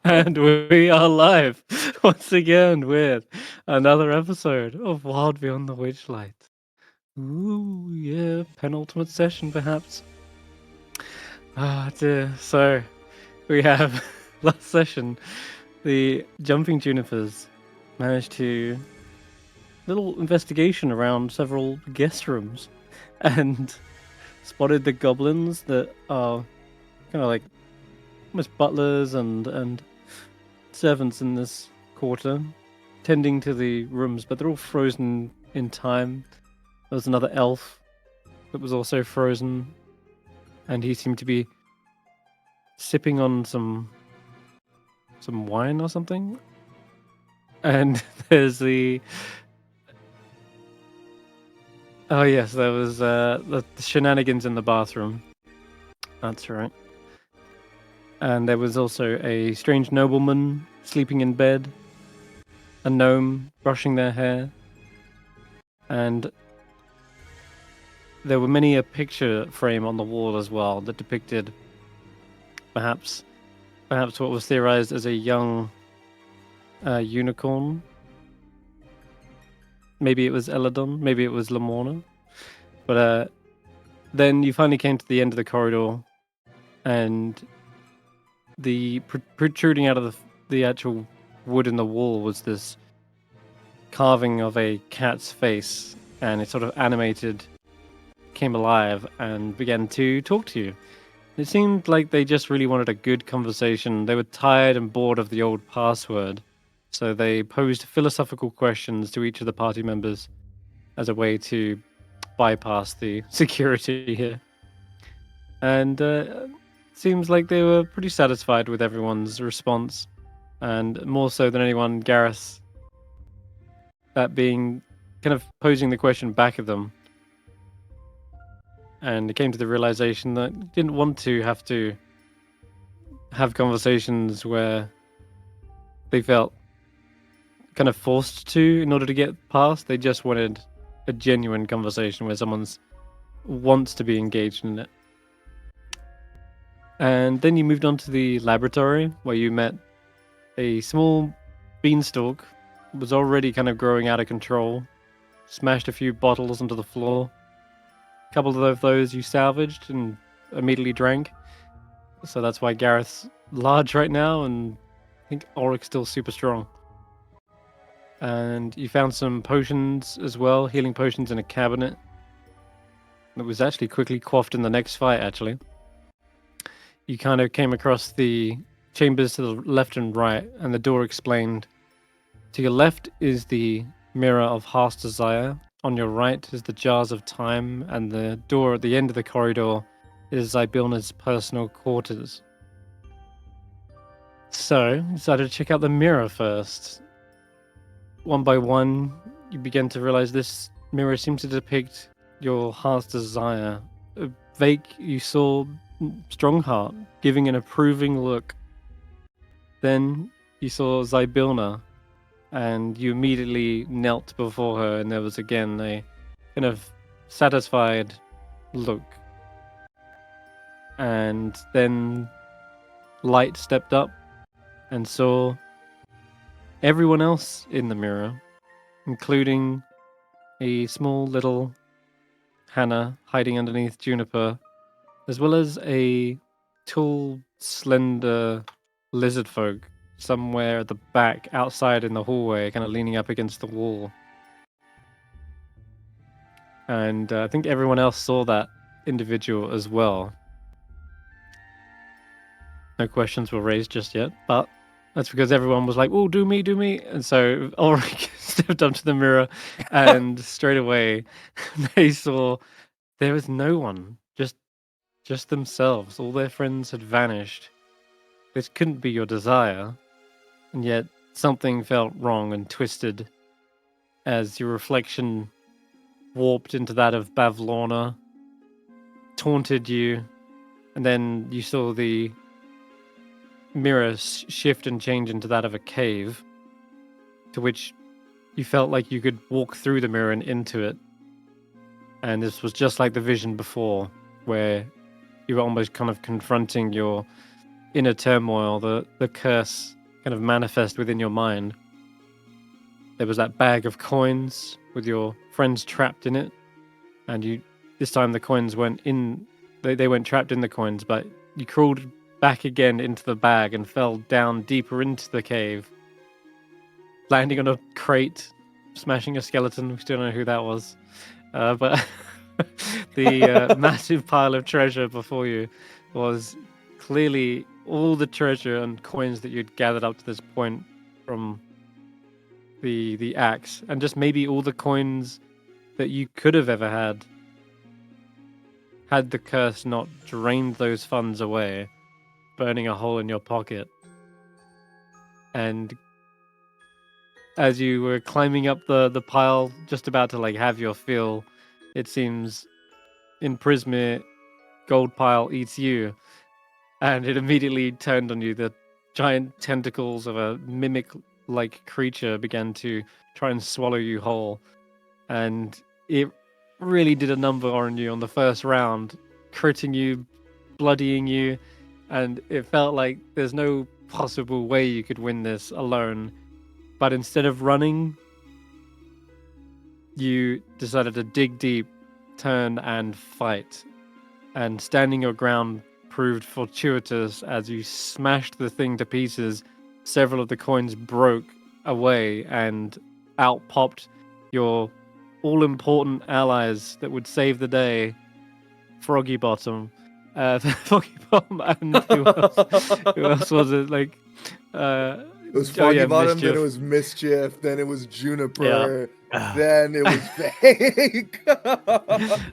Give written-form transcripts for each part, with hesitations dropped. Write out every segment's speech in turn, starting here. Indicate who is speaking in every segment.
Speaker 1: And we are live once again with another episode of Wild Beyond the Witchlight. Ooh, yeah, penultimate session perhaps. Ah, dear. So, we have last session, the jumping Junipers managed to little investigation around several guest rooms and spotted the goblins that are kind of like almost butlers and servants in this quarter, tending to the rooms, but they're all frozen in time. There was another elf that was also frozen, and he seemed to be sipping on some wine or something. And there's the oh yes, there was the shenanigans in the bathroom. That's right. And there was also a strange nobleman sleeping in bed, a gnome brushing their hair, and there were many a picture frame on the wall as well that depicted perhaps what was theorized as a young unicorn. Maybe it was Eladon, maybe it was Lamorna. But then you finally came to the end of the corridor, and the protruding out of the actual wood in the wall was this carving of a cat's face, and it sort of animated, came alive, and began to talk to you. It seemed like they just really wanted a good conversation. They were tired and bored of the old password, so they posed philosophical questions to each of the party members as a way to bypass the security here. And seems like they were pretty satisfied with everyone's response, and more so than anyone, Garreth, that being kind of posing the question back at them. And it came to the realization that you didn't want to have conversations where they felt kind of forced to in order to get past. They just wanted a genuine conversation where someone's wants to be engaged in it. And then you moved on to the laboratory where you met a small beanstalk. It was already kind of growing out of control. Smashed a few bottles onto the floor. A couple of those you salvaged and immediately drank. So that's why Gareth's large right now, and I think Ulric's still super strong. And you found some potions as well, healing potions in a cabinet. That was actually quickly quaffed in the next fight, actually. You kind of came across the chambers to the left and right, and the door explained. To your left is the Mirror of Heart's Desire. On your right is the Jars of Time, and the door at the end of the corridor is Zaelong's personal quarters. So, you decided to check out the mirror first. One by one, you begin to realize this mirror seems to depict your heart's desire. Vaike, you saw Strongheart giving an approving look. Then you saw Zaelong, and you immediately knelt before her, and there was again a kind of satisfied look. And then Light stepped up and saw everyone else in the mirror, including a small little Hannah hiding underneath Juniper, as well as a tall, slender lizard folk somewhere at the back, outside in the hallway, kind of leaning up against the wall. And I think everyone else saw that individual as well. No questions were raised just yet, but that's because everyone was like, "Oh, do me." And so Ulric stepped up to the mirror, and straight away they saw there was no one, just themselves. All their friends had vanished. This couldn't be your desire, and yet something felt wrong and twisted as your reflection warped into that of Bavlorna, taunted you, and then you saw the mirror shift and change into that of a cave, to which you felt like you could walk through the mirror and into it. And this was just like the vision before, where you were almost kind of confronting your inner turmoil, the curse kind of manifest within your mind. There was that bag of coins with your friends trapped in it, and this time the coins went in. They weren't trapped in the coins, but you crawled back again into the bag and fell down deeper into the cave, landing on a crate, smashing a skeleton. We still don't know who that was, but the massive pile of treasure before you was clearly all the treasure and coins that you'd gathered up to this point from the axe, and just maybe all the coins that you could have ever had the curse not drained those funds away, burning a hole in your pocket. And as you were climbing up the pile, just about to like have your fill, it seems in Prismir, gold pile eats you, and it immediately turned on you. The giant tentacles of a mimic-like creature began to try and swallow you whole, and it really did a number on you on the first round, critting you, bloodying you, and it felt like there's no possible way you could win this alone. But instead of running, you decided to dig deep, turn and fight. And standing your ground proved fortuitous as you smashed the thing to pieces. Several of the coins broke away and out popped your all-important allies that would save the day. Froggy Bottom. Froggy Bottom and who else was it? Like,
Speaker 2: it was Foggy Bottom,
Speaker 1: Mischief.
Speaker 2: then it was Mischief, then it was Juniper,
Speaker 1: Yeah.
Speaker 2: then it was Vaike.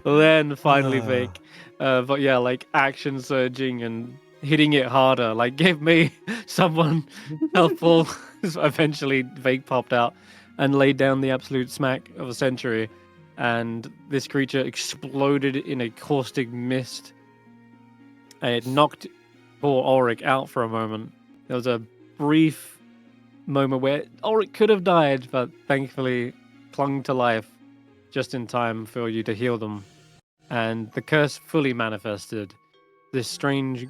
Speaker 1: Then finally Vaike. But yeah, like action surging and hitting it harder. Like, give me someone helpful. So eventually Vaike popped out and laid down the absolute smack of a century. And this creature exploded in a caustic mist. And it knocked poor Ulric out for a moment. There was a brief moment where Ulric could have died, but thankfully clung to life just in time for you to heal them. And the curse fully manifested. This strange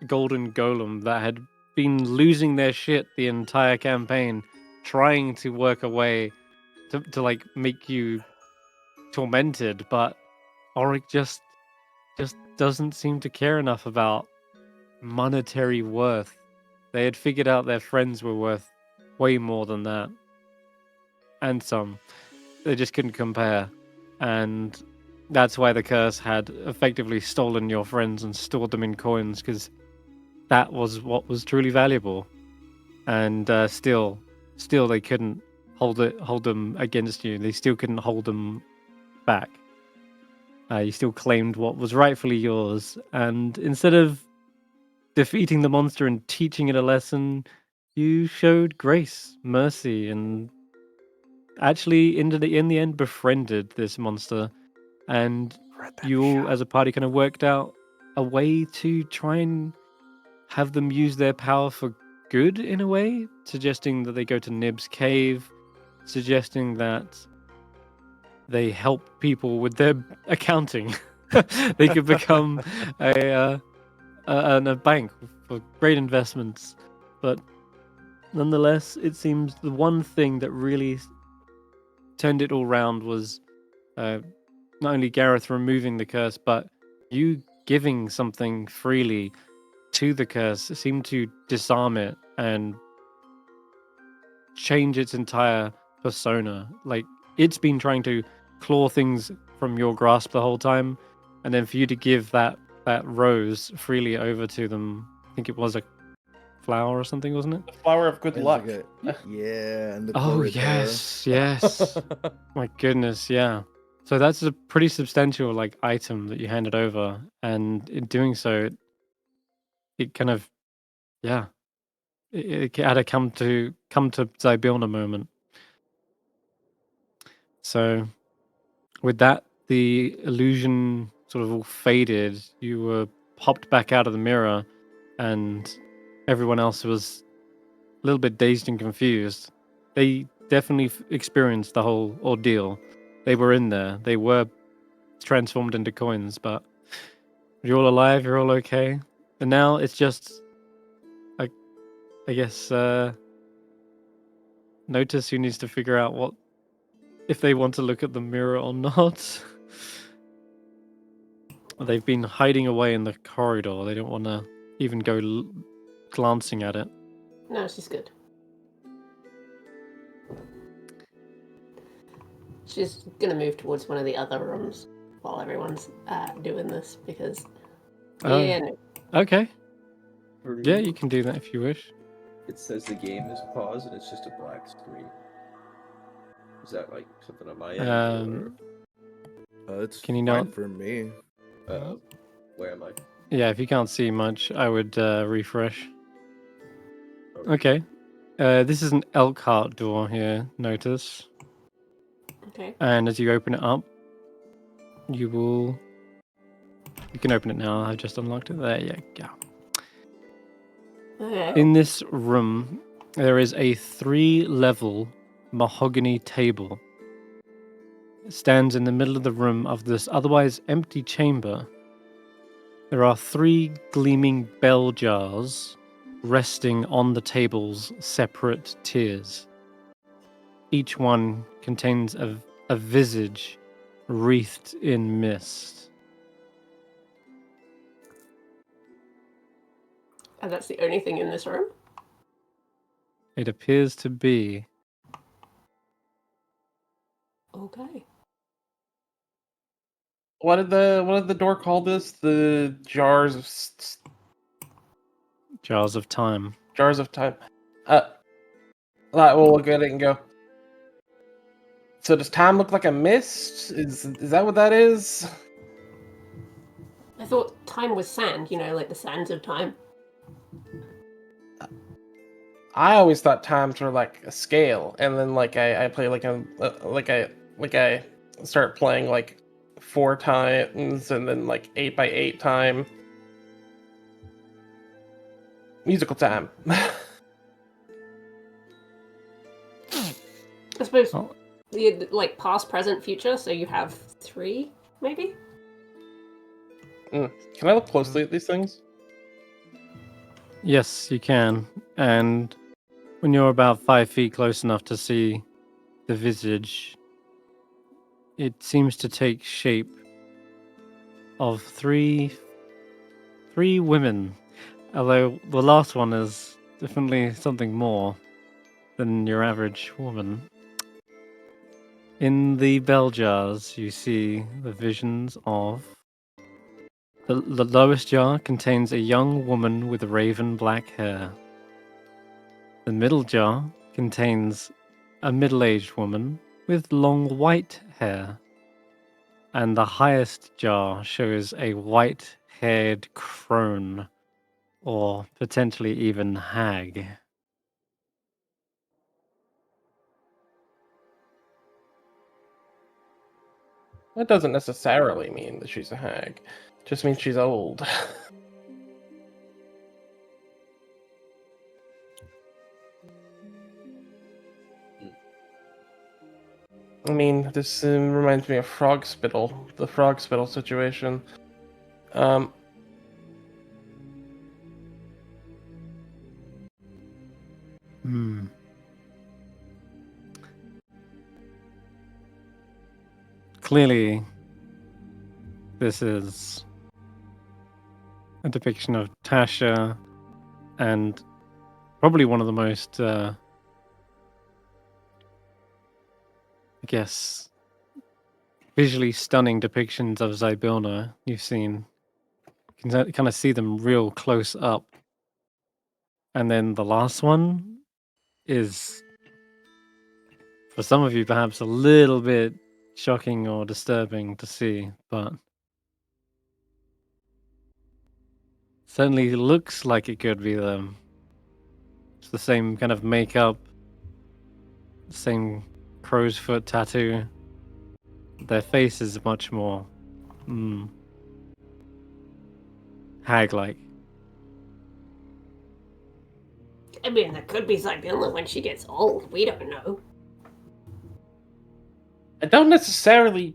Speaker 1: golden golem that had been losing their shit the entire campaign, trying to work a way to like make you tormented, but Ulric just doesn't seem to care enough about monetary worth. They had figured out their friends were worth way more than that. And some. They just couldn't compare. And that's why the curse had effectively stolen your friends and stored them in coins, because that was what was truly valuable. And still they couldn't hold them against you. They still couldn't hold them back. You still claimed what was rightfully yours, and instead of defeating the monster and teaching it a lesson, you showed grace, mercy, and actually in the end befriended this monster. And you all as a party kind of worked out a way to try and have them use their power for good in a way, suggesting that they go to Nib's cave, suggesting that they help people with their accounting. They could become a bank for great investments. But nonetheless, it seems the one thing that really turned it all round was not only Garreth removing the curse, but you giving something freely to the curse. It seemed to disarm it and change its entire persona. Like, it's been trying to claw things from your grasp the whole time, and then for you to give that rose freely over to them. I think it was a flower or something, wasn't it?
Speaker 3: The flower of good luck.
Speaker 2: Yeah, and the
Speaker 1: Oh yes. My goodness, yeah. So that's a pretty substantial like item that you handed over, and in doing so, it kind of, yeah, it had to come to Zaelong a moment. So with that, the illusion sort of all faded. You were popped back out of the mirror, and everyone else was a little bit dazed and confused. They definitely experienced the whole ordeal. They were in there. They were transformed into coins, but you're all alive. You're all okay. And now it's just I guess Notus who needs to figure out what if they want to look at the mirror or not. They've been hiding away in the corridor. They don't want to even go glancing at it.
Speaker 3: No, she's good. She's gonna move towards one of the other rooms while everyone's doing this because. Yeah. No.
Speaker 1: Okay. Yeah, you can do that if you wish.
Speaker 4: It says the game is paused and it's just a black screen. Is that like something on my end?
Speaker 2: It's
Speaker 1: can you
Speaker 2: fine
Speaker 1: not
Speaker 2: for me?
Speaker 4: Where am I?
Speaker 1: Yeah, if you can't see much, I would refresh. Okay. This is an elk heart door here, Notus.
Speaker 3: Okay.
Speaker 1: And as you open it up, you can open it now. I just unlocked it. There you go.
Speaker 3: Okay.
Speaker 1: In this room, there is a 3-level mahogany table. It stands in the middle of the room of this otherwise empty chamber. There are 3 gleaming bell jars resting on the table's separate tiers. Each one contains a visage wreathed in mist.
Speaker 3: And that's the only thing in this room?
Speaker 1: It appears to be.
Speaker 3: Okay.
Speaker 5: What did the door call this? The jars of
Speaker 1: Jars of time.
Speaker 5: jars of time. We'll look at it and go. So does time look like a mist? Is that what that is?
Speaker 3: I thought time was sand, like the sands of time.
Speaker 5: I always thought times were like a scale, and then like I play I start playing like 4 times, and then like 8x8 time. Musical time.
Speaker 3: I suppose like past, present, future. So you have 3, maybe.
Speaker 5: Can I look closely at these things?
Speaker 1: Yes, you can. And when you're about 5 feet close enough to see the visage, it seems to take shape of 3 women. Although the last one is definitely something more than your average woman. In the bell jars, you see the visions of... The lowest jar contains a young woman with raven black hair. The middle jar contains a middle-aged woman with long white hair. And the highest jar shows a white-haired crone, or potentially even hag.
Speaker 5: That doesn't necessarily mean that she's a hag. It just means she's old. I mean, this reminds me of Frog Spittle, the Frog Spittle situation.
Speaker 1: Clearly, this is a depiction of Tasha, and probably one of the most, I guess, visually stunning depictions of Zybilna you've seen. You can kind of see them real close up. And then the last one is, for some of you, perhaps a little bit shocking or disturbing to see, but certainly looks like it could be them. It's the same kind of makeup, same crow's foot tattoo. Their face is much more hag-like.
Speaker 3: I mean, that could be Zybilna when she gets old. We don't know.
Speaker 5: I don't necessarily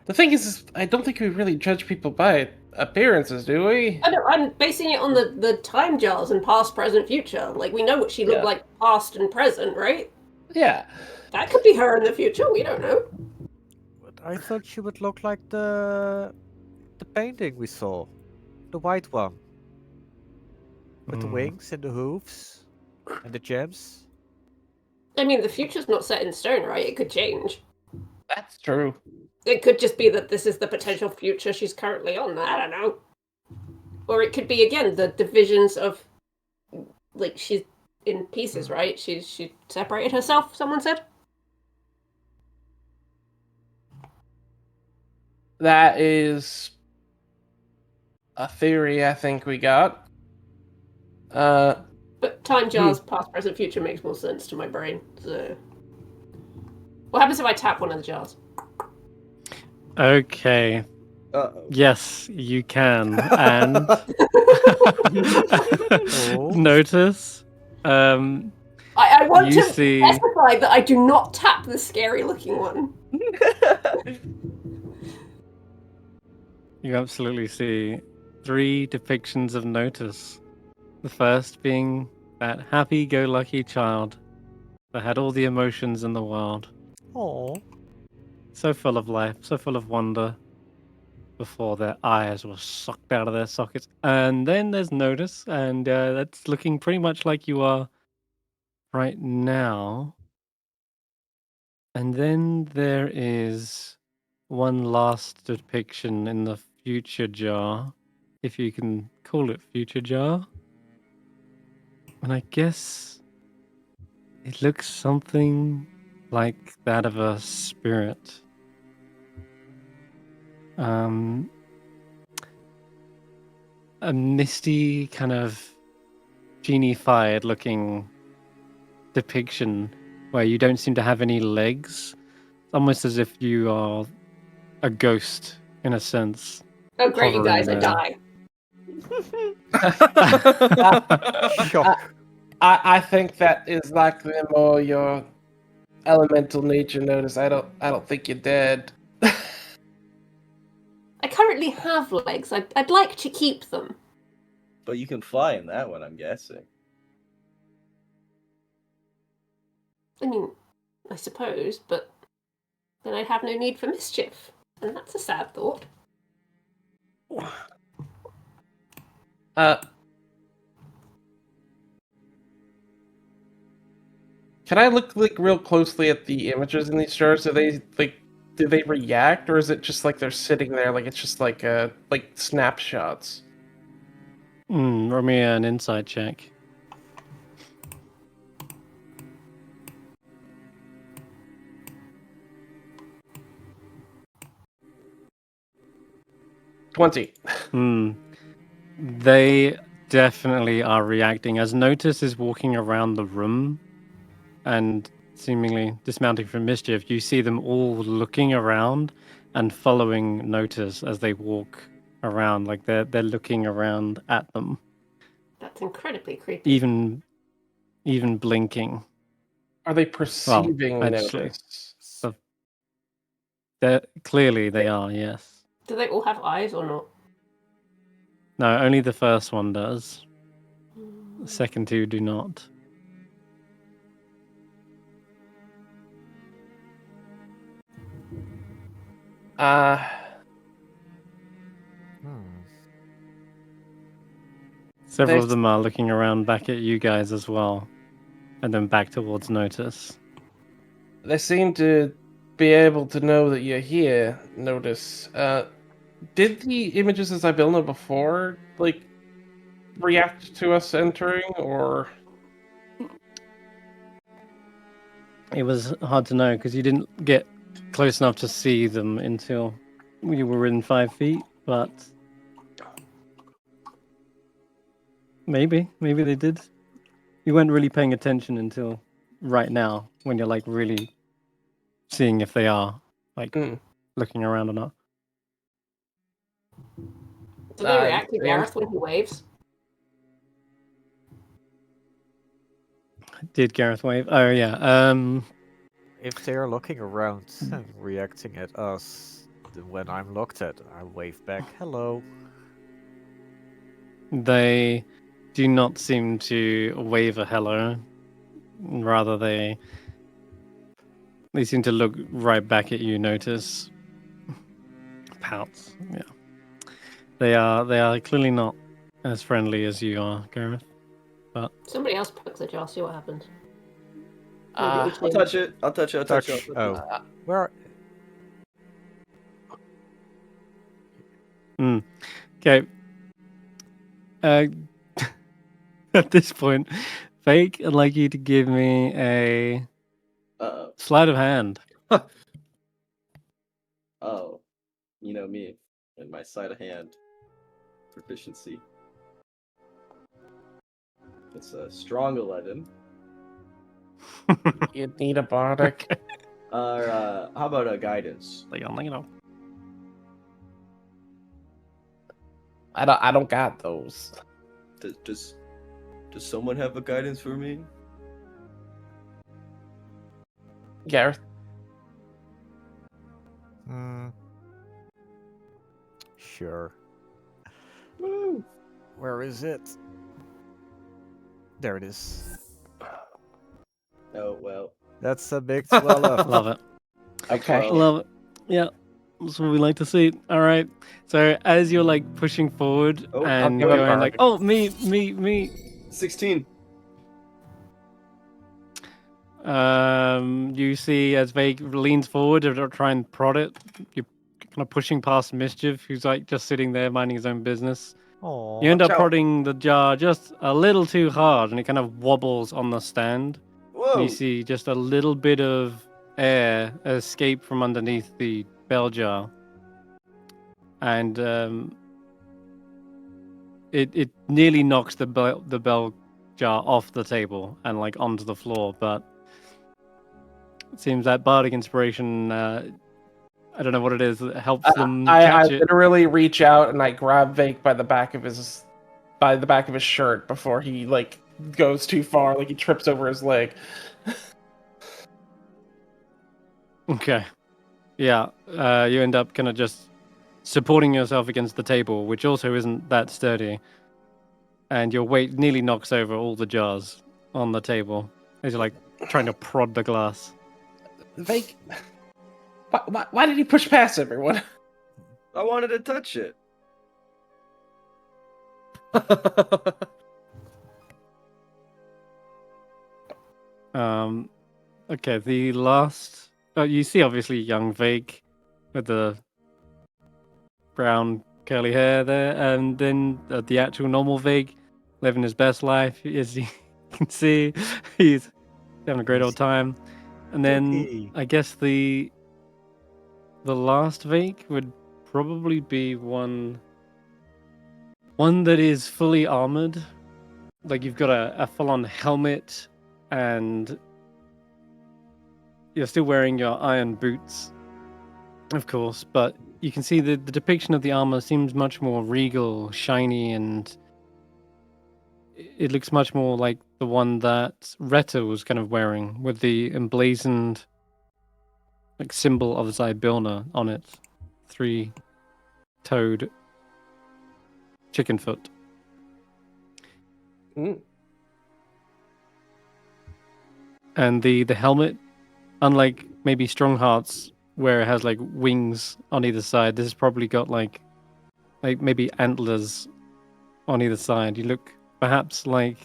Speaker 5: The thing is, I don't think we really judge people by appearances, do we?
Speaker 3: I'm basing it on the time jars and past, present, future. Like, we know what she looked
Speaker 5: Yeah.
Speaker 3: like past and present, right?
Speaker 5: Yeah.
Speaker 3: That could be her in the future, we don't know.
Speaker 6: But I thought she would look like the painting we saw. The white one. With the wings and the hooves. And the gems.
Speaker 3: I mean, the future's not set in stone, right? It could change.
Speaker 5: That's true.
Speaker 3: It could just be that this is the potential future she's currently on. I don't know. Or it could be, again, the divisions of... Like, she's in pieces, right? She separated herself, someone said?
Speaker 5: That is a theory I think we got.
Speaker 3: But time jars, past, present, future makes more sense to my brain, so... What happens if I tap one of the jars?
Speaker 1: Okay.
Speaker 4: Uh-oh.
Speaker 1: Yes, you can. And Notus.
Speaker 3: I want
Speaker 1: You
Speaker 3: to
Speaker 1: see-
Speaker 3: specify that I do not tap the scary-looking one.
Speaker 1: You absolutely see 3 depictions of Notus. The first being that happy-go-lucky child that had all the emotions in the world.
Speaker 6: Oh.
Speaker 1: So full of life, so full of wonder, before their eyes were sucked out of their sockets. And then there's Notus, and that's looking pretty much like you are right now. And then there is one last depiction in the future jar, if you can call it future jar. And I guess it looks something like that of a spirit. A misty kind of genie-fied looking depiction where you don't seem to have any legs. It's almost as if you are a ghost in a sense.
Speaker 3: Oh, great, you guys, I
Speaker 1: Hovering
Speaker 3: die.
Speaker 6: Shock.
Speaker 5: I think that is likely more your elemental nature, Notus. I don't think you're dead.
Speaker 3: I currently have legs. I'd like to keep them.
Speaker 4: But you can fly in that one, I'm guessing.
Speaker 3: I mean, I suppose, but then I'd have no need for mischief. And that's a sad thought.
Speaker 5: Can I look like real closely at the images in these jars? Do they react, or is it just like they're sitting there, like it's just like snapshots?
Speaker 1: Roll me an insight check.
Speaker 5: $20.
Speaker 1: They definitely are reacting. As Notus is walking around the room and seemingly dismounting from mischief, you see them all looking around and following Notus as they walk around. Like they're looking around at them.
Speaker 3: That's incredibly creepy.
Speaker 1: Even blinking.
Speaker 5: Are they perceiving
Speaker 1: actually,
Speaker 5: Notus?
Speaker 1: Clearly they are, yes.
Speaker 3: Do they all have eyes or not?
Speaker 1: No, only the first one does. The second 2 do not. Several of them are looking around back at you guys as well. And then back towards Notus.
Speaker 5: They seem to be able to know that you're here, Notus. Did the images as Zaelong before, like, react to us entering, or...?
Speaker 1: It was hard to know because you didn't get close enough to see them until you were in 5 feet, but maybe they did. You weren't really paying attention until right now when you're like really seeing if they are like looking around or not.
Speaker 3: Do they react to Garreth when he waves?
Speaker 1: Did Garreth wave? Oh yeah.
Speaker 6: If they are looking around and reacting at us, when I'm looked at, I wave back, hello.
Speaker 1: They do not seem to wave a hello. Rather, they seem to look right back at you, Notus. Pouts, yeah. They are clearly not as friendly as you are, Garreth. But
Speaker 3: Somebody else poke the jar, see what happens. Maybe
Speaker 5: Uh,
Speaker 3: it'll
Speaker 4: I'll
Speaker 3: change.
Speaker 4: touch it. I'll touch it. I'll touch it. I'll touch it.
Speaker 6: Oh, where?
Speaker 1: okay. At this point, Vaike, I'd like you to give me a
Speaker 4: Uh-oh.
Speaker 1: sleight of hand.
Speaker 4: Oh, you know me and my sleight of hand proficiency. It's a strong 11.
Speaker 5: you need a bardic.
Speaker 4: How about a guidance?
Speaker 1: Like, you know.
Speaker 5: I don't got those.
Speaker 4: Does someone have a guidance for me?
Speaker 5: Garreth.
Speaker 6: Sure.
Speaker 4: Woo!
Speaker 6: Where is it? There it is.
Speaker 4: Oh well.
Speaker 6: That's a big swell up.
Speaker 1: Love it.
Speaker 5: Okay.
Speaker 4: Well,
Speaker 1: Love it. Yeah. That's what we like to see. All right. So as you're like pushing forward
Speaker 4: Oh,
Speaker 1: and
Speaker 5: give him
Speaker 1: going like,
Speaker 5: bardic.
Speaker 1: oh, me.
Speaker 4: 16.
Speaker 1: You see as Vague leans forward to try and prod it. You're kind of pushing past Mischief, who's like just sitting there minding his own business.
Speaker 6: Oh,
Speaker 1: You end up
Speaker 4: Watch out.
Speaker 1: prodding the jar just a little too hard, and it kind of wobbles on the stand.
Speaker 4: Whoa!
Speaker 1: And you see just a little bit of air escape from underneath the bell jar, and it nearly knocks the bell jar off the table and like onto the floor. But it seems that bardic inspiration, I don't know what it is, that helps them
Speaker 5: I
Speaker 1: catch it.
Speaker 5: literally reach out and I grab Vaike by the back of his shirt before he like goes too far, like he trips over his leg.
Speaker 1: Okay. Yeah. You end up kind of just supporting yourself against the table, which also isn't that sturdy. And your weight nearly knocks over all the jars on the table as you're like trying to prod the glass.
Speaker 5: Vaike, why did he push past everyone?
Speaker 4: I wanted to touch it.
Speaker 1: Okay, the last... you see obviously young Vaike with the brown curly hair there, and then the actual normal Vaike living his best life, as you can see. He's having a great old time. And then
Speaker 6: Cookie.
Speaker 1: I guess the last Vaike would probably be one that is fully armored. Like you've got a full-on helmet, and you're still wearing your iron boots, of course, but you can see the depiction of the armor seems much more regal, shiny, and it looks much more like the one that Retta was kind of wearing, with the emblazoned like symbol of Zybillna on it, 3-toed chicken foot. And the helmet, unlike maybe Strongheart's, where it has like wings on either side, this has probably got like maybe antlers on either side. You look perhaps like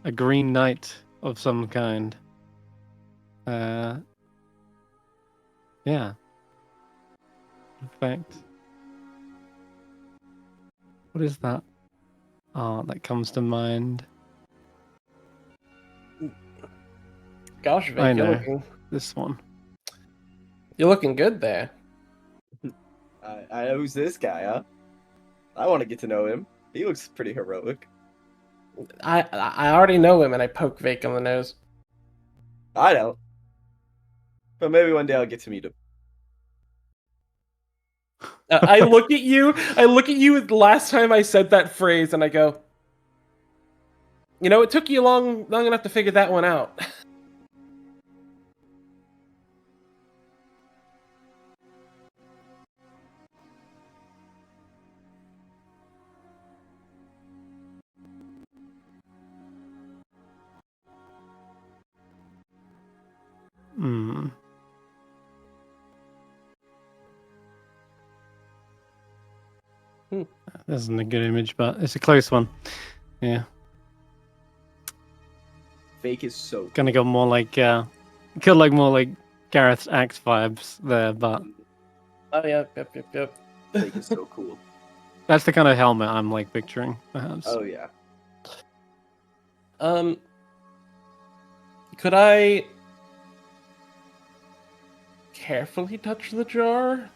Speaker 1: a green knight of some kind. Yeah. In fact, what is that art that comes to mind?
Speaker 5: Gosh,
Speaker 1: I
Speaker 5: Vaike,
Speaker 1: know. This one.
Speaker 5: you're looking good there.
Speaker 4: I know who's this guy, huh? I want to get to know him. He looks pretty heroic.
Speaker 5: I already know him, and I poke Vaike on the nose.
Speaker 4: I don't. But maybe one day I'll get to meet him.
Speaker 5: I look at you. I look at you the last time I said that phrase, and I go, you know, it took you long enough to figure that one out.
Speaker 1: That isn't a good image, but it's a close one. Yeah.
Speaker 4: Vaike is so
Speaker 1: Gonna go more like more like Gareth's axe vibes there, but
Speaker 5: Oh yeah, yep.
Speaker 4: Vaike is so cool.
Speaker 1: that's the kind of helmet I'm like picturing, perhaps.
Speaker 4: Oh yeah.
Speaker 5: Could I carefully touch the jar?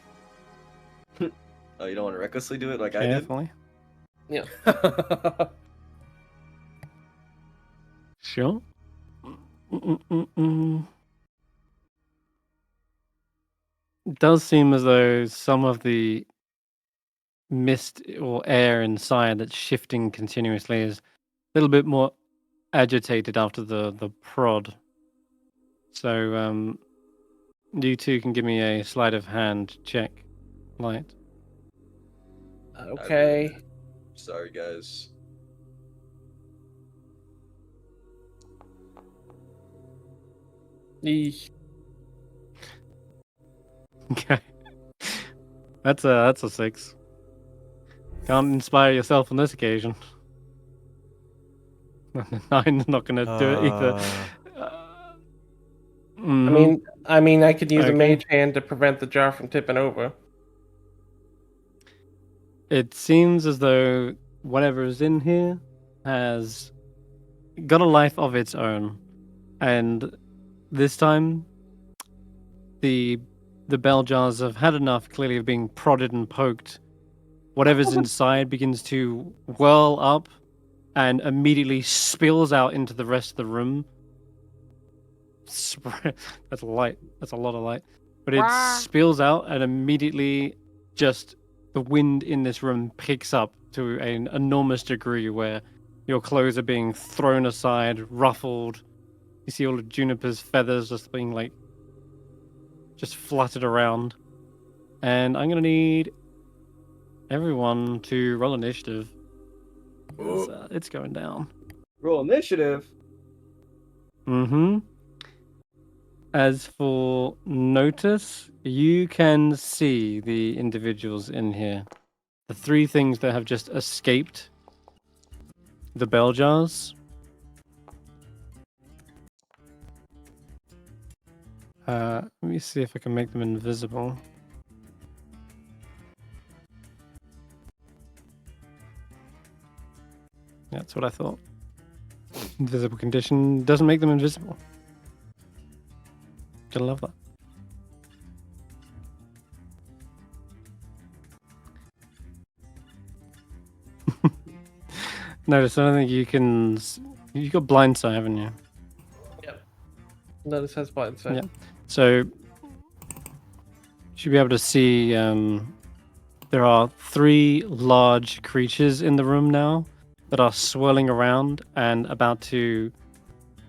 Speaker 4: Oh, you don't want to recklessly do it like
Speaker 1: Carefully.
Speaker 5: Yeah.
Speaker 1: Sure. It does seem as though some of the mist or air inside that's shifting continuously is a little bit more agitated after the prod. So you two can give me a sleight of hand check, Light.
Speaker 5: Okay.
Speaker 4: I Sorry, guys.
Speaker 5: Eesh.
Speaker 1: Okay. That's a 6. Can't inspire yourself on this occasion. 9's not gonna do it either.
Speaker 5: I mean, I could use a
Speaker 1: Okay.
Speaker 5: mage hand to prevent the jar from tipping over.
Speaker 1: It seems as though whatever is in here has got a life of its own, and this time the bell jars have had enough, clearly, of being prodded and poked. Whatever's inside begins to whirl up and immediately spills out into the rest of the room. That's light. That's a lot of light. But it spills out and immediately just the wind in this room picks up to an enormous degree where your clothes are being thrown aside, ruffled. You see all of Juniper's feathers just being like just fluttered around. And I'm gonna need everyone to roll initiative. It's going down.
Speaker 4: Roll initiative.
Speaker 1: As for Notus, you can see the individuals in here. The 3 things that have just escaped the bell jars. Let me see if I can make them invisible. That's what I thought. Invisible condition doesn't make them invisible. Gotta love that. Notice, I don't think you can. You got blind sight, haven't you?
Speaker 5: Yep. Notus has blind sight.
Speaker 1: Yeah. So you should be able to see. There are 3 large creatures in the room now that are swirling around and about to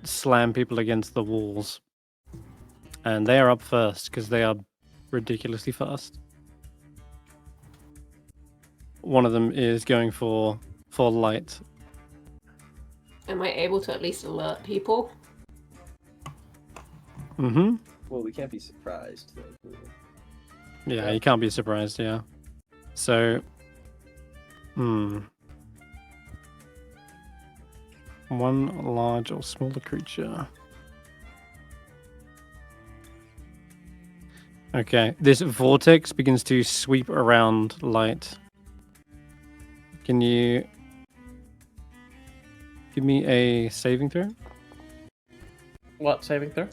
Speaker 1: slam people against the walls. And they are up first because they are ridiculously fast. One of them is going for Light.
Speaker 3: Am I able to at least alert people?
Speaker 1: Well,
Speaker 4: we can't be surprised. Though.
Speaker 1: Yeah, you can't be surprised, yeah. So, one large or smaller creature. Okay, this vortex begins to sweep around Light. Can you give me a saving throw?
Speaker 5: What saving throw?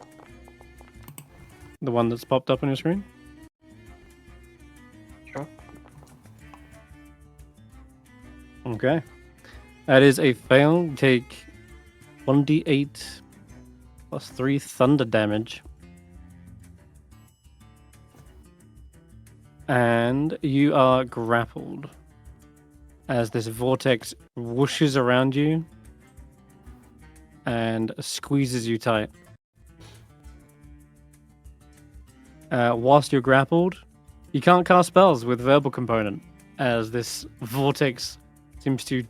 Speaker 1: The one that's popped up on your screen?
Speaker 5: Sure.
Speaker 1: Okay. That is a fail. You take 1d8 plus 3 thunder damage. And you are grappled as this vortex whooshes around you and squeezes you tight. Whilst you're grappled, you can't cast spells with verbal component, as this vortex seems to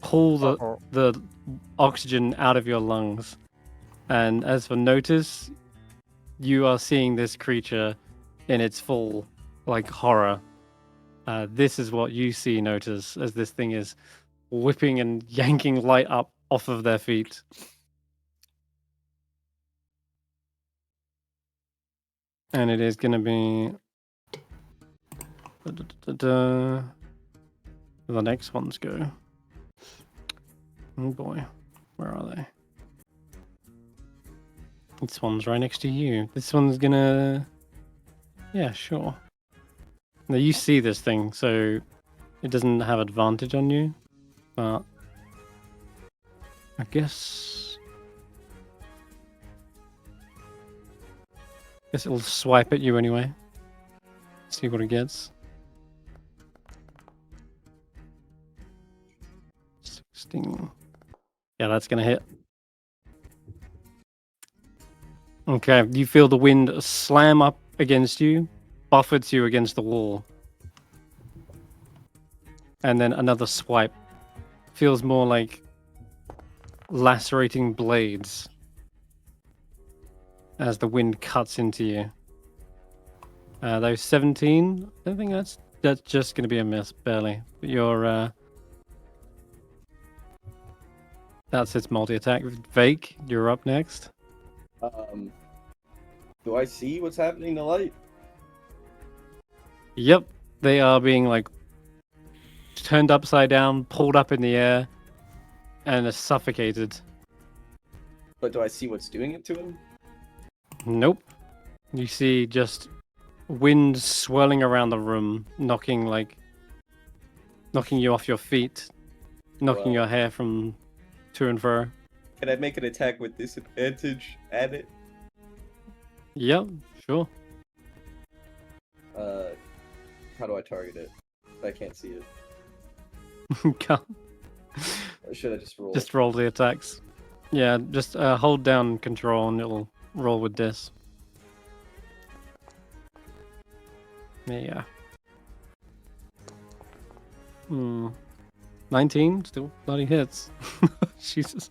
Speaker 1: pull the oxygen out of your lungs. And as for Notus, you are seeing this creature in its full, like, horror. This is what you see, Notus, as this thing is whipping and yanking light up off of their feet. And it is going to be... the next ones go. Oh boy, where are they? This one's right next to you. This one's gonna... Yeah, sure. Now you see this thing, so it doesn't have advantage on you, but I guess it'll swipe at you anyway. See what it gets. 16. Yeah, that's gonna hit. Okay, you feel the wind slam up against you, buffets you against the wall. And then another swipe. Feels more like lacerating blades as the wind cuts into you. Those 17, I think that's just going to be a miss, barely. But you're... That's its multi-attack. Vaike, you're up next.
Speaker 4: Do I see what's happening to light?
Speaker 1: Yep, they are being like turned upside down, pulled up in the air, and are suffocated.
Speaker 4: But do I see what's doing it to him?
Speaker 1: Nope. You see just wind swirling around the room, knocking you off your feet, knocking your hair from to and fro.
Speaker 4: Can I make an attack with disadvantage at it?
Speaker 1: Yep, sure.
Speaker 4: How do I target it? I can't see it.
Speaker 1: Can't.
Speaker 4: Or should I just roll?
Speaker 1: Just roll the attacks. Yeah, just hold down control and it'll roll with this. Yeah. 19 still bloody hits. Jesus.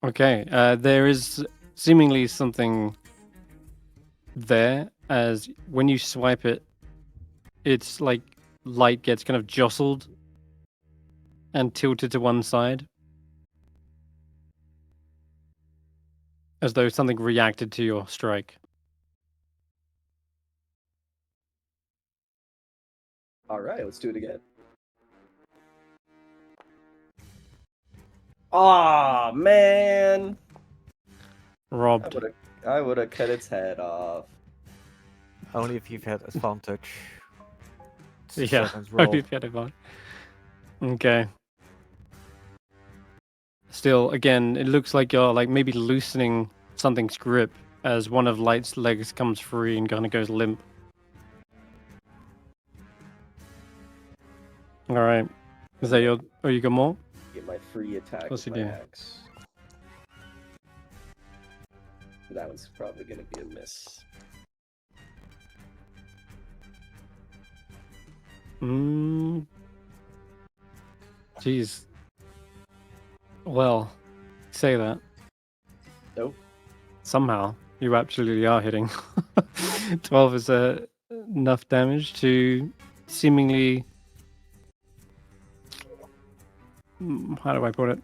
Speaker 1: Okay, there is seemingly something there, as when you swipe it, it's like light gets kind of jostled and tilted to one side, as though something reacted to your strike.
Speaker 4: Alright, let's do it again. Aw, man!
Speaker 1: Robbed.
Speaker 4: I would have cut its head off.
Speaker 6: Only if you've had advantage.
Speaker 1: Yeah,
Speaker 6: Seventh roll.
Speaker 1: only if you had advantage. Okay. Still, again, it looks like you're like maybe loosening something's grip as one of Light's legs comes free and kind of goes limp. All right. Is that your? Oh, you got more?
Speaker 4: Get my free attack
Speaker 1: What's
Speaker 4: with
Speaker 1: he
Speaker 4: my
Speaker 1: do?
Speaker 4: axe. That one's probably gonna be a miss.
Speaker 1: Jeez. Well, say that.
Speaker 4: Nope.
Speaker 1: Somehow, you absolutely are hitting. 12 is enough damage to seemingly... How do I put it?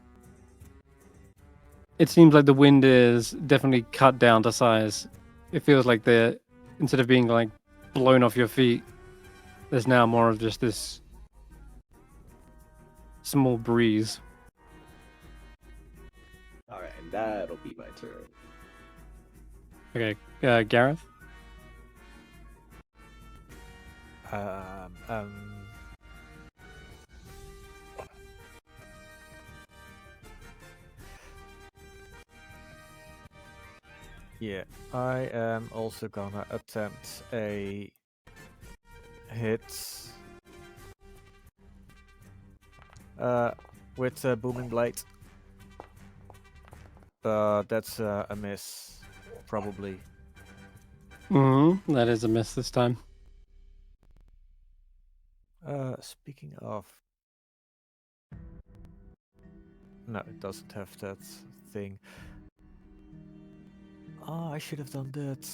Speaker 1: It seems like the wind is definitely cut down to size. It feels like instead of being like blown off your feet, there's now more of just this small breeze.
Speaker 4: Alright, and that'll be my turn.
Speaker 1: Okay, Garreth?
Speaker 6: Yeah, I am also gonna attempt a hit with a booming blade. That's a miss, probably.
Speaker 1: That is a miss this time.
Speaker 6: Speaking of, No, it doesn't have that thing. Oh, I should have done that.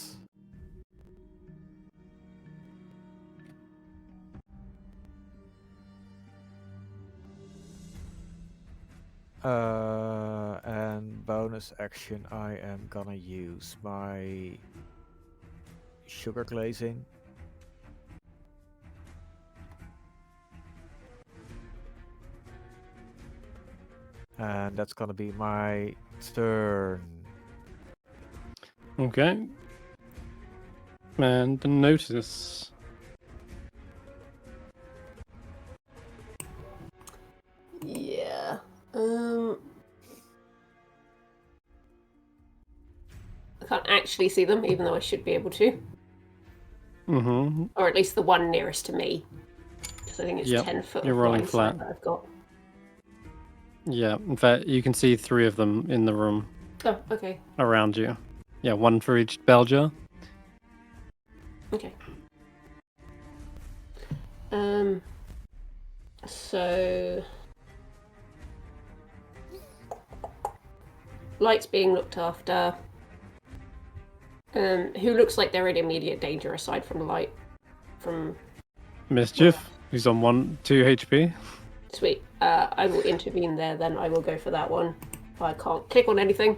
Speaker 6: And bonus action, I am gonna use my sugar glazing. And that's gonna be my turn.
Speaker 1: Okay. And the Notus.
Speaker 3: Yeah. I can't actually see them, even though I should be able to.
Speaker 1: Mm-hmm.
Speaker 3: Or at least the one nearest to me. Because I think it's
Speaker 1: Yep,
Speaker 3: 10 foot
Speaker 1: you're
Speaker 3: of
Speaker 1: rolling
Speaker 3: blind sight
Speaker 1: flat.
Speaker 3: that I've got.
Speaker 1: Yeah, in fact, you can see 3 of them in the room
Speaker 3: Oh, okay.
Speaker 1: around you. Yeah, 1 for each bell jar.
Speaker 3: Okay. So Light's being looked after. Who looks like they're in immediate danger aside from Light? From
Speaker 1: Mischief, who's on 2 HP.
Speaker 3: Sweet. I will intervene there. Then I will go for that one. I can't click on anything,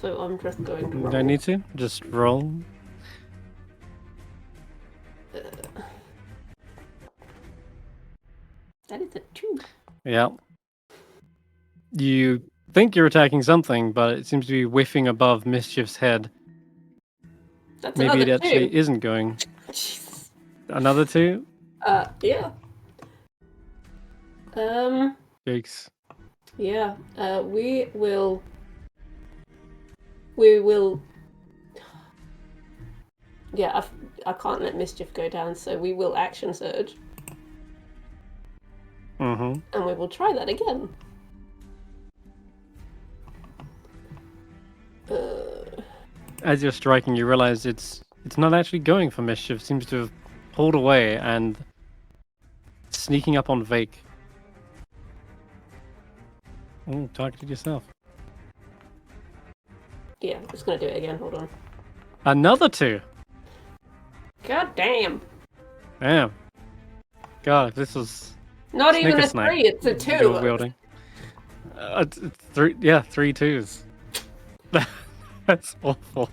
Speaker 3: so I'm just going to
Speaker 1: You
Speaker 3: roll.
Speaker 1: don't need to, just roll.
Speaker 3: That is a 2.
Speaker 1: Yeah. You think you're attacking something, but it seems to be whiffing above Mischief's head.
Speaker 3: That's
Speaker 1: Maybe it
Speaker 3: another
Speaker 1: actually
Speaker 3: 2.
Speaker 1: isn't going.
Speaker 3: Jesus.
Speaker 1: Another 2?
Speaker 3: Yeah.
Speaker 1: Yikes.
Speaker 3: Yeah. We will. Yeah, I can't let Mischief go down, so we will action surge.
Speaker 1: Mm-hmm.
Speaker 3: And we will try that again.
Speaker 1: As you're striking, you realize it's not actually going for Mischief. It seems to have pulled away and sneaking up on Vaike. Oh, targeted yourself.
Speaker 3: Yeah, I'm just gonna do it again. Hold on.
Speaker 1: Another 2.
Speaker 3: God damn.
Speaker 1: Damn. God, if this was
Speaker 3: Not even a
Speaker 1: Snicker
Speaker 3: 3, it's a 2.
Speaker 1: dual wielding. It's 3, yeah, 3 2s. That's awful.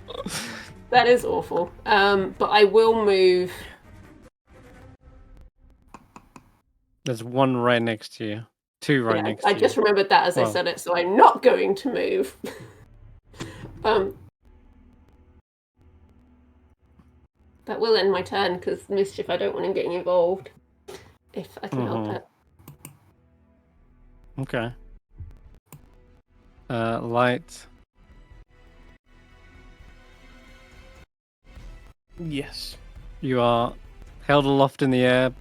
Speaker 3: That is awful. But I will move.
Speaker 1: There's 1 right next to you. 2 right
Speaker 3: Yeah,
Speaker 1: next
Speaker 3: I
Speaker 1: to
Speaker 3: just
Speaker 1: you.
Speaker 3: remembered that as I
Speaker 1: Well.
Speaker 3: said it, so I'm not going to move. That will end my turn because Mischief, I don't want him getting involved. If I can help it.
Speaker 1: Okay. Light.
Speaker 5: Yes.
Speaker 1: You are held aloft in the air,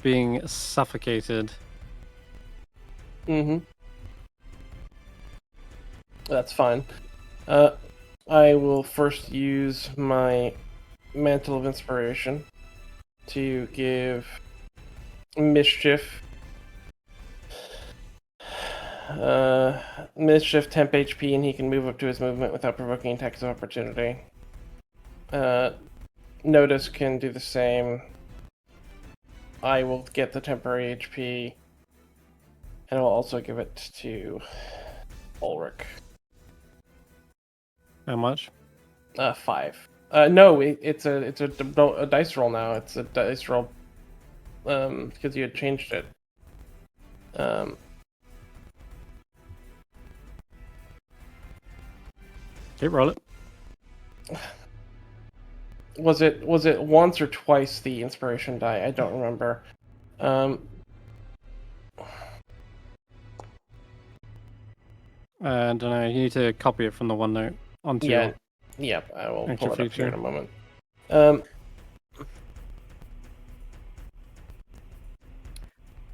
Speaker 1: being suffocated.
Speaker 5: Mm-hmm. That's fine. I will first use my Mantle of Inspiration to give Mischief Mischief temp HP, and he can move up to his movement without provoking attacks of opportunity. Notus can do the same. I will get the temporary HP, and I'll also give it to Ulric.
Speaker 1: How much?
Speaker 5: 5. No, it's a dice roll now. It's a dice roll because you had changed it.
Speaker 1: Okay, roll it.
Speaker 5: Was it once or twice the inspiration die? I don't remember.
Speaker 1: I don't know. You need to copy it from the OneNote onto
Speaker 5: Yeah. Yep, I will
Speaker 1: Extra
Speaker 5: pull it up here in
Speaker 1: feature.
Speaker 5: a moment.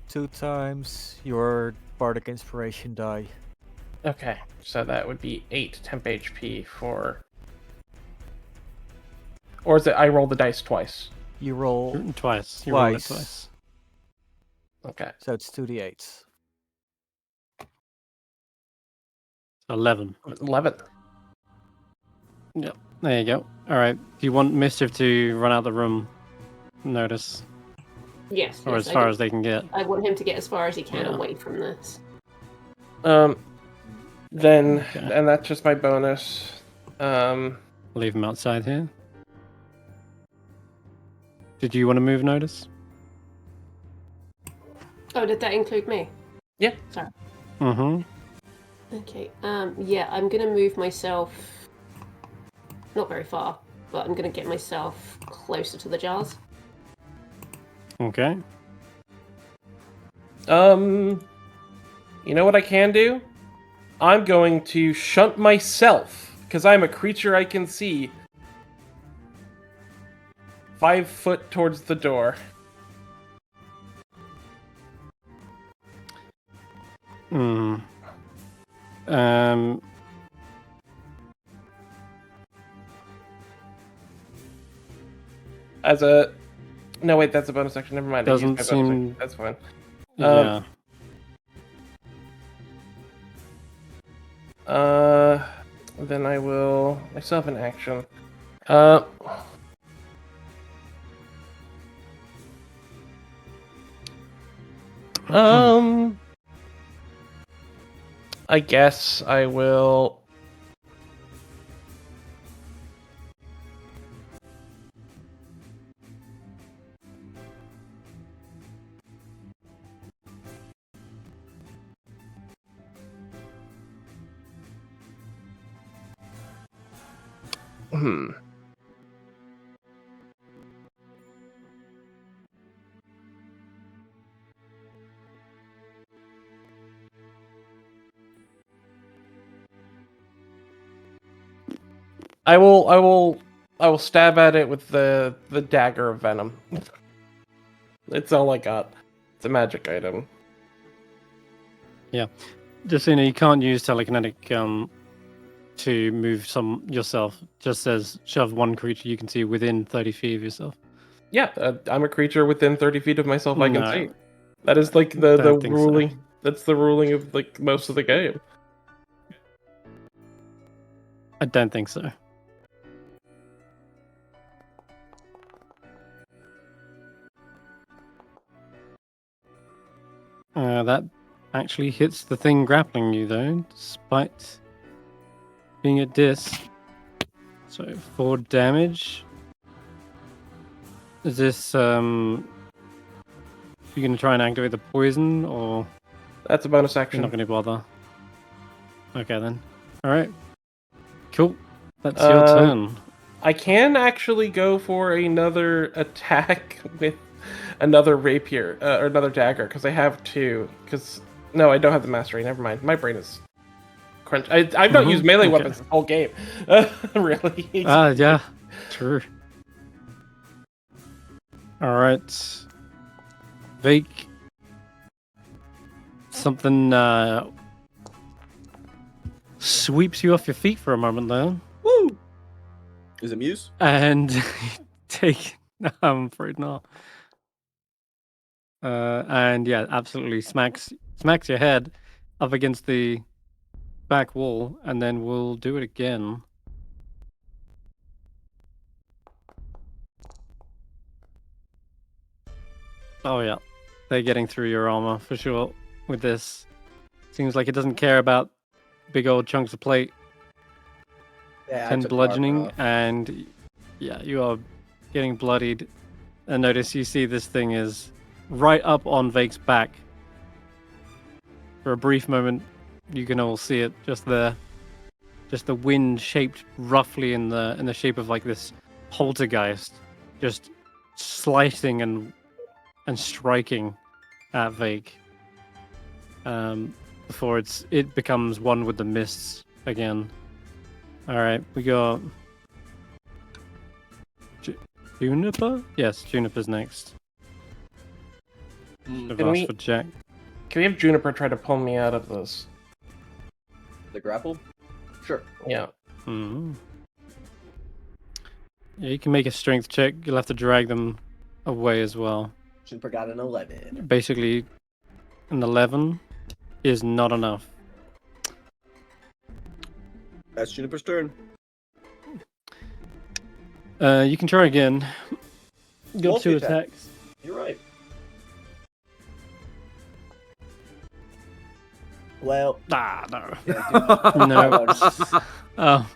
Speaker 6: 2 times your bardic inspiration die.
Speaker 5: Okay, so that would be 8 temp HP for... Or is it I roll the dice twice?
Speaker 6: You roll
Speaker 1: twice. You roll it
Speaker 6: twice.
Speaker 1: twice.
Speaker 5: Okay.
Speaker 6: So it's 2d8s.
Speaker 1: 11.
Speaker 5: 11.
Speaker 1: Yep. There you go. All right. Do you want Mischief to run out the room? Notice,
Speaker 3: Yes.
Speaker 1: or
Speaker 3: yes,
Speaker 1: as
Speaker 3: I
Speaker 1: far
Speaker 3: do.
Speaker 1: as they can get.
Speaker 3: I want him to get as far as he can
Speaker 1: Yeah.
Speaker 3: away from this.
Speaker 5: Then,
Speaker 1: Okay.
Speaker 5: and that's just my bonus.
Speaker 1: Leave him outside here. Did you want to move, Notice?
Speaker 3: Oh, did that include me?
Speaker 5: Yeah.
Speaker 3: Sorry.
Speaker 1: Mm-hmm.
Speaker 3: Okay. Yeah, I'm gonna move myself. Not very far, but I'm gonna get myself closer to the jars.
Speaker 1: Okay.
Speaker 5: You know what I can do? I'm going to shunt myself, because I'm a creature I can see. 5 foot towards the door.
Speaker 1: Hmm.
Speaker 5: As a... No, wait, that's a bonus action. Never mind. I used
Speaker 1: Doesn't
Speaker 5: my bonus
Speaker 1: seem-
Speaker 5: action. That's fine.
Speaker 1: Yeah.
Speaker 5: Then I will... myself an action. I guess I will... I will stab at it with the dagger of venom. It's all I got. It's a magic item.
Speaker 1: Just so you know, you can't use telekinetic to move some yourself. Just says shove one creature you can see within 30 feet of yourself.
Speaker 5: Yeah, I'm a creature within 30 feet of myself I can
Speaker 1: No.
Speaker 5: see. That is like the
Speaker 1: Don't think so.
Speaker 5: ruling. That's the ruling of like most of the game.
Speaker 1: I don't think so. That actually hits the thing grappling you, though, despite being at dis. So 4 damage. Is this you gonna try and activate the poison, or
Speaker 5: That's a bonus
Speaker 1: you're
Speaker 5: action.
Speaker 1: not gonna bother? Okay then. All right. Cool. That's your turn.
Speaker 5: I can actually go for another attack with another rapier or another dagger because I have 2. Because no, I don't have the mastery. Never mind. My brain is crunch. I've not used melee
Speaker 1: Okay.
Speaker 5: weapons the whole game. Really.
Speaker 1: Yeah. True. All right. Vaike. Something sweeps you off your feet for a moment there.
Speaker 4: Woo! Is it Muse?
Speaker 1: And take. I'm afraid not. And yeah, absolutely smacks your head up against the back wall, and then we'll do it again. Oh yeah, they're getting through your armor for sure with this. Seems like it doesn't care about big old chunks of plate.
Speaker 2: Yeah, I
Speaker 1: 10
Speaker 2: took
Speaker 1: bludgeoning,
Speaker 2: armor off.
Speaker 1: and yeah, you are getting bloodied. And notice you see this thing is right up on Vake's back. For a brief moment, you can all see it just there. Just the wind shaped roughly in the shape of like this poltergeist, just slicing and striking at Vaike. Before it becomes one with the mists again. All right, we got Juniper. Yes, Juniper's next. Should've
Speaker 5: Can
Speaker 1: asked
Speaker 5: we-
Speaker 1: for Jack.
Speaker 5: Can we have Juniper try to pull me out of this?
Speaker 4: The grapple? Sure.
Speaker 5: Yeah.
Speaker 1: Mhm. Yeah, you can make a strength check. You'll have to drag them away as well.
Speaker 2: Super got an 11.
Speaker 1: Basically, an 11 is not enough.
Speaker 4: That's Juniper's turn.
Speaker 1: You can try again. You got 2
Speaker 4: Multi-attack.
Speaker 1: attacks.
Speaker 4: You're right.
Speaker 2: Well,
Speaker 1: Ah, no.
Speaker 2: yeah,
Speaker 1: No. Oh.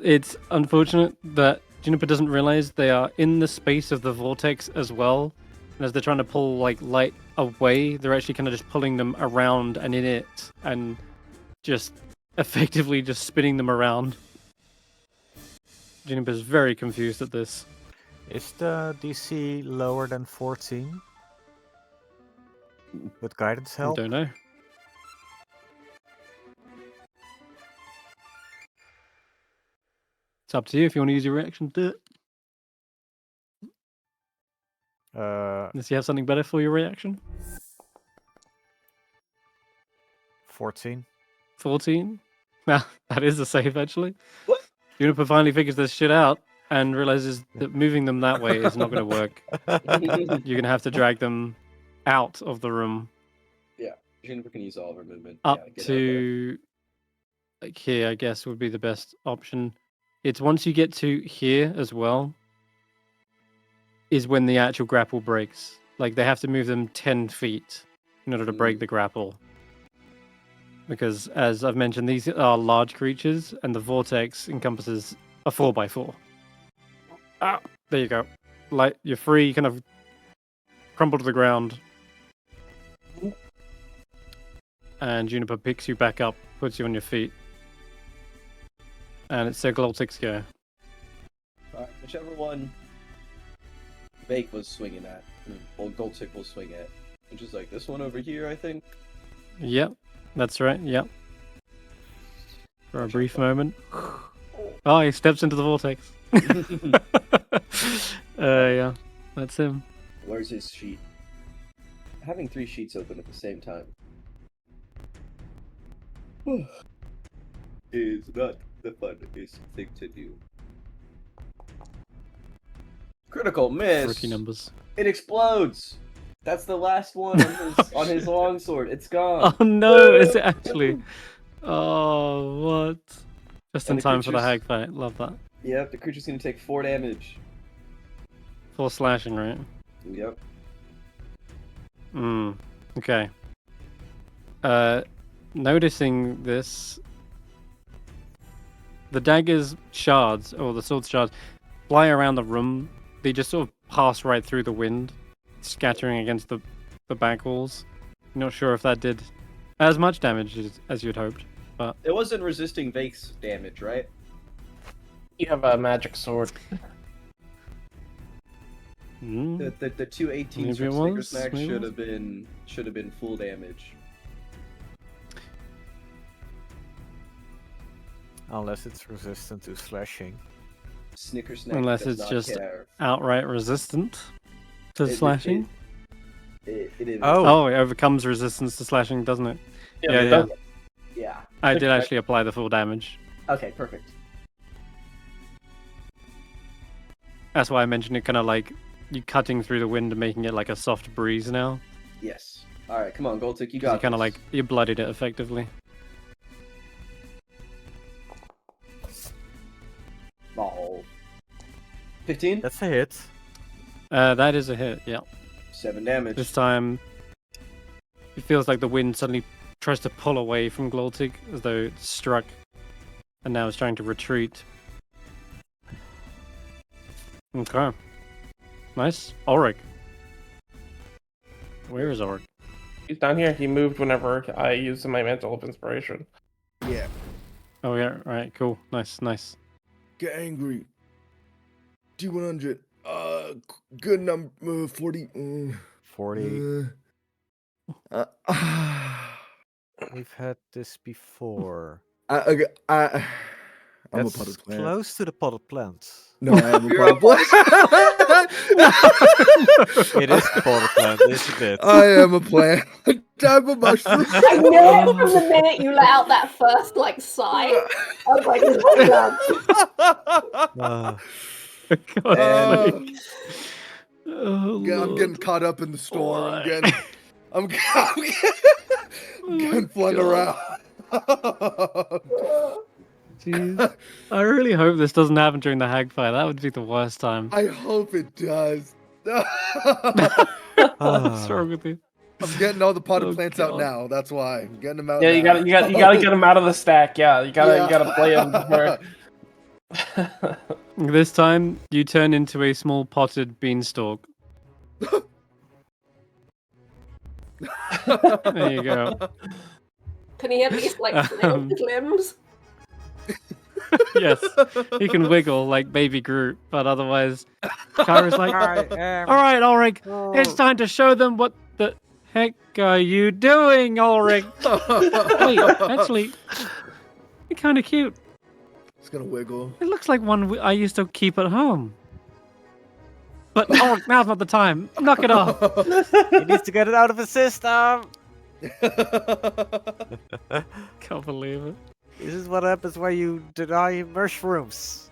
Speaker 1: It's unfortunate that Juniper doesn't realize they are in the space of the vortex as well. And as they're trying to pull like light away, they're actually kind of just pulling them around and in it and just effectively just spinning them around. Juniper's very confused at this.
Speaker 6: Is the DC lower than 14? With guidance
Speaker 1: I
Speaker 6: help?
Speaker 1: don't know. It's up to you if you want to use your reaction to do it. Unless you have something better for your reaction.
Speaker 6: 14.
Speaker 1: 14. Now, that is a save, actually.
Speaker 4: What?
Speaker 1: Juniper finally figures this shit out and realizes that moving them that way is not going to work. You're going to have to drag them out of the room
Speaker 4: Juniper can use all of her movement.
Speaker 1: up
Speaker 4: Yeah, get out
Speaker 1: to like here, I guess, would be the best option. It's once you get to here as well, is when the actual grapple breaks. Like, they have to move them 10 feet in order to break the grapple. Because, as I've mentioned, these are large creatures, and the vortex encompasses a 4x4. Ah, there you go. Like, you're free, you kind of crumble to the ground. And Juniper picks you back up, puts you on your feet. And it's a Gloltic's go.
Speaker 4: Alright, whichever one Vaike was swinging at, or Goldtick will swing at. Which is like this one over here, I think.
Speaker 1: Yep, that's right, yep. For a brief moment. Oh, he steps into the vortex. Yeah, that's him.
Speaker 4: Where's his sheet? Having 3 sheets open at the same time is not the funnest thing to do. Critical miss.
Speaker 1: Rookie numbers.
Speaker 4: It explodes. That's the last one on his longsword. It's gone.
Speaker 1: Oh no, is it actually? Oh, what? Just in
Speaker 4: And the
Speaker 1: time for the
Speaker 4: creatures-
Speaker 1: hag fight. Love that.
Speaker 4: Yep, the creature's gonna take 4 damage.
Speaker 1: 4 slashing, right?
Speaker 4: Yep.
Speaker 1: Okay. Noticing this, the dagger's shards, or the sword shards, fly around the room. They just sort of pass right through the wind, scattering against the back walls. Not sure if that did as much damage as you'd hoped, but
Speaker 4: It wasn't resisting Vaike's damage, right?
Speaker 5: You have a magic sword.
Speaker 4: The 2 18s
Speaker 1: Maybe
Speaker 4: from
Speaker 1: it
Speaker 4: Snicker
Speaker 1: was,
Speaker 4: Snack
Speaker 1: maybe it
Speaker 4: should have been full damage.
Speaker 6: Unless it's resistant to slashing.
Speaker 4: Snicker Snack
Speaker 1: unless
Speaker 4: does
Speaker 1: it's
Speaker 4: not
Speaker 1: just
Speaker 4: care.
Speaker 1: outright resistant to
Speaker 4: It-
Speaker 1: slashing.
Speaker 4: It is.
Speaker 1: Oh, it overcomes resistance to slashing, doesn't it? Yeah,
Speaker 5: it
Speaker 1: yeah.
Speaker 5: does.
Speaker 4: Yeah.
Speaker 1: I did
Speaker 5: Okay.
Speaker 1: actually apply the full damage.
Speaker 4: Okay, perfect.
Speaker 1: That's why I mentioned it, kind of like you cutting through the wind and making it like a soft breeze now.
Speaker 4: Yes. All right, come on, Goldtick, you
Speaker 1: 'Cause
Speaker 4: got
Speaker 1: you kind of
Speaker 4: this.
Speaker 1: like you bloodied it effectively.
Speaker 4: Oh. 15?
Speaker 6: That's a hit.
Speaker 1: That is a hit. Yeah.
Speaker 4: 7 damage.
Speaker 1: This time, it feels like the wind suddenly tries to pull away from Gloltig, as though it struck, and now it's trying to retreat. Okay. Nice. Ulric. Where is Ulric?
Speaker 5: He's down here. He moved whenever I used my mantle of inspiration.
Speaker 7: Yeah.
Speaker 1: Oh yeah. Right. Cool. Nice. Nice.
Speaker 7: Get angry. D100. Good number 40.
Speaker 6: 40. We've had this before.
Speaker 7: I'm a
Speaker 6: That's
Speaker 7: potted plant.
Speaker 6: close to the potted plant.
Speaker 7: No, I am a potted plant.
Speaker 6: It is the potted plant, isn't it?
Speaker 7: I am a plant. I'm a mushroom.
Speaker 3: I knew it from the minute you let out that first like sigh. I was like, it's
Speaker 6: Uh,
Speaker 1: God's
Speaker 7: Uh,
Speaker 1: sake. Oh,
Speaker 7: Yeah, I'm
Speaker 1: Lord.
Speaker 7: getting caught up in the storm.
Speaker 1: Why?
Speaker 7: I'm getting
Speaker 1: Oh my
Speaker 7: flooded
Speaker 1: God.
Speaker 7: around.
Speaker 1: jeez. I really hope this doesn't happen during the hag fight. That would be the worst time.
Speaker 7: I hope it does.
Speaker 1: What's wrong with you?
Speaker 7: I'm getting all the potted
Speaker 1: Oh,
Speaker 7: plants
Speaker 1: God.
Speaker 7: out now. That's why I'm getting them out.
Speaker 5: Yeah,
Speaker 7: now.
Speaker 5: you gotta get them out of the stack. Yeah, you gotta play them before.
Speaker 1: This time, you turn into a small potted beanstalk. There you go.
Speaker 3: Can he at least like flail his limbs?
Speaker 1: Yes, he can wiggle like Baby Groot, but otherwise, Kyra's like, all right, Ulric, it's time to show them what the heck are you doing, Ulric? Wait, actually, you're kind of cute.
Speaker 7: It's gonna wiggle.
Speaker 1: It looks like one I used to keep at home. But Ulric, now's not the time. Knock it off.
Speaker 6: He needs to get it out of his system.
Speaker 1: Can't believe it.
Speaker 6: This is what happens when you deny mushrooms.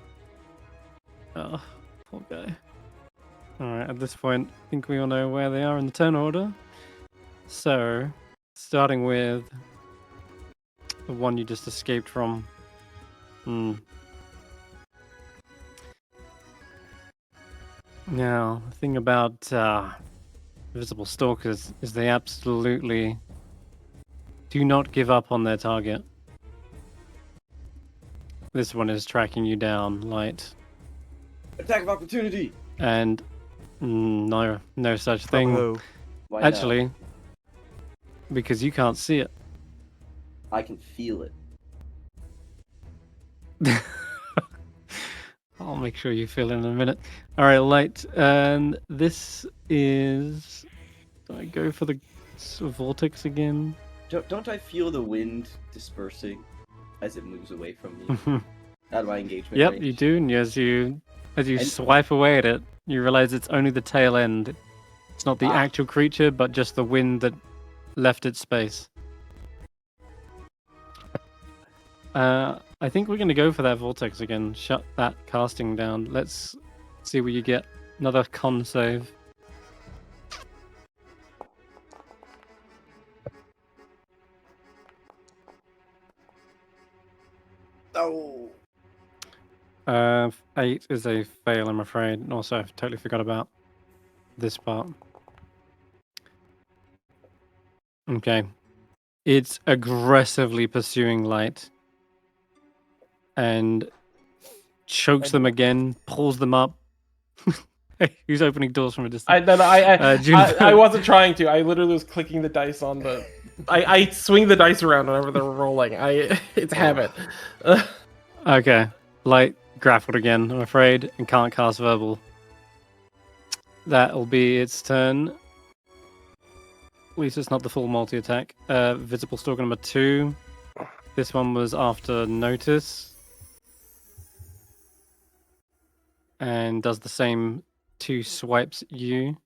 Speaker 1: Oh, poor guy. Alright, at this point, I think we all know where they are in the turn order. So, starting with the one you just escaped from. Now, the thing about Visible Stalkers is they absolutely do not give up on their target. This one is tracking you down, Light.
Speaker 4: Attack of opportunity.
Speaker 1: And no such thing.
Speaker 6: Oh,
Speaker 4: Why not?
Speaker 1: Actually, because you can't see it.
Speaker 4: I can feel it.
Speaker 1: I'll make sure you feel it in a minute. All right, Light. And this is. Do I go for the vortex again?
Speaker 4: Don't I feel the wind dispersing as it moves away from me? Out of my engagement
Speaker 1: Yep,
Speaker 4: range?
Speaker 1: you do. And as you
Speaker 4: And-
Speaker 1: swipe away at it, you realize it's only the tail end. It's not the actual creature, but just the wind that left its space. I think we're going to go for that vortex again. Shut that casting down. Let's see what you get. Another con save.
Speaker 4: Oh.
Speaker 1: 8 is a fail, I'm afraid. And also, I totally forgot about this part. Okay. It's aggressively pursuing Light. And chokes them again, pulls them up. Who's opening doors from a distance?
Speaker 5: I wasn't trying to. I literally was clicking the dice on the. I swing the dice around whenever they're rolling. It's habit.
Speaker 1: Okay. Light grappled again, I'm afraid, and can't cast verbal. That'll be its turn. At least it's not the full multi-attack. Visible Stalker number 2. This one was after Notus. And does the same 2 swipes at you.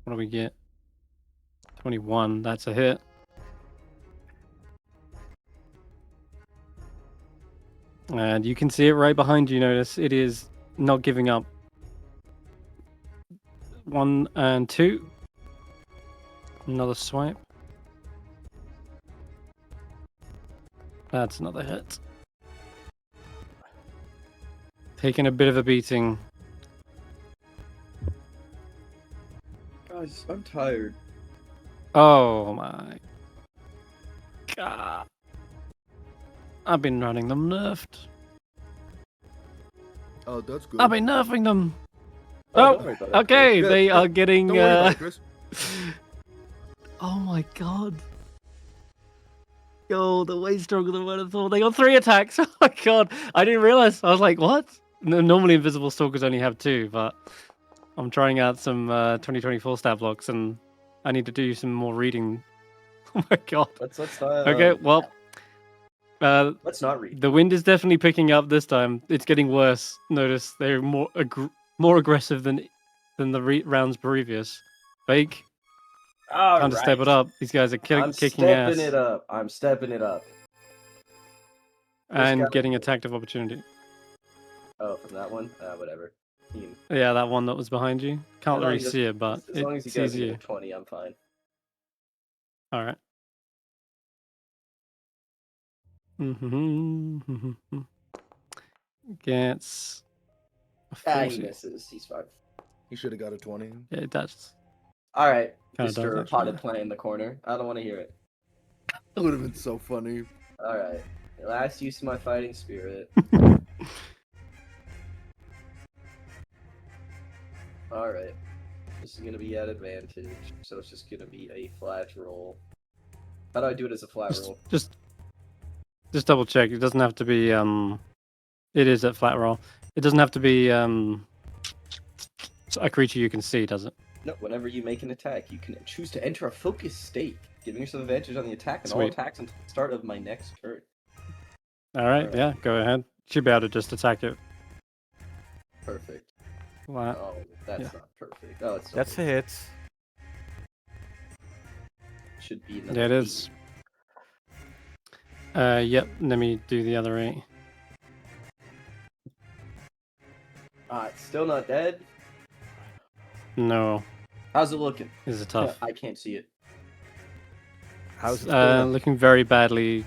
Speaker 1: What do we get? 21, that's a hit. And you can see it right behind you, Notice. It is not giving up. 1 and 2. Another swipe. That's another hit. Taking a bit of a beating.
Speaker 4: Guys, I'm tired.
Speaker 1: Oh my god. I've been running them nerfed.
Speaker 7: Oh, that's good.
Speaker 1: I've been nerfing them.
Speaker 4: don't
Speaker 1: Oh,
Speaker 4: worry about it.
Speaker 1: okay.
Speaker 7: Good.
Speaker 1: They are getting.
Speaker 7: Don't worry about it, Chris.
Speaker 1: Oh my god. Yo, they're way stronger than what I thought. They got 3 attacks. Oh my god. I didn't realize. I was like, what? Normally Invisible Stalkers only have 2, but I'm trying out some 2024 stat blocks and I need to do some more reading. Oh my god.
Speaker 4: Let's
Speaker 1: Okay, well.
Speaker 4: let's not read.
Speaker 1: The wind is definitely picking up this time. It's getting worse. Notice they're more aggressive than the rounds previous. Vaike, time to step it up. These guys are
Speaker 4: I'm
Speaker 1: kicking ass
Speaker 4: stepping it up. I'm stepping it up.
Speaker 1: and
Speaker 4: guy-
Speaker 1: getting attacked of opportunity.
Speaker 4: Oh, from that one? Whatever.
Speaker 1: Yeah, that one that was behind you. Can't
Speaker 4: long
Speaker 1: really
Speaker 4: as-
Speaker 1: see it, but
Speaker 4: As long as
Speaker 1: it
Speaker 4: you guys
Speaker 1: sees
Speaker 4: get
Speaker 1: you.
Speaker 4: a 20, I'm fine.
Speaker 1: All right. Gets a
Speaker 4: He
Speaker 1: 40.
Speaker 4: misses. He's fine.
Speaker 7: He should have got a 20.
Speaker 1: Yeah, it does.
Speaker 4: All right,
Speaker 1: Kinda does,
Speaker 4: Mr.
Speaker 1: actually.
Speaker 4: Potted Plant in the corner. I don't want to hear it.
Speaker 7: It would have been so funny.
Speaker 4: All right, last use of my fighting spirit. All right, this is gonna be at advantage, so it's just gonna be a flat roll. How do I do it as a flat roll?
Speaker 1: Just double check. It doesn't have to be it is at flat roll. It doesn't have to be a creature you can see, does it?
Speaker 4: No, whenever you make an attack, you can choose to enter a focus state, giving yourself advantage on the attack and all
Speaker 1: Sweet.
Speaker 4: attacks until the start of my next turn.
Speaker 1: Alright, yeah, go ahead. Should be able to just attack it.
Speaker 4: Perfect.
Speaker 1: Wow.
Speaker 4: Oh, that's
Speaker 1: Yeah.
Speaker 4: not perfect. Oh, it's
Speaker 6: That's a hit.
Speaker 4: should be another
Speaker 1: Yeah, it
Speaker 4: 8.
Speaker 1: is. Yep, let me do the other 8.
Speaker 4: It's still not dead.
Speaker 1: No,
Speaker 4: How's it looking?
Speaker 1: this is tough.
Speaker 4: I can't see it.
Speaker 6: How's it feeling?
Speaker 1: Looking very badly.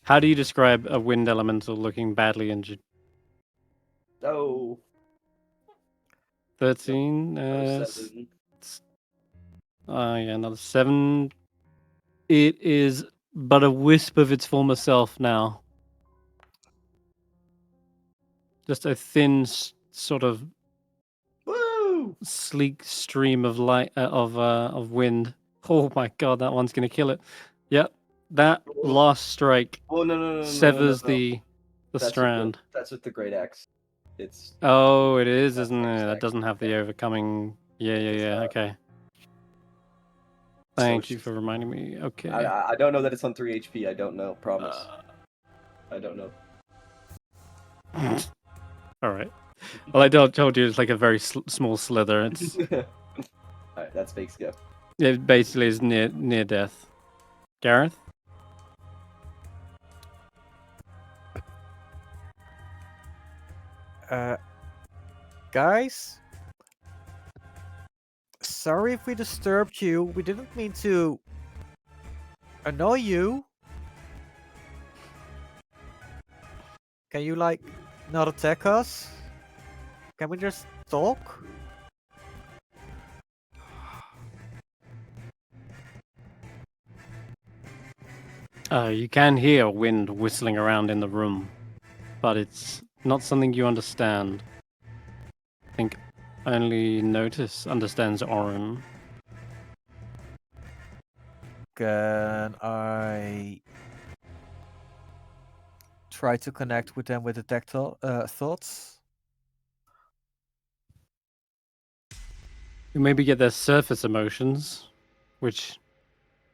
Speaker 1: How do you describe a wind elemental looking badly injured?
Speaker 4: Oh,
Speaker 1: 13?
Speaker 4: or 7.
Speaker 1: Yeah, another 7. It is but a wisp of its former self now. Just a thin, sort of
Speaker 4: Woo!
Speaker 1: sleek stream of light of wind. Oh my god, that one's gonna kill it. Yep, that last strike
Speaker 4: Oh no!
Speaker 1: severs
Speaker 4: no.
Speaker 1: the
Speaker 4: That's
Speaker 1: strand.
Speaker 4: That's with the great axe. It's
Speaker 1: Oh, it is,
Speaker 4: That's
Speaker 1: isn't
Speaker 4: next
Speaker 1: it? That
Speaker 4: act.
Speaker 1: doesn't have the overcoming. Yeah. Okay.
Speaker 4: So
Speaker 1: Thank
Speaker 4: it's
Speaker 1: you
Speaker 4: just-
Speaker 1: for reminding me. Okay.
Speaker 4: I don't know that it's on 3 HP. I don't know. Promise. I don't know.
Speaker 1: All right. Well, I told you it's like a very small slither. It's
Speaker 4: Alright, that's Vake's go.
Speaker 1: it basically is near death. Garreth.
Speaker 6: Guys? Sorry if we disturbed you. We didn't mean to annoy you. Can you, like, not attack us? Can we just talk?
Speaker 1: You can hear wind whistling around in the room, but it's not something you understand. I think only Notus understands Orin.
Speaker 6: Can I try to connect with them with the tactile thoughts?
Speaker 1: You maybe get their surface emotions, which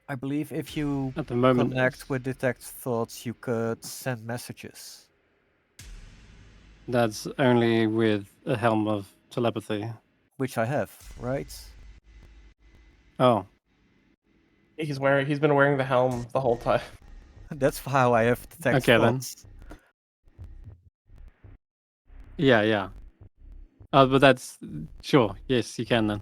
Speaker 6: I believe if you
Speaker 1: at the moment
Speaker 6: connect with detect thoughts, you could send messages.
Speaker 1: that's only with a helm of telepathy.
Speaker 6: Which I have, right?
Speaker 1: Oh,
Speaker 5: He's been wearing the helm the whole time.
Speaker 6: That's how I have detect
Speaker 1: Okay, then.
Speaker 6: thoughts.
Speaker 1: yeah. But that's sure. Yes, you can then.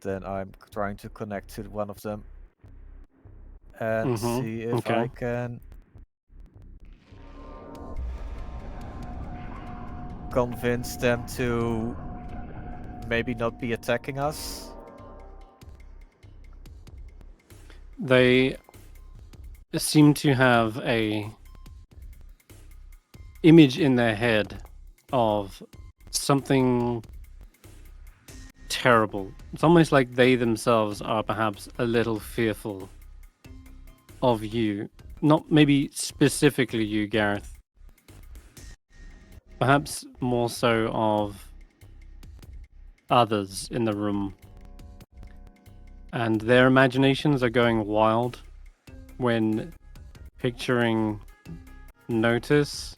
Speaker 6: Then I'm trying to connect to one of them and
Speaker 1: Mhm,
Speaker 6: see if
Speaker 1: okay.
Speaker 6: I can convince them to maybe not be attacking us.
Speaker 1: They seem to have a image in their head of something terrible. It's almost like they themselves are perhaps a little fearful of you. Not maybe specifically you, Garreth. Perhaps more so of others in the room. And their imaginations are going wild when picturing Notus.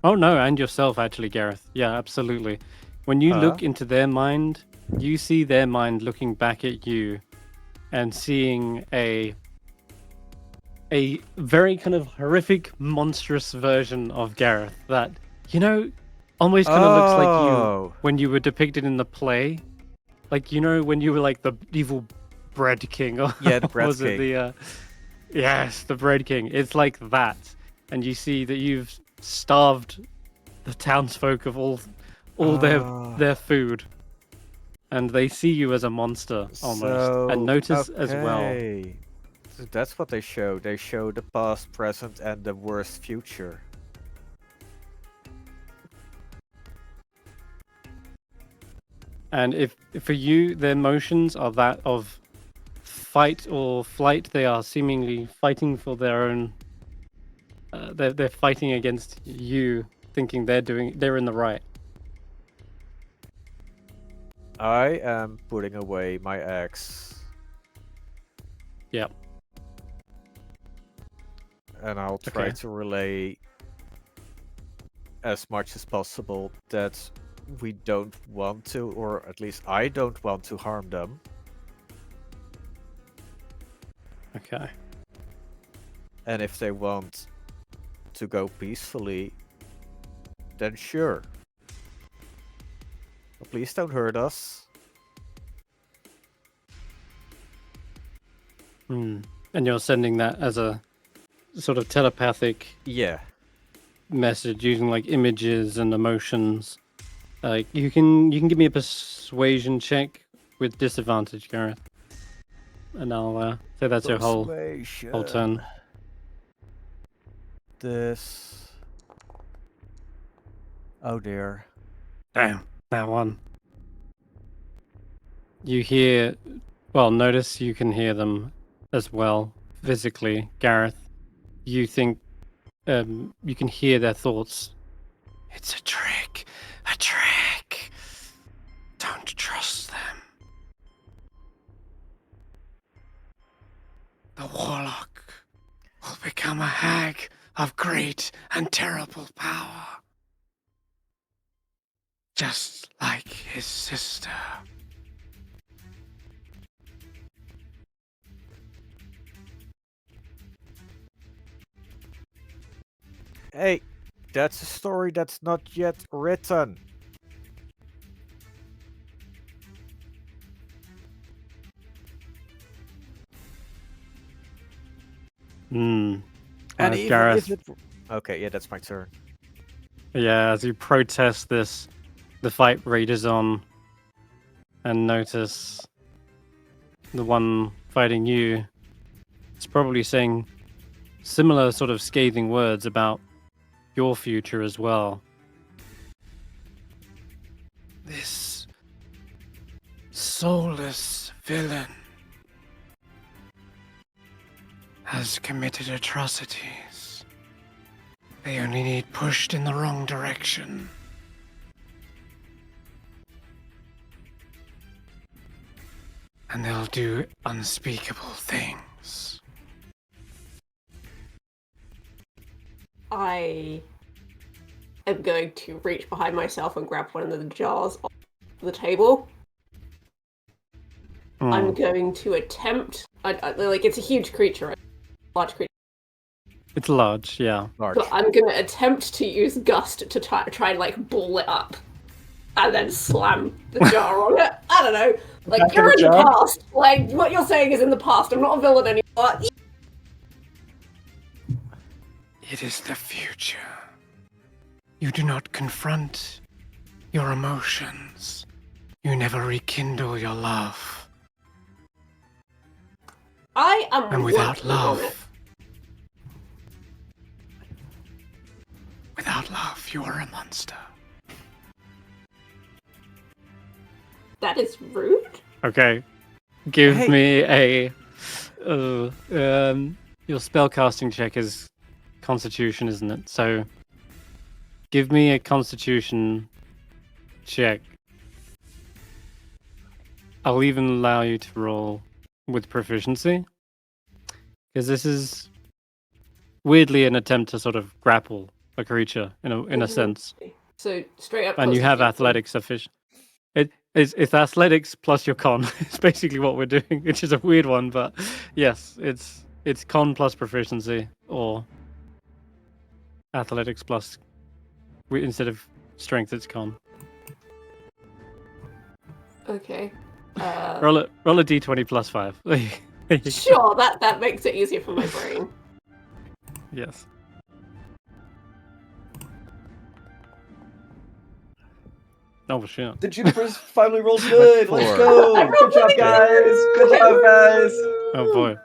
Speaker 1: Oh no, and yourself actually, Garreth. Yeah, absolutely. When you look into their mind, you see their mind looking back at you and seeing a very kind of horrific, monstrous version of Garreth that, almost kind of looks like you when you were depicted in the play. Like, when you were like the evil Bread King, or
Speaker 6: Yeah, the Bread
Speaker 1: was it
Speaker 6: King.
Speaker 1: the? Yes, the Bread King. It's like that, and you see that you've starved the townsfolk of all
Speaker 6: Ah.
Speaker 1: their food, and they see you as a monster almost, and Notus as well.
Speaker 6: Okay. So that's what they show. They show the past, present, and the worst future.
Speaker 1: And if for you, their motions are that of fight or flight. They are seemingly fighting for their own. They're fighting against you, thinking they're in the right.
Speaker 6: I am putting away my axe.
Speaker 1: Yep.
Speaker 6: And I'll try
Speaker 1: Okay.
Speaker 6: to relay as much as possible that we don't want to, or at least I don't want to harm them.
Speaker 1: Okay.
Speaker 6: And if they want to go peacefully, then sure. But please don't hurt us.
Speaker 1: And you're sending that as a sort of telepathic
Speaker 6: Yeah.
Speaker 1: message using like images and emotions. Like you can give me a persuasion check with disadvantage, Garreth, and I'll say that's your whole turn.
Speaker 6: This. Oh dear.
Speaker 1: Damn, that one. You hear, well, notice you can hear them as well physically, Garreth. You think you can hear their thoughts. It's a trick, a trick. Don't trust them. The warlock will become a hag of great and terrible power. Just like his sister.
Speaker 6: Hey, that's a story that's not yet written.
Speaker 1: Hmm.
Speaker 6: And
Speaker 1: As
Speaker 6: even
Speaker 1: Garreth,
Speaker 6: if it... Okay, yeah, that's my turn.
Speaker 1: yeah, as you protest this, the fight rages on, and notice the one fighting you is probably saying similar sort of scathing words about your future as well. This soulless villain has committed atrocities. They only need pushed in the wrong direction. And they'll do unspeakable things.
Speaker 3: I am going to reach behind myself and grab one of the jars off the table. I'm going to attempt. Like, it's a huge creature, right? Large creature.
Speaker 1: It's large, yeah.
Speaker 6: Large.
Speaker 3: But I'm going to attempt to use Gust to try and, like, ball it up. And then slam the jar on it. I don't know. Like,
Speaker 5: Back
Speaker 3: you're
Speaker 5: in
Speaker 3: in
Speaker 5: the
Speaker 3: the
Speaker 5: jar?
Speaker 3: past. Like, what you're saying is in the past. I'm not a villain anymore.
Speaker 1: It is the future. You do not confront your emotions. You never rekindle your love.
Speaker 3: I am
Speaker 1: And without
Speaker 3: working on it.
Speaker 1: love, you are a monster.
Speaker 3: That is rude.
Speaker 1: Okay. Give
Speaker 6: Hey.
Speaker 1: me a... your spellcasting check is Constitution, isn't it? So, give me a Constitution check. I'll even allow you to roll with proficiency. Because this is weirdly an attempt to sort of grapple a creature in a sense.
Speaker 3: So straight up.
Speaker 1: And you have
Speaker 3: Constitution.
Speaker 1: athletics sufficient. It's athletics plus your con. It's basically what we're doing, which is a weird one, but yes, it's con plus proficiency or athletics plus. Instead of strength, it's con.
Speaker 3: Okay.
Speaker 1: Roll a d20 plus 5. There you go.
Speaker 3: Sure, that makes it easier for my brain.
Speaker 1: Yes. Oh shit.
Speaker 4: The Junipers finally rolled good. Let's
Speaker 6: Four.
Speaker 4: go.
Speaker 3: I rolled
Speaker 4: Good job,
Speaker 3: really
Speaker 4: guys. Good
Speaker 3: good.
Speaker 4: job, guys.
Speaker 1: Oh boy.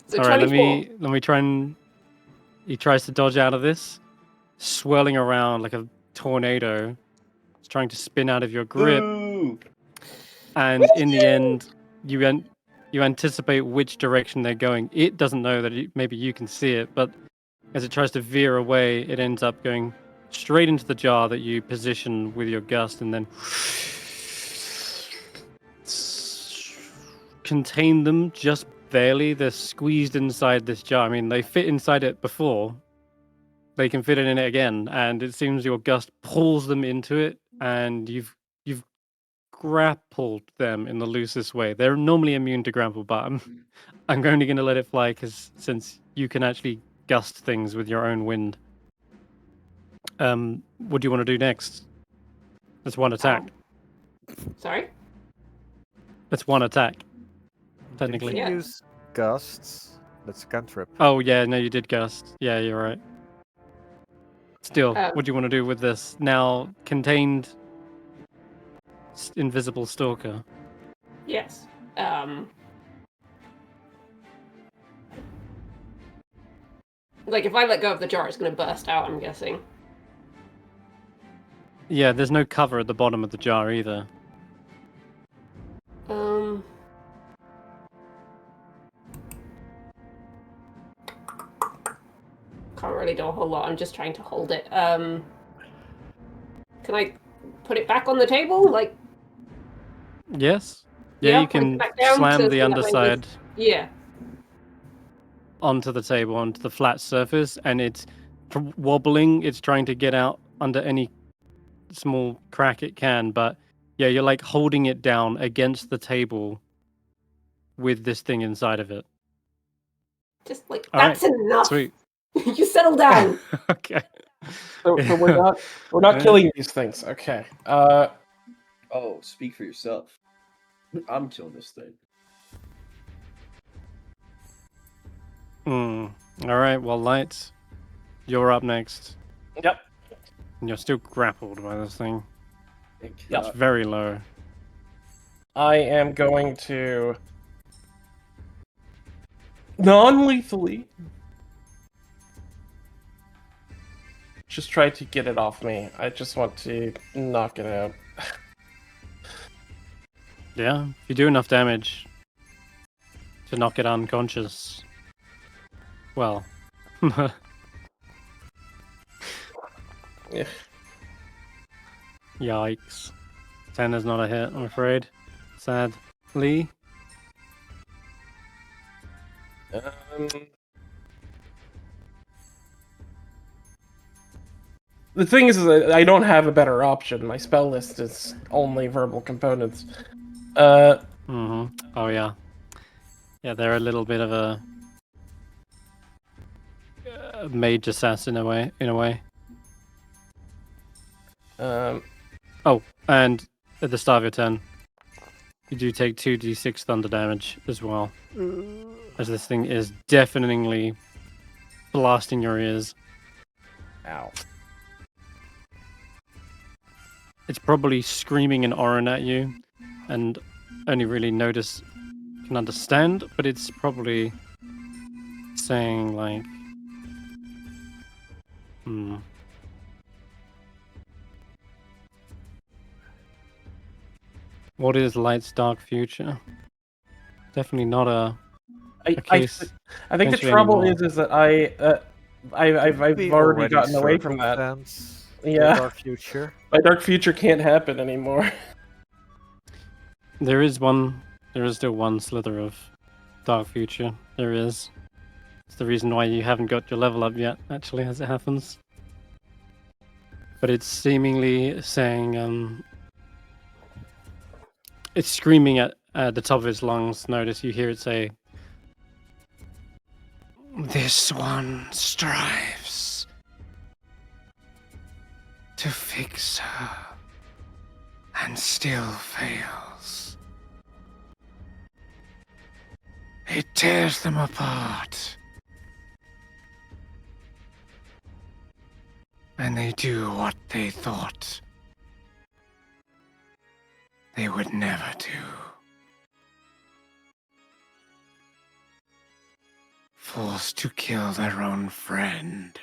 Speaker 3: So
Speaker 1: All right,
Speaker 3: 24.
Speaker 1: let me try and. He tries to dodge out of this, swirling around like a tornado. It's trying to spin out of your grip,
Speaker 4: Ooh.
Speaker 1: and in the end, you anticipate which direction they're going. It doesn't know that maybe you can see it, but as it tries to veer away, it ends up going straight into the jar that you position with your gust, and then contain them just barely. They're squeezed inside this jar. I mean, they fit inside it before. They can fit it in it again, and it seems your gust pulls them into it, and you've grappled them in the loosest way. They're normally immune to grapple, but I'm only going to let it fly since you can actually gust things with your own wind. What do you want to do next? That's one attack.
Speaker 3: Sorry?
Speaker 1: That's one attack. Technically.
Speaker 6: If you
Speaker 3: Yeah.
Speaker 6: use gusts, that's a cantrip.
Speaker 1: Oh yeah, no, you did gust. Yeah, you're right. Still,
Speaker 3: Um,
Speaker 1: what do you want to do with this now contained invisible stalker?
Speaker 3: Yes. Like, if I let go of the jar, it's going to burst out, I'm guessing.
Speaker 1: Yeah, there's no cover at the bottom of the jar either.
Speaker 3: Can't really do a whole lot. I'm just trying to hold it. Can I put it back on the table? Like,
Speaker 1: Yes. Yeah,
Speaker 3: Yeah,
Speaker 1: you
Speaker 3: point it
Speaker 1: can
Speaker 3: back down
Speaker 1: slam
Speaker 3: to
Speaker 1: the
Speaker 3: so that way
Speaker 1: underside
Speaker 3: yeah.
Speaker 1: onto the table, onto the flat surface, and it's wobbling. It's trying to get out under any small crack it can, but yeah, you're like holding it down against the table with this thing inside of it.
Speaker 3: Just like,
Speaker 1: All
Speaker 3: that's
Speaker 1: right,
Speaker 3: enough.
Speaker 1: Sweet.
Speaker 3: You settle down.
Speaker 1: Okay.
Speaker 5: So we're not
Speaker 1: Yeah.
Speaker 5: killing these things. Okay.
Speaker 4: Oh, speak for yourself. I'm killing this thing.
Speaker 1: All right. Well, Light, you're up next.
Speaker 5: Yep.
Speaker 1: And you're still grappled by this thing.
Speaker 4: Thank
Speaker 5: Yep.
Speaker 1: It's
Speaker 4: God.
Speaker 1: very low.
Speaker 5: I am going to non-lethally just try to get it off me. I just want to knock it out.
Speaker 1: Yeah, if you do enough damage to knock it unconscious, well,
Speaker 5: Yeah.
Speaker 1: yikes. 10 is not a hit, I'm afraid. Sadly.
Speaker 5: The thing is that I don't have a better option. My spell list is only verbal components.
Speaker 1: Oh yeah. Yeah, they're a little bit of a mage assassin in a way. Oh, and at the start of your turn, you do take 2d6 thunder damage as well, as this thing is deafeningly blasting your ears.
Speaker 5: Ow.
Speaker 1: It's probably screaming an Orin at you, and only really Notus can understand, but it's probably saying like, what is Light's dark future? Definitely not a case.
Speaker 5: I think the
Speaker 1: potentially
Speaker 5: trouble
Speaker 1: anymore.
Speaker 5: is that I've
Speaker 6: We
Speaker 5: already gotten away from that.
Speaker 6: circumstance
Speaker 5: Yeah.
Speaker 6: with our future.
Speaker 5: My dark future can't happen anymore.
Speaker 1: There is still one slither of dark future. There is. It's the reason why you haven't got your level up yet, actually, as it happens. But it's seemingly saying, it's screaming at the top of its lungs. Notice you hear it say, "This one strives to fix her and still fails. It tears them apart. And they do what they thought they would never do. Forced to kill their own friend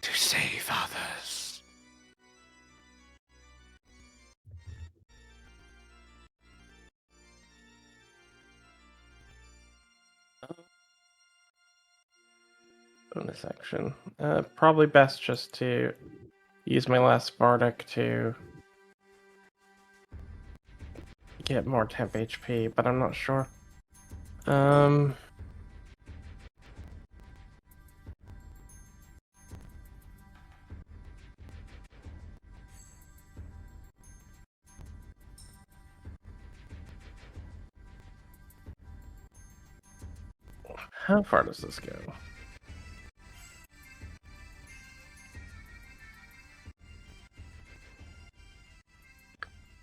Speaker 1: to save others.
Speaker 5: Bonus action. Probably best just to use my last Bardic to get more temp HP, but I'm not sure. How far does this go?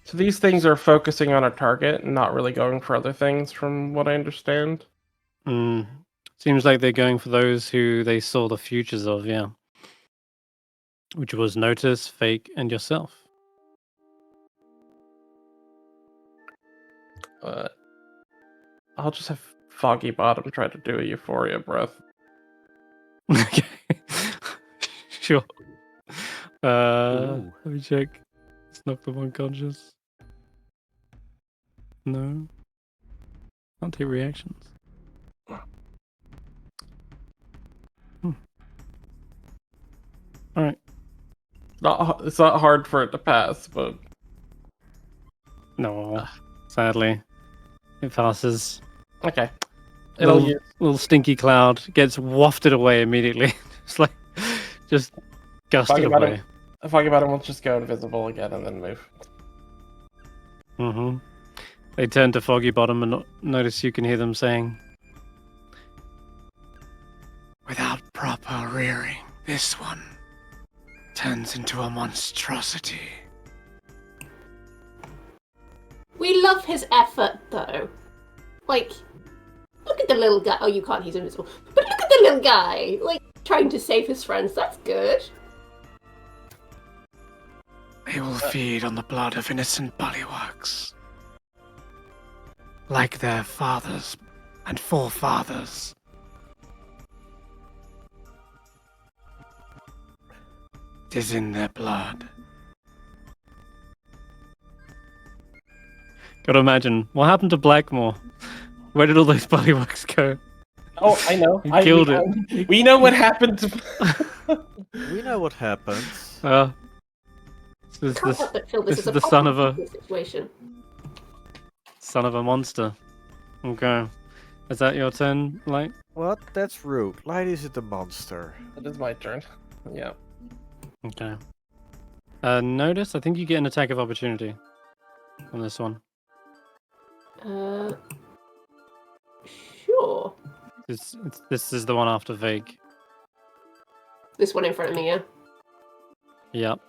Speaker 5: So these things are focusing on a target and not really going for other things, from what I understand.
Speaker 1: Seems like they're going for those who they saw the futures of, yeah. Which was Notus, Vaike, and yourself.
Speaker 5: I'll just have Foggy Bottom try to do a Euphoria breath.
Speaker 1: Okay. Sure.
Speaker 6: Ooh.
Speaker 1: Let me check. It's knocked them unconscious. No. Can't take reactions. Alright.
Speaker 5: It's not hard for it to pass, but
Speaker 1: No. Sadly. It passes.
Speaker 5: okay. It'll
Speaker 1: Little,
Speaker 5: use
Speaker 1: little stinky cloud gets wafted away immediately. just gusted
Speaker 5: Foggy Bottom.
Speaker 1: away.
Speaker 5: Foggy Bottom will just go invisible again and then move.
Speaker 1: Mm-hmm. They turn to Foggy Bottom and notice you can hear them saying, "Without proper rearing, this one turns into a monstrosity."
Speaker 3: We love his effort, though. Like, look at the little guy. Oh, you can't, he's invisible. But look at the little guy, like, trying to save his friends. That's good.
Speaker 1: They will feed on the blood of innocent bullyworks, like their fathers and forefathers. It is in their blood. Gotta imagine, what happened to Blackmore? Where did all those bullyworks go?
Speaker 5: Oh, I know.
Speaker 1: You killed it.
Speaker 5: We know what happened to.
Speaker 6: We know what happens.
Speaker 1: This
Speaker 3: Can't help but feel this
Speaker 1: is
Speaker 3: is a
Speaker 1: the son of
Speaker 3: problem situation.
Speaker 1: Son of a monster. Okay. Is that your turn, Light?
Speaker 6: What? That's rude. Light isn't a monster.
Speaker 5: It is my turn. Yeah.
Speaker 1: Okay. Notice, I think you get an attack of opportunity on this one.
Speaker 3: Sure.
Speaker 1: This is the one after Vaike.
Speaker 3: This one in front of me, yeah?
Speaker 1: Yep.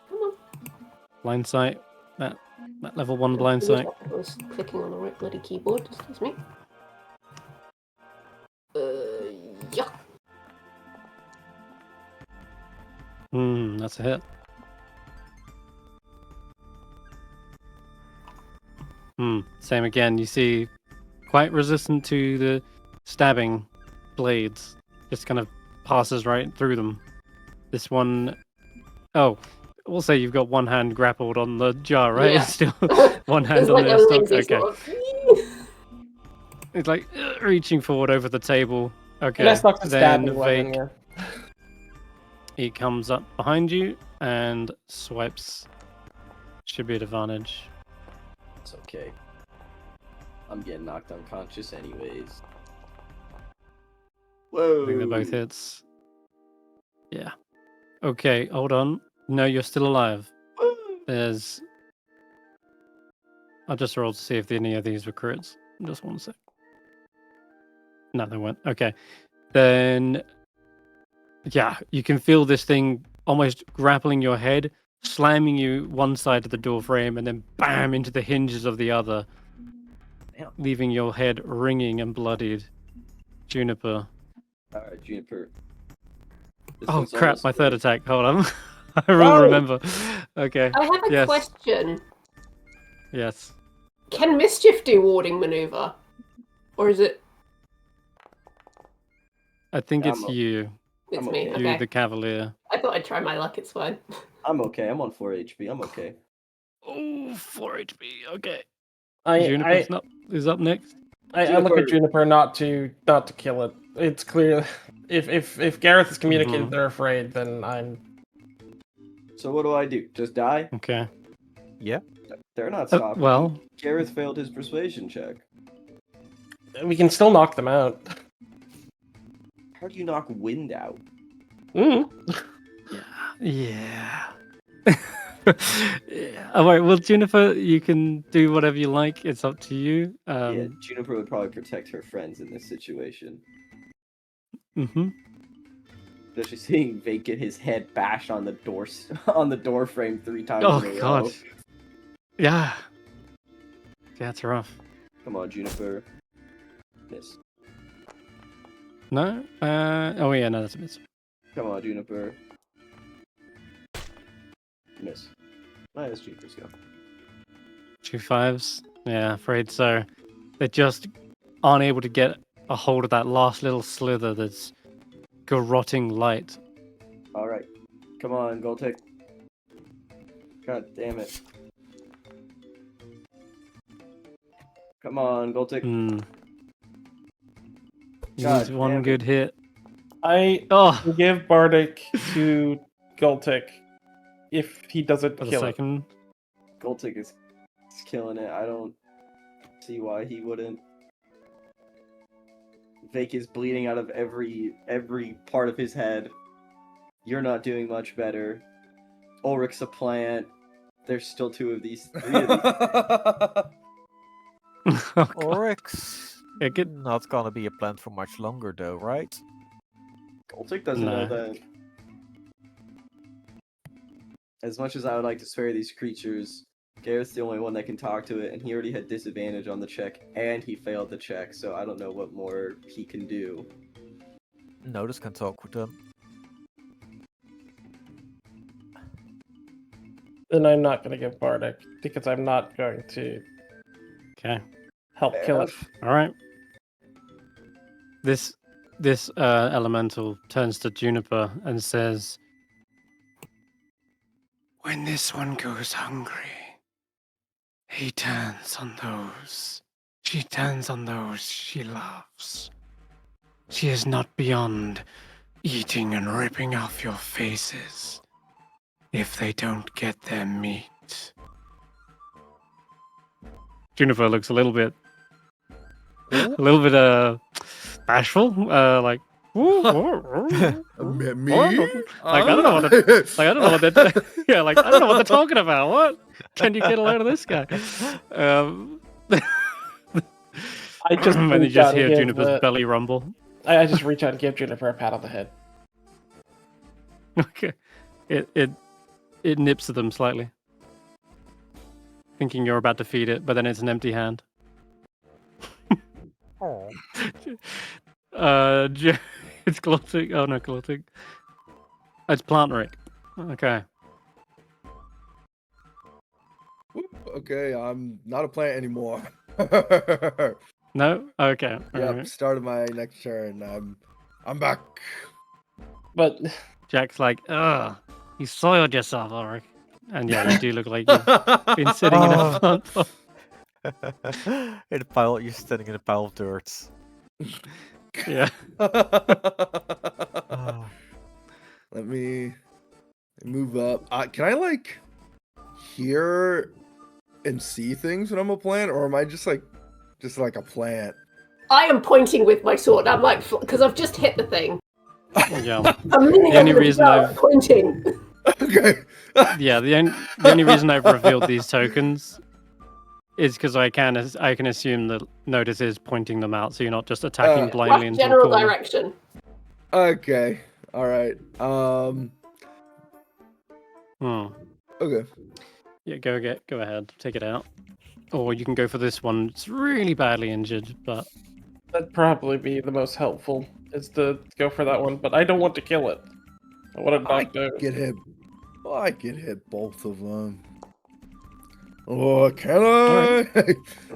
Speaker 3: Come on.
Speaker 1: Blind sight. That level 1 blind sight.
Speaker 3: I was clicking on the right bloody keyboard, excuse me. Yeah.
Speaker 1: That's a hit. Same again. You see, quite resistant to the stabbing blades. Just kind of passes right through them. This one, oh, we'll say you've got one hand grappled on the jar, right?
Speaker 3: Yeah.
Speaker 1: Still one hand
Speaker 3: It's
Speaker 1: on
Speaker 3: like
Speaker 1: the
Speaker 3: a
Speaker 1: stock.
Speaker 3: lazy
Speaker 1: Okay.
Speaker 3: sort of-
Speaker 1: It's like reaching forward over the table. Okay.
Speaker 5: That's not the
Speaker 1: Then
Speaker 5: stabbing weapon,
Speaker 1: Vaike,
Speaker 5: yeah.
Speaker 1: he comes up behind you and swipes. Should be an advantage.
Speaker 4: It's okay. I'm getting knocked unconscious anyways. Whoa.
Speaker 1: I think they're both hits. Yeah. Okay, hold on. No, you're still alive. There's... I'll just roll to see if any of these were crits. Just one sec. No, they weren't. Okay. Then... Yeah, you can feel this thing almost grappling your head, slamming you one side of the door frame and then bam into the hinges of the other,
Speaker 4: Damn.
Speaker 1: leaving your head ringing and bloodied. Juniper.
Speaker 4: Alright, Juniper. This
Speaker 1: Oh
Speaker 4: one's
Speaker 1: crap!
Speaker 4: almost
Speaker 1: My third
Speaker 4: free.
Speaker 1: attack. Hold on. I will
Speaker 5: Oh!
Speaker 1: remember. Okay.
Speaker 3: I have a
Speaker 1: Yes.
Speaker 3: question.
Speaker 1: Yes.
Speaker 3: Can Mischief do warding maneuver? Or is it...
Speaker 1: I think it's
Speaker 4: I'm
Speaker 1: you.
Speaker 3: It's
Speaker 4: I'm
Speaker 3: me,
Speaker 4: okay.
Speaker 1: You,
Speaker 3: okay.
Speaker 1: the Cavalier.
Speaker 3: I thought I'd try my luck, it's fine.
Speaker 4: I'm okay. I'm on 4 HP. I'm okay.
Speaker 1: Oh, 4 HP. Okay.
Speaker 5: I
Speaker 1: Juniper's is up next.
Speaker 5: I look at
Speaker 4: Juniper.
Speaker 5: Juniper not to kill it. It's clear if Garreth has communicated
Speaker 1: Mhm.
Speaker 5: they're afraid, then I'm
Speaker 4: So what do I do? Just die?
Speaker 1: Okay.
Speaker 4: They're not stopping.
Speaker 1: Well,
Speaker 4: Garreth failed his persuasion check.
Speaker 5: we can still knock them out.
Speaker 4: How do you knock wind out?
Speaker 5: Mm.
Speaker 1: yeah. Yeah. All right. Well, Juniper, you can do whatever you like. It's up to you.
Speaker 4: Yeah, Juniper would probably protect her friends in this situation.
Speaker 1: Mhm.
Speaker 4: Especially seeing Vaike get his head bashed on the door frame 3 times
Speaker 1: Oh
Speaker 4: in a row.
Speaker 1: God. Yeah. Yeah, it's rough.
Speaker 4: Come on, Juniper. Miss.
Speaker 1: No. Oh yeah. No, that's a miss.
Speaker 4: Come on, Juniper. Miss. Minus Juniper's go.
Speaker 1: 2 5s. Yeah, afraid so. They just aren't able to get a hold of that last little slither that's garrotting light.
Speaker 4: Alright. Come on, Goltik. God damn it. Come on, Goltik.
Speaker 1: Hmm.
Speaker 4: God
Speaker 1: Needs one
Speaker 4: damn it.
Speaker 1: good hit.
Speaker 5: I
Speaker 1: Oh,
Speaker 5: give Bardic to Goltik if he doesn't
Speaker 1: for the
Speaker 5: kill it.
Speaker 1: second.
Speaker 4: Goltik is killing it. I don't see why he wouldn't. Vaike is bleeding out of every part of his head. You're not doing much better. Ulric's a plant. There's still 3 of these.
Speaker 1: Oh, God.
Speaker 6: Oryx
Speaker 1: Yeah, get...
Speaker 6: not gonna be a plant for much longer though, right?
Speaker 4: Goltik doesn't know
Speaker 1: No.
Speaker 4: that. As much as I would like to spare these creatures, Garrett's the only one that can talk to it, and he already had disadvantage on the check, and he failed the check, so I don't know what more he can do.
Speaker 6: Notus can talk with them.
Speaker 5: Then I'm not going to give Bardic because I'm not going to
Speaker 1: Okay.
Speaker 5: help
Speaker 4: Fair
Speaker 5: kill
Speaker 4: enough.
Speaker 1: All right. This elemental turns to Juniper and says, "When this one goes hungry, he turns on those. She turns on those she loves. She is not beyond eating and ripping off your faces if they don't get their meat." Juniper looks a little bit bashful, like,
Speaker 7: Me?
Speaker 1: Like, I don't know what I don't know what they're yeah, like, I don't know what they're talking about. What? Can you get a load of this guy?
Speaker 5: I just
Speaker 1: and you
Speaker 5: reach
Speaker 1: just
Speaker 5: out and
Speaker 1: hear
Speaker 5: give
Speaker 1: Juniper's belly rumble.
Speaker 5: I just reach out and give Juniper a pat on the head.
Speaker 1: Okay. It nips at them slightly, thinking you're about to feed it, but then it's an empty hand.
Speaker 6: Oh.
Speaker 1: It's Glottic. Oh no, Glottic. It's Plantric. Okay.
Speaker 7: Okay, I'm not a plant anymore.
Speaker 1: No? Okay.
Speaker 7: Yep,
Speaker 1: Alright.
Speaker 7: start of my next turn. I'm back.
Speaker 5: But
Speaker 1: Jack's like, ugh, you soiled yourself, Ulric. And yeah, you do look like you've been sitting in a plant pot.
Speaker 6: In a pile, you're standing in a pile of dirt.
Speaker 1: Yeah.
Speaker 6: Ah.
Speaker 7: Let me move up. Can I like hear and see things when I'm a plant, or am I just like a plant?
Speaker 3: I am pointing with my sword. I'm like, because I've just hit the thing.
Speaker 1: Yeah.
Speaker 3: I'm leaning
Speaker 1: The only
Speaker 3: over
Speaker 1: reason
Speaker 3: bell,
Speaker 1: I've-
Speaker 3: pointing.
Speaker 7: Okay.
Speaker 1: Yeah, the only reason I've revealed these tokens is because I can assume that Notus is pointing them out, so you're not just attacking blindly
Speaker 3: Rough
Speaker 1: into a
Speaker 3: general
Speaker 1: corner.
Speaker 3: direction.
Speaker 7: Okay. All right.
Speaker 1: Hmm.
Speaker 7: Okay.
Speaker 1: Yeah, go ahead, take it out. Or you can go for this one. It's really badly injured, but
Speaker 5: That'd probably be the most helpful, is to go for that one, but I don't want to kill it. I want to
Speaker 7: I
Speaker 5: knock out.
Speaker 7: can hit. I can hit both of them. Oh, can I?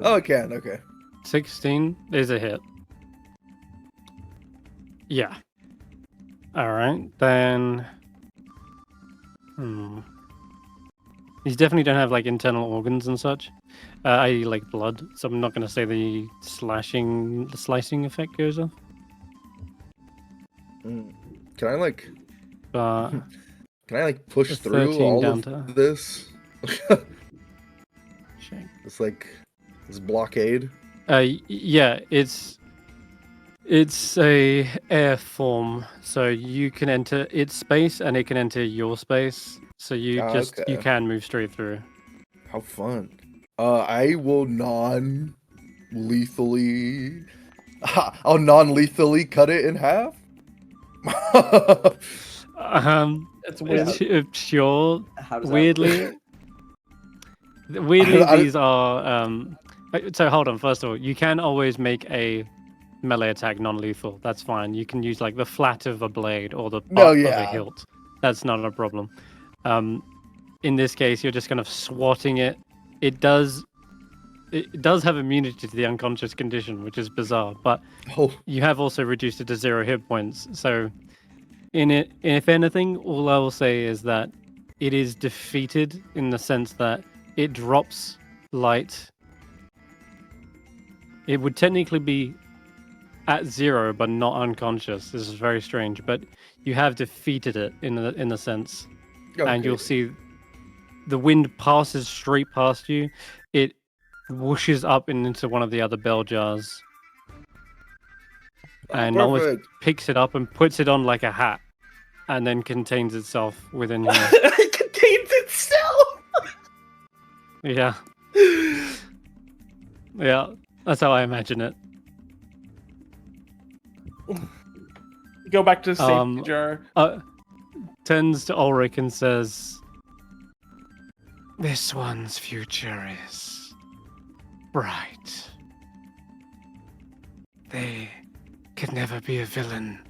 Speaker 7: Oh, I can. Okay.
Speaker 1: 16 is a hit. Yeah. All right, then. These definitely don't have like internal organs and such, i.e., like blood. So I'm not going to say the slicing effect goes off.
Speaker 7: Can I like?
Speaker 1: But
Speaker 7: Can I like push
Speaker 1: a
Speaker 7: through
Speaker 1: 13
Speaker 7: all
Speaker 1: down
Speaker 7: of
Speaker 1: to-
Speaker 7: this?
Speaker 1: check.
Speaker 7: It's like this blockade.
Speaker 1: Yeah, it's a air form, so you can enter its space and it can enter your space. So you
Speaker 7: Ah,
Speaker 1: you
Speaker 7: okay.
Speaker 1: can move straight through.
Speaker 7: How fun. I will non-lethally. I'll non-lethally cut it in half.
Speaker 5: It's weird.
Speaker 1: Sure.
Speaker 4: How does
Speaker 1: Weirdly,
Speaker 7: I-
Speaker 1: these are so hold on. First of all, you can always make a melee attack non-lethal. That's fine. You can use like the flat of a blade or the butt of a
Speaker 7: yeah.
Speaker 1: hilt. That's not a problem. In this case, you're just kind of swatting it. It does have immunity to the unconscious condition, which is bizarre. But
Speaker 7: Oh,
Speaker 1: you have also reduced it to 0 hit points. So, if anything, all I will say is that it is defeated in the sense that it drops light. It would technically be at 0, but not unconscious. This is very strange, but you have defeated it in the sense, and you'll
Speaker 7: okay.
Speaker 1: see the wind passes straight past you. It whooshes up and into one of the other bell jars, and almost
Speaker 7: Perfect.
Speaker 1: picks it up and puts it on like a hat, and then contains itself within here.
Speaker 4: it contains itself.
Speaker 1: Yeah, yeah, that's how I imagine it.
Speaker 5: Go back to safety
Speaker 1: Um,
Speaker 5: jar.
Speaker 1: Turns to Ulric and says, "This one's future is bright. They could never be a villain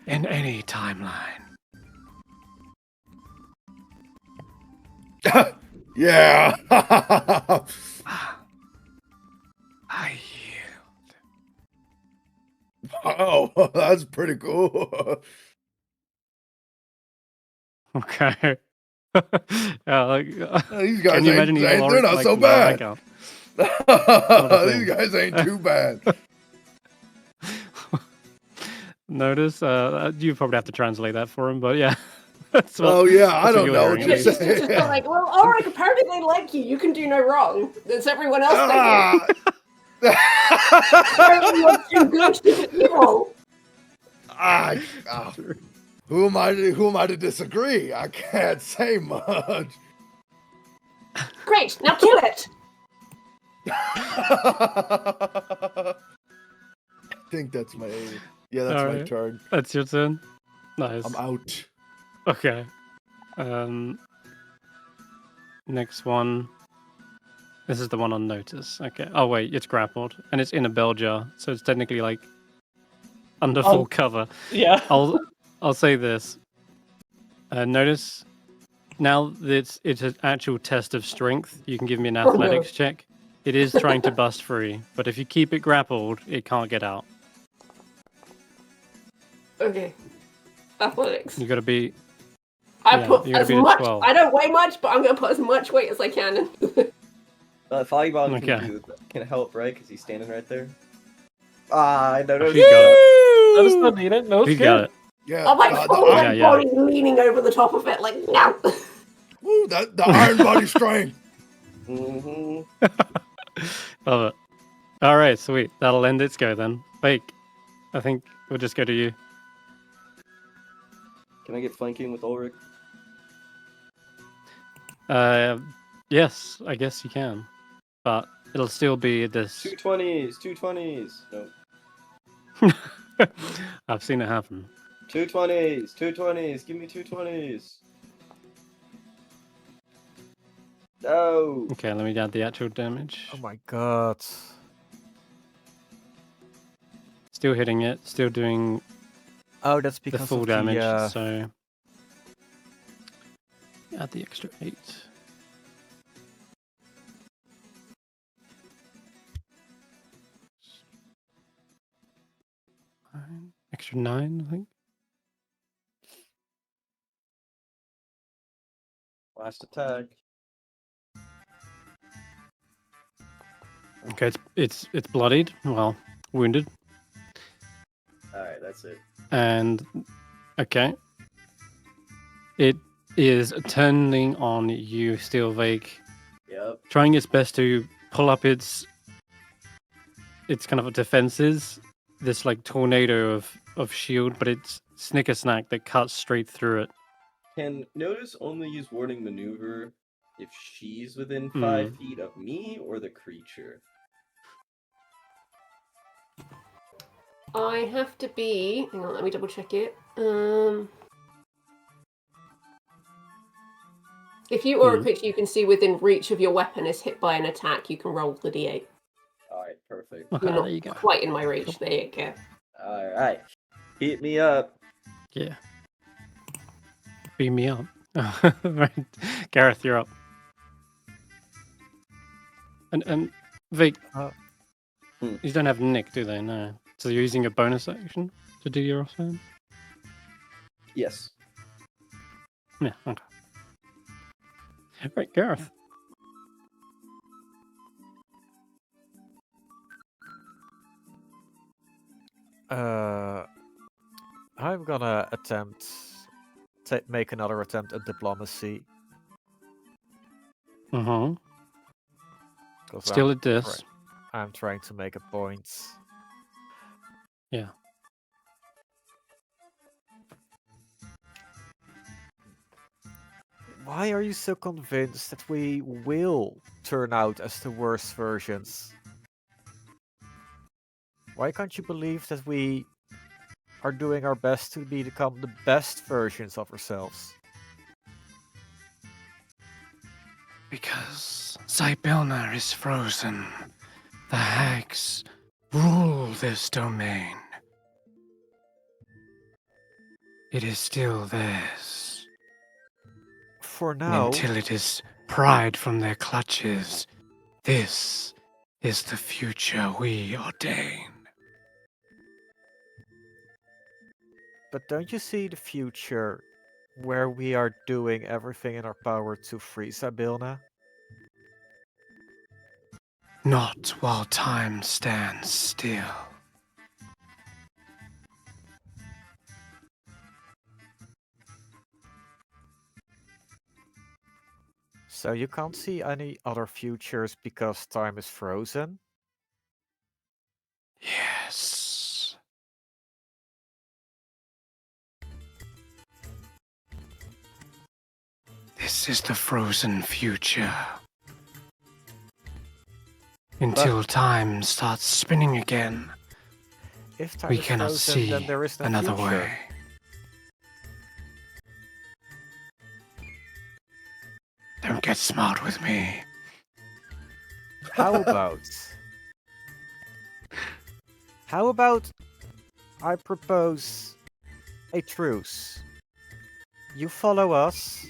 Speaker 1: in any timeline."
Speaker 7: Yeah.
Speaker 1: I yield.
Speaker 7: Oh, that's pretty cool.
Speaker 1: Okay. Yeah, like,
Speaker 7: These guys
Speaker 1: can you
Speaker 7: ain't,
Speaker 1: imagine evil
Speaker 7: they're
Speaker 1: Ulric?
Speaker 7: not
Speaker 1: Like,
Speaker 7: so
Speaker 1: no, I
Speaker 7: bad.
Speaker 1: can't. a thing.
Speaker 7: These guys ain't too bad.
Speaker 1: Notice, you probably have to translate that for him, but yeah. That's what,
Speaker 7: Oh yeah, I
Speaker 1: that's
Speaker 7: don't
Speaker 1: you're
Speaker 7: know
Speaker 1: hearing
Speaker 7: what
Speaker 1: at
Speaker 7: you're
Speaker 1: least.
Speaker 3: It's just
Speaker 7: saying.
Speaker 3: like, well, Ulric, apparently they like you. You can do no wrong. It's everyone else
Speaker 7: Ah.
Speaker 3: apparently you're too good to be evil.
Speaker 7: Who am I to disagree? I can't say much.
Speaker 3: Great, now kill it.
Speaker 7: I think that's my that's my
Speaker 1: Alright.
Speaker 7: turn.
Speaker 1: That's your turn? Nice.
Speaker 7: I'm out.
Speaker 1: Okay. Next one. This is the one on Notus. Okay. Oh wait, it's grappled and it's in a bell jar, so it's technically like under full cover.
Speaker 5: Yeah.
Speaker 1: I'll say this. Notice now that it's an actual test of strength, you can give me an
Speaker 3: no.
Speaker 1: athletics check. It is trying to bust free, but if you keep it grappled, it can't get out.
Speaker 3: Okay. Athletics.
Speaker 1: You got to be.
Speaker 3: I
Speaker 1: Yeah,
Speaker 3: put
Speaker 1: you gotta
Speaker 3: as
Speaker 1: beat a
Speaker 3: much.
Speaker 1: 12.
Speaker 3: I don't weigh much, but I'm gonna put as much weight as I can.
Speaker 4: Volleyball
Speaker 1: Okay.
Speaker 4: can help, right? Because he's standing right there. Ah, I know.
Speaker 1: She's got it.
Speaker 5: Notice don't need it. No, it's
Speaker 1: He's
Speaker 5: good.
Speaker 1: got it.
Speaker 7: Yeah,
Speaker 3: I'm like
Speaker 7: the
Speaker 3: full
Speaker 1: Yeah,
Speaker 3: like
Speaker 1: yeah.
Speaker 3: body leaning over the top of it, like no.
Speaker 7: Woo, the iron body strength.
Speaker 4: Mm-hmm.
Speaker 1: Love it. All right, sweet. That'll end its go then. Vaike, I think we'll just go to you.
Speaker 4: Can I get flanking with Ulric?
Speaker 1: Yes, I guess you can, but it'll still be this.
Speaker 4: 220s. No.
Speaker 1: I've seen it happen.
Speaker 4: 220s. Give me 220s. No.
Speaker 1: Okay, let me add the actual damage.
Speaker 6: Oh my god.
Speaker 1: Still hitting it, still doing
Speaker 6: Oh, that's
Speaker 1: the
Speaker 6: because
Speaker 1: full
Speaker 6: of
Speaker 1: damage,
Speaker 6: the.
Speaker 1: so add the extra 8. Extra 9, I think.
Speaker 4: Last attack.
Speaker 1: Okay, it's bloodied, well, wounded,
Speaker 4: Alright, that's it.
Speaker 1: and okay, it is turning on you, still Vaike,
Speaker 4: Yep.
Speaker 1: trying its best to pull up its kind of defenses. This like tornado of shield, but it's Snicker Snack that cuts straight through it.
Speaker 4: Can Notus only use warding maneuver if she's within
Speaker 1: Hmm.
Speaker 4: 5 feet of me or the creature?
Speaker 3: I have to be. Hang on, let me double check it. If you or a creature you can see within reach of your weapon is hit by an attack, you can roll the d8.
Speaker 4: Alright, perfect.
Speaker 1: Okay,
Speaker 3: You're
Speaker 1: there
Speaker 3: not
Speaker 1: you go.
Speaker 3: quite in my reach. There you go.
Speaker 4: Alright. Hit me up.
Speaker 1: Yeah. Beam me up. Right. Garreth, you're up. And Vic, you don't have Nick, do they? No. So you're using a bonus action to do your offhand?
Speaker 4: Yes.
Speaker 1: Yeah, okay. Right, Garreth.
Speaker 6: I'm gonna make another attempt at diplomacy.
Speaker 1: Uh-huh.
Speaker 6: 'Cause
Speaker 1: Still at this.
Speaker 6: I'm trying to make a point.
Speaker 1: Yeah.
Speaker 6: Why are you so convinced that we will turn out as the worst versions? Why can't you believe that we are doing our best to become the best versions of ourselves?
Speaker 1: Because Zaelong is frozen. The hags rule this domain. It is still theirs.
Speaker 6: For now,
Speaker 1: Until it is pried from their clutches, this is the future we ordain.
Speaker 6: but don't you see the future where we are doing everything in our power to free Zaelong?
Speaker 1: Not while time stands still.
Speaker 6: So you can't see any other futures because time is frozen?
Speaker 1: Yes. This is the frozen future. Until time starts spinning again,
Speaker 6: If time
Speaker 1: we
Speaker 6: is
Speaker 1: cannot
Speaker 6: frozen,
Speaker 1: see
Speaker 6: then there is no
Speaker 1: another
Speaker 6: future.
Speaker 1: way. Don't get smart with me.
Speaker 6: How about I propose a truce? You follow us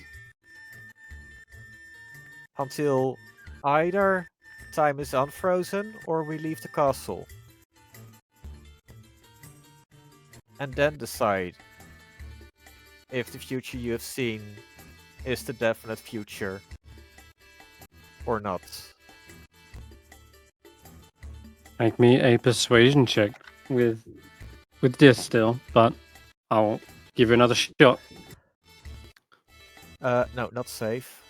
Speaker 6: until either time is unfrozen or we leave the castle. And then decide if the future you have seen is the definite future or not.
Speaker 1: Make me a persuasion check with this still, but I'll give you another shot.
Speaker 6: No, not safe.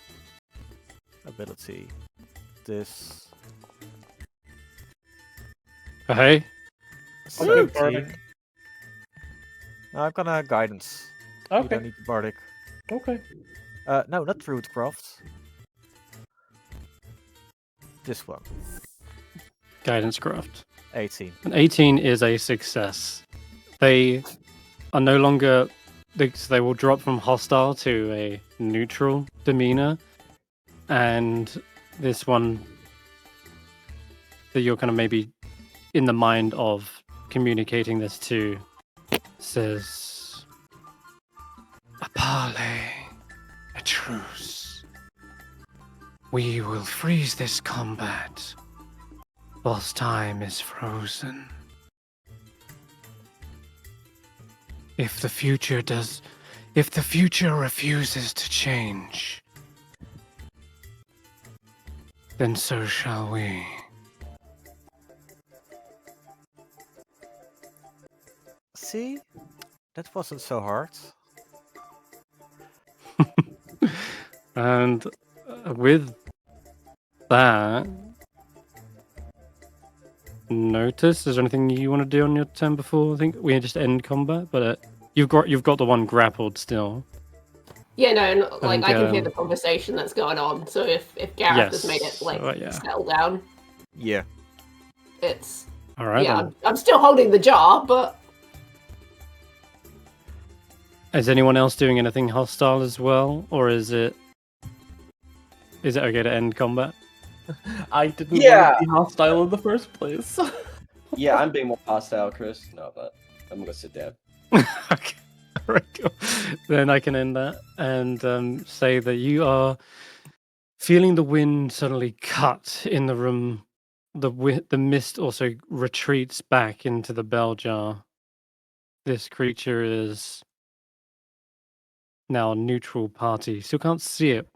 Speaker 6: Ability. This.
Speaker 1: Hey?
Speaker 6: 17. I'm gonna guidance. You don't need the bardic.
Speaker 5: Okay.
Speaker 6: No, not Druidcraft. This one.
Speaker 1: Guidance craft.
Speaker 6: 18.
Speaker 1: An 18 is a success. They are no longer. They will drop from hostile to a neutral demeanor. and this one that you're kind of maybe in the mind of communicating this to says, "A parley, a truce. We will freeze this combat whilst time is frozen. If the future refuses to change, then so shall we."
Speaker 6: See? That wasn't so hard.
Speaker 1: And with that, Notus, is there anything you want to do on your turn before? I think we just end combat, but you've got the one grappled still.
Speaker 3: Yeah, no, and like
Speaker 1: And,
Speaker 3: I can hear the conversation that's going on. So if Garreth has made it like
Speaker 1: yeah.
Speaker 3: settle down,
Speaker 6: Yeah.
Speaker 3: it's
Speaker 1: All right.
Speaker 3: yeah.
Speaker 1: Then.
Speaker 3: I'm still holding the jar, but
Speaker 1: Is anyone else doing anything hostile as well, or is it okay to end combat?
Speaker 5: I didn't
Speaker 4: Yeah.
Speaker 5: want to be hostile in the first place.
Speaker 4: Yeah, I'm being more hostile, Chris. No, but I'm gonna sit down.
Speaker 1: Okay. All right, cool. Then I can end that and say that you are feeling the wind suddenly cut in the room. The mist also retreats back into the bell jar. This creature is now a neutral party. Still can't see it,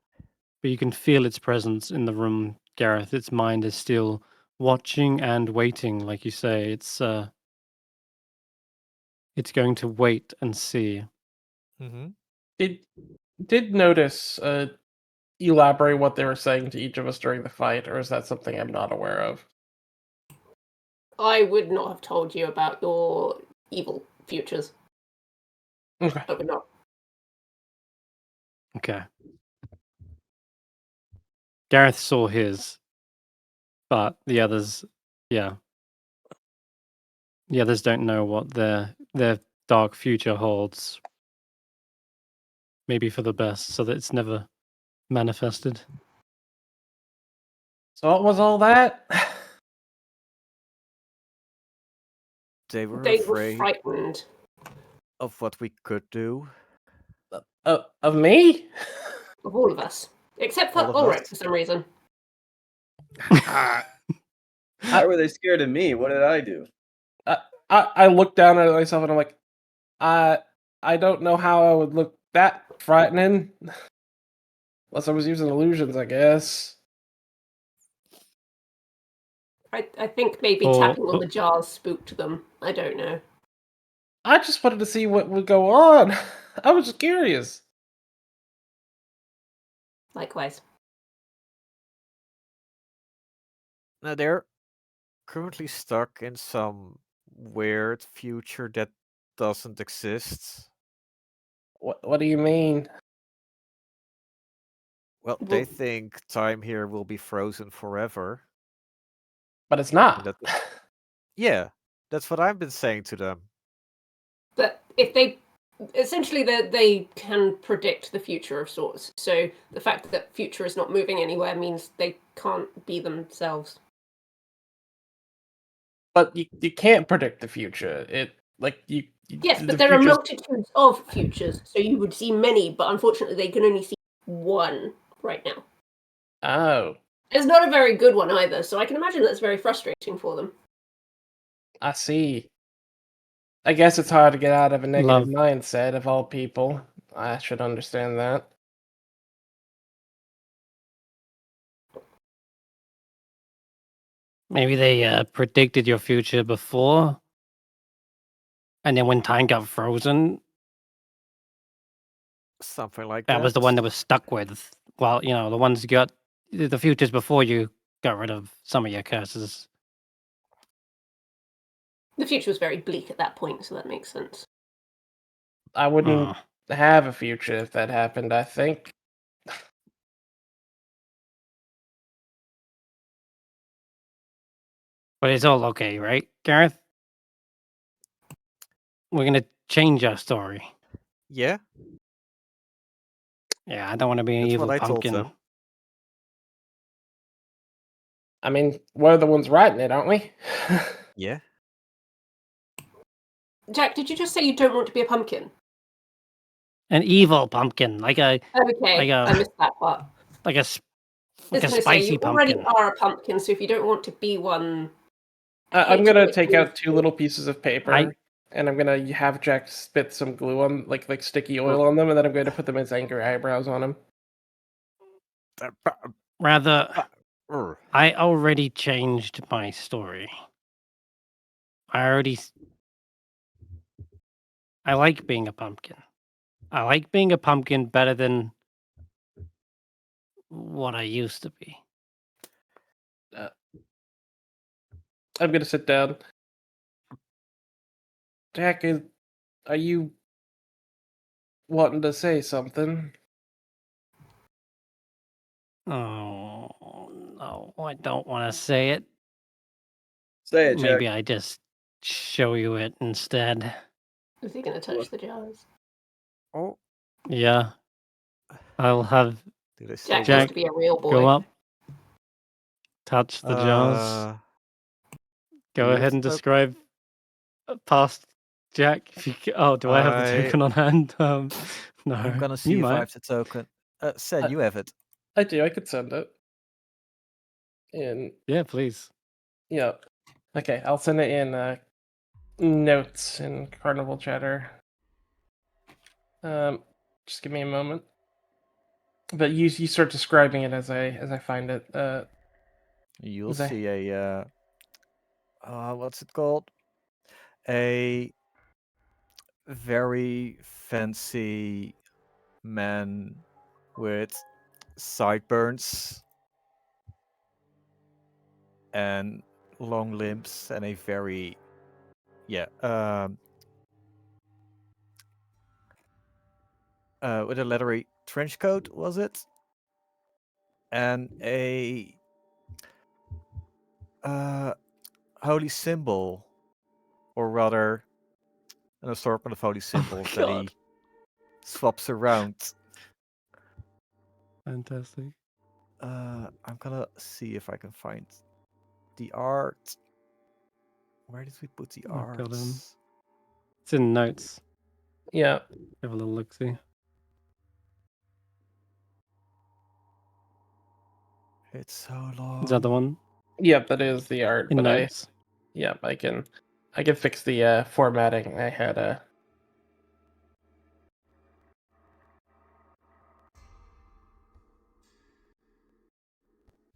Speaker 1: but you can feel its presence in the room, Garreth. Its mind is still watching and waiting, like you say. It's going to wait and see.
Speaker 6: Mm-hmm.
Speaker 5: Did Notus elaborate what they were saying to each of us during the fight, or is that something I'm not aware of?
Speaker 3: I would not have told you about your evil futures.
Speaker 5: Okay.
Speaker 3: I would not.
Speaker 1: Okay. Garreth saw his, but the others, yeah. The others don't know what their dark future holds. Maybe for the best, so that it's never manifested.
Speaker 5: So what was all that?
Speaker 6: They were
Speaker 3: They were
Speaker 6: afraid
Speaker 3: frightened.
Speaker 6: of what we could do.
Speaker 5: Of me?
Speaker 3: Of all of us. Except for
Speaker 6: All of
Speaker 3: Ulric
Speaker 6: us?
Speaker 3: for some reason.
Speaker 4: Why were they scared of me? What did I do?
Speaker 5: I look down at myself and I'm like, I don't know how I would look that frightening. Unless I was using illusions, I guess.
Speaker 3: I think maybe tapping on the jars spooked them. I don't know.
Speaker 5: I just wanted to see what would go on. I was just curious.
Speaker 3: Likewise.
Speaker 6: Now they're currently stuck in some weird future that doesn't exist.
Speaker 5: What do you mean?
Speaker 6: Well, they think time here will be frozen forever.
Speaker 5: But it's not.
Speaker 6: Yeah, that's what I've been saying to them.
Speaker 3: But if they essentially they can predict the future of sorts. So the fact that future is not moving anywhere means they can't be themselves.
Speaker 5: But you can't predict the future.
Speaker 3: Yes, but there are multitudes of futures, so you would see many, but unfortunately they can only see one right now.
Speaker 5: Oh.
Speaker 3: It's not a very good one either, so I can imagine that's very frustrating for them.
Speaker 5: I see. I guess it's hard to get out of a negative mindset of all people. I should understand that.
Speaker 1: Maybe they predicted your future before, and then when time got frozen,
Speaker 6: something like that.
Speaker 1: That was the one that was stuck with. Well, the ones you got the futures before you got rid of some of your curses.
Speaker 3: The future was very bleak at that point, so that makes sense.
Speaker 5: I wouldn't have a future if that happened, I think.
Speaker 1: But it's all okay, right, Garreth? We're gonna change our story.
Speaker 6: Yeah?
Speaker 1: Yeah, I don't want to be an
Speaker 6: That's
Speaker 1: evil
Speaker 6: what I told
Speaker 1: pumpkin.
Speaker 6: them.
Speaker 5: I mean, we're the ones writing it, aren't we?
Speaker 6: Yeah.
Speaker 3: Jack, did you just say you don't want to be a pumpkin?
Speaker 1: An evil pumpkin, like a
Speaker 3: Okay, I missed that part.
Speaker 1: like a
Speaker 3: I was
Speaker 1: like a
Speaker 3: gonna say,
Speaker 1: spicy
Speaker 3: you already
Speaker 1: pumpkin.
Speaker 3: are a pumpkin, so if you don't want to be one,
Speaker 5: I'm gonna take out 2 little pieces of paper,
Speaker 1: I-
Speaker 5: and I'm gonna have Jack spit some glue on, like sticky oil on them, and then I'm going to put them as angry eyebrows on him.
Speaker 1: Rather,
Speaker 6: Urgh.
Speaker 1: I already changed my story. I like being a pumpkin. I like being a pumpkin better than what I used to be.
Speaker 5: I'm gonna sit down. Jack, are you wanting to say something?
Speaker 1: Oh no, I don't want to say it.
Speaker 4: Say it, Jack.
Speaker 1: Maybe I just show you it instead.
Speaker 3: is he gonna touch the jars?
Speaker 6: Oh,
Speaker 1: Yeah, I'll have
Speaker 6: did I say
Speaker 3: Jack
Speaker 1: Jack,
Speaker 3: wants to be a real boy.
Speaker 1: go up, touch the jars. Go
Speaker 6: you
Speaker 1: ahead
Speaker 6: have
Speaker 1: and
Speaker 6: to-
Speaker 1: describe past Jack. If you, do I have the token on hand? No,
Speaker 6: I'm gonna see
Speaker 1: you
Speaker 6: if I
Speaker 1: might.
Speaker 6: have the token. Sen, you have it.
Speaker 5: I do. I could send it. In
Speaker 1: Yeah, please.
Speaker 5: yeah. Okay, I'll send it in notes in Carnival Chatter. Just give me a moment. But you start describing it as I find it.
Speaker 6: You'll
Speaker 5: Zai-
Speaker 6: see a what's it called? A very fancy man with sideburns and long limbs and a very with a leathery trench coat, was it? And a holy symbol, or rather an assortment of holy symbols that he
Speaker 1: God.
Speaker 6: swaps around.
Speaker 1: Fantastic.
Speaker 6: I'm gonna see if I can find the art. Where did we put the
Speaker 1: I've
Speaker 6: art?
Speaker 1: got it's in notes.
Speaker 5: yeah.
Speaker 1: Have a little look see.
Speaker 6: It's so long.
Speaker 1: Is that the one
Speaker 5: Yep, that is the art.
Speaker 1: in
Speaker 5: but
Speaker 1: notes?
Speaker 5: I can fix the formatting. I had a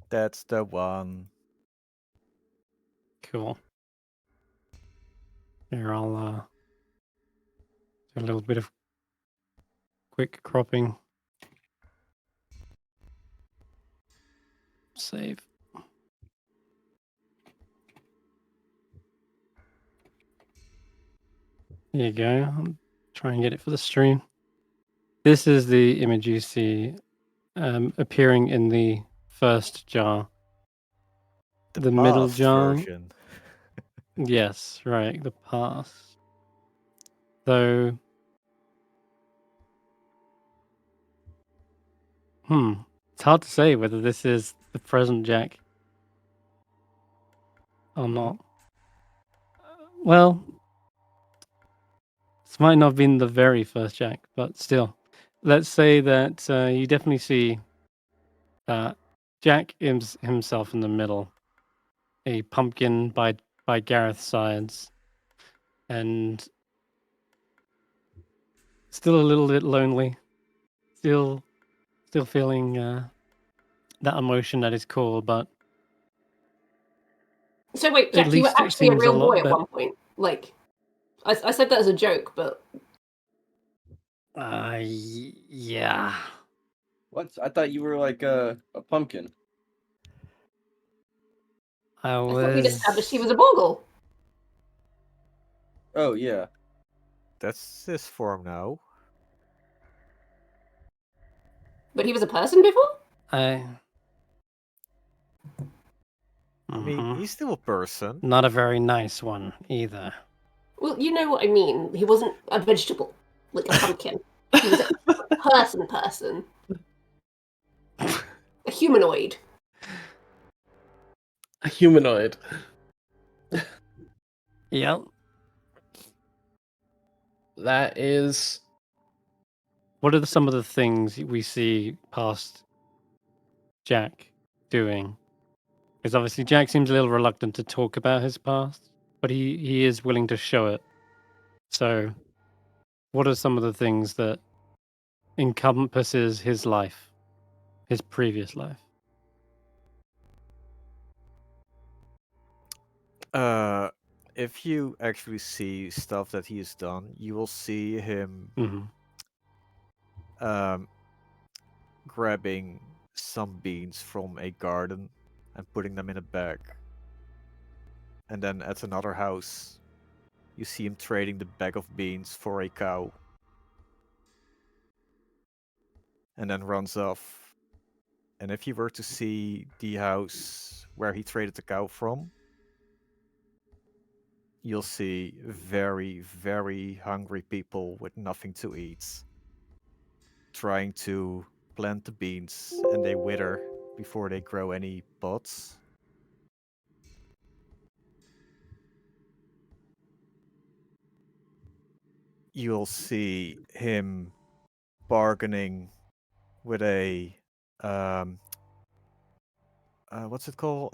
Speaker 6: That's the one.
Speaker 1: Cool. Here, I'll do a little bit of quick cropping. Save. There you go. I'll try and get it for the stream. This is the image you see appearing in the first jar. The middle
Speaker 6: Past
Speaker 1: jar.
Speaker 6: version.
Speaker 1: Yes, right. The past. So, it's hard to say whether this is the present Jack or not. Well, this might not have been the very first Jack, but still, let's say that you definitely see Jack himself in the middle, a pumpkin by Gareth's sides, and still a little bit lonely, still feeling that emotion that is cool, but
Speaker 3: So wait,
Speaker 1: at
Speaker 3: Jack, you were
Speaker 1: least it
Speaker 3: actually a
Speaker 1: seems a
Speaker 3: real
Speaker 1: lot
Speaker 3: boy at
Speaker 1: better.
Speaker 3: one point. Like, I said that as a joke, but
Speaker 1: Yeah.
Speaker 4: What? I thought you were like a pumpkin.
Speaker 1: I
Speaker 3: I thought we'd established he
Speaker 1: was.
Speaker 3: was a bogle.
Speaker 4: Oh yeah.
Speaker 6: That's his form now.
Speaker 3: But he was a person before?
Speaker 6: I mean,
Speaker 1: Mhm.
Speaker 6: he's still a person.
Speaker 1: Not a very nice one either.
Speaker 3: Well, you know what I mean. He wasn't a vegetable, like a pumpkin. He was a person. A humanoid.
Speaker 5: A humanoid.
Speaker 1: Yep.
Speaker 5: That is.
Speaker 1: What are some of the things we see past Jack doing? Because obviously Jack seems a little reluctant to talk about his past, but he is willing to show it. So, what are some of the things that encompasses his life, his previous life?
Speaker 6: If you actually see stuff that he has done, you will see him grabbing some beans from a garden and putting them in a bag. And then at another house, you see him trading the bag of beans for a cow. And then runs off. And if you were to see the house where he traded the cow from, you'll see very, very hungry people with nothing to eat trying to plant the beans, and they wither before they grow any buds. You'll see him bargaining with a what's it called?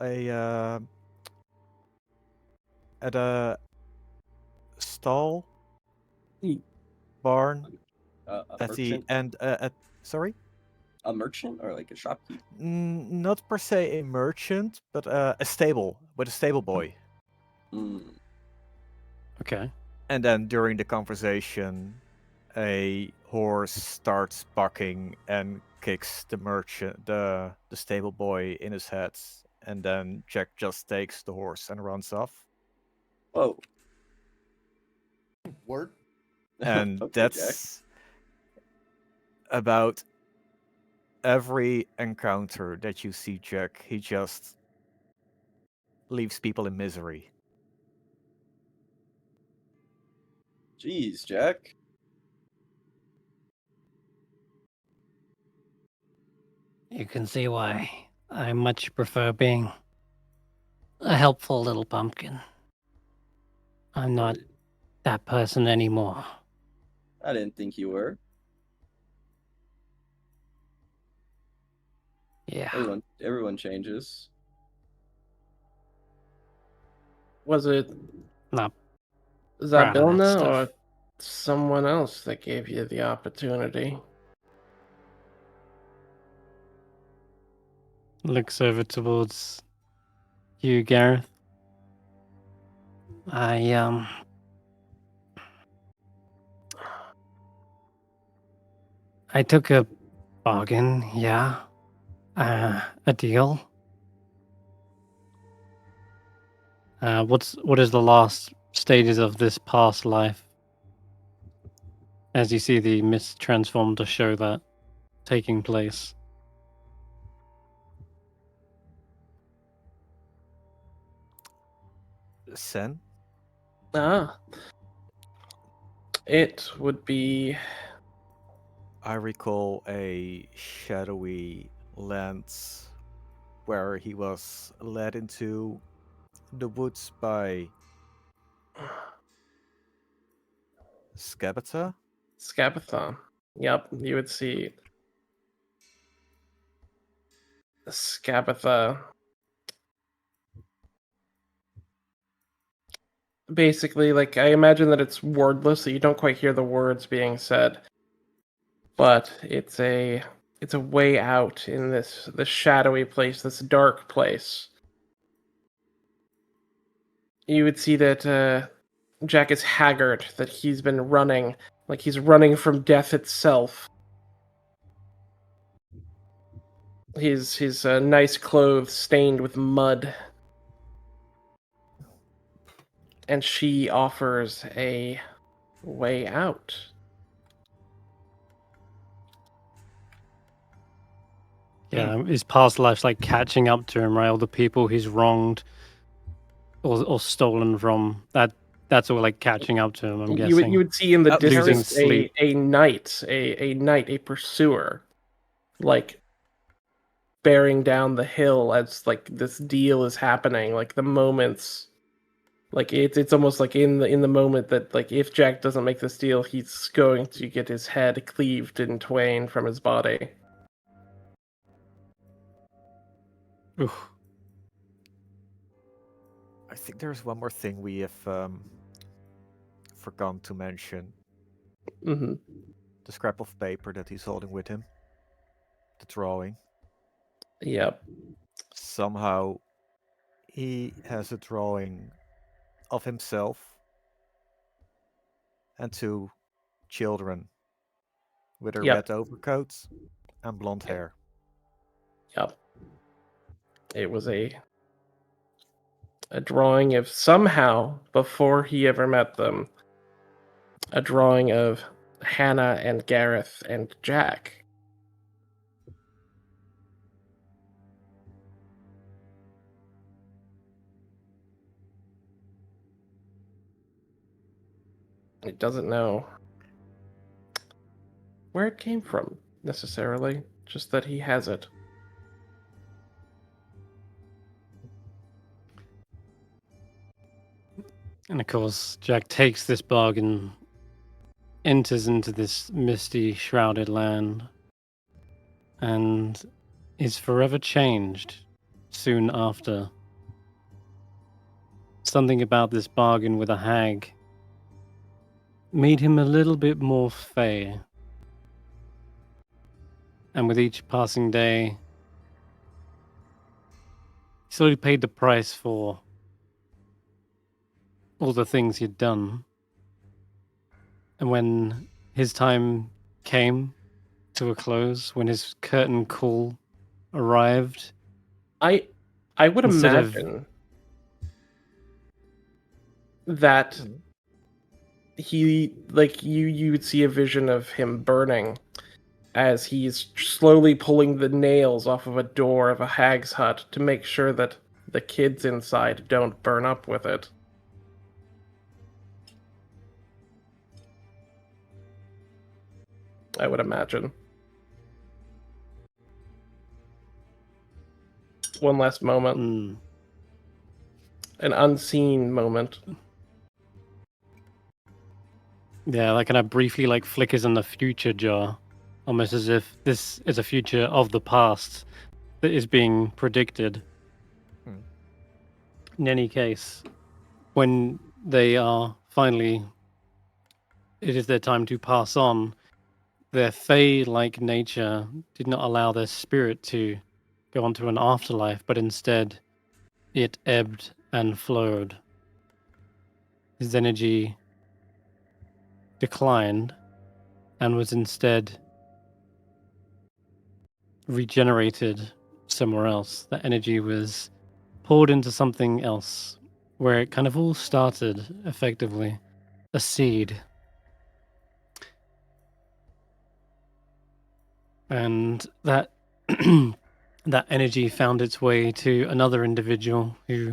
Speaker 6: At a stall barn
Speaker 4: A
Speaker 6: at the
Speaker 4: merchant?
Speaker 6: end. Sorry,
Speaker 4: A merchant or like a shopkeeper?
Speaker 6: not per se a merchant, but a stable with a stable boy.
Speaker 4: Mm.
Speaker 1: Okay.
Speaker 6: And then during the conversation, a horse starts bucking and kicks the merchant, the stable boy in his head, and then Jack just takes the horse and runs off.
Speaker 4: Whoa.
Speaker 7: Word.
Speaker 6: And
Speaker 4: Okay,
Speaker 6: that's about every encounter that you see Jack. He just leaves people in misery.
Speaker 4: Jeez, Jack.
Speaker 1: You can see why I much prefer being a helpful little pumpkin. I'm not that person anymore.
Speaker 4: I didn't think you were.
Speaker 1: Yeah.
Speaker 4: Everyone changes.
Speaker 5: Was it
Speaker 1: Not proud of that
Speaker 5: Zabilna
Speaker 1: stuff.
Speaker 5: or someone else that gave you the opportunity?
Speaker 1: Looks over towards you, Garreth. I took a bargain, yeah. A deal. What is the last stages of this past life? As you see the mist transform to show that taking place.
Speaker 6: Sen?
Speaker 5: Ah. It would be.
Speaker 6: I recall a shadowy land where he was led into the woods by Skabatha.
Speaker 5: Scabathon. Yep, you would see Scabatha. Basically, like, I imagine that it's wordless, so you don't quite hear the words being said. But it's a way out in this shadowy place, this dark place. You would see that Jack is haggard, that he's been running, like he's running from death itself. His nice clothes stained with mud. And she offers a way out.
Speaker 1: Yeah, his past life's like catching up to him, right? All the people he's wronged or stolen from. That's all like catching up to him, I'm guessing.
Speaker 5: You would see in the
Speaker 1: Losing
Speaker 5: distance
Speaker 1: sleep.
Speaker 5: a knight, a pursuer, like bearing down the hill as like this deal is happening. Like the moments, like it's almost like in the moment that like if Jack doesn't make this deal, he's going to get his head cleaved in twain from his body.
Speaker 1: Oof.
Speaker 6: I think there's one more thing we have forgotten to mention.
Speaker 5: Hmm.
Speaker 6: The scrap of paper that he's holding with him. The drawing.
Speaker 5: Yep.
Speaker 6: Somehow he has a drawing of himself and two children with their
Speaker 5: Yep.
Speaker 6: red overcoats and blonde
Speaker 5: Yep.
Speaker 6: hair.
Speaker 5: Yep. It was a drawing of somehow before he ever met them. A drawing of Hannah and Garreth and Jack. It doesn't know where it came from necessarily, just that he has it.
Speaker 1: And of course, Jack takes this bargain, enters into this misty, shrouded land, and is forever changed soon after. Something about this bargain with a hag made him a little bit more fey. And with each passing day, he slowly paid the price for all the things he'd done. And when his time came to a close, when his curtain call arrived,
Speaker 5: I would
Speaker 1: Instead of-
Speaker 5: imagine that he like you would see a vision of him burning as he's slowly pulling the nails off of a door of a hag's hut to make sure that the kids inside don't burn up with it. I would imagine. One last moment. An unseen moment.
Speaker 1: Yeah, like kind of briefly like flickers in the future jar, almost as if this is a future of the past that is being predicted. In any case, when they are finally, it is their time to pass on, their fey-like nature did not allow their spirit to go on to an afterlife, but instead it ebbed and flowed. His energy declined and was instead regenerated somewhere else. That energy was poured into something else, where it kind of all started, effectively. A seed. And that that energy found its way to another individual who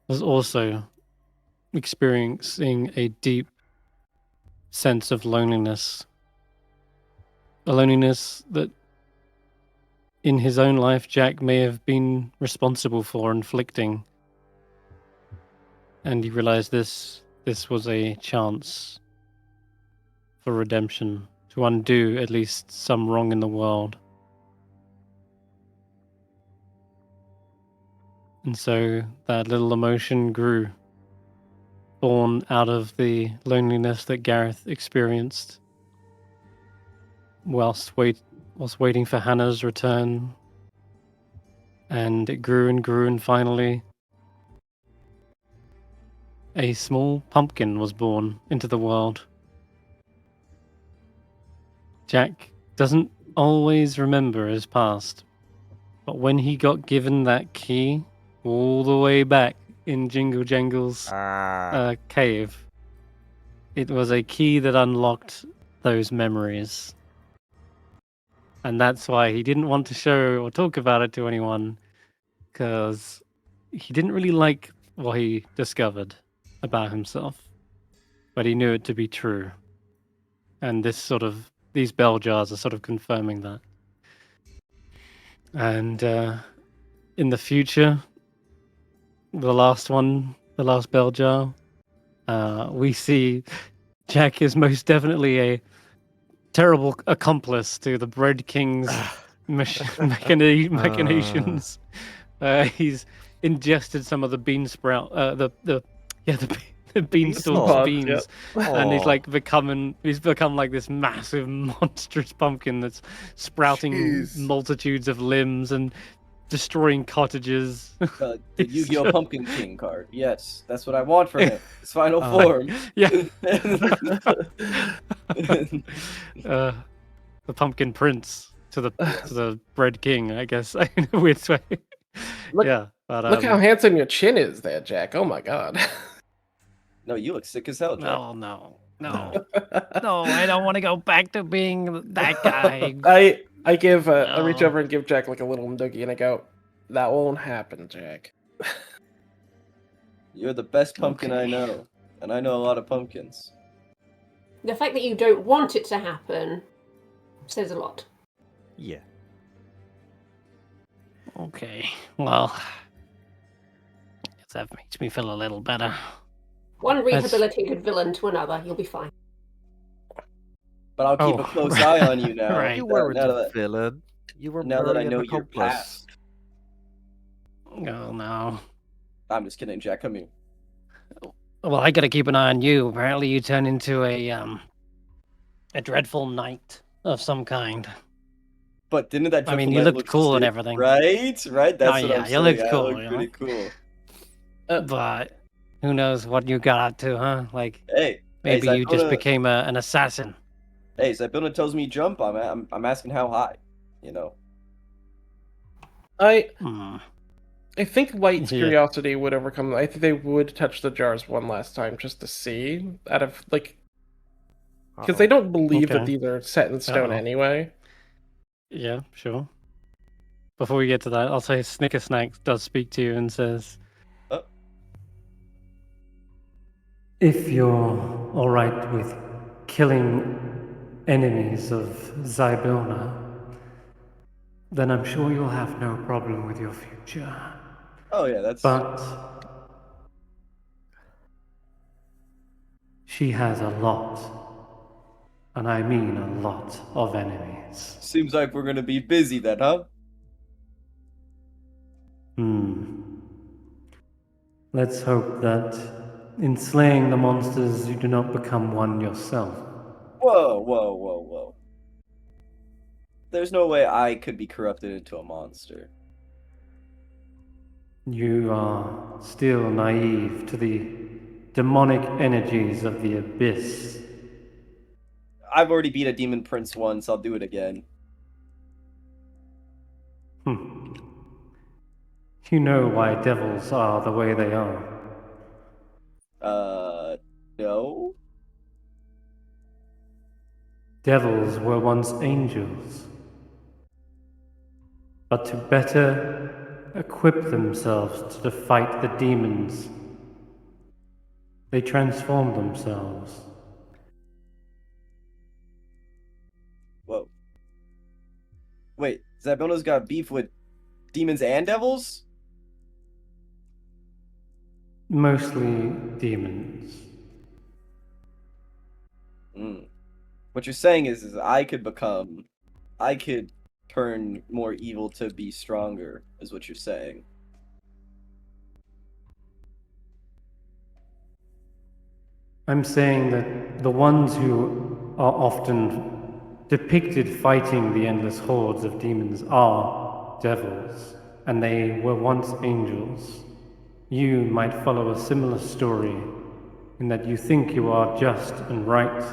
Speaker 1: was also experiencing a deep sense of loneliness. A loneliness that in his own life Jack may have been responsible for inflicting. And he realized this was a chance for redemption, to undo at least some wrong in the world. And so that little emotion grew, born out of the loneliness that Garreth experienced whilst waiting for Hannah's return. And it grew and grew, and finally a small pumpkin was born into the world. Jack doesn't always remember his past, but when he got given that key all the way back in Jingle Jangle's cave, it was a key that unlocked those memories. And that's why he didn't want to show or talk about it to anyone, because he didn't really like what he discovered about himself, but he knew it to be true. And these bell jars are sort of confirming that. And in the future, the last bell jar, we see Jack is most definitely a terrible accomplice to the Bread King's machinations. He's ingested some of the beansprout, the beanstalk's
Speaker 5: Pods,
Speaker 1: beans,
Speaker 5: yep.
Speaker 1: and he's become like this massive monstrous pumpkin that's sprouting
Speaker 7: Jeez.
Speaker 1: multitudes of limbs and destroying cottages.
Speaker 4: The
Speaker 1: It's
Speaker 4: Yu-Gi-Oh!
Speaker 1: just-
Speaker 4: Pumpkin King card. Yes, that's what I want from him. His final form.
Speaker 1: Yeah. The Pumpkin Prince to the Bread King, I guess, in a weird way.
Speaker 5: Look-
Speaker 1: yeah, but
Speaker 5: Look how handsome your chin is there, Jack. Oh my god.
Speaker 4: No, you look sick as hell, Jack.
Speaker 1: no, I don't want to go back to being that guy.
Speaker 5: I give I reach
Speaker 1: No.
Speaker 5: over and give Jack like a little noogie and I go, that won't happen, Jack.
Speaker 4: You're the best pumpkin I
Speaker 1: Okay.
Speaker 4: know, and I know a lot of pumpkins.
Speaker 3: The fact that you don't want it to happen says a lot.
Speaker 6: Yeah.
Speaker 1: Okay, well, guess that makes me feel a little better.
Speaker 3: One
Speaker 1: That's-
Speaker 3: rehabilitated villain to another, you'll be fine.
Speaker 4: But I'll keep
Speaker 1: Oh,
Speaker 4: a close eye on you now.
Speaker 1: right.
Speaker 6: You
Speaker 4: Now-
Speaker 6: weren't
Speaker 4: now
Speaker 6: a
Speaker 4: that-
Speaker 6: villain. You were
Speaker 4: now that I
Speaker 6: merely
Speaker 4: know
Speaker 6: an
Speaker 4: your
Speaker 6: accomplice.
Speaker 4: past.
Speaker 1: Oh no.
Speaker 4: I'm just kidding, Jack. Come here.
Speaker 1: Well, I gotta keep an eye on you. Apparently, you turn into a dreadful knight of some kind.
Speaker 4: But didn't that?
Speaker 1: I mean,
Speaker 4: Dreadful
Speaker 1: you
Speaker 4: Knight
Speaker 1: looked
Speaker 4: look
Speaker 1: cool and
Speaker 4: sick?
Speaker 1: everything.
Speaker 4: Right. That's
Speaker 1: Oh,
Speaker 4: what
Speaker 1: yeah,
Speaker 4: I'm
Speaker 1: you
Speaker 4: saying.
Speaker 1: looked
Speaker 4: I
Speaker 1: cool,
Speaker 4: look
Speaker 1: you
Speaker 4: pretty
Speaker 1: know?
Speaker 4: cool.
Speaker 1: But who knows what you got up to, huh? Like
Speaker 4: Hey,
Speaker 1: maybe
Speaker 4: hey,
Speaker 1: you just
Speaker 4: Zybona-
Speaker 1: became an assassin.
Speaker 4: Hey, Zybona tells me jump. I'm asking how high. You know.
Speaker 5: I
Speaker 1: Hmm.
Speaker 5: think Light's
Speaker 1: Yeah.
Speaker 5: curiosity would overcome. I think they would touch the jars one last time just to see, out of like, because they don't believe that
Speaker 1: Okay.
Speaker 5: these are set in stone
Speaker 1: Uh-oh.
Speaker 5: anyway.
Speaker 1: Yeah, sure. Before we get to that, I'll say Snickersnack does speak to you and says,
Speaker 4: Oh.
Speaker 1: if you're alright with killing enemies of Zaelong, then I'm sure you'll have no problem with your future.
Speaker 4: Oh yeah, that's.
Speaker 1: But she has a lot, and I mean a lot of enemies.
Speaker 4: Seems like we're gonna be busy then, huh?
Speaker 1: Let's hope that in slaying the monsters you do not become one yourself.
Speaker 4: Whoa. There's no way I could be corrupted into a monster.
Speaker 1: You are still naive to the demonic energies of the abyss.
Speaker 4: I've already beat a demon prince once. I'll do it again.
Speaker 1: You know why devils are the way they are.
Speaker 4: No.
Speaker 1: Devils were once angels. But to better equip themselves to fight the demons, they transformed themselves.
Speaker 4: Whoa. Wait, Zabona's got beef with demons and devils?
Speaker 1: Mostly demons.
Speaker 4: What you're saying is I could turn more evil to be stronger, is what you're saying.
Speaker 1: I'm saying that the ones who are often depicted fighting the endless hordes of demons are devils, and they were once angels. You might follow a similar story in that you think you are just and right.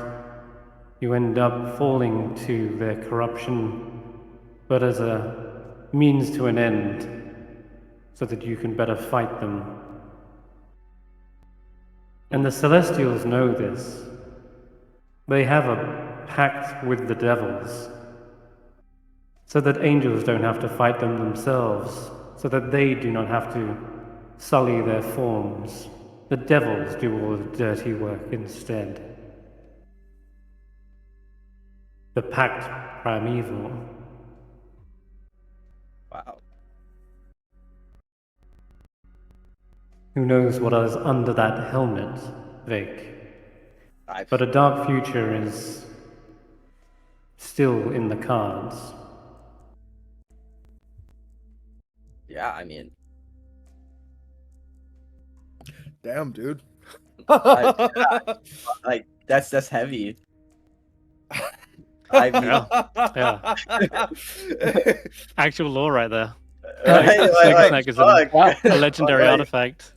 Speaker 1: You end up falling to their corruption, but as a means to an end, so that you can better fight them. And the Celestials know this. They have a pact with the devils, so that angels don't have to fight them themselves, so that they do not have to sully their forms. The devils do all the dirty work instead. The pact primeval.
Speaker 4: Wow.
Speaker 1: Who knows what is under that helmet, Vaike?
Speaker 4: I,
Speaker 1: But a dark future is still in the cards.
Speaker 4: yeah, I mean,
Speaker 7: Damn, dude.
Speaker 4: like that's heavy. I mean,
Speaker 1: Yeah. Actual lore right there.
Speaker 4: right,
Speaker 1: Snake is a
Speaker 5: Wow.
Speaker 1: legendary
Speaker 4: Like-
Speaker 1: artifact.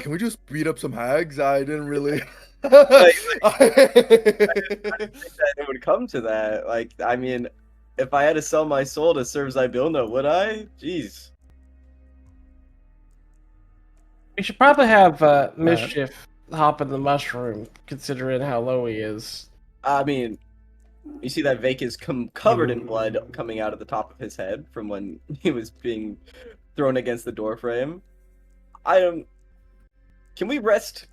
Speaker 7: Can we just beat up some hags? I didn't really.
Speaker 4: Like- that it would come to that. Like, I mean, if I had to sell my soul to serve Zybilna, would I? Jeez.
Speaker 5: We should probably have Mischief hop in the mushroom, considering how low he is.
Speaker 4: I mean, you see that Vaike is covered in blood coming out of the top of his head from when he was being thrown against the door frame. Can we rest?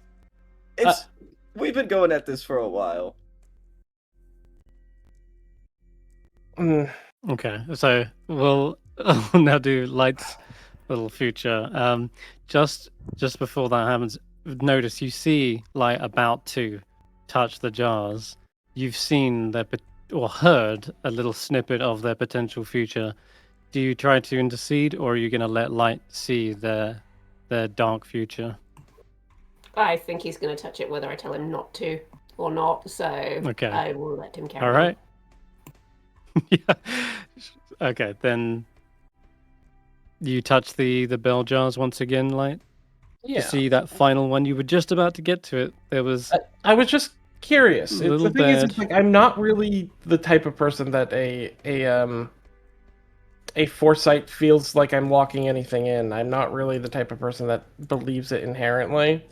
Speaker 4: We've been going at this for a while.
Speaker 5: Mm,
Speaker 1: Okay, so we'll now do Light's little future. Just before that happens, notice you see Light about to touch the jars. You've seen or heard a little snippet of their potential future. Do you try to intercede, or are you going to let Light see their dark future?
Speaker 3: I think he's going to touch it whether I tell him not to or not, so
Speaker 1: Okay.
Speaker 3: I will let him carry
Speaker 1: All
Speaker 3: on.
Speaker 1: right. Yeah. Okay, then you touch the bell jars once again, Light.
Speaker 5: yeah.
Speaker 1: You see that final one. You were just about to get to it. There was
Speaker 5: I was just curious. The
Speaker 1: Little
Speaker 5: thing is,
Speaker 1: bad.
Speaker 5: it's like I'm not really the type of person that a foresight feels like I'm locking anything in. I'm not really the type of person that believes it inherently.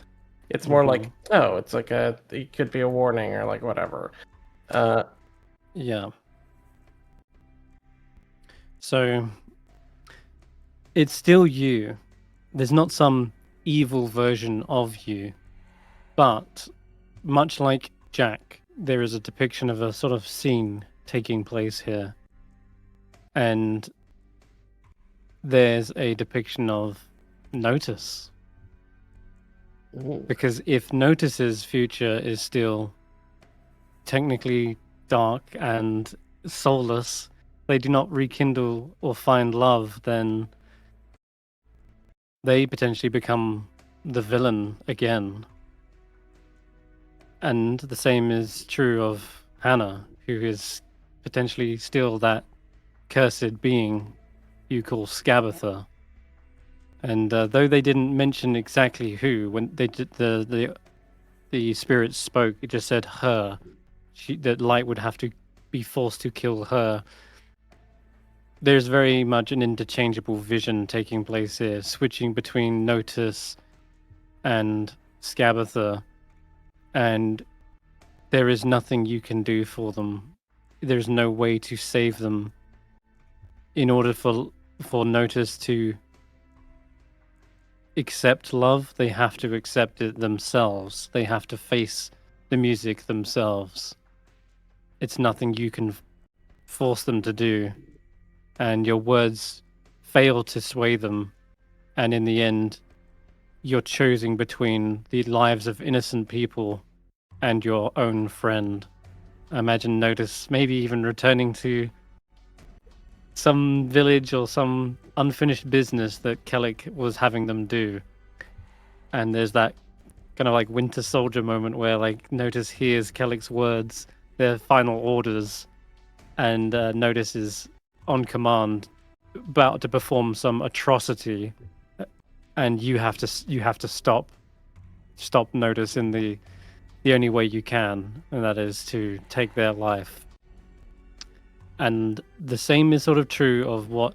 Speaker 5: It's more like, oh, it's like it could be a warning or like whatever.
Speaker 1: yeah. So it's still you. There's not some evil version of you, but much like Jack, there is a depiction of a sort of scene taking place here. And there's a depiction of Notus. Because if Notus's future is still technically dark and soulless, they do not rekindle or find love, then they potentially become the villain again. And the same is true of Hannah, who is potentially still that cursed being you call Scabatha. And though they didn't mention exactly who, when they did the spirits spoke, it just said her. That Light would have to be forced to kill her. There's very much an interchangeable vision taking place here, switching between Notus and Scabatha, and there is nothing you can do for them. There's no way to save them. In order for Notus to accept love, they have to accept it themselves. They have to face the music themselves. It's nothing you can force them to do, and your words fail to sway them, and in the end you're choosing between the lives of innocent people and your own friend. Imagine Notus maybe even returning to some village or some unfinished business that Kellic was having them do. And there's that kind of like Winter Soldier moment where like Notus hears Kellic's words, their final orders, and Notus is on command, about to perform some atrocity, and you have to stop Notus in the only way you can, and that is to take their life. And the same is sort of true of what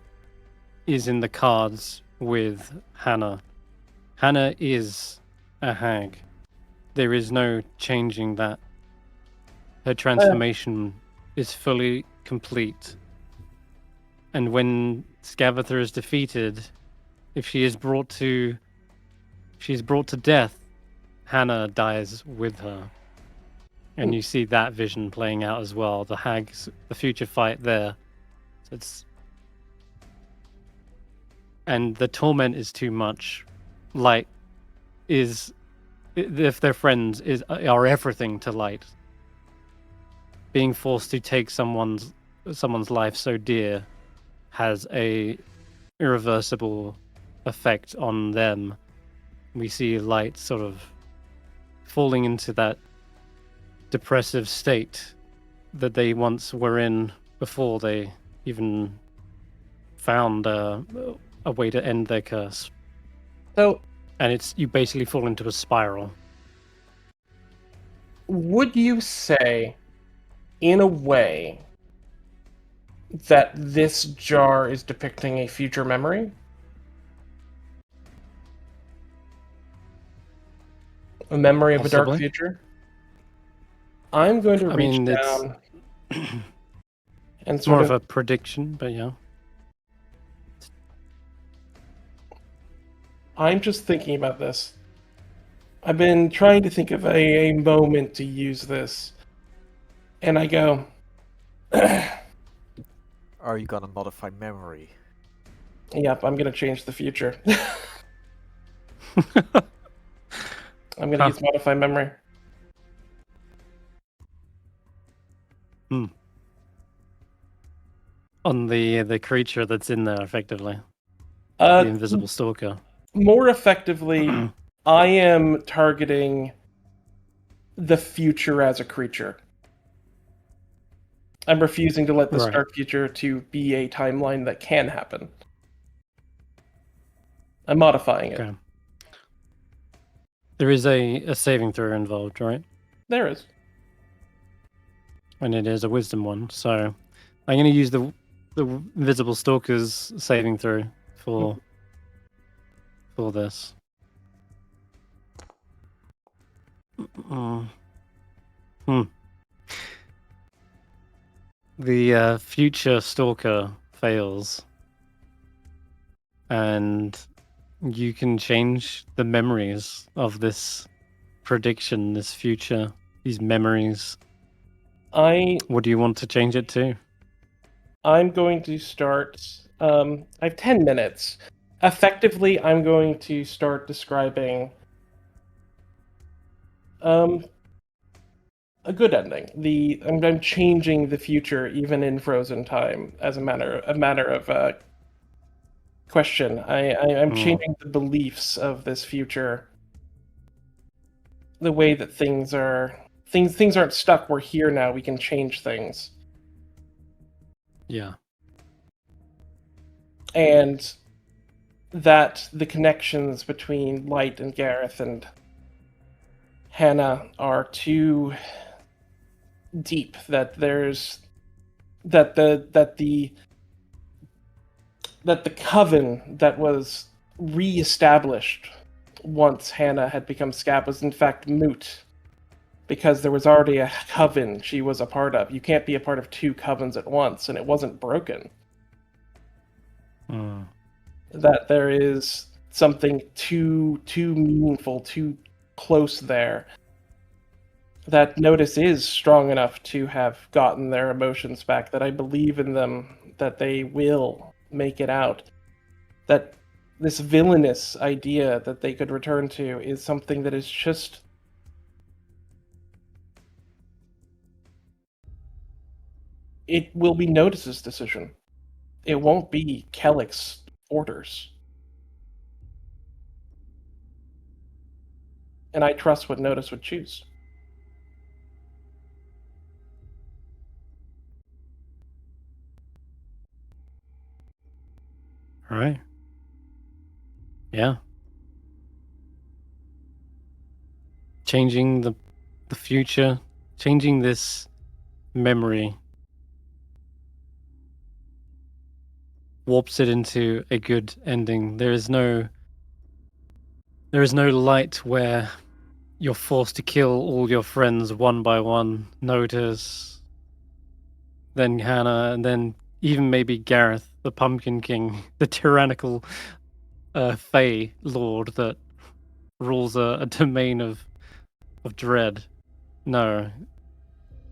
Speaker 1: is in the cards with Hannah. Hannah is a hag. There is no changing that. Her transformation is fully complete. And when Scabatha is defeated, if she is brought to death, Hannah dies with her. And you see that vision playing out as well. The hags, the future fight there. So and the torment is too much. Light, is, if their friends are everything to light, being forced to take someone's life so dear has a irreversible effect on them. We see light sort of falling into that depressive state that they once were in before they even found a way to end their curse.
Speaker 5: So,
Speaker 1: And you basically fall into a spiral.
Speaker 5: would you say, in a way, that this jar is depicting a future memory? A memory of a dark
Speaker 1: Possibly.
Speaker 5: future? I'm going to
Speaker 1: I
Speaker 5: reach
Speaker 1: mean, it's
Speaker 5: down and
Speaker 1: it's more
Speaker 5: sort
Speaker 1: of
Speaker 5: of...
Speaker 1: a prediction, but yeah.
Speaker 5: I'm just thinking about this. I've been trying to think of a moment to use this. And I go...
Speaker 6: Are you gonna modify memory?
Speaker 5: Yep, I'm gonna change the future. I'm gonna
Speaker 1: Huh.
Speaker 5: use modify memory.
Speaker 1: On the creature that's in there, effectively. The
Speaker 5: Uh,
Speaker 1: invisible stalker.
Speaker 5: more effectively, I am targeting the future as a creature. I'm refusing to let this
Speaker 1: Right.
Speaker 5: dark future to be a timeline that can happen. I'm modifying it.
Speaker 1: Okay. There is a saving throw involved, right?
Speaker 5: There is.
Speaker 1: And it is a wisdom one, so I'm going to use the invisible stalker's saving throw for this. The future stalker fails, and you can change the memories of this prediction, this future, these memories. What do you want to change it to?
Speaker 5: I'm going to start... I have 10 minutes. Effectively, I'm going to start describing a good ending. I'm changing the future even in frozen time as a matter of question. I'm changing the beliefs of this future. The way that things aren't stuck. We're here now. We can change things.
Speaker 1: Yeah.
Speaker 5: And that the connections between Light and Garreth and Hannah are too deep, that there's that the coven that was re-established once Hannah had become Scab was in fact moot, because there was already a coven she was a part of. You can't be a part of two covens at once, and it wasn't broken. That there is something too meaningful, too close there. That Notus is strong enough to have gotten their emotions back, that I believe in them, that they will make it out. That this villainous idea that they could return to is something that is just... It will be Notus's decision. It won't be Kellick's orders. And I trust what Notus would choose.
Speaker 1: All right. Yeah. Changing the future, changing this memory warps it into a good ending. There is no light where you're forced to kill all your friends one by one. Notus, then Hannah, and then even maybe Garreth, the Pumpkin King, the tyrannical Fae Lord that rules a domain of dread. No,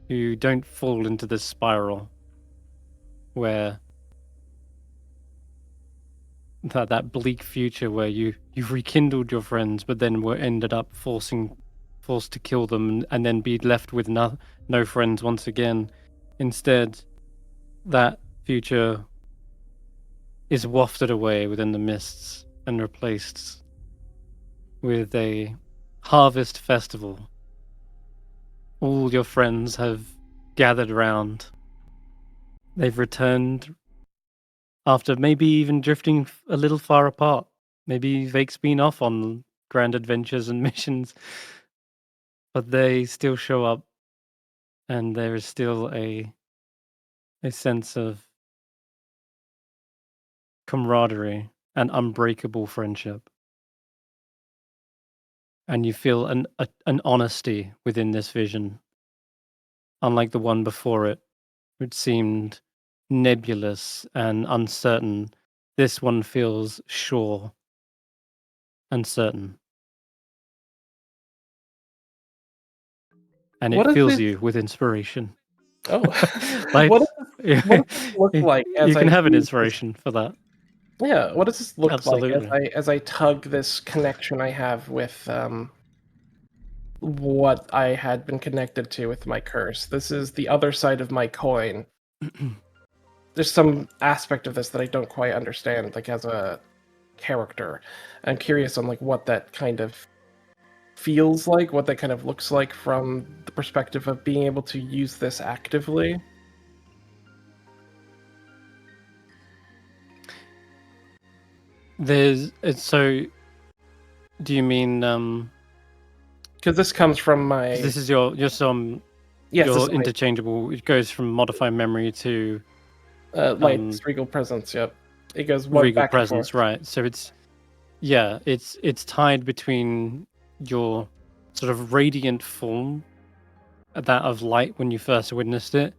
Speaker 1: you don't fall into this spiral where that bleak future where you've rekindled your friends, but then were ended up forced to kill them and then be left with no friends once again. Instead, that future is wafted away within the mists and replaced with a harvest festival. All your friends have gathered round. They've returned after maybe even drifting a little far apart. Maybe Vaike's been off on grand adventures and missions, but they still show up, and there is still a sense of camaraderie and unbreakable friendship. And you feel an honesty within this vision, unlike the one before it, which seemed nebulous and uncertain. This one feels sure and certain. And
Speaker 5: What
Speaker 1: it
Speaker 5: is
Speaker 1: fills
Speaker 5: this-
Speaker 1: you with inspiration.
Speaker 5: Oh,
Speaker 1: Like,
Speaker 5: what does this look like?
Speaker 1: You can have an inspiration for that.
Speaker 5: Yeah, what does this look
Speaker 1: Absolutely.
Speaker 5: like as I tug this connection I have with what I had been connected to with my curse? This is the other side of my coin. There's some aspect of this that I don't quite understand, like as a character. I'm curious on like what that kind of feels like, what that kind of looks like from the perspective of being able to use this actively.
Speaker 1: So do you mean
Speaker 5: Because this comes from my
Speaker 1: this is your
Speaker 5: yes,
Speaker 1: your
Speaker 5: this is my
Speaker 1: interchangeable, it goes from modify memory to
Speaker 5: light's regal presence. Yep, it goes one
Speaker 1: regal
Speaker 5: back
Speaker 1: presence,
Speaker 5: and forth.
Speaker 1: right? So it's tied between your sort of radiant form, that of light when you first witnessed it,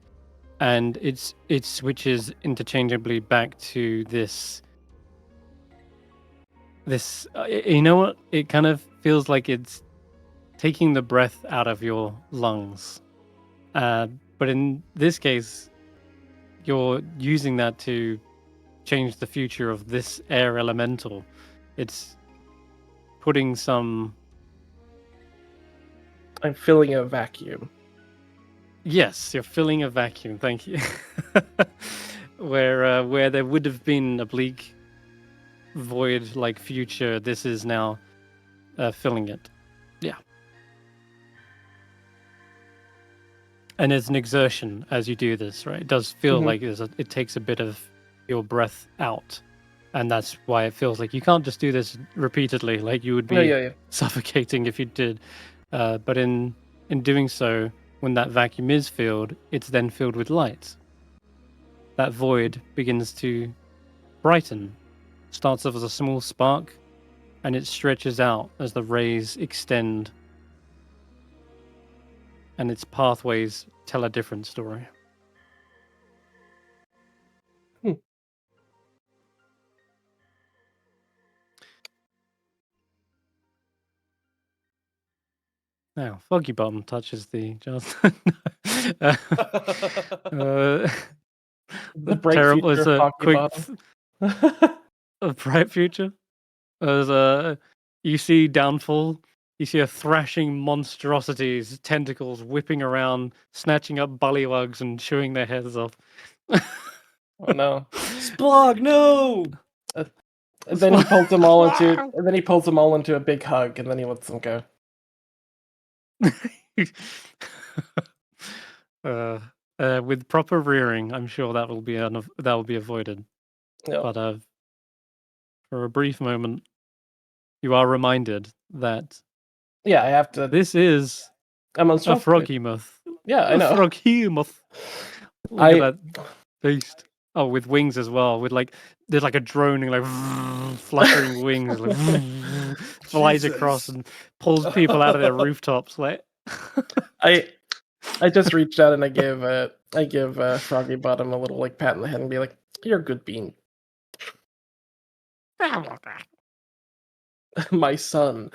Speaker 1: and it switches interchangeably back to this you know what, it kind of feels like it's taking the breath out of your lungs, but in this case you're using that to change the future of this air elemental. It's putting some...
Speaker 5: I'm filling a vacuum.
Speaker 1: Yes, you're filling a vacuum. Thank you. Where there would have been a bleak void-like future, this is now filling it. Yeah. And it's an exertion as you do this, right? It does feel like it takes a bit of your breath out. And that's why it feels like you can't just do this repeatedly, like you would be suffocating if you did. But in doing so, when that vacuum is filled, it's then filled with light. That void begins to brighten. Starts off as a small spark, and it stretches out as the rays extend. And its pathways tell a different story. Now, Foggy Bottom touches the just.
Speaker 5: The bright
Speaker 1: terrible is
Speaker 5: future of
Speaker 1: a
Speaker 5: Foggy
Speaker 1: quick a bright future. As you see downfall, you see a thrashing monstrosities, tentacles whipping around, snatching up bullywugs and chewing their heads off.
Speaker 5: Oh no!
Speaker 4: Splog, no!
Speaker 5: And then he pulls them all into. And then he pulls them all into a big hug, and then he lets them go.
Speaker 1: With proper rearing, I'm sure that will be avoided.
Speaker 5: Yep.
Speaker 1: But for a brief moment, you are reminded that
Speaker 5: Yeah, I have to.
Speaker 1: this is
Speaker 5: I'm
Speaker 1: a
Speaker 5: unstoppable.
Speaker 1: froghemoth.
Speaker 5: Yeah, I know.
Speaker 1: A froghemoth. Look at that beast. Oh, with wings as well. With there's like a droning, like fluttering wings, like flies across and pulls people out of their rooftops. Like
Speaker 5: I just reached out and I give Froggy Bottom a little like pat on the head and be like, "You're a good bean, my son."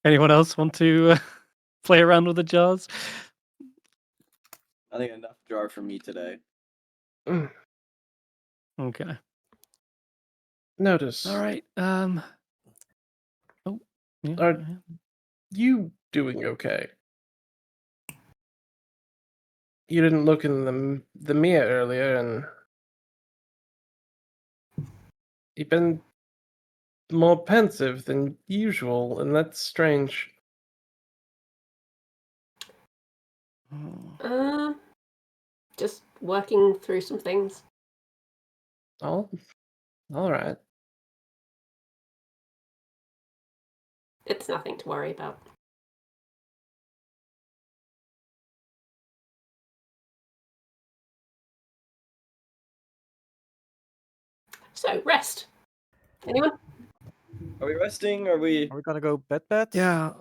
Speaker 1: Anyone else want to play around with the jars?
Speaker 4: I think enough jar for me today.
Speaker 1: Okay.
Speaker 5: Notice.
Speaker 1: All right. Oh. Yeah.
Speaker 5: Are-
Speaker 1: yeah.
Speaker 5: You doing okay? You didn't look in the mirror earlier, and you've been more pensive than usual, and that's strange.
Speaker 1: Oh.
Speaker 3: Just working through some things.
Speaker 5: Oh, all right.
Speaker 3: It's nothing to worry about. So, rest. Anyone?
Speaker 4: Are we resting? Are we?
Speaker 6: Are we gonna go bed?
Speaker 1: Yeah.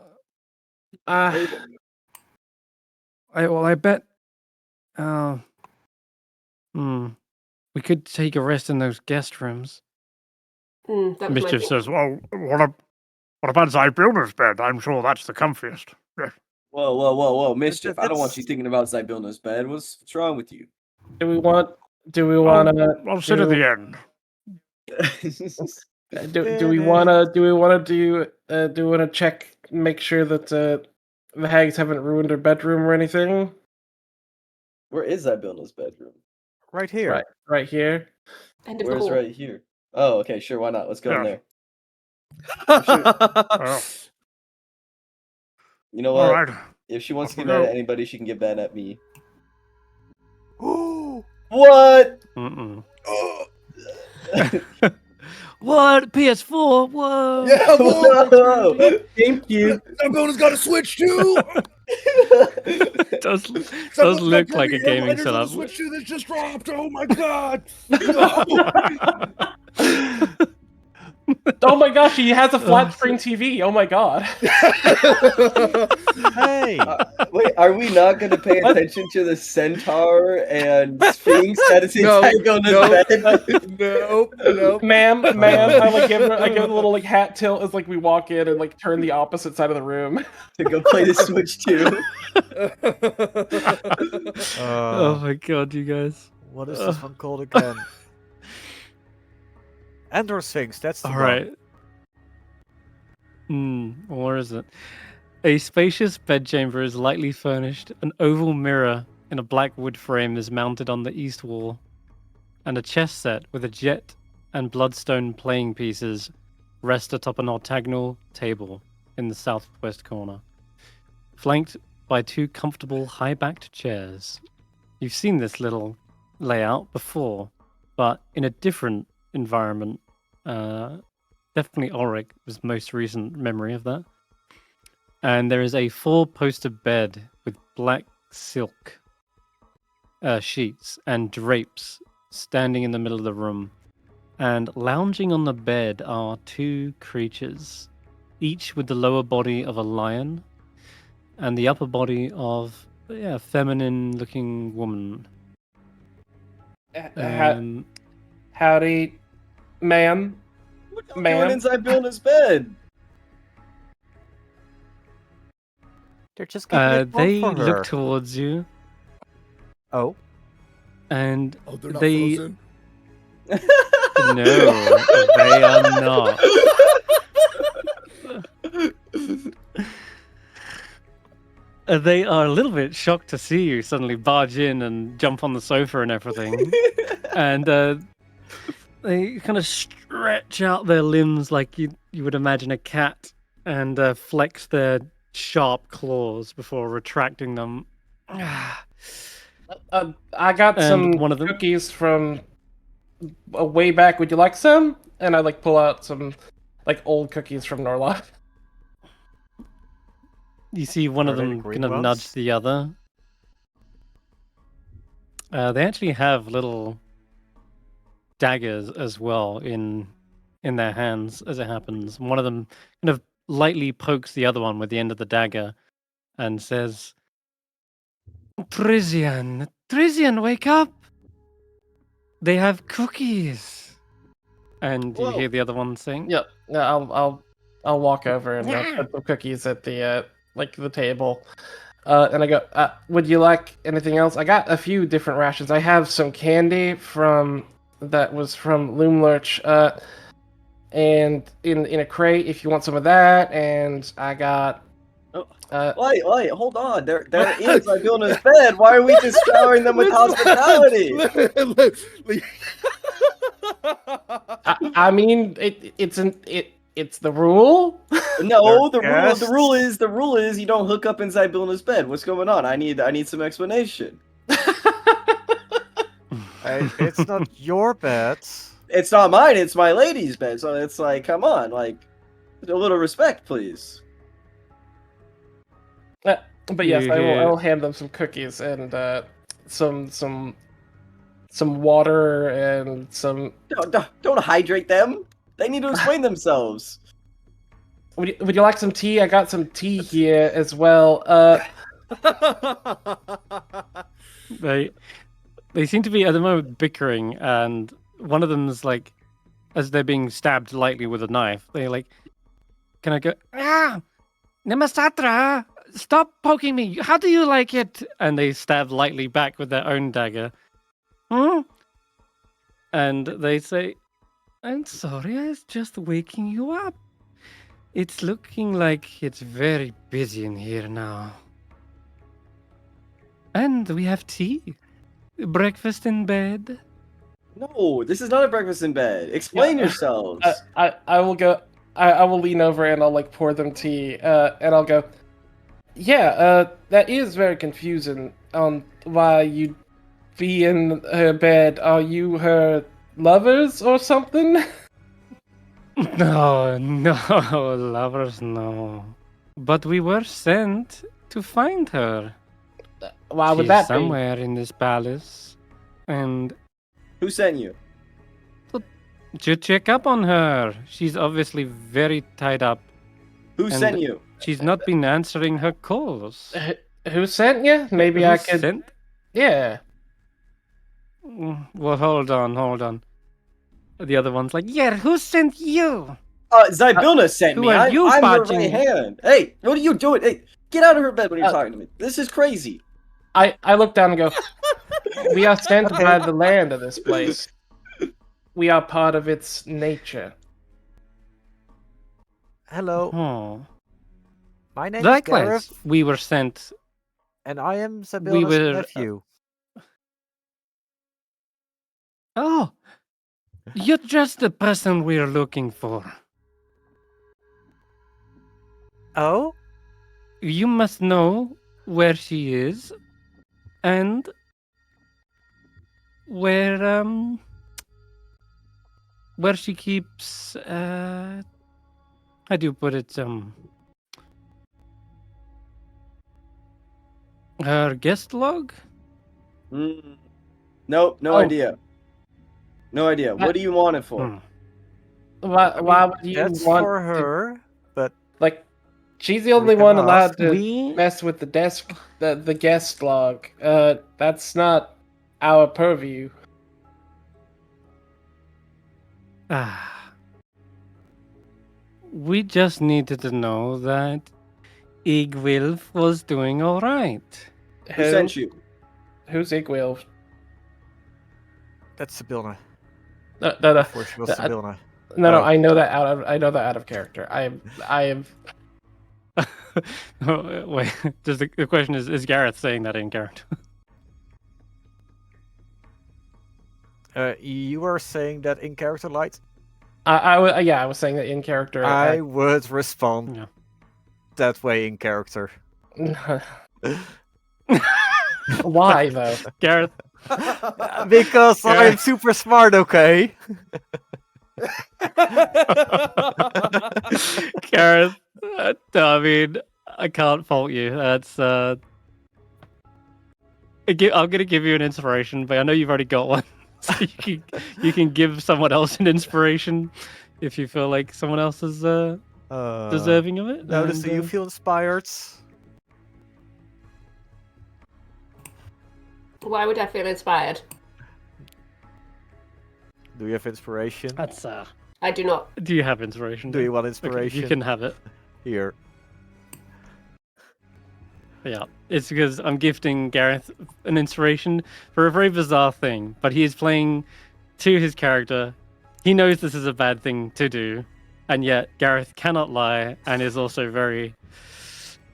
Speaker 5: Uh,
Speaker 1: I bet. Uh, we could take a rest in those guest rooms.
Speaker 3: That was my
Speaker 8: Mischief
Speaker 3: thing.
Speaker 8: says, "Well, what about Zybilna's bed? I'm sure that's the comfiest."
Speaker 4: Whoa, Mischief! I don't want
Speaker 6: It's-
Speaker 4: you thinking about Zybilna's bed. What's wrong with you?
Speaker 5: do we want
Speaker 8: I'll sit at
Speaker 5: do-
Speaker 8: the end.
Speaker 5: do we want to check, make sure that the hags haven't ruined her bedroom or anything?
Speaker 4: Where is Zybilna's bedroom?
Speaker 6: Right here.
Speaker 5: Right here.
Speaker 3: End of the
Speaker 4: Where's
Speaker 3: hall.
Speaker 4: right here? Oh, okay, sure. Why not? Let's go in
Speaker 8: Yeah.
Speaker 4: there.
Speaker 8: Oh,
Speaker 4: You know
Speaker 8: all
Speaker 4: what?
Speaker 8: right.
Speaker 4: If she wants to
Speaker 8: Off
Speaker 4: get
Speaker 8: we
Speaker 4: mad
Speaker 8: go.
Speaker 4: at anybody, she can get mad at me.
Speaker 6: Ooh.
Speaker 4: What?
Speaker 1: Mm-mm.
Speaker 7: Oh,
Speaker 1: What? PS4? Whoa.
Speaker 7: yeah, whoa.
Speaker 5: Thank you.
Speaker 7: Zybilna's got a Switch too.
Speaker 1: does
Speaker 7: Zybilna's
Speaker 1: look
Speaker 7: got
Speaker 1: like a
Speaker 7: Kirby
Speaker 1: gaming
Speaker 7: Emulators on the
Speaker 1: setup.
Speaker 7: Switch too that just dropped. Oh my god. No.
Speaker 5: Oh my gosh, he has a flat screen TV. Oh my god.
Speaker 6: Hey.
Speaker 4: Wait, are we not going to pay attention to the centaur and sphinx that is
Speaker 7: No,
Speaker 4: inside Zybilna's bed?
Speaker 7: Nope.
Speaker 5: ma'am, I like give her a little like hat tilt as like we walk in and like turn the opposite side of the room.
Speaker 4: To go play the Switch too.
Speaker 1: Oh my god, you guys.
Speaker 6: What is this one called again? Andor Sphinx, that's the
Speaker 1: All
Speaker 6: one.
Speaker 1: right. Where is it? A spacious bedchamber is lightly furnished. An oval mirror in a black wood frame is mounted on the east wall, and a chess set with a jet and bloodstone playing pieces rest atop an octagonal table in the southwest corner, flanked by two comfortable high-backed chairs. You've seen this little layout before, but in a different environment. Definitely Ulric was most recent memory of that. And there is a 4-poster bed with black silk sheets and drapes standing in the middle of the room. And lounging on the bed are two creatures, each with the lower body of a lion and the upper body of a feminine-looking woman.
Speaker 5: Howdy, ma'am.
Speaker 4: What are you doing inside Zybilna's bed?
Speaker 6: They're just keeping it warm
Speaker 1: They
Speaker 6: for her.
Speaker 1: look towards you,
Speaker 6: Oh.
Speaker 1: and
Speaker 7: Oh, they're not
Speaker 1: they
Speaker 7: frozen.
Speaker 1: no, they are not. They are a little bit shocked to see you suddenly barge in and jump on the sofa and everything, and they kind of stretch out their limbs like you would imagine a cat, and flex their sharp claws before retracting them.
Speaker 5: I got
Speaker 1: And
Speaker 5: some
Speaker 1: one of them-
Speaker 5: cookies from way back. Would you like some? And I like pull out some like old cookies from Norlock.
Speaker 1: You see one of
Speaker 6: Are they
Speaker 1: them
Speaker 6: green
Speaker 1: kind of
Speaker 6: ones?
Speaker 1: nudge the other. They actually have little daggers as well in their hands as it happens. One of them kind of lightly pokes the other one with the end of the dagger and says, Trizian, wake up! They have cookies. And you
Speaker 4: Whoa.
Speaker 1: hear the other one saying,
Speaker 5: Yep. Yeah, I'll walk over and put some cookies at the like the table. And I go, would you like anything else? I got a few different rations. I have some candy that was from Loomlurch, and in a crate if you want some of that. And I got.
Speaker 4: Wait, hold on. There is Ibylna's bed. Why are we just showering them with hospitality?
Speaker 5: I mean, it's the rule.
Speaker 4: No, the rule is you don't hook up in Ibylna's bed. What's going on? I need some explanation.
Speaker 6: Hey, it's not your bed.
Speaker 4: It's not mine. It's my lady's bed. So it's like, come on, like a little respect, please.
Speaker 5: But yes, I will hand them some cookies and some water and some.
Speaker 4: Don't hydrate them. They need to explain themselves.
Speaker 5: Would you like some tea? I got some tea here as well.
Speaker 1: They seem to be at the moment bickering, and one of them is like, as they're being stabbed lightly with a knife, they're like, "Can I go? Ah, Nemasatra, stop poking me. How do you like it?" And they stab lightly back with their own dagger. And they say, "I'm sorry, I was just waking you up. It's looking like it's very busy in here now. And we have tea. Breakfast in bed."
Speaker 4: No, this is not a breakfast in bed. Explain yourselves.
Speaker 5: I will go. I will lean over and I'll like pour them tea. And I'll go. Yeah. That is very confusing on why you'd be in her bed. Are you her lovers or something?
Speaker 1: No, lovers, no. But we were sent to find her.
Speaker 5: Why would
Speaker 1: She's
Speaker 5: that be?
Speaker 1: somewhere in this palace, and
Speaker 4: Who sent you?
Speaker 1: to check up on her. She's obviously very tied up.
Speaker 4: Who
Speaker 1: And
Speaker 4: sent you?
Speaker 1: She's not been answering her calls.
Speaker 5: Who sent you? Maybe
Speaker 1: Who
Speaker 5: I could.
Speaker 1: sent?
Speaker 5: Yeah.
Speaker 1: Well, hold on. The other one's like, yeah, who sent you?
Speaker 4: Zybylna sent
Speaker 1: who
Speaker 4: me.
Speaker 1: are you
Speaker 4: I'm her
Speaker 1: barging-
Speaker 4: right hand. Hey, what are you doing? Hey, get out of her bed when you're talking to me. This is crazy.
Speaker 5: I look down and go, we are sent by the land of this place. We are part of its nature.
Speaker 6: Hello,
Speaker 1: Oh,
Speaker 6: my name is
Speaker 1: likewise,
Speaker 6: Garreth,
Speaker 1: we were sent.
Speaker 6: and I am
Speaker 1: We
Speaker 6: Zabylna's
Speaker 1: were,
Speaker 6: nephew.
Speaker 1: Oh, you're just the person we're looking for.
Speaker 6: Oh?
Speaker 1: You must know where she is, and where she keeps how do you put it, her guest log?
Speaker 4: Nope, no
Speaker 5: Oh.
Speaker 4: idea. No idea. What do you want it for?
Speaker 5: Why would you
Speaker 6: That's
Speaker 5: want
Speaker 6: for
Speaker 5: to-
Speaker 6: her, but
Speaker 5: like, she's the only
Speaker 6: can
Speaker 5: one
Speaker 6: ask.
Speaker 5: allowed to
Speaker 1: We
Speaker 5: mess with the guest log. That's not our purview.
Speaker 1: we just needed to know that Igwilf was doing all right.
Speaker 4: Who sent you?
Speaker 5: Who's Igwil?
Speaker 6: that's Zabylna.
Speaker 5: No.
Speaker 6: Before she was Zabylna.
Speaker 5: No,
Speaker 6: Oh.
Speaker 5: I know that out of character. I am.
Speaker 1: Oh, wait, just the question is Garreth saying that in character?
Speaker 6: You are saying that in character light?
Speaker 5: I was saying that in character.
Speaker 6: I would respond
Speaker 1: Yeah.
Speaker 6: that way in character.
Speaker 5: Why though?
Speaker 1: Garreth,
Speaker 6: Because I'm super smart, okay?
Speaker 1: Garreth, I mean, I can't fault you. That's I'm gonna give you an inspiration, but I know you've already got one, so you can give someone else an inspiration if you feel like someone else is deserving of it.
Speaker 6: Notice, do you
Speaker 1: and,
Speaker 6: feel inspired?
Speaker 3: Why would I feel inspired?
Speaker 6: Do you have inspiration?
Speaker 1: That's
Speaker 3: I do not.
Speaker 1: Do you have inspiration?
Speaker 6: Do you want
Speaker 1: Okay,
Speaker 6: inspiration?
Speaker 1: you can have it.
Speaker 6: Here.
Speaker 1: Yeah, it's because I'm gifting Garreth an inspiration for a very bizarre thing, but he is playing to his character. He knows this is a bad thing to do, and yet Garreth cannot lie and is also very,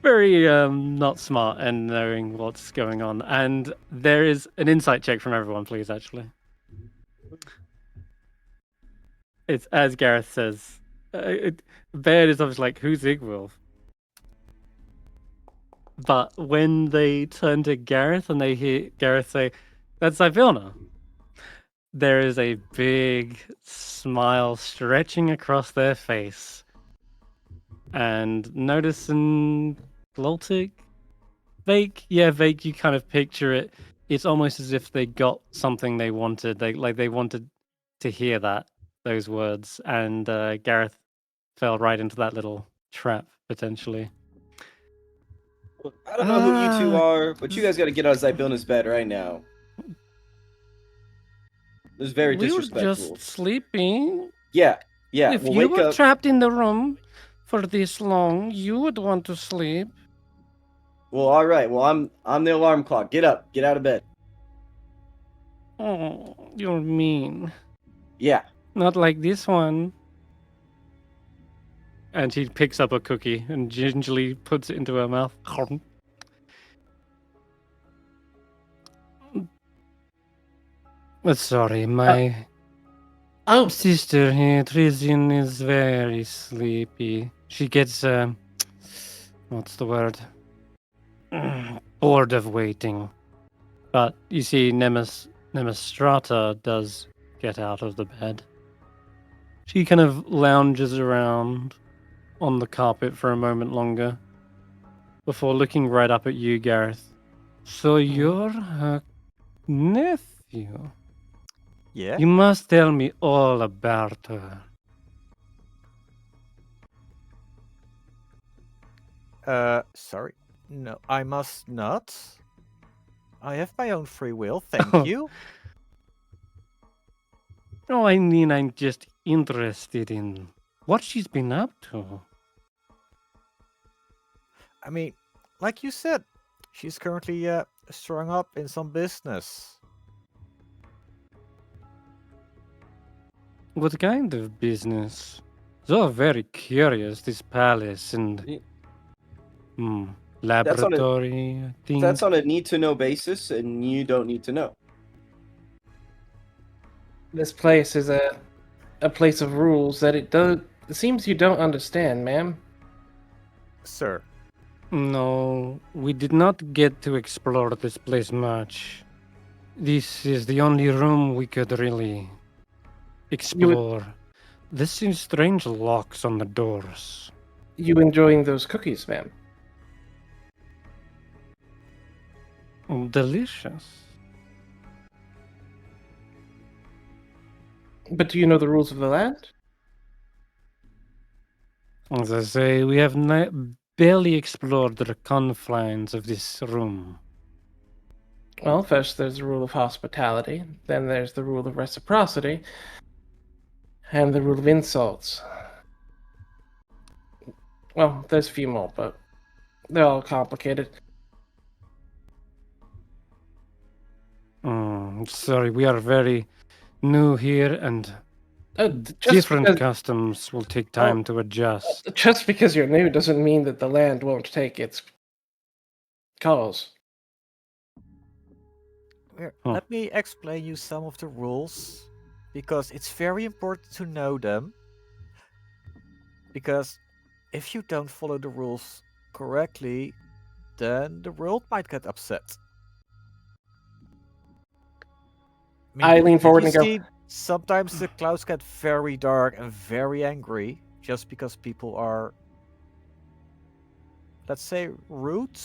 Speaker 1: very not smart and knowing what's going on. And there is an insight check from everyone, please, actually. It's as Garreth says. Baird is obviously like, who's Igwilf? But when they turn to Garreth and they hear Garreth say, that's Zyvilna, there is a big smile stretching across their face. And Notus and Gloltic, Vaike, Vaike, you kind of picture it. It's almost as if they got something they wanted. They wanted to hear those words, and Garreth fell right into that little trap potentially.
Speaker 4: I don't know who you two are, but you guys got to get out of Zybilna's bed right now. This is very
Speaker 1: We were
Speaker 4: disrespectful.
Speaker 1: just sleeping.
Speaker 4: Yeah.
Speaker 1: If
Speaker 4: Well,
Speaker 1: you
Speaker 4: wake
Speaker 1: were
Speaker 4: up.
Speaker 1: trapped in the room for this long, you would want to sleep.
Speaker 4: Well, all right. Well, I'm the alarm clock. Get up. Get out of bed.
Speaker 1: Oh, you're mean.
Speaker 4: Yeah.
Speaker 1: Not like this one. And she picks up a cookie and gingerly puts it into her mouth. Sorry, my sister here, Trizian, is very sleepy. She gets, what's the word? Bored of waiting. But you see, Nemestrata does get out of the bed. She kind of lounges around on the carpet for a moment longer before looking right up at you, Garreth. So you're her nephew?
Speaker 6: Yeah.
Speaker 1: You must tell me all about her.
Speaker 6: Sorry. No, I must not. I have my own free will, thank
Speaker 1: Oh.
Speaker 6: you.
Speaker 1: Oh, I mean, I'm just interested in what she's been up to.
Speaker 6: I mean, like you said, she's currently strung up in some business.
Speaker 1: What kind of business? So very curious, this palace and laboratory, I think.
Speaker 4: That's on a need-to-know basis, and you don't need to know.
Speaker 5: This place is a place of rules that it seems you don't understand, ma'am.
Speaker 6: Sir.
Speaker 1: No, we did not get to explore this place much. This is the only room we could really explore. This seems strange locks on the doors.
Speaker 5: You enjoying those cookies, ma'am?
Speaker 1: Delicious.
Speaker 5: But do you know the rules of the land?
Speaker 1: As I say, we have barely explored the confines of this room.
Speaker 5: Well, first there's the rule of hospitality, then there's the rule of reciprocity, and the rule of insults. Well, there's a few more, but they're all complicated.
Speaker 1: Sorry, we are very new here, and different customs will take time to adjust.
Speaker 5: Just because you're new doesn't mean that the land won't take its calls.
Speaker 6: Let me explain you some of the rules, because it's very important to know them. Because if you don't follow the rules correctly, then the world might get upset.
Speaker 5: I lean forward and go,
Speaker 6: sometimes the clouds get very dark and very angry just because people are, let's say, rude.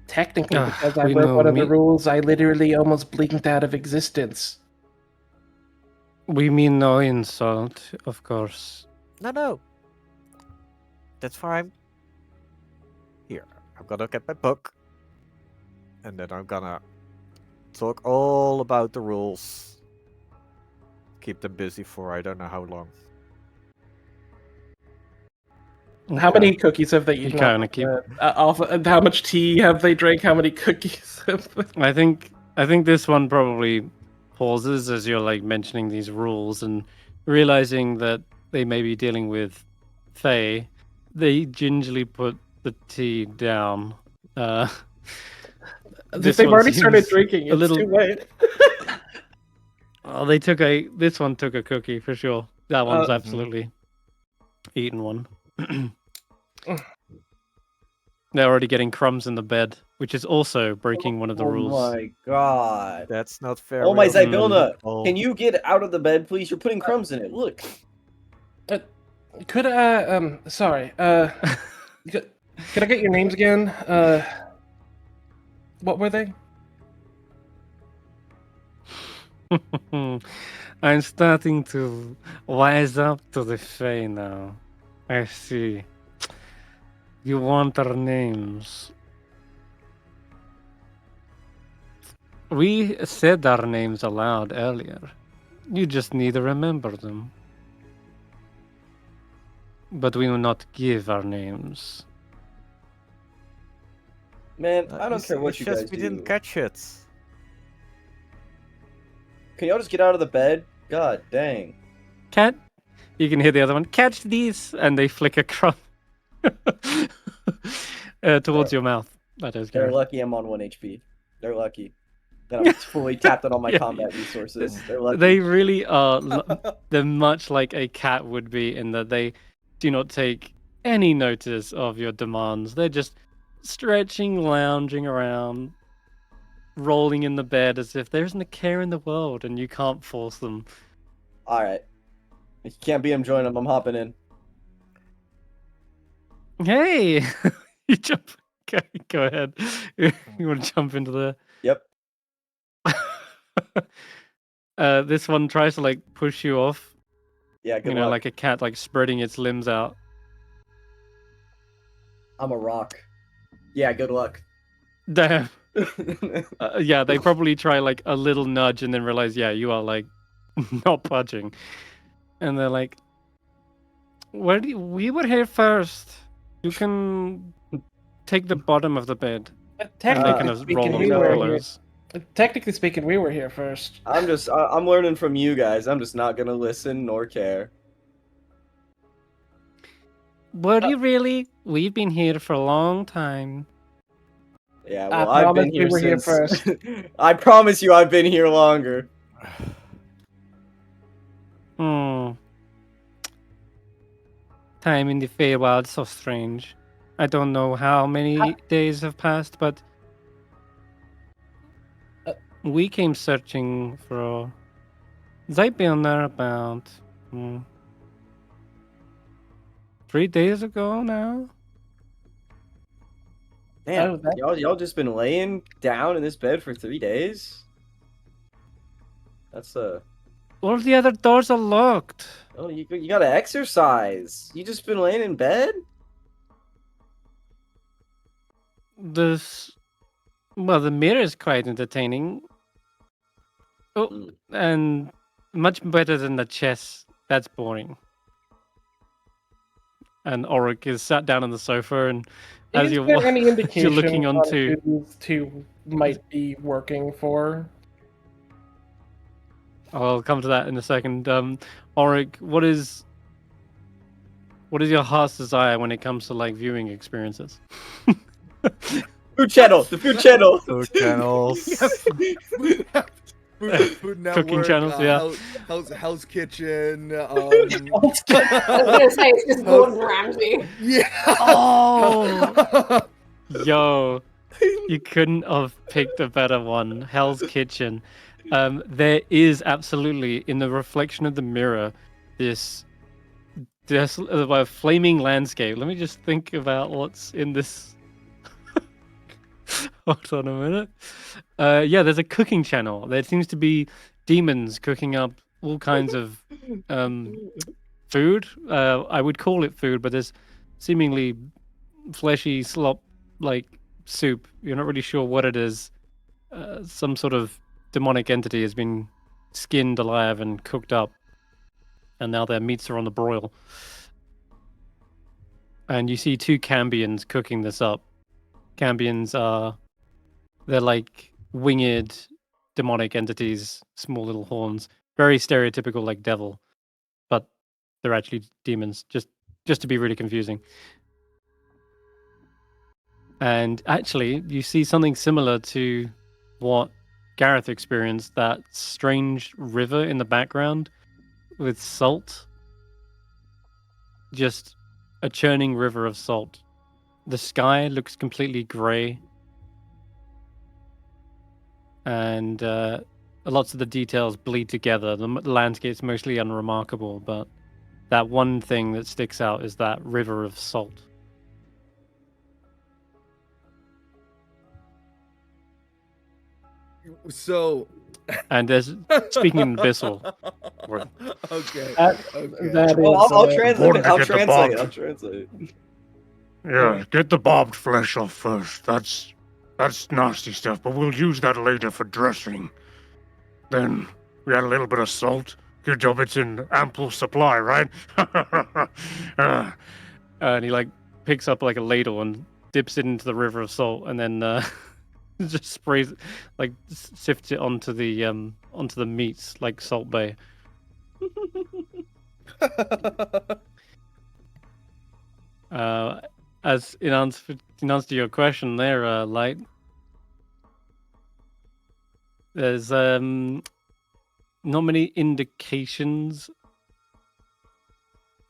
Speaker 5: Technically, because I broke one of the rules, I literally almost blinked out of existence.
Speaker 1: We mean no insult, of course.
Speaker 6: No. That's fine. Here, I'm gonna get my book. And then I'm gonna talk all about the rules. Keep them busy for I don't know how long.
Speaker 5: How many cookies have they
Speaker 1: You
Speaker 5: eaten?
Speaker 1: kind of keep.
Speaker 5: How much tea have they drank? How many cookies?
Speaker 1: I think this one probably pauses as you're like mentioning these rules and realizing that they may be dealing with Fae. They gingerly put the tea down.
Speaker 5: If they've already started
Speaker 1: seems
Speaker 5: drinking, it's too late.
Speaker 1: Oh, this one took a cookie for sure. That one's absolutely eaten one. They're already getting crumbs in the bed, which is also breaking one of the rules.
Speaker 4: Oh my god.
Speaker 6: That's not fair.
Speaker 4: Oh my
Speaker 6: we don't
Speaker 4: Zybilna,
Speaker 6: know.
Speaker 4: can you get out of the bed, please? You're putting crumbs in it. Look.
Speaker 5: Could I, sorry, could I get your names again? What were they?
Speaker 1: I'm starting to wise up to the Fae now. I see. You want our names. We said our names aloud earlier. You just need to remember them. But we will not give our names.
Speaker 4: Man, I don't care what
Speaker 6: It's
Speaker 4: you
Speaker 6: just
Speaker 4: guys
Speaker 6: we
Speaker 4: do.
Speaker 6: didn't catch it.
Speaker 4: Can y'all just get out of the bed? God dang.
Speaker 1: Cat, you can hear the other one. Catch these, and they flick a crumb towards your mouth. That is
Speaker 4: They're
Speaker 1: Garreth.
Speaker 4: lucky I'm on 1 HP. They're lucky. That I'm fully tapped on all my
Speaker 1: Yeah.
Speaker 4: combat resources. They're lucky.
Speaker 1: They really are. They're much like a cat would be in that they do not take any notice of your demands. They're just stretching, lounging around, rolling in the bed as if there isn't a care in the world, and you can't force them.
Speaker 4: Alright. If you can't beat them, join them. I'm hopping in.
Speaker 1: Hey, you jump. Okay, go ahead. You want to jump into there?
Speaker 4: Yep.
Speaker 1: This one tries to like push you off.
Speaker 4: Yeah, good
Speaker 1: You know,
Speaker 4: luck.
Speaker 1: like a cat like spreading its limbs out.
Speaker 4: I'm a rock. Yeah, good luck.
Speaker 1: Damn. Yeah, they probably try like a little nudge and then realize, yeah, you are like not budging. And they're like, we were here first. You can take the bottom of the bed. And they kind of roll on
Speaker 4: we
Speaker 1: the
Speaker 4: were
Speaker 1: pillows.
Speaker 5: Technically speaking, we were here first.
Speaker 4: I'm learning from you guys. I'm just not gonna listen nor care.
Speaker 1: Were you really? We've been here for a long time.
Speaker 4: Yeah,
Speaker 5: I
Speaker 4: well, I've
Speaker 5: promise
Speaker 4: been
Speaker 5: we
Speaker 4: here
Speaker 5: were here
Speaker 4: since.
Speaker 5: first.
Speaker 4: I promise you, I've been here longer.
Speaker 1: Time in the Feywild, so strange. I don't know how many days have passed, but we came searching for Zaelong about 3 days ago now.
Speaker 4: Damn, y'all just been laying down in this bed for 3 days? That's
Speaker 1: All the other doors are locked.
Speaker 4: Oh, you gotta exercise. You just been laying in bed?
Speaker 1: Well, the mirror is quite entertaining. Oh, and much better than the chess. That's boring. And Ulric is sat down on the sofa, and as
Speaker 5: Is
Speaker 1: you're,
Speaker 5: there any indication
Speaker 1: you're looking
Speaker 5: on
Speaker 1: onto
Speaker 5: who these two might be working for?
Speaker 1: I'll come to that in a second. Ulric, what is your heart's desire when it comes to like viewing experiences?
Speaker 4: Food channel, the food channel.
Speaker 6: Food channels.
Speaker 7: Food Network,
Speaker 1: Cooking channels, yeah.
Speaker 7: Hell's Kitchen.
Speaker 3: I was gonna say it's just Gordon Ramsay.
Speaker 7: Yeah.
Speaker 1: Oh, yo, you couldn't have picked a better one. Hell's Kitchen. There is absolutely in the reflection of the mirror this flaming landscape. Let me just think about what's in this. Hold on a minute. Yeah, there's a cooking channel. There seems to be demons cooking up all kinds of food. I would call it food, but there's seemingly fleshy slop like soup. You're not really sure what it is. Some sort of demonic entity has been skinned alive and cooked up, and now their meats are on the broil. And you see 2 Cambions cooking this up. Cambions they're like winged demonic entities, small little horns, very stereotypical like devil, but they're actually demons. Just to be really confusing. And actually, you see something similar to what Garreth experienced, that strange river in the background with salt. Just a churning river of salt. The sky looks completely grey. And lots of the details bleed together. The landscape's mostly unremarkable, but that one thing that sticks out is that river of salt.
Speaker 7: So,
Speaker 1: And there's speaking in Abyssal.
Speaker 7: okay. Okay.
Speaker 5: That
Speaker 4: Well,
Speaker 5: is,
Speaker 4: I'll
Speaker 8: Important
Speaker 4: translate.
Speaker 8: to
Speaker 4: I'll
Speaker 8: get the
Speaker 4: translate.
Speaker 8: bombs.
Speaker 4: I'll translate.
Speaker 8: Yeah, get the bobbed flesh off first. That's nasty stuff, but we'll use that later for dressing. Then we add a little bit of salt. Good job it's in ample supply, right?
Speaker 1: And he like picks up like a ladle and dips it into the river of salt, and then just sprays, like sifts it onto the meats like Salt Bay. As in answer to your question there, Light, there's not many indications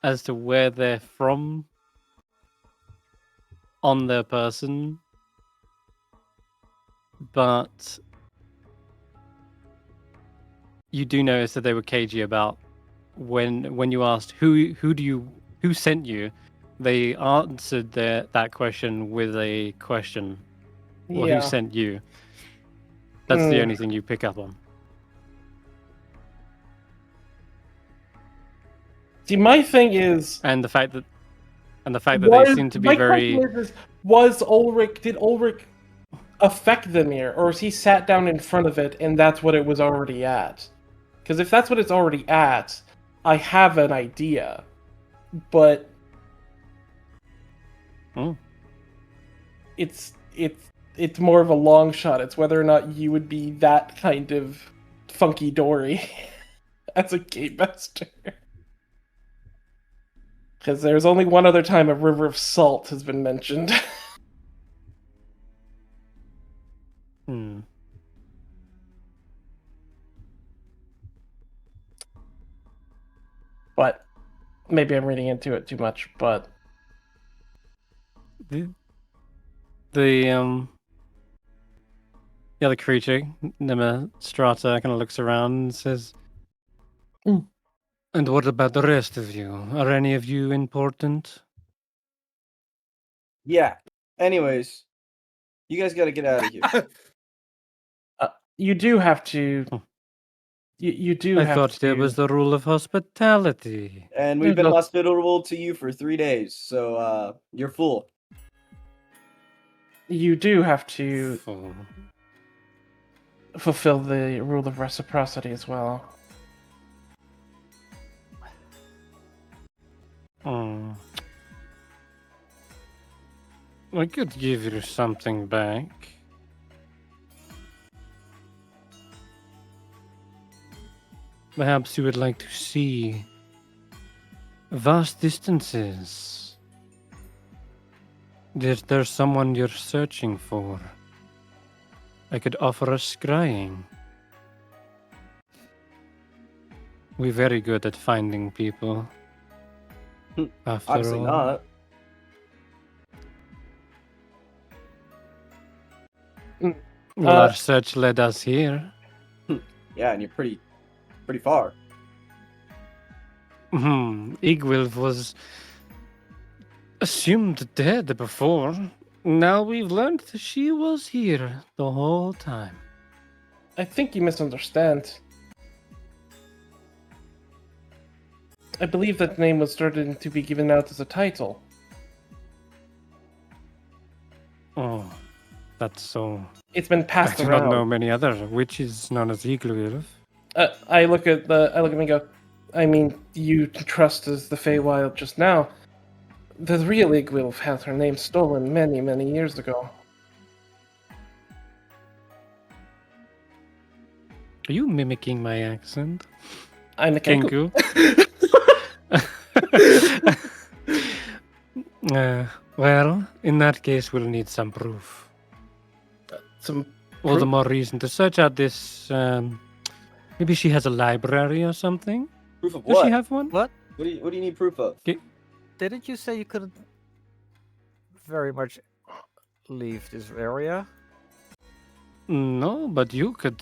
Speaker 1: as to where they're from on their person, but you do notice that they were cagey about when you asked who sent you. They answered that question with a question. Well,
Speaker 5: yeah.
Speaker 1: who sent you? That's the only thing you pick up on.
Speaker 5: See, my thing is,
Speaker 1: And the fact that they seem to be very.
Speaker 5: Question is, did Ulric affect the mirror, or is he sat down in front of it and that's what it was already at? Because if that's what it's already at, I have an idea, but it's more of a long shot. It's whether or not you would be that kind of funky dory as a game master. Because there's only one other time a river of salt has been mentioned. But maybe I'm reading into it too much, but
Speaker 1: The other creature, Nima Strata, kind of looks around and says, "And what about the rest of you? Are any of you important?"
Speaker 4: Yeah. Anyways, you guys got to get out of here.
Speaker 5: you do have to. You do
Speaker 1: I
Speaker 5: have
Speaker 1: thought
Speaker 5: to.
Speaker 1: there was the rule of hospitality.
Speaker 4: And we've been hospitable to you for 3 days, so you're full.
Speaker 5: You do have to
Speaker 1: Oh.
Speaker 5: fulfill the rule of reciprocity as well.
Speaker 1: I could give you something back. Perhaps you would like to see vast distances. There's someone you're searching for. I could offer a scrying. We're very good at finding people. After
Speaker 4: Obviously
Speaker 1: all.
Speaker 4: not.
Speaker 1: Well, our search led us here.
Speaker 4: Yeah, and you're pretty far.
Speaker 1: Igwilf was assumed dead before. Now we've learned that she was here the whole time.
Speaker 5: I think you misunderstand. I believe that name was starting to be given out as a title.
Speaker 1: Oh, that's so.
Speaker 5: It's been
Speaker 1: I
Speaker 5: passed
Speaker 1: do
Speaker 5: around.
Speaker 1: not know many other witches known as Igwilf.
Speaker 5: I look at him and go, I mean, you trust as the Feywild just now. The real Igwilf had her name stolen many, many years ago.
Speaker 1: Are you mimicking my accent?
Speaker 5: I'm a Kenku.
Speaker 1: Kenku? Well, in that case, we'll need some proof.
Speaker 5: Some
Speaker 1: All the
Speaker 5: proof?
Speaker 1: more reason to search out this. Maybe she has a library or something.
Speaker 4: Proof of
Speaker 1: Does
Speaker 4: what?
Speaker 1: she have one?
Speaker 6: What?
Speaker 4: What do you need proof of?
Speaker 6: Didn't you say you couldn't very much leave this area?
Speaker 1: No, but you could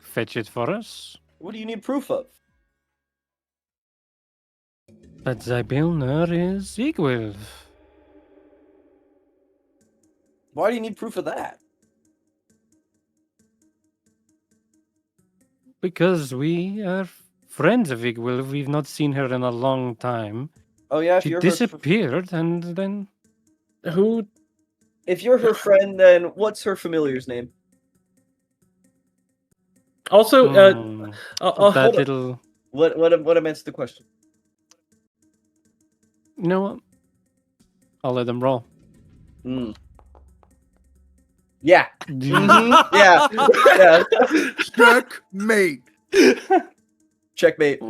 Speaker 1: fetch it for us.
Speaker 4: What do you need proof of?
Speaker 1: That Zabilner is Igwilf.
Speaker 4: Why do you need proof of that?
Speaker 1: Because we are friends of Igwilf. We've not seen her in a long time.
Speaker 4: Oh yeah, if
Speaker 1: She
Speaker 4: you're
Speaker 1: disappeared, and then
Speaker 5: Who?
Speaker 4: if you're her friend, then what's her familiar's name?
Speaker 5: Also,
Speaker 1: hmm,
Speaker 5: hold
Speaker 1: that
Speaker 5: on.
Speaker 1: little.
Speaker 4: What am answer the question?
Speaker 1: You know what? I'll let them roll.
Speaker 4: Mm. Yeah. Yeah. Yeah.
Speaker 7: Checkmate.
Speaker 4: Checkmate.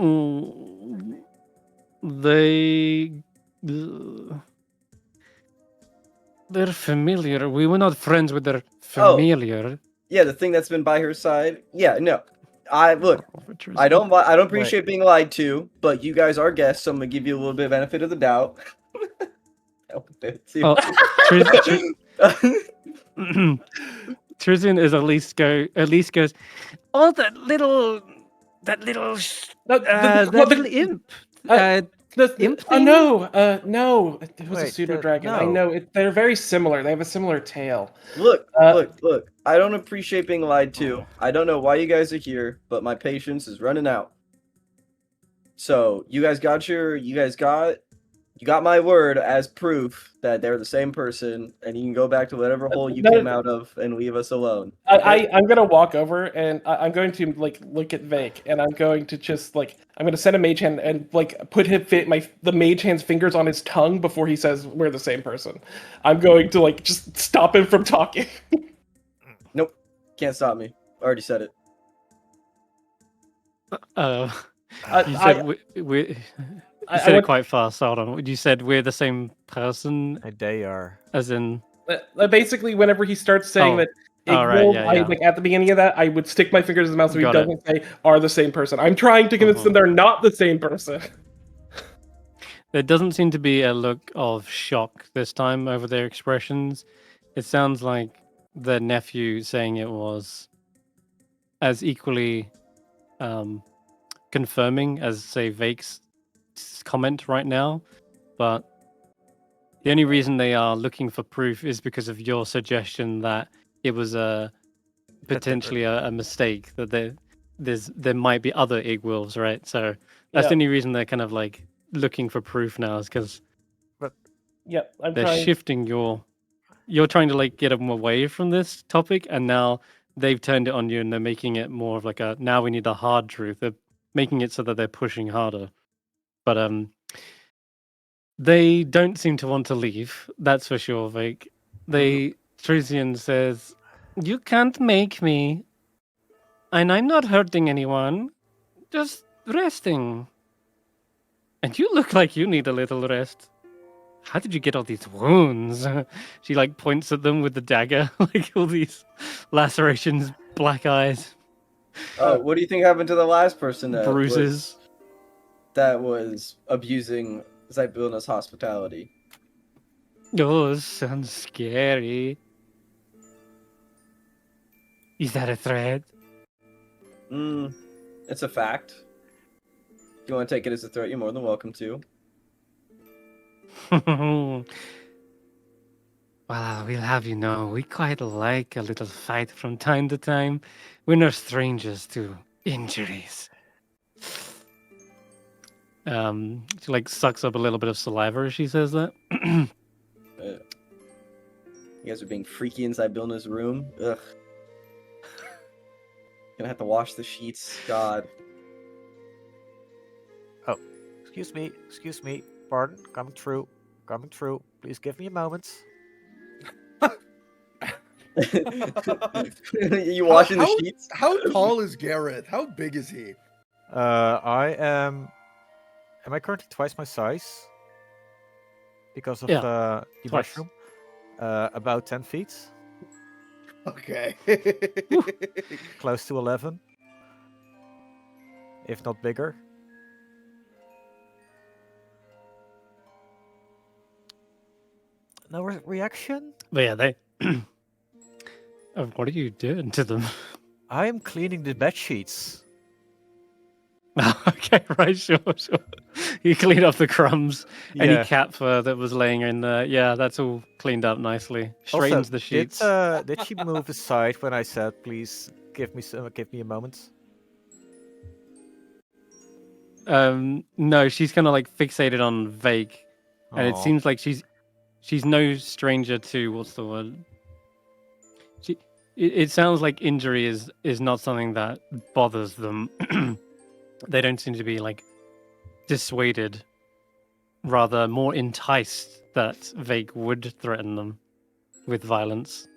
Speaker 1: They're familiar. We were not friends with their familiar.
Speaker 4: Yeah, the thing that's been by her side. Yeah, no. I don't appreciate being lied to, but you guys are guests, so I'm gonna give you a little bit of benefit of the doubt.
Speaker 1: Trizian is at least goes. Oh, that little imp. Imp thing?
Speaker 5: No, it was a
Speaker 6: Wait,
Speaker 5: pseudo dragon. I
Speaker 6: no.
Speaker 5: know they're very similar. They have a similar tail.
Speaker 4: Look. I don't appreciate being lied to. I don't know why you guys are here, but my patience is running out. So you got my word as proof that they're the same person, and you can go back to whatever hole you came out of and leave us alone.
Speaker 5: I'm gonna walk over and I'm going to look at Vaike, and I'm going to just I'm gonna send a mage hand and put the mage hand's fingers on his tongue before he says we're the same person. I'm going to just stop him from talking.
Speaker 4: Nope, can't stop me. Already said it.
Speaker 1: You said we you said it quite fast. Hold on. You said we're the same person,
Speaker 6: They are.
Speaker 1: as in.
Speaker 5: Basically, whenever he starts saying that, at the beginning of that, I would stick my fingers in his mouth so he doesn't say are the same person. I'm trying to convince them they're not the same person.
Speaker 1: There doesn't seem to be a look of shock this time over their expressions. It sounds like the nephew saying it was as equally confirming as, say, Vake's comment right now. But the only reason they are looking for proof is because of your suggestion that it was potentially a mistake, that there might be other Igwilves, right? So that's the only reason they're kind of looking for proof now, is because they're shifting you're trying to get them away from this topic, and now they've turned it on you and they're making it more of now we need the hard truth. They're making it so that they're pushing harder. But they don't seem to want to leave, that's for sure, Vaike. Trizian says, "You can't make me. And I'm not hurting anyone. Just resting. And you look like you need a little rest. How did you get all these wounds?" She points at them with the dagger, all these lacerations, black eyes.
Speaker 4: Oh, what do you think happened to the last person
Speaker 1: bruises
Speaker 4: that was abusing Zybilna's hospitality?
Speaker 1: Oh, sounds scary. Is that a threat?
Speaker 4: It's a fact. If you want to take it as a threat, you're more than welcome to.
Speaker 1: Well, we'll have you know, we quite like a little fight from time to time. We're no strangers to injuries. She sucks up a little bit of saliva as she says that.
Speaker 4: You guys are being freaky inside Bilna's room. Ugh. Gonna have to wash the sheets. God.
Speaker 6: Oh, excuse me. Pardon, coming through. Coming through. Please give me a moment.
Speaker 4: You washing the
Speaker 7: how-
Speaker 4: sheets?
Speaker 7: How tall is Garreth? How big is he?
Speaker 6: I am. Am I currently twice my size? Because of
Speaker 1: Yeah,
Speaker 6: the
Speaker 1: twice.
Speaker 6: mushroom? About 10 feet.
Speaker 7: Okay.
Speaker 6: Close to 11. If not bigger. No reaction?
Speaker 1: But yeah, they. What are you doing to them?
Speaker 6: I am cleaning the bed sheets.
Speaker 1: Okay, right, sure. You clean up the crumbs. Any
Speaker 6: Yeah.
Speaker 1: cat fur that was laying in there. Yeah, that's all cleaned up nicely. Straightens the sheets.
Speaker 6: Did she move aside when I said, "Please give me a moment"?
Speaker 1: No, she's kind of like fixated on Vaike, and it
Speaker 6: Aw.
Speaker 1: seems like she's no stranger to what's the word. It sounds like injury is not something that bothers them. They don't seem to be like dissuaded, rather more enticed that Vaike would threaten them with violence.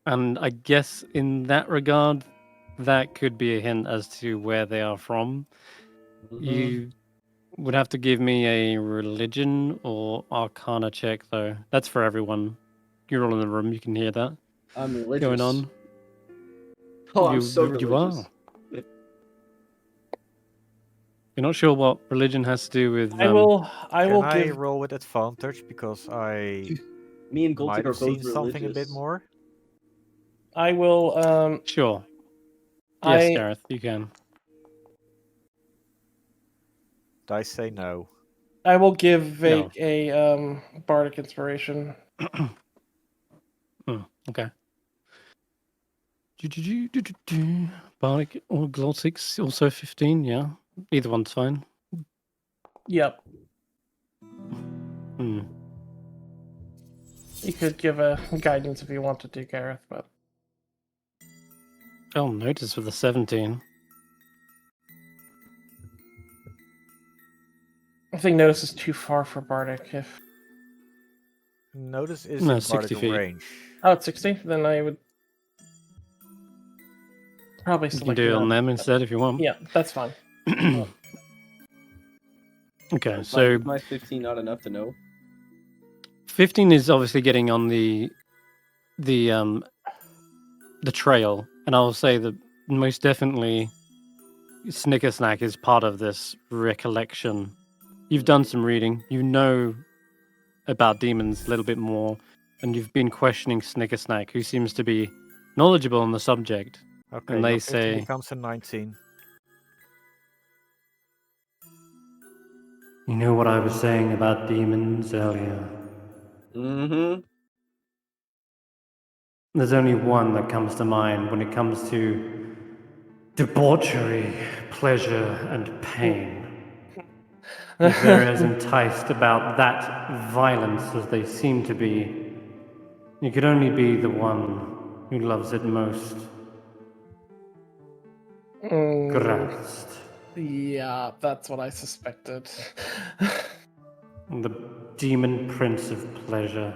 Speaker 1: And I guess in that regard, that could be a hint as to where they are from. You would have to give me a religion or arcana check, though. That's for everyone. You're all in the room. You can hear that
Speaker 4: I'm religious.
Speaker 1: going on.
Speaker 4: Oh, I'm
Speaker 1: you,
Speaker 4: so
Speaker 1: you
Speaker 4: religious.
Speaker 1: are. You're not sure what religion has to do with.
Speaker 5: I will
Speaker 6: Can I
Speaker 5: give.
Speaker 6: roll with advantage because I
Speaker 4: Me and
Speaker 6: might
Speaker 4: Goltik are
Speaker 6: have seen
Speaker 4: both
Speaker 6: something a bit
Speaker 4: religious.
Speaker 6: more?
Speaker 5: I will.
Speaker 1: Sure. Yes,
Speaker 5: I
Speaker 1: Garreth, you can.
Speaker 6: I say no.
Speaker 5: I will give
Speaker 1: No.
Speaker 5: Vaike a bardic inspiration.
Speaker 1: Okay. Bardic or Glotix, also 15, yeah. Either one's fine.
Speaker 5: Yep.
Speaker 1: Hmm.
Speaker 5: You could give a guidance if you wanted to, Garreth, but
Speaker 1: Oh, Notus with a 17.
Speaker 5: I think Notus is too far for bardic. If
Speaker 6: Notice is
Speaker 1: No,
Speaker 6: in
Speaker 1: 60
Speaker 6: particle
Speaker 1: feet.
Speaker 6: range.
Speaker 5: oh, it's 60, then I would probably
Speaker 1: You can
Speaker 5: select
Speaker 1: do it on
Speaker 5: that.
Speaker 1: them instead if you want.
Speaker 5: Yeah, that's fine.
Speaker 1: Okay,
Speaker 4: Is
Speaker 1: so
Speaker 4: my 15 not enough to know?
Speaker 1: 15 is obviously getting on the trail, and I'll say that most definitely Snicker Snack is part of this recollection. You've done some reading, you know about demons a little bit more, and you've been questioning Snicker Snack, who seems to be knowledgeable on the subject.
Speaker 6: Okay,
Speaker 1: And they
Speaker 6: your 15
Speaker 1: say-
Speaker 6: becomes a 19.
Speaker 1: You know what I was saying about demons earlier?
Speaker 4: Mm-hmm.
Speaker 1: There's only one that comes to mind when it comes to debauchery, pleasure, and pain. If they're as enticed about that violence as they seem to be, it could only be the one who loves it most. Christ.
Speaker 5: Yeah, that's what I suspected.
Speaker 1: The demon prince of pleasure.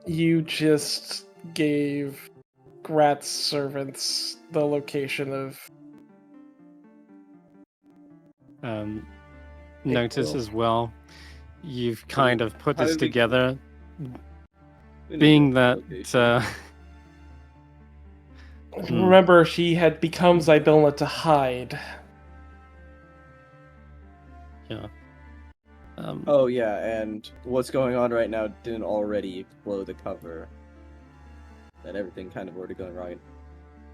Speaker 5: You just gave Grat's servants the location of.
Speaker 1: Notice
Speaker 5: will.
Speaker 1: as well. You've kind of put
Speaker 4: How
Speaker 1: this
Speaker 4: did we-
Speaker 1: together,
Speaker 4: We
Speaker 1: being
Speaker 4: know
Speaker 1: that
Speaker 4: location.
Speaker 5: Remember, she had become Zybelna to hide.
Speaker 1: yeah.
Speaker 4: Oh yeah, and what's going on right now didn't already blow the cover. That everything kind of already going wrong.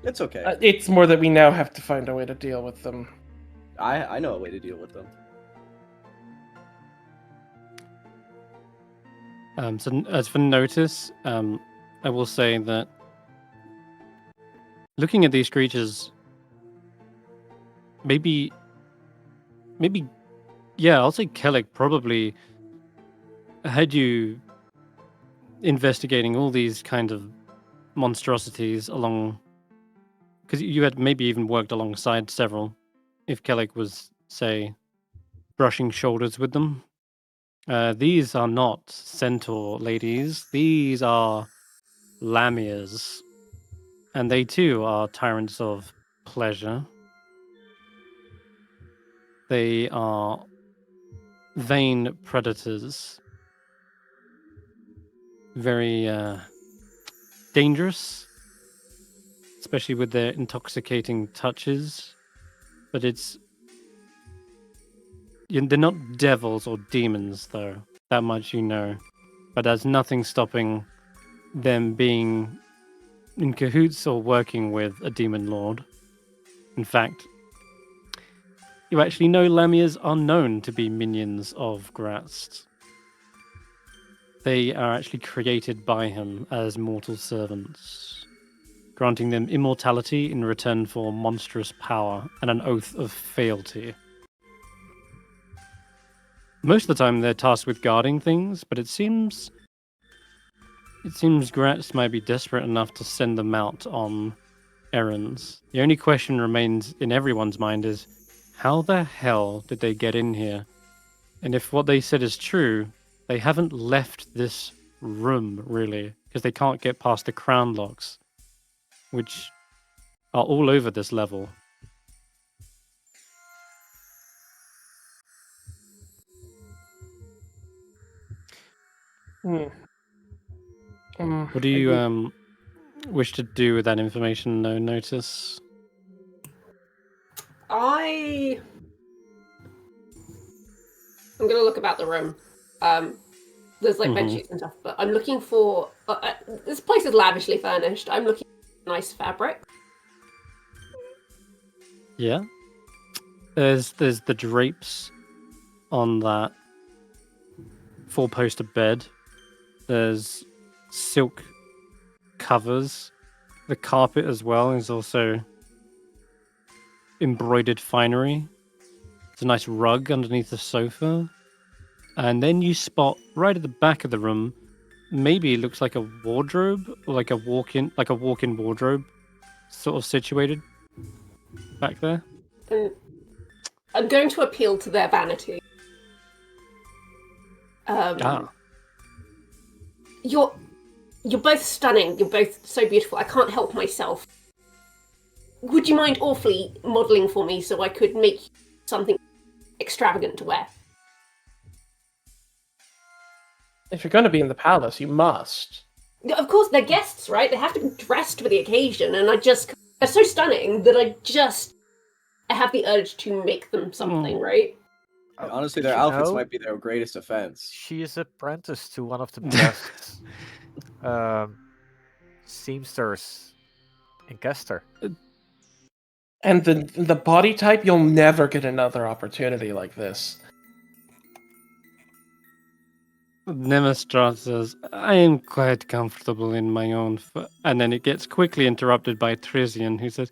Speaker 4: It's okay.
Speaker 5: It's more that we now have to find a way to deal with them.
Speaker 4: I know a way to deal with them.
Speaker 1: So as for Notice, I will say that looking at these creatures, maybe, yeah, I'll say Kellic probably had you investigating all these kind of monstrosities along, because you had maybe even worked alongside several if Kellic was, say, brushing shoulders with them. These are not centaur ladies. These are lamias. And they too are tyrants of pleasure. They are vain predators. Very dangerous, especially with their intoxicating touches. But they're not devils or demons, though. That much you know. But there's nothing stopping them being in cahoots or working with a demon lord. In fact, you actually know Lamias are known to be minions of Gratz. They are actually created by him as mortal servants, granting them immortality in return for monstrous power and an oath of fealty. Most of the time they're tasked with guarding things, but it seems Gratz might be desperate enough to send them out on errands. The only question remains in everyone's mind is, how the hell did they get in here? And if what they said is true, they haven't left this room, really, because they can't get past the crown locks, which are all over this level. What do you wish to do with that information, no Notus?
Speaker 3: I'm gonna look about the room. There's like bed sheets and stuff, but I'm looking for. This place is lavishly furnished. I'm looking for nice fabric.
Speaker 1: Yeah. There's the drapes on that four-poster bed. There's silk covers. The carpet as well is also embroidered finery. It's a nice rug underneath the sofa. And then you spot right at the back of the room, maybe it looks like a wardrobe, or like a walk-in wardrobe, sort of situated back there.
Speaker 3: I'm going to appeal to their vanity. You're both stunning. You're both so beautiful. I can't help myself. Would you mind awfully modelling for me so I could make something extravagant to wear?
Speaker 5: If you're going to be in the palace, you must.
Speaker 3: Of course, they're guests, right? They have to be dressed for the occasion, and they're so stunning that I have the urge to make them something, right?
Speaker 4: Honestly, their outfits might be their greatest offense.
Speaker 6: She is apprenticed to one of the best seamsters in Kester.
Speaker 5: And the body type, you'll never get another opportunity like this.
Speaker 1: Nemestrat says, I am quite comfortable in my own... And then it gets quickly interrupted by Trizian, who says,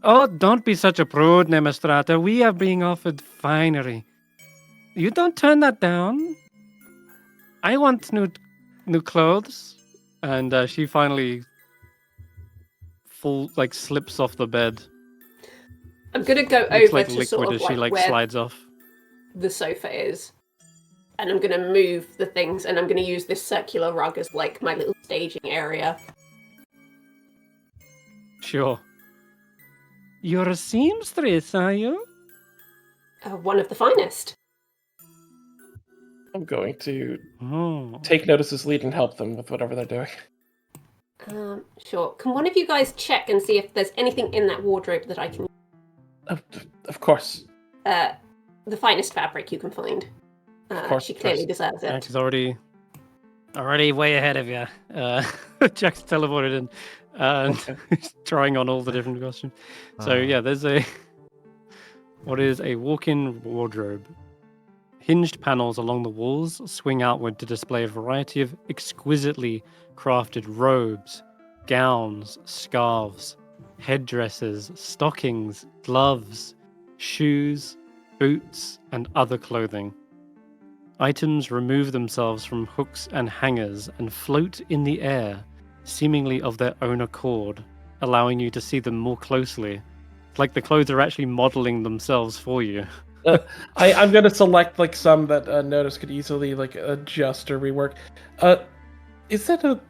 Speaker 1: oh, don't be such a prude, Nemestrata. We are being offered finery. You don't turn that down. I want new clothes. And she finally slips off the bed.
Speaker 3: I'm going to go
Speaker 1: Looks
Speaker 3: over
Speaker 1: like
Speaker 3: to
Speaker 1: liquid
Speaker 3: sort of
Speaker 1: as she
Speaker 3: where
Speaker 1: slides off.
Speaker 3: the sofa is. And I'm going to move the things, and I'm going to use this circular rug as like my little staging area.
Speaker 1: Sure. You're a seamstress, are you?
Speaker 3: One of the finest.
Speaker 5: I'm going to take Notus's lead and help them with whatever they're doing.
Speaker 3: Sure. Can one of you guys check and see if there's anything in that wardrobe that I can...
Speaker 5: Of course.
Speaker 3: The finest fabric you can find.
Speaker 5: Of course.
Speaker 3: She clearly deserves it.
Speaker 1: Jack's already way ahead of you. Jack's teleported in and he's trying on all the different costumes. So yeah, there's what is a walk-in wardrobe. Hinged panels along the walls swing outward to display a variety of exquisitely crafted robes, gowns, scarves, headdresses, stockings, gloves, shoes, boots, and other clothing. Items remove themselves from hooks and hangers and float in the air, seemingly of their own accord, allowing you to see them more closely Like the clothes are actually modeling themselves for you.
Speaker 5: I'm gonna select like some that Notus could easily like adjust or rework. Is that a?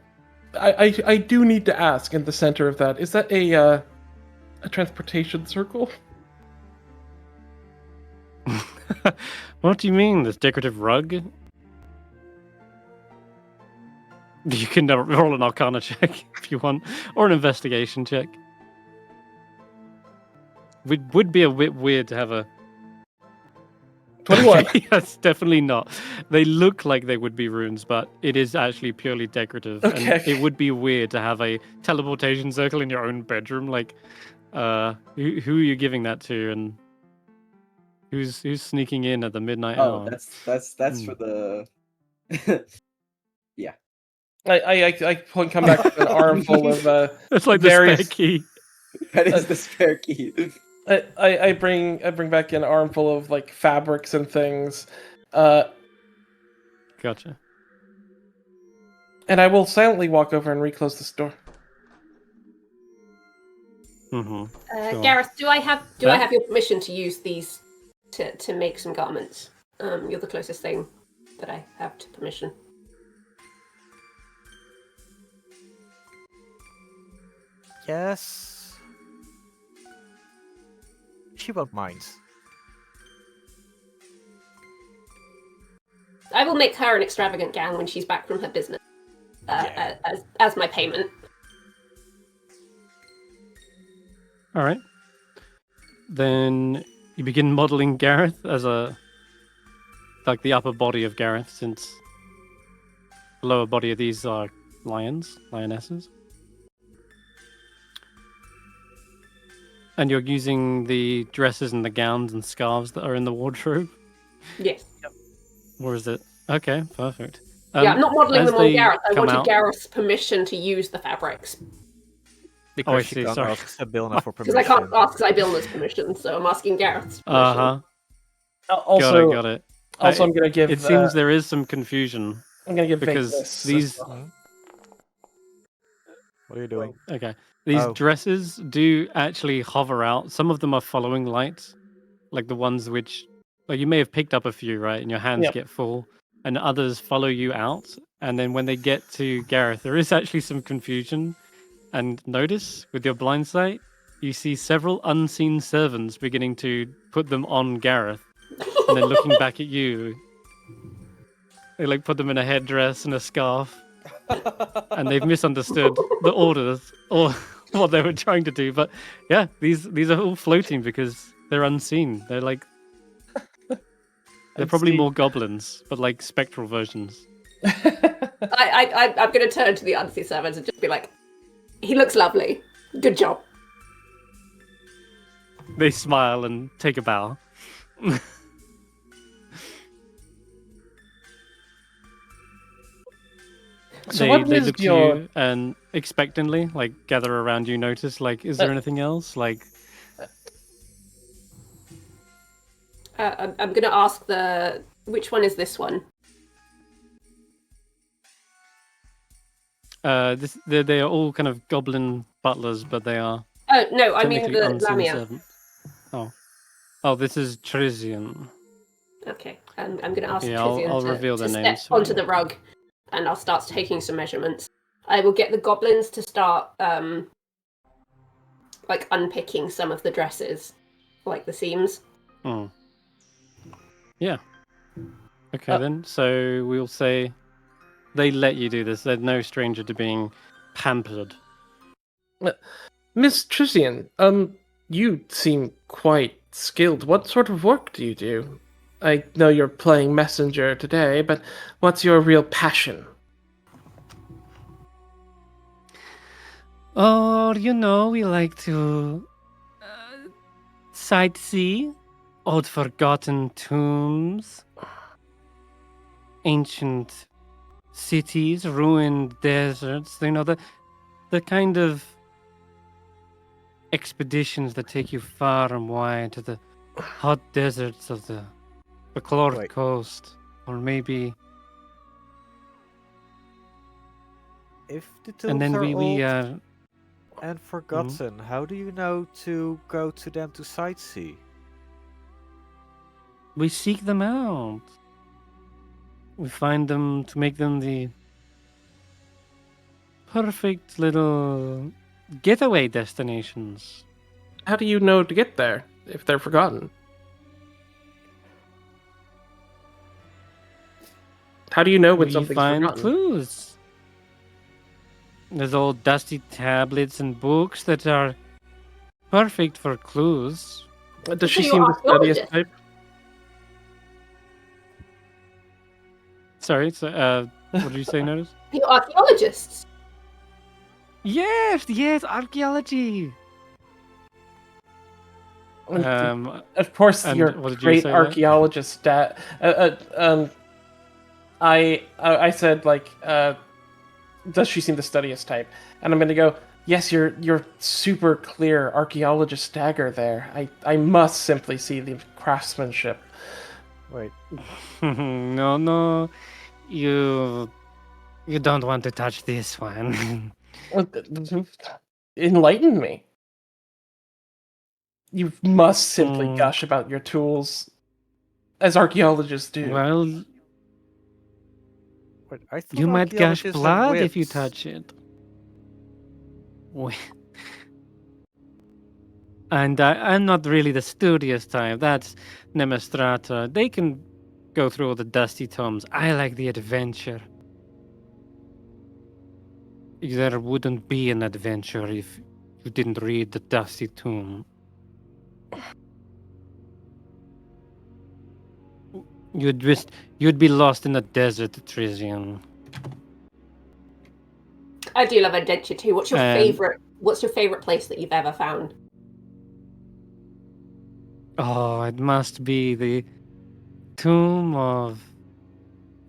Speaker 5: I do need to ask. In the center of that, is that a transportation circle?
Speaker 1: What do you mean? This decorative rug? You can roll an Arcana check if you want, or an investigation check. It would be a bit weird to have a
Speaker 5: 21.
Speaker 1: Yes, definitely not. They look like they would be runes, but it is actually purely decorative.
Speaker 5: Okay.
Speaker 1: And it would be weird to have a teleportation circle in your own bedroom. Like, who are you giving that to, and who's sneaking in at the midnight
Speaker 4: Oh,
Speaker 1: hour?
Speaker 4: that's for the.
Speaker 5: I come back with an armful of
Speaker 1: It's like
Speaker 5: various.
Speaker 1: the spare key.
Speaker 4: That is the spare key.
Speaker 5: I bring back an armful of like fabrics and things,
Speaker 1: Gotcha.
Speaker 5: and I will silently walk over and reclose this door.
Speaker 1: Mm-hmm. Sure.
Speaker 3: Garreth, do I have
Speaker 1: That-
Speaker 3: your permission to use these to make some garments? You're the closest thing that I have to permission.
Speaker 6: Yes. She won't mind.
Speaker 3: I will make her an extravagant gown when she's back from her business,
Speaker 6: Yeah.
Speaker 3: as my payment.
Speaker 1: All right. Then you begin modeling Garreth as like the upper body of Garreth, since the lower body of these are lionesses. And you're using the dresses and the gowns and scarves that are in the wardrobe?
Speaker 3: Yes.
Speaker 1: Or is it? Okay, perfect.
Speaker 3: Yeah, I'm not modelling
Speaker 1: as
Speaker 3: them on
Speaker 1: they
Speaker 3: Garreth. I
Speaker 1: come
Speaker 3: wanted
Speaker 1: out-
Speaker 3: Gareth's permission to use the fabrics.
Speaker 6: Because
Speaker 1: I
Speaker 6: she
Speaker 1: see,
Speaker 6: can't
Speaker 1: sorry.
Speaker 6: ask Sabilna for
Speaker 3: Because
Speaker 6: permission.
Speaker 3: I can't ask Zaelong's permission, so I'm asking Gareth's permission.
Speaker 1: Uh-huh.
Speaker 5: Also,
Speaker 1: Got it.
Speaker 5: also, I'm gonna give.
Speaker 1: It seems there is some confusion.
Speaker 5: I'm gonna give Vaike
Speaker 1: because
Speaker 5: this as
Speaker 1: these-
Speaker 5: well.
Speaker 6: What are you doing?
Speaker 1: Okay. These
Speaker 6: Oh.
Speaker 1: dresses do actually hover out. Some of them are following light, like the ones which, like you may have picked up a few, right? And your hands
Speaker 5: Yep.
Speaker 1: get full, and others follow you out. And then when they get to Garreth, there is actually some confusion. And notice with your blind sight, you see several unseen servants beginning to put them on Garreth, and then looking back at you. They like put them in a headdress and a scarf. And they've misunderstood the orders or what they were trying to do. But yeah, these are all floating because they're unseen. They're like they're probably
Speaker 5: Unseen.
Speaker 1: more goblins, but like spectral versions.
Speaker 3: I'm going to turn to the unseen servants and just be like, he looks lovely. Good job.
Speaker 1: They smile and take a bow.
Speaker 5: So
Speaker 1: they
Speaker 5: what
Speaker 1: they
Speaker 5: is
Speaker 1: look
Speaker 5: your-
Speaker 1: to you and expectantly like gather around you. Notice like, is there anything else? Like,
Speaker 3: I'm going to ask which one is this one?
Speaker 1: they are all kind of goblin butlers, but they are
Speaker 3: Oh, no, I mean
Speaker 1: technically
Speaker 3: the
Speaker 1: unseen
Speaker 3: Lamia.
Speaker 1: servant. Oh, this is Trizian.
Speaker 3: Okay, I'm going to ask
Speaker 1: Yeah, I'll
Speaker 3: Trizian
Speaker 1: reveal
Speaker 3: to
Speaker 1: their
Speaker 3: step
Speaker 1: names for
Speaker 3: onto
Speaker 1: you.
Speaker 3: the rug, and I'll start taking some measurements. I will get the goblins to start, like, unpicking some of the dresses, like the seams.
Speaker 1: Hmm. Yeah. Okay, then. So we'll say they let you do this. They're no stranger to being pampered.
Speaker 5: Miss Trizian, you seem quite skilled. What sort of work do you do? I know you're playing messenger today, but what's your real passion?
Speaker 1: Oh, we like to sightsee old forgotten tombs, ancient cities, ruined deserts. The kind of expeditions that take you far and wide to the hot deserts of the Clort
Speaker 6: Wait.
Speaker 1: Coast, or maybe.
Speaker 6: If the tombs
Speaker 1: And then
Speaker 6: are
Speaker 1: we
Speaker 6: old, and Forgotten, how do you know to go to them to sightsee?
Speaker 1: We seek them out. We find them to make them the perfect little getaway destinations.
Speaker 5: How do you know to get there if they're forgotten? How do you know when
Speaker 1: We
Speaker 5: something's
Speaker 1: find
Speaker 5: forgotten?
Speaker 1: clues. There's old dusty tablets and books that are perfect for clues.
Speaker 5: Does she
Speaker 3: So
Speaker 5: seem
Speaker 3: you're
Speaker 5: the steadiest
Speaker 3: archaeologist.
Speaker 5: type?
Speaker 1: Sorry, so, what did you say, Notus?
Speaker 3: You're archaeologists.
Speaker 1: Yes, archaeology.
Speaker 5: Of course,
Speaker 1: and
Speaker 5: you're
Speaker 1: what did you
Speaker 5: great
Speaker 1: say, Lan?
Speaker 5: archaeologist. I said like, does she seem the steadiest type? And I'm gonna go. Yes, you're super clear archaeologist dagger there. I must simply see the craftsmanship.
Speaker 6: Wait,
Speaker 1: No, you don't want to touch this one.
Speaker 5: Enlighten me. You must simply
Speaker 1: Hmm.
Speaker 5: gush about your tools, as archaeologists do.
Speaker 1: Well,
Speaker 6: wait, I thought
Speaker 1: you might gush
Speaker 6: archaeologists had
Speaker 1: blood if you
Speaker 6: whips.
Speaker 1: touch it. And I'm not really the studious type. That's Nemestrata. They can go through all the dusty tomes. I like the adventure. There wouldn't be an adventure if you didn't read the dusty tome. You'd be lost in the desert, Trizian.
Speaker 3: I do love adventure too. What's your
Speaker 1: Um,
Speaker 3: favorite? What's your favorite place that you've ever found?
Speaker 1: Oh, it must be the tomb of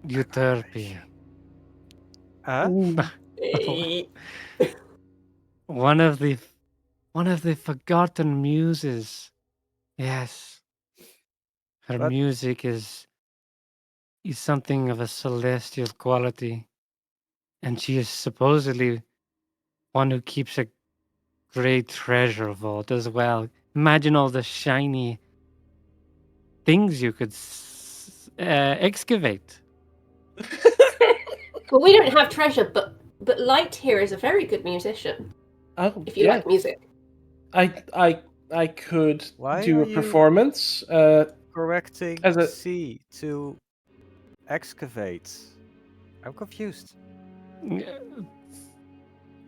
Speaker 1: Euterpe.
Speaker 6: Huh?
Speaker 3: Eh,
Speaker 1: One of the forgotten muses. Yes. Her
Speaker 6: What?
Speaker 1: music is something of a celestial quality. And she is supposedly one who keeps a great treasure vault as well. Imagine all the shiny things you could excavate.
Speaker 3: Well, we don't have treasure, but Light here is a very good musician.
Speaker 5: Oh,
Speaker 3: If you
Speaker 5: yeah.
Speaker 3: like music,
Speaker 5: I could
Speaker 6: Why
Speaker 5: do
Speaker 6: are
Speaker 5: a
Speaker 6: you-
Speaker 5: performance.
Speaker 6: Correcting
Speaker 5: As a-
Speaker 6: C to excavate. I'm confused.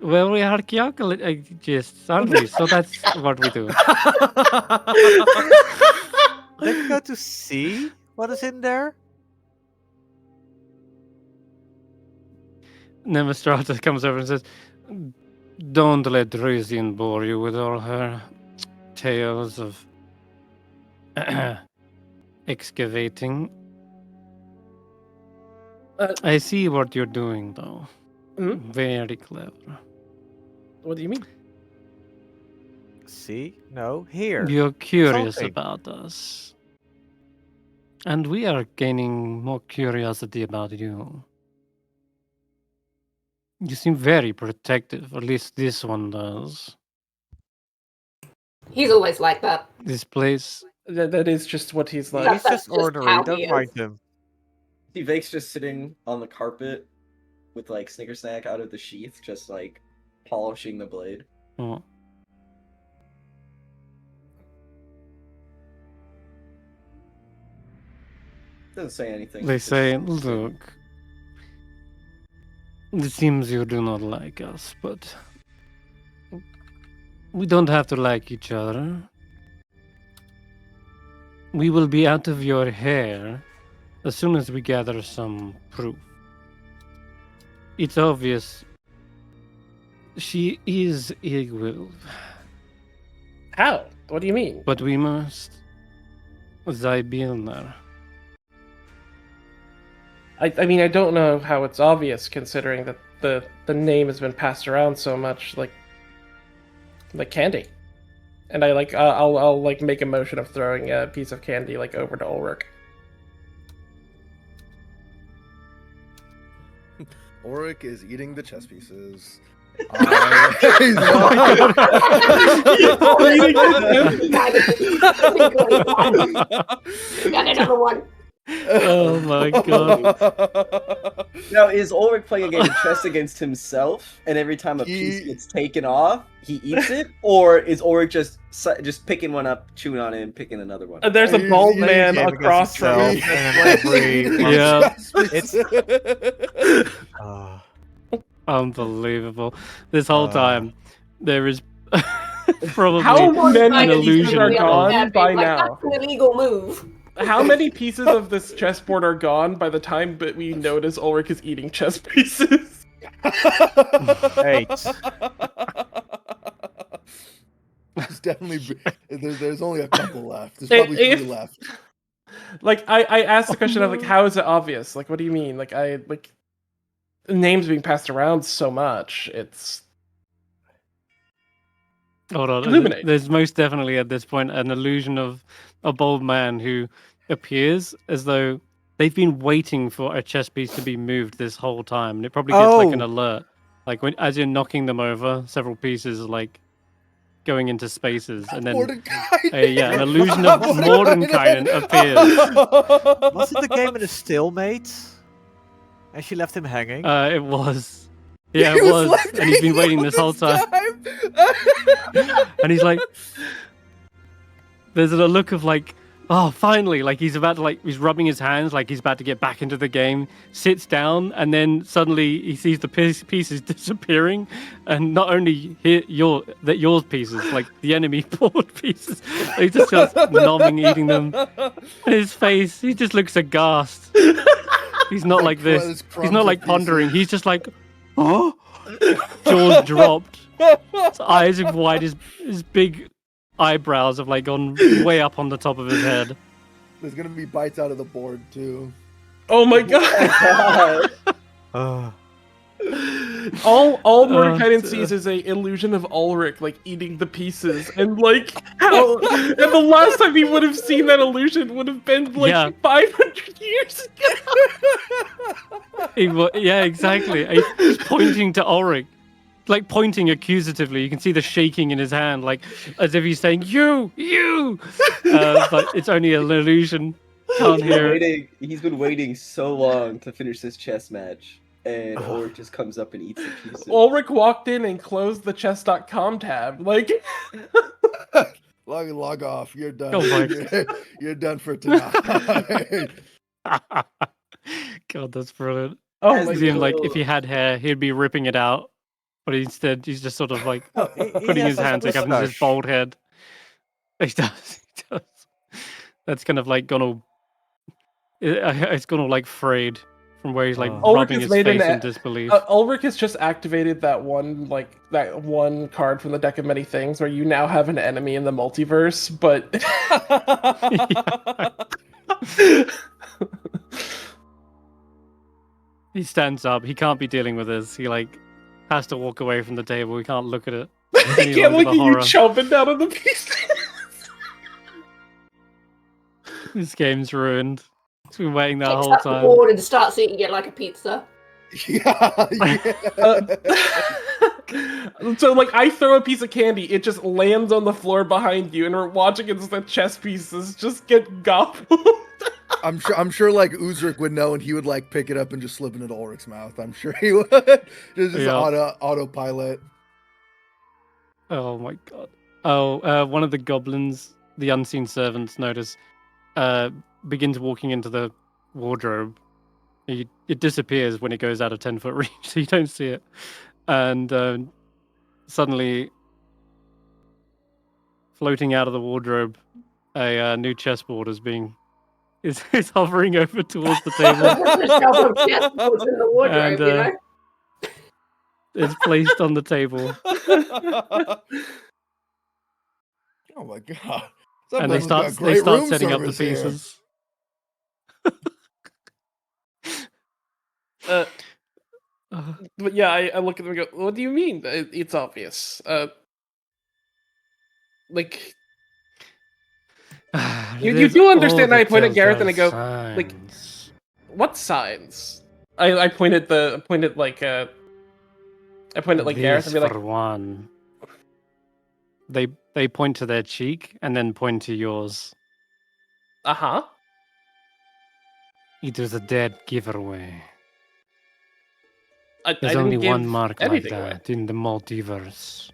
Speaker 1: Well, we are archaeologists, aren't we? So that's what we do.
Speaker 6: Let's go to C. What is in there?
Speaker 1: Nemestrata comes over and says, "Don't let Rizian bore you with all her tales of excavating. I see what you're doing, though.
Speaker 5: Hmm?
Speaker 1: Very clever.
Speaker 5: What do you mean?
Speaker 6: C? No, here.
Speaker 1: You're curious
Speaker 6: Consulting.
Speaker 1: about us. And we are gaining more curiosity about you. You seem very protective, at least this one does.
Speaker 3: he's always like that.
Speaker 1: This place,
Speaker 5: That is just what he's like.
Speaker 6: He's
Speaker 3: That's
Speaker 6: just
Speaker 3: just
Speaker 6: ornery,
Speaker 3: how
Speaker 6: don't
Speaker 3: he
Speaker 6: mind
Speaker 3: is.
Speaker 6: him.
Speaker 4: See, Vake's just sitting on the carpet with like Snicker Snack out of the sheath, just like polishing the blade.
Speaker 1: oh,
Speaker 4: Doesn't say anything.
Speaker 1: they
Speaker 4: just
Speaker 1: say,
Speaker 4: sits there.
Speaker 1: look, it seems you do not like us, but we don't have to like each other. We will be out of your hair as soon as we gather some proof. It's obvious she is Igwil,
Speaker 5: How? What do you mean?
Speaker 1: but we must Zybilnar.
Speaker 5: I mean, I don't know how it's obvious considering that the name has been passed around so much, like candy. And I'll like make a motion of throwing a piece of candy like over to Ulric.
Speaker 7: Ulric is eating the chess pieces. He's
Speaker 3: Got another one.
Speaker 1: Oh my god.
Speaker 4: Now, is Ulric playing a game of chess against himself, and every time a piece gets taken off, he eats it? Or is Ulric just picking one up, chewing on it, and picking another one?
Speaker 5: There's a bald man
Speaker 6: Game
Speaker 5: across from
Speaker 6: against
Speaker 5: him.
Speaker 6: himself, and every
Speaker 1: Yeah.
Speaker 6: It's
Speaker 1: Unbelievable. This whole time, there is probably
Speaker 5: How many
Speaker 1: an
Speaker 3: Like,
Speaker 5: pieces
Speaker 1: illusion
Speaker 5: are
Speaker 1: of...
Speaker 5: gone by
Speaker 3: like,
Speaker 5: now?
Speaker 3: That's an illegal move.
Speaker 5: How many pieces of this chessboard are gone by the time that we notice Ulric is eating chess pieces?
Speaker 6: 8.
Speaker 7: There's definitely there's only a couple left. There's probably 3 left.
Speaker 5: Like I asked the question of like, how is it obvious? Like, what do you mean? Like names being passed around so much. It's
Speaker 1: Hold on.
Speaker 5: Illuminate.
Speaker 1: There's most definitely at this point an illusion of a bold man who appears as though they've been waiting for a chess piece to be moved this whole time. And it probably gets like an alert. Like as you're knocking them over, several pieces are like going into spaces. And then an illusion of Mordenkainen appears.
Speaker 6: Was it the game in a stalemate? And she left him hanging?
Speaker 1: It was. Yeah, it was. And he's been waiting this whole time. And he's like, there's a look of like, oh, finally, like he's about to he's rubbing his hands like he's about to get back into the game, sits down, and then suddenly he sees the pieces disappearing, and not only yours pieces, like the enemy board pieces, he just starts nomming, eating them. And his face, he just looks aghast. He's not like this. He's not like pondering. He's just like, oh, jaws dropped. His eyes are wide. His big eyebrows have like gone way up on the top of his head.
Speaker 7: There's gonna be bites out of the board too.
Speaker 5: oh my god! All Mordenkainen sees is a illusion of Ulric like eating the pieces, and like how and the last time he would have seen that illusion would have been like 500 years ago.
Speaker 1: Yeah, exactly. He's pointing to Ulric, like pointing accusatively. You can see the shaking in his hand, like as if he's saying "you." But it's only an illusion. Can't hear it.
Speaker 4: He's been waiting so long to finish this chess match. And Ulric just comes up and eats the pieces.
Speaker 5: Ulric walked in and closed the chess.com tab. Like,
Speaker 7: log off. You're done.
Speaker 1: Oh
Speaker 7: You're done for tonight.
Speaker 1: God, that's brilliant.
Speaker 5: oh
Speaker 4: As
Speaker 5: my
Speaker 1: As in,
Speaker 5: god.
Speaker 1: like, if he had hair, he'd be ripping it out. But instead, he's just sort of like putting his hands like up into his bald head. He does. That's kind of like gone all. It's gone all like frayed from where he's like rubbing his face in disbelief.
Speaker 5: Ulric has just activated that one card from the deck of many things where you now have an enemy in the multiverse, but
Speaker 1: He stands up. He can't be dealing with this. He like has to walk away from the table. He can't look at it.
Speaker 5: I
Speaker 1: Any
Speaker 5: can't
Speaker 1: longer
Speaker 5: look
Speaker 1: the
Speaker 5: at you
Speaker 1: horror.
Speaker 5: chomping down on the pieces.
Speaker 1: This game's ruined. He's been waiting that
Speaker 3: Picks
Speaker 1: whole
Speaker 3: up the
Speaker 1: time.
Speaker 3: board and starts eating it like a pizza.
Speaker 5: So like I throw a piece of candy, it just lands on the floor behind you, and we're watching as the chess pieces just get gobbled.
Speaker 7: I'm sure like Ulric would know and he would like pick it up and just slip it into Ulric's mouth. I'm sure he would. Just autopilot.
Speaker 1: Oh my god. Oh, one of the goblins, the unseen servants, Notus, begins walking into the wardrobe. It disappears when it goes out of 10-foot reach, so you don't see it. And suddenly, floating out of the wardrobe, a new chessboard is hovering over towards the table.
Speaker 3: There's a shelf of chessboards in the wardrobe,
Speaker 1: And,
Speaker 3: you know?
Speaker 1: It's placed on the table.
Speaker 7: Oh my god.
Speaker 1: And they start setting up the pieces.
Speaker 5: But yeah, I look at them and go, what do you mean? It's obvious. Like, you do understand I point at Garreth and I go, like, what signs? I pointed like I point at like Garreth and be like,
Speaker 1: for one. They point to their cheek and then point to yours.
Speaker 5: uh-huh.
Speaker 1: It was a dead giveaway.
Speaker 5: I
Speaker 1: There's
Speaker 5: didn't
Speaker 1: only
Speaker 5: give
Speaker 1: one mark like
Speaker 5: anything away.
Speaker 1: that in the multiverse.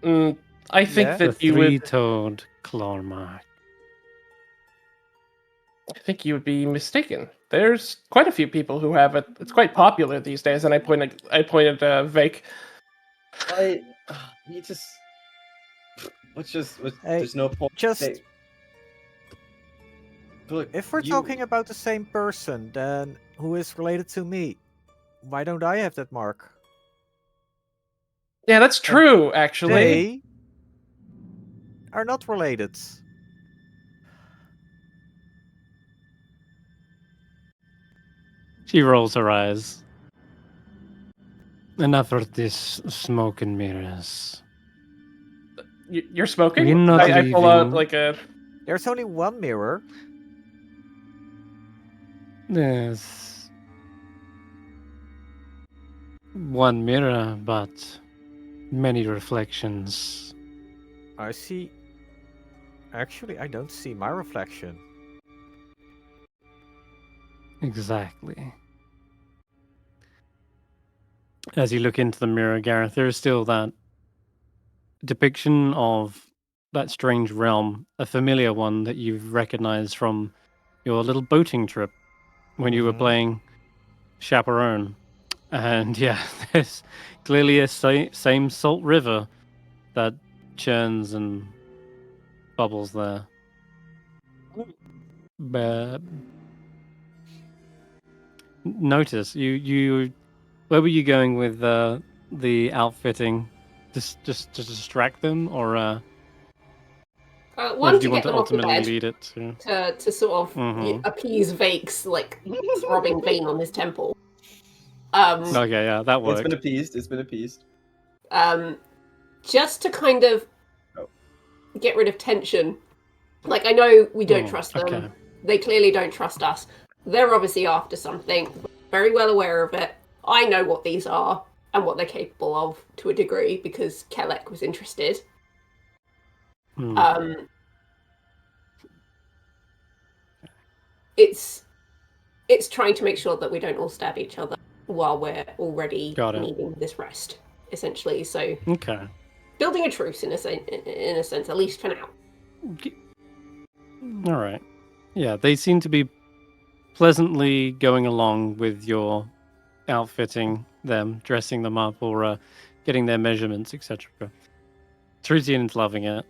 Speaker 5: I think
Speaker 6: Yeah.
Speaker 1: The
Speaker 5: that you would.
Speaker 1: three-toed claw mark.
Speaker 5: I think you would be mistaken. There's quite a few people who have it. It's quite popular these days, and I pointed Vaike.
Speaker 4: You just.
Speaker 6: Hey,
Speaker 4: There's no point.
Speaker 6: just-
Speaker 4: Look,
Speaker 6: If we're talking about the same person, then who is related to me? Why don't I have that mark?
Speaker 5: Yeah, that's true, actually.
Speaker 6: They are not related.
Speaker 1: She rolls her eyes. Enough of this smoke and mirrors.
Speaker 5: You're smoking?
Speaker 1: We're not
Speaker 5: I pull out
Speaker 1: leaving.
Speaker 5: like a.
Speaker 6: There's only one mirror.
Speaker 1: There's one mirror, but many reflections.
Speaker 6: I see. Actually, I don't see my reflection.
Speaker 1: Exactly. As you look into the mirror, Garreth, there is still that depiction of that strange realm, a familiar one that you've recognized from your little boating trip when you were playing Chaperone. And yeah, there's clearly a same salt river that churns and bubbles there. But Notus, you where were you going with the outfitting? Just to distract them, or
Speaker 3: One,
Speaker 1: do
Speaker 3: to
Speaker 1: you want
Speaker 3: get
Speaker 1: to
Speaker 3: them off the
Speaker 1: ultimately
Speaker 3: bed,
Speaker 1: lead it to?
Speaker 3: to sort of
Speaker 1: Mhm.
Speaker 3: appease Vake's like throbbing vein on his temple.
Speaker 1: Okay, yeah, that
Speaker 4: It's
Speaker 1: worked.
Speaker 4: been appeased. It's been appeased.
Speaker 3: Just to kind of
Speaker 4: Oh.
Speaker 3: get rid of tension. Like, I know we don't
Speaker 1: Hmm,
Speaker 3: trust them.
Speaker 1: okay.
Speaker 3: They clearly don't trust us. They're obviously after something. Very well aware of it. I know what these are and what they're capable of to a degree because Kelek was interested.
Speaker 1: Hmm.
Speaker 3: It's trying to make sure that we don't all stab each other while we're already
Speaker 1: Got it.
Speaker 3: needing this rest, essentially. So
Speaker 1: Okay.
Speaker 3: building a truce in a sense, at least for now.
Speaker 1: All right. Yeah, they seem to be pleasantly going along with your outfitting them, dressing them up, or getting their measurements, etc. Trizian's loving it.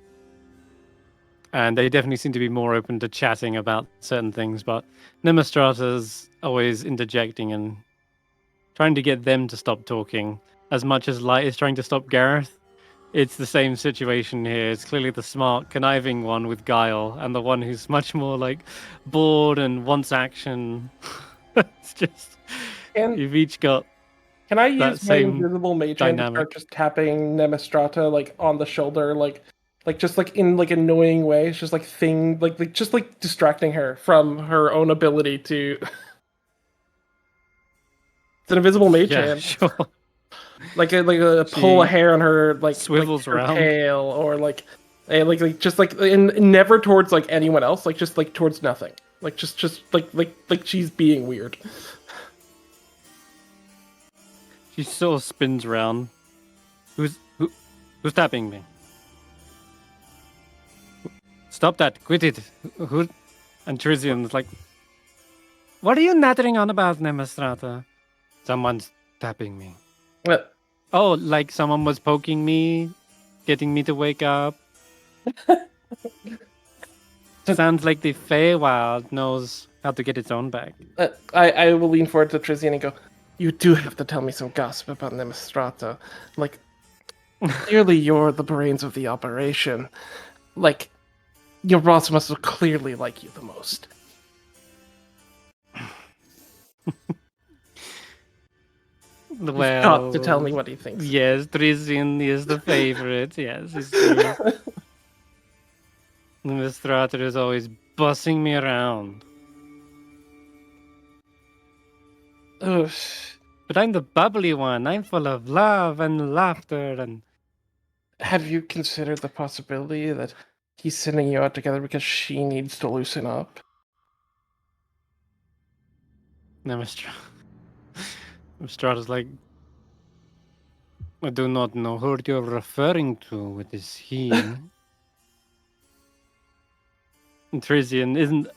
Speaker 1: And they definitely seem to be more open to chatting about certain things, but Nemistrata's always interjecting and trying to get them to stop talking as much as Light is trying to stop Garreth. It's the same situation here. It's clearly the smart, conniving one with guile, and the one who's much more like bored and wants action. It's just you've each got
Speaker 5: Can I
Speaker 1: that
Speaker 5: use my
Speaker 1: same
Speaker 5: invisible mage hand to
Speaker 1: dynamic.
Speaker 5: start just tapping Nemistrata like on the shoulder, like just like in like annoying ways, just like just like distracting her from her own ability to. It's an invisible mage
Speaker 1: Yeah,
Speaker 5: hand.
Speaker 1: sure.
Speaker 5: Like a pull a
Speaker 1: She
Speaker 5: hair on her like
Speaker 1: swivels
Speaker 5: her
Speaker 1: around.
Speaker 5: tail, or like just like and never towards like anyone else, like just like towards nothing, like just like she's being weird.
Speaker 1: She sort of spins around. Who's tapping me? Stop that! Quit it! Who? And Trizian's like, "What are you nattering on about, Nemistrata? Someone's tapping me.
Speaker 5: But
Speaker 1: Oh, like someone was poking me, getting me to wake up. Sounds like the Feywild knows how to get its own back."
Speaker 5: I will lean forward to Trizian and go, "You do have to tell me some gossip about Nemistrata. Like, clearly you're the brains of the operation. Like, your boss must have clearly like you the most."
Speaker 1: Well,
Speaker 5: You've got to tell me what he thinks.
Speaker 1: Yes, Trizian is the favorite. Yes, it's true. Nemistrata is always bossing me around.
Speaker 5: Ugh.
Speaker 1: But I'm the bubbly one. I'm full of love and laughter and...
Speaker 5: Have you considered the possibility that he's sending you out together because she needs to loosen up?
Speaker 1: No, Mistrada's like... I do not know who you're referring to with this he. And Trizian isn't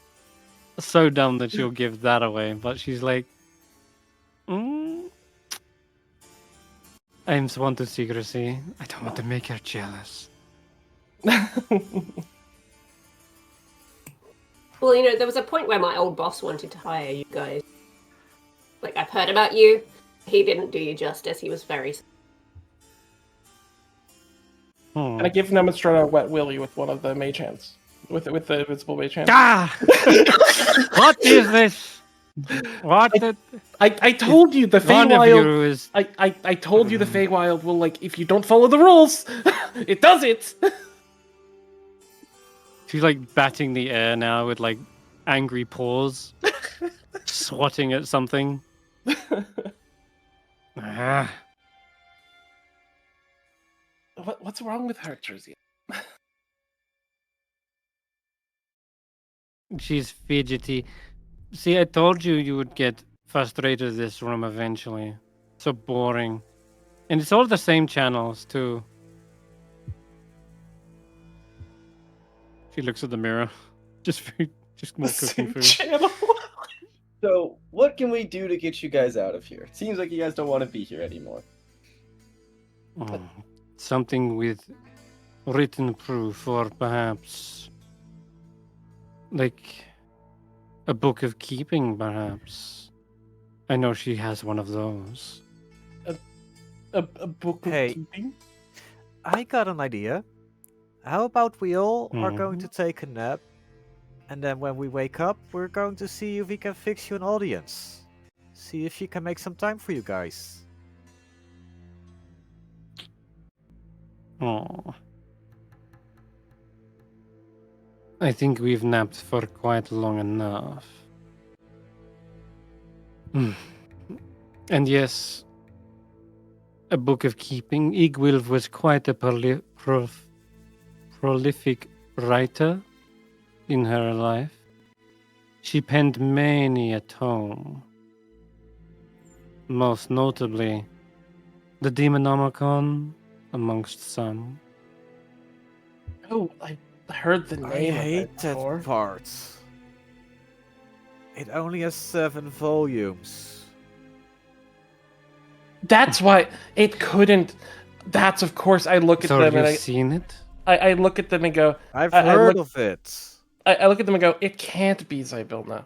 Speaker 1: so dumb that she'll give that away, but she's like... I'm sworn to secrecy. I don't want to make her jealous.
Speaker 3: Well, you know, there was a point where my old boss wanted to hire you guys. Like, I've heard about you. He didn't do you justice. He was very...
Speaker 5: And I give Nemistrada a wet willy with one of the mage hands. With the invisible mage hand.
Speaker 1: Ah! What is this? What?
Speaker 5: I told you the
Speaker 1: One of
Speaker 5: Feywild...
Speaker 1: you is...
Speaker 5: I told you the Feywild will, like, if you don't follow the rules, it does it!
Speaker 1: She's like batting the air now with like angry paws, swatting at something. Ah.
Speaker 5: What's wrong with her, Jersey?
Speaker 1: She's fidgety. See, I told you you would get frustrated with this room eventually. So boring. And it's all the same channels, too. She looks at the mirror. Just more cooking food.
Speaker 5: Channel.
Speaker 4: So, what can we do to get you guys out of here? It seems like you guys don't want to be here anymore.
Speaker 1: Something with written proof, or perhaps like a book of keeping, perhaps. I know she has one of those.
Speaker 5: A book of keeping?
Speaker 6: I got an idea. How about we all are going to take a nap, and then when we wake up, we're going to see if we can fix you an audience. See if she can make some time for you guys.
Speaker 1: Oh. I think we've napped for quite long enough. And yes, a book of keeping. Igwilv was quite a prolific writer in her life. She penned many a tome. Most notably, the Demonomicon, amongst some.
Speaker 5: Oh, I heard the name
Speaker 6: I hate that part. It only has 7 volumes.
Speaker 5: That's why it couldn't. That's of course. I look at
Speaker 1: So
Speaker 5: them and
Speaker 1: you've seen it?
Speaker 5: I look at them and go.
Speaker 6: I've heard of it.
Speaker 5: I look at them and go. It can't be Zybilna,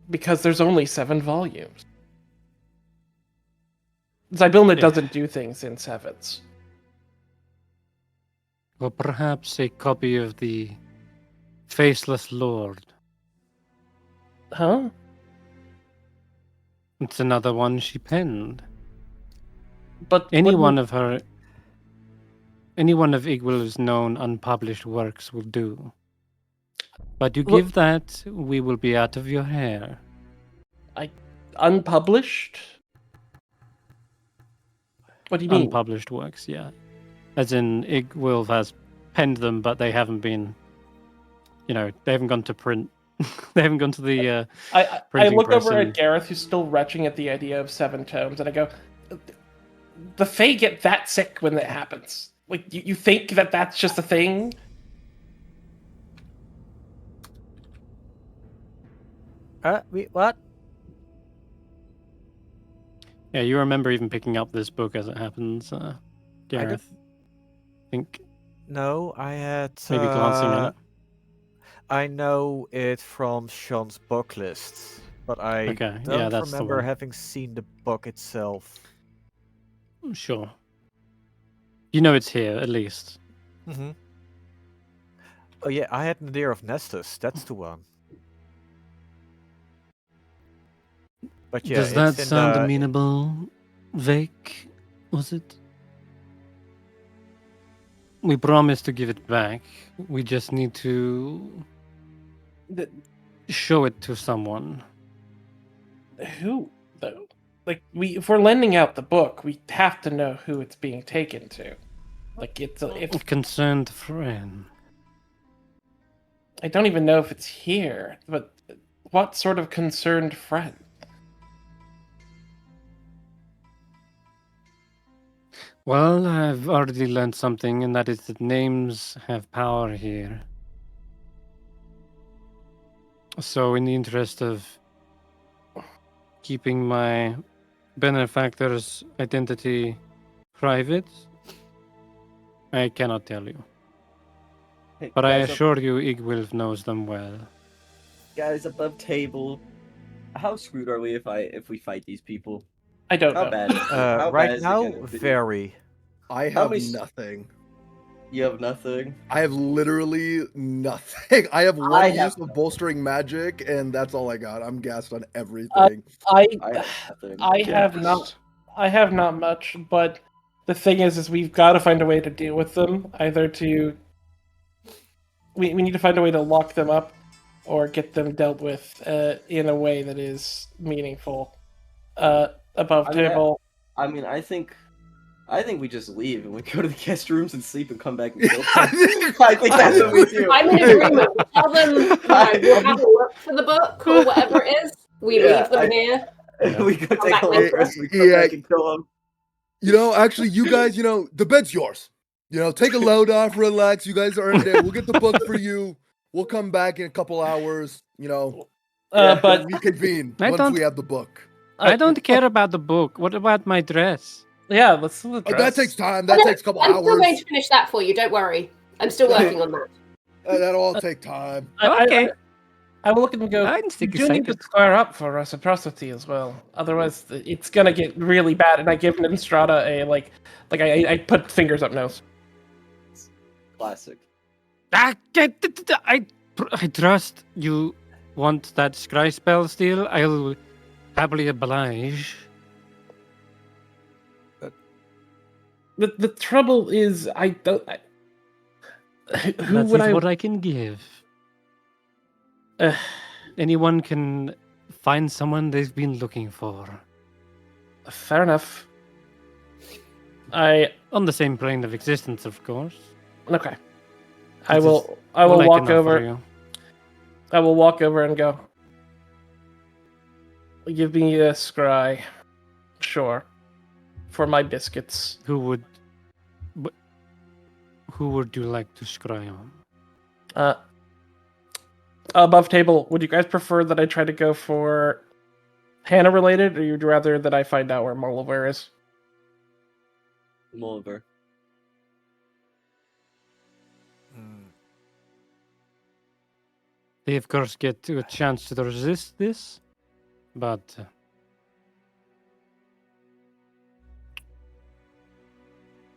Speaker 5: because there's only 7 volumes. Zybilna doesn't do things in 7s.
Speaker 1: Or perhaps a copy of the Faceless Lord.
Speaker 5: Huh?
Speaker 1: It's another one she penned.
Speaker 5: But
Speaker 1: any one of Igwil's known unpublished works will do. But you give that, we will be out of your hair.
Speaker 5: Unpublished? What do you mean?
Speaker 1: Unpublished works, yeah. As in, Igwilv has penned them, but they haven't been, they haven't gone to print. They haven't gone to the
Speaker 5: I look
Speaker 1: press
Speaker 5: over
Speaker 1: and...
Speaker 5: at Garreth, who's still retching at the idea of 7 tomes, and I go, the Fae get that sick when that happens. Like, you think that that's just a thing?
Speaker 6: What?
Speaker 1: Yeah, you remember even picking up this book as it happens, Garreth. I think.
Speaker 6: No, I had...
Speaker 1: Maybe glancing at it.
Speaker 6: I know it from Sean's book list, but I don't
Speaker 1: that's
Speaker 6: remember having seen the book itself.
Speaker 1: Sure. You know it's here, at least.
Speaker 6: Mm-hmm. Oh yeah, I had Nadir of Nestus. That's the one. But yeah,
Speaker 1: does that sound amenable, Vaike? Was it? We promised to give it back. We just need to show it to someone.
Speaker 5: Who, though? if we're lending out the book, we have to know who it's being taken to. Like it's
Speaker 1: Concerned friend.
Speaker 5: I don't even know if it's here, but what sort of concerned friend?
Speaker 1: Well, I've already learned something, and that is that names have power here. So, in the interest of keeping my benefactor's identity private, I cannot tell you.
Speaker 4: Hey,
Speaker 1: But I
Speaker 4: guys
Speaker 1: assure you, Igwilf knows them well.
Speaker 4: guys above table, how screwed are we if we fight these people?
Speaker 5: I don't
Speaker 4: How
Speaker 5: know.
Speaker 4: bad? How bad
Speaker 6: Right
Speaker 4: is it
Speaker 6: now,
Speaker 4: gonna be?
Speaker 6: very.
Speaker 7: I
Speaker 4: How
Speaker 7: have
Speaker 4: many
Speaker 7: nothing.
Speaker 4: You have nothing.
Speaker 7: I have literally nothing. I have one
Speaker 4: I
Speaker 7: use
Speaker 4: have
Speaker 7: of bolstering magic, and that's all I got. I'm gassed on everything.
Speaker 4: I have nothing.
Speaker 5: I have not much, but the thing is we've got to find a way to deal with them. Either we need to find a way to lock them up, or get them dealt with in a way that is meaningful. Above table.
Speaker 4: I think we just leave and we go to the guest rooms and sleep and come back and kill them. I think that's what we do.
Speaker 3: I'm in agreement. Tell them we'll have a look for the book or whatever it is. We leave them here.
Speaker 4: We go take
Speaker 3: back
Speaker 4: a long
Speaker 3: later.
Speaker 4: rest. We come back and kill them.
Speaker 7: Actually, you guys, the bed's yours. Take a load off, relax. You guys earned it. We'll get the book for you. We'll come back in a couple hours.
Speaker 5: But
Speaker 7: reconvene
Speaker 1: I
Speaker 7: once
Speaker 1: don't-
Speaker 7: we have the book.
Speaker 1: I don't care about the book. What about my dress?
Speaker 5: yeah, let's
Speaker 7: That takes time. That takes a couple
Speaker 3: I'm still
Speaker 7: hours.
Speaker 3: going to finish that for you. Don't worry. I'm still working on that.
Speaker 7: That'll all take time.
Speaker 1: Okay.
Speaker 5: I will look at them and go,
Speaker 1: I'm still
Speaker 5: you do need to
Speaker 1: excited.
Speaker 5: square up for reciprocity as well. Otherwise, it's going to get really bad. And I give Strata I put fingers up nose.
Speaker 4: Classic.
Speaker 1: I trust you want that scry spell still. I'll happily oblige.
Speaker 5: The trouble is, I don't... who
Speaker 1: That
Speaker 5: would
Speaker 1: is
Speaker 5: I...
Speaker 1: what I can give. Anyone can find someone they've been looking for.
Speaker 5: Fair enough.
Speaker 1: On the same plane of existence, of course.
Speaker 5: Okay. I
Speaker 1: It is
Speaker 5: will
Speaker 1: all I
Speaker 5: walk
Speaker 1: can offer
Speaker 5: over.
Speaker 1: you.
Speaker 5: I will walk over and go. Give me a scry. Sure. For my biscuits.
Speaker 1: Who would you like to scry on?
Speaker 5: Above table, would you guys prefer that I try to go for Hannah related, or you'd rather that I find out where Molliver is?
Speaker 4: Mulliver.
Speaker 1: They, of course, get a chance to resist this, but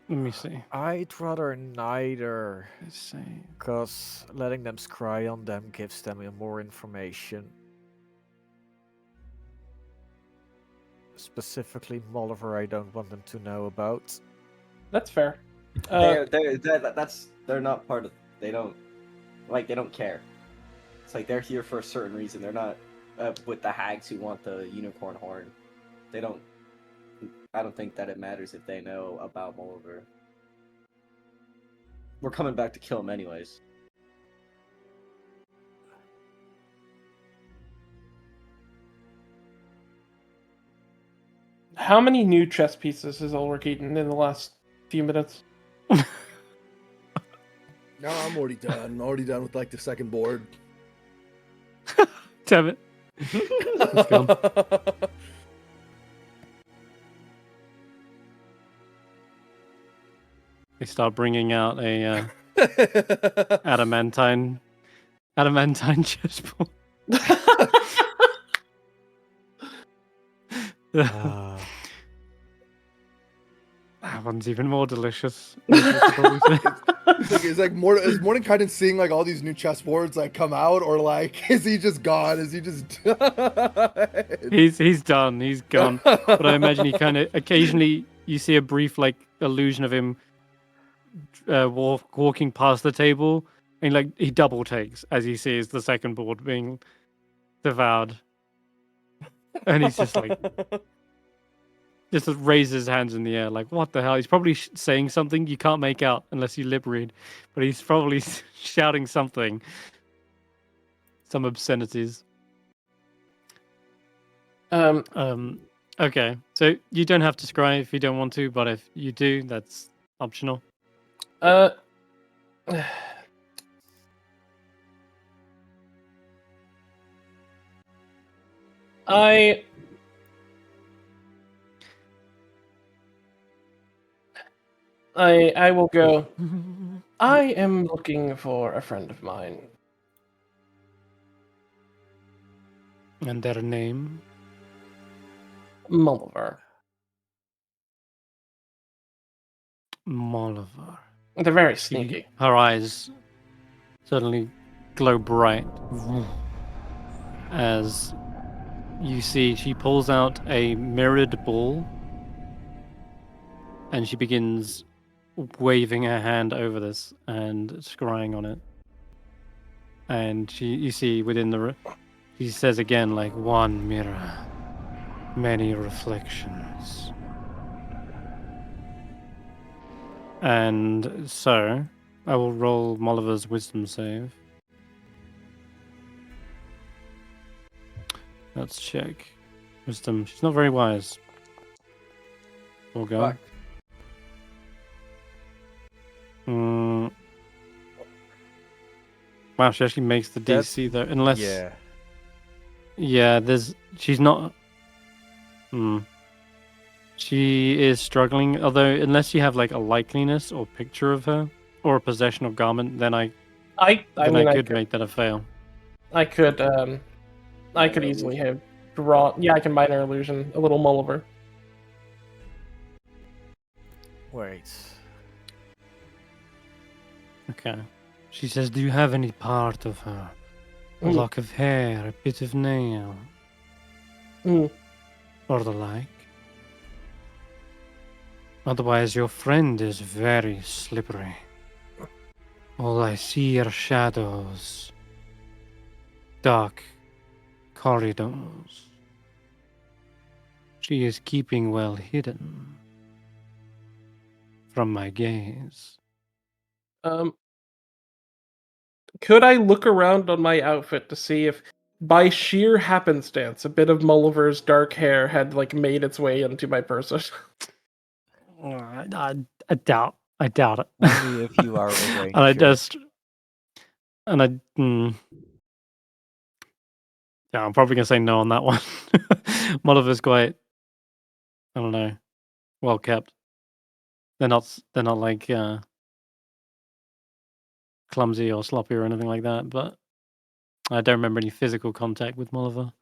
Speaker 1: let me see.
Speaker 6: I'd rather neither,
Speaker 1: Let's see.
Speaker 6: because letting them scry on them gives them more information. Specifically, Molliver, I don't want them to know about.
Speaker 5: That's fair.
Speaker 4: They're not part of. They don't care. It's like they're here for a certain reason. They're not with the hags who want the unicorn horn. They don't. I don't think that it matters if they know about Molliver. We're coming back to kill him anyways.
Speaker 5: How many new chess pieces has Ulric eaten in the last few minutes?
Speaker 7: No, I'm already done. I'm already done with the second board.
Speaker 1: Damn it. Let's go. They start bringing out a adamantine chessboard. That one's even more delicious.
Speaker 7: It's like is Mordecai seeing all these new chessboards come out, or is he just gone? Is he just done?
Speaker 1: He's done. He's gone. But I imagine he kind of occasionally you see a brief illusion of him walking past the table, and he double takes as he sees the second board being devoured, and he's just like, just raises his hands in the air, like, what the hell? He's probably saying something you can't make out unless you lip read, but he's probably shouting something. Some obscenities. Okay, so you don't have to scry if you don't want to, but if you do, that's optional.
Speaker 5: I will go. I am looking for a friend of mine.
Speaker 1: And their name?
Speaker 5: Molliver.
Speaker 1: Molliver.
Speaker 5: They're very sneaky.
Speaker 1: Her eyes suddenly glow bright as you see she pulls out a mirrored ball and she begins waving her hand over this and scrying on it. And you see within she says again, like, one mirror, many reflections. And so, I will roll Molliver's wisdom save. Let's check. Wisdom. She's not very wise. We'll go.
Speaker 2: Fuck.
Speaker 1: Wow, she actually makes the DC though. Unless.
Speaker 6: Yeah.
Speaker 1: Yeah, she's not. She is struggling, although unless you have like a likeliness or picture of her or a possession of garment, then I could make that a fail.
Speaker 5: I could easily have drawn. Yeah, I can minor illusion a little Molliver.
Speaker 6: Wait.
Speaker 1: Okay. She says, do you have any part of her? A lock of hair, a bit of nail? Or the like? Otherwise, your friend is very slippery. All I see are shadows. Dark corridors. She is keeping well hidden from my gaze.
Speaker 5: Could I look around on my outfit to see if, by sheer happenstance, a bit of Molliver's dark hair had like made its way into my person?
Speaker 1: I doubt it.
Speaker 6: Only if you are a ranger.
Speaker 1: Yeah, I'm probably gonna say no on that one. Molliver's quite, I don't know, well kept. They're not like clumsy or sloppy or anything like that, but I don't remember any physical contact with Molliver.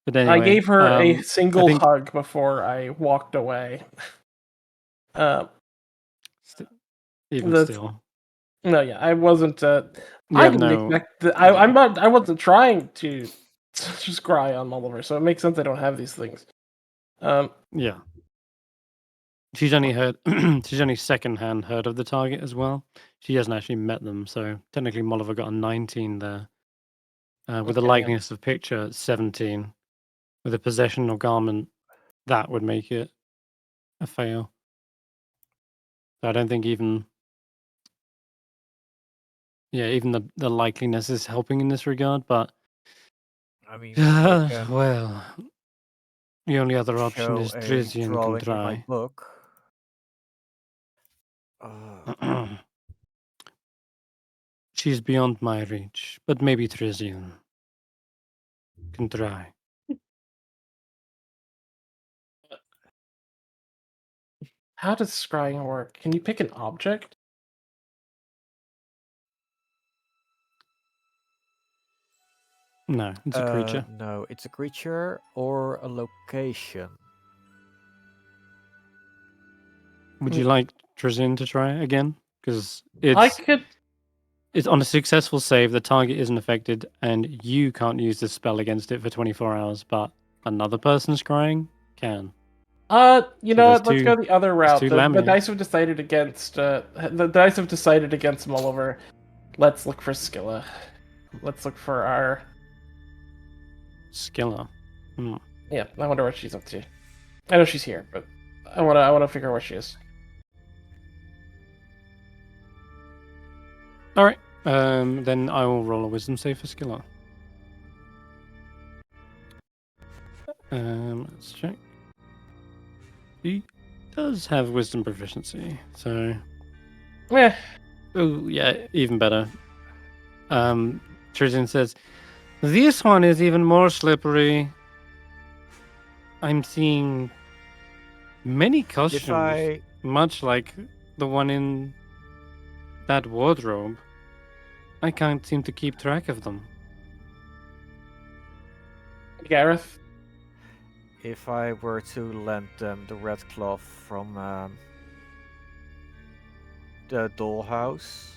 Speaker 1: But anyway,
Speaker 5: I gave her a single hug before I walked away.
Speaker 1: Still.
Speaker 5: No, yeah, I wasn't. I wasn't trying to just cry on Molliver, so it makes sense I don't have these things.
Speaker 1: Yeah. She's only secondhand heard of the target as well. She hasn't actually met them, so technically Molliver got a 19 there. With a likeness of picture, 17. With a possession or garment, that would make it a fail. So I don't think even the likeliness is helping in this regard, but
Speaker 6: I mean,
Speaker 1: well, the only other option is Trizian can try.
Speaker 6: My book.
Speaker 1: She's beyond my reach, but maybe Trizian can try.
Speaker 5: How does scrying work? Can you pick an object?
Speaker 1: No, it's a creature.
Speaker 6: No, it's a creature or a location.
Speaker 1: Would you like Trizian to try again? Because it's on a successful save, the target isn't affected, and you can't use this spell against it for 24 hours, but another person scrying can.
Speaker 5: You know what? Let's go the other route. The dice have decided against Molliver. Let's look for Skilla. Let's look for our
Speaker 1: Skilla.
Speaker 5: Yeah, I wonder what she's up to. I know she's here, but I wanna figure out where she is.
Speaker 1: All right. Then I will roll a wisdom save for Skilla. Let's check. He does have wisdom proficiency, so
Speaker 5: Yeah.
Speaker 1: oh yeah, even better. Tristan says, "This one is even more slippery. I'm seeing many costumes, much like the one in that wardrobe. I can't seem to keep track of them."
Speaker 5: Garreth.
Speaker 6: If I were to lend them the red cloth from the dollhouse,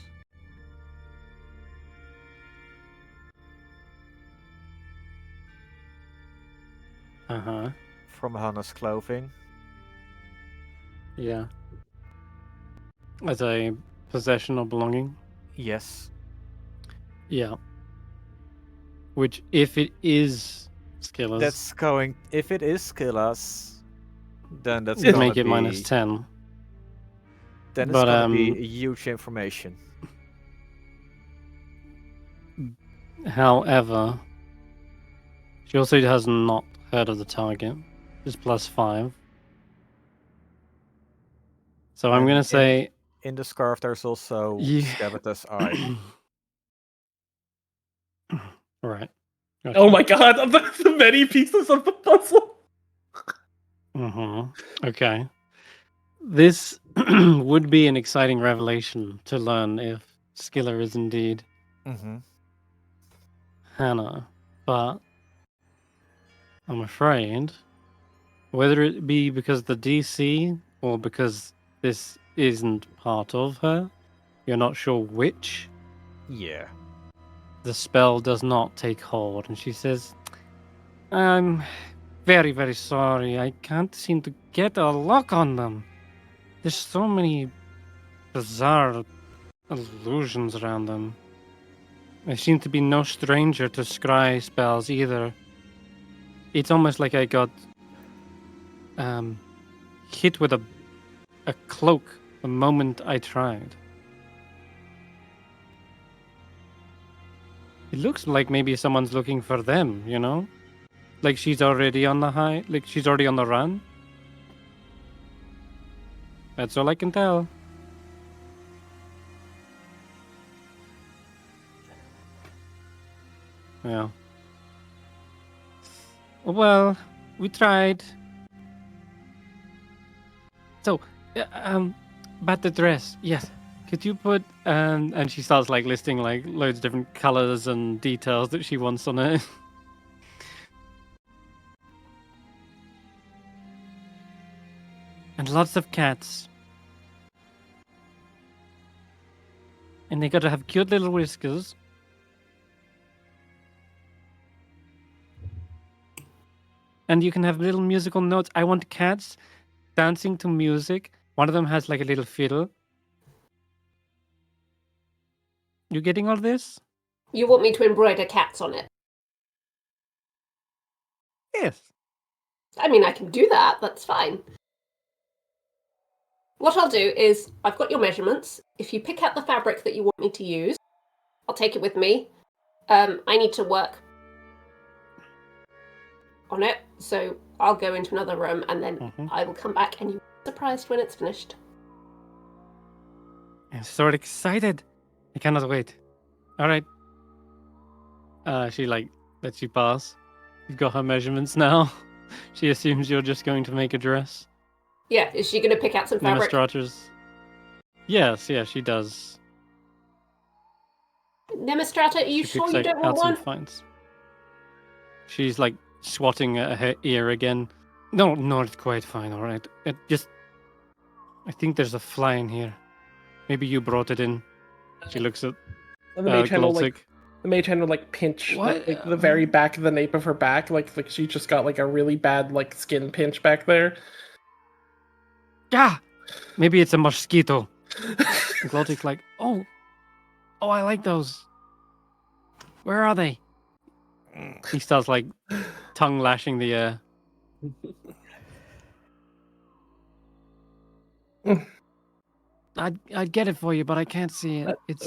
Speaker 1: Uh-huh.
Speaker 6: from Hannah's clothing,
Speaker 1: Yeah. As a possession or belonging?
Speaker 6: yes.
Speaker 1: Yeah. Which, if it is Skilla's,
Speaker 6: That's going. If it is Skillas, then that's
Speaker 1: it'd
Speaker 6: gonna
Speaker 1: make it
Speaker 6: be
Speaker 1: minus 10.
Speaker 6: Then it's
Speaker 1: But,
Speaker 6: gonna be huge information.
Speaker 1: However, she also has not heard of the target. It's +5. So I'm
Speaker 6: And
Speaker 1: gonna say
Speaker 6: in the scarf, there's also
Speaker 1: Yeah.
Speaker 6: Scabath's eye.
Speaker 1: Right.
Speaker 5: Oh my god, the many pieces of the puzzle.
Speaker 1: Okay. This would be an exciting revelation to learn if Skilla is indeed
Speaker 6: Mm-hmm.
Speaker 1: Hannah, but I'm afraid, whether it be because the DC or because this isn't part of her, you're not sure which,
Speaker 6: Yeah.
Speaker 1: the spell does not take hold. And she says, "I'm very, very sorry. I can't seem to get a lock on them. There's so many bizarre illusions around them. I seem to be no stranger to scry spells either. It's almost like I got hit with a cloak the moment I tried. It looks like maybe someone's looking for them, you know? Like she's already on the she's already on the run. That's all I can tell." Yeah. Well, we tried. So, about the dress, yes. Could you put and she starts like listing like loads of different colors and details that she wants on it. And lots of cats. And they gotta have cute little whiskers. And you can have little musical notes. I want cats dancing to music. One of them has like a little fiddle. You getting all this?
Speaker 3: You want me to embroider cats on it?
Speaker 1: Yes.
Speaker 3: I mean, I can do that. That's fine. What I'll do is, I've got your measurements. If you pick out the fabric that you want me to use, I'll take it with me. I need to work on it, so I'll go into another room and then I will come back and you'll be surprised when it's finished.
Speaker 1: I'm so excited. I cannot wait. All right. She like lets you pass. You've got her measurements now. She assumes you're just going to make a dress.
Speaker 3: Yeah, is she going to pick out some fabric?
Speaker 1: Nemastratra's. Yes, she does.
Speaker 3: Nemastrata, are you
Speaker 1: She
Speaker 3: sure
Speaker 1: picks
Speaker 3: you don't
Speaker 1: out
Speaker 3: want
Speaker 1: some
Speaker 3: one?
Speaker 1: finds. She's like swatting at her ear again. No, it's quite fine. All right. I think there's a fly in here. Maybe you brought it in. She looks at
Speaker 5: And the mage hand will
Speaker 1: Glotzik.
Speaker 5: like pinch
Speaker 1: What?
Speaker 5: like the very back of the nape of her back, like she just got like a really bad like skin pinch back there.
Speaker 1: Ah, maybe it's a mosquito. Glotic's like, oh, I like those. Where are they? He starts like tongue lashing the air. I'd get it for you, but I can't see it. It's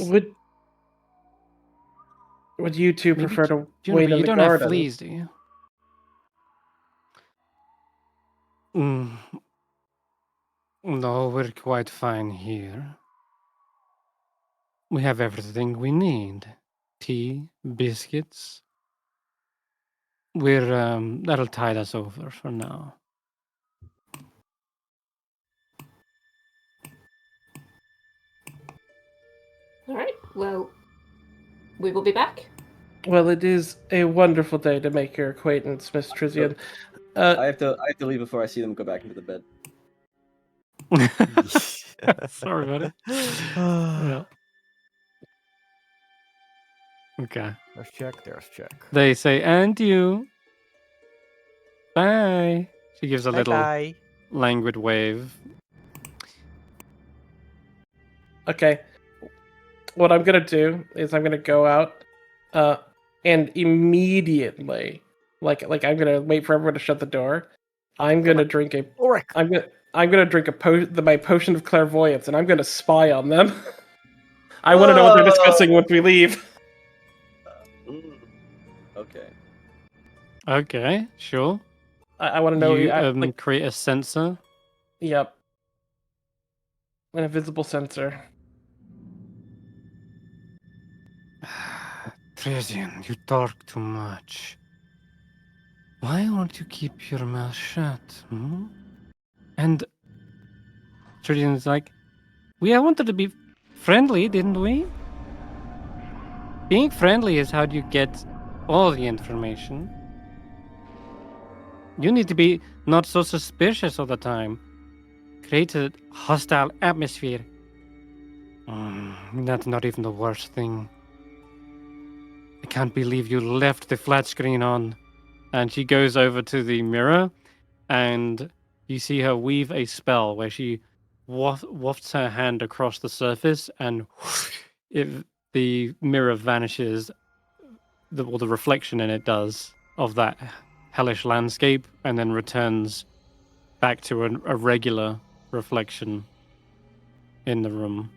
Speaker 5: would you two
Speaker 1: maybe
Speaker 5: prefer to
Speaker 1: Juniper,
Speaker 5: wait in
Speaker 1: you
Speaker 5: the
Speaker 1: don't
Speaker 5: garden?
Speaker 1: have fleas, do you? No, we're quite fine here. We have everything we need. Tea, biscuits. We're that'll tide us over for now.
Speaker 3: All right. Well, we will be back.
Speaker 5: Well, it is a wonderful day to make your acquaintance, Miss Trizian.
Speaker 4: I have to leave before I see them go back into the bed.
Speaker 1: Sorry, buddy. Yeah. Okay.
Speaker 6: There's check.
Speaker 1: They say, and you. Bye. She gives a little
Speaker 6: Bye.
Speaker 1: languid wave.
Speaker 5: Okay. What I'm gonna do is I'm gonna go out, and immediately, like I'm gonna wait for everyone to shut the door. I'm gonna drink a.
Speaker 6: Ulric.
Speaker 5: I'm gonna drink my potion of clairvoyance, and I'm gonna spy on them. I want to know what they're discussing once we leave.
Speaker 4: Okay.
Speaker 1: Okay, sure.
Speaker 5: I want to know.
Speaker 1: You create a sensor.
Speaker 5: Yep. An invisible sensor.
Speaker 1: Trizian, you talk too much. Why won't you keep your mouth shut? Hmm? And Trizian's like, we wanted to be friendly, didn't we? Being friendly is how you get all the information. You need to be not so suspicious all the time. Create a hostile atmosphere. That's not even the worst thing. I can't believe you left the flat screen on. And she goes over to the mirror, and you see her weave a spell where she wafts her hand across the surface, and the mirror vanishes. The reflection in it does of that hellish landscape, and then returns back to a regular reflection in the room.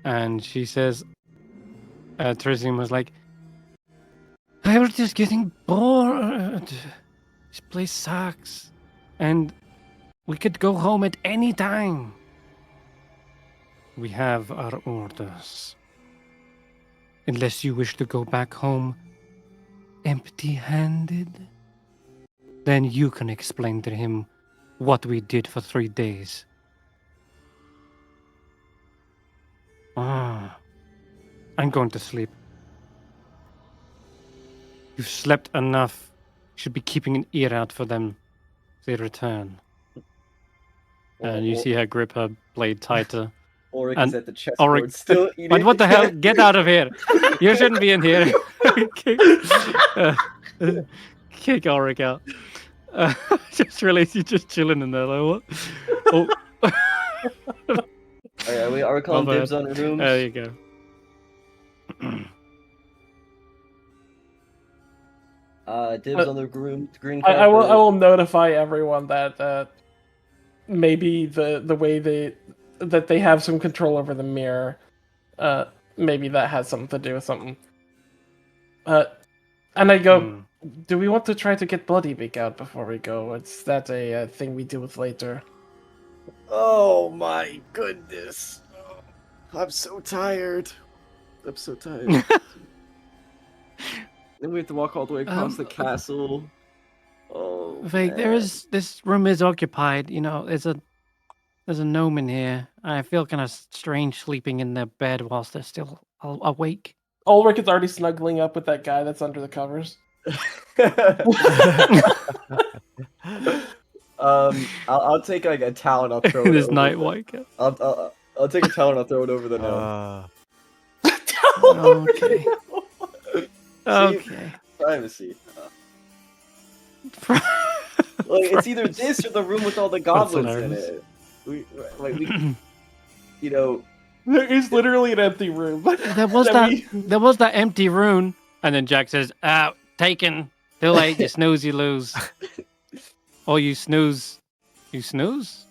Speaker 1: And she says, Trizian was like, I was just getting bored. This place sucks. And we could go home at any time. We have our orders. Unless you wish to go back home empty-handed, then you can explain to him what we did for 3 days. I'm going to sleep. You've slept enough. You should be keeping an ear out for them. They return. And you see her grip her blade tighter.
Speaker 4: Ulric is at the
Speaker 1: Ulric,
Speaker 4: chessboard still eating.
Speaker 1: But what the hell? Get out of here! You shouldn't be in here. Kick Ulric out. Just realized you're just chilling in there. Like, what? Oh.
Speaker 4: Are we calling dibs on rooms?
Speaker 1: There you go.
Speaker 4: Dibs on the room. Green.
Speaker 5: I will notify everyone that maybe the way they have some control over the mirror, maybe that has something to do with something. And I go, do we want to try to get Bloodybeak out before we go? Is that a thing we deal with later?
Speaker 4: Oh my goodness. I'm so tired. I'm so tired. Then we have to walk all the way across the castle. Oh,
Speaker 1: Vaike, this room is occupied. You know, there's a gnome in here. I feel kind of strange sleeping in their bed whilst they're still awake.
Speaker 5: Ulric is already snuggling up with that guy that's under the covers.
Speaker 4: I'll take like a towel and I'll throw it.
Speaker 1: This
Speaker 4: over
Speaker 1: night
Speaker 4: the-
Speaker 1: white.
Speaker 4: I'll take a towel and I'll throw it over the gnome.
Speaker 1: Okay. Okay.
Speaker 4: Privacy. Like, it's either this or the room with all the goblins in it. We, you know.
Speaker 5: There is literally an empty room.
Speaker 1: There was that empty room, and then Jack says, taken. Too late, you snooze, you lose. Or you snooze. You snooze?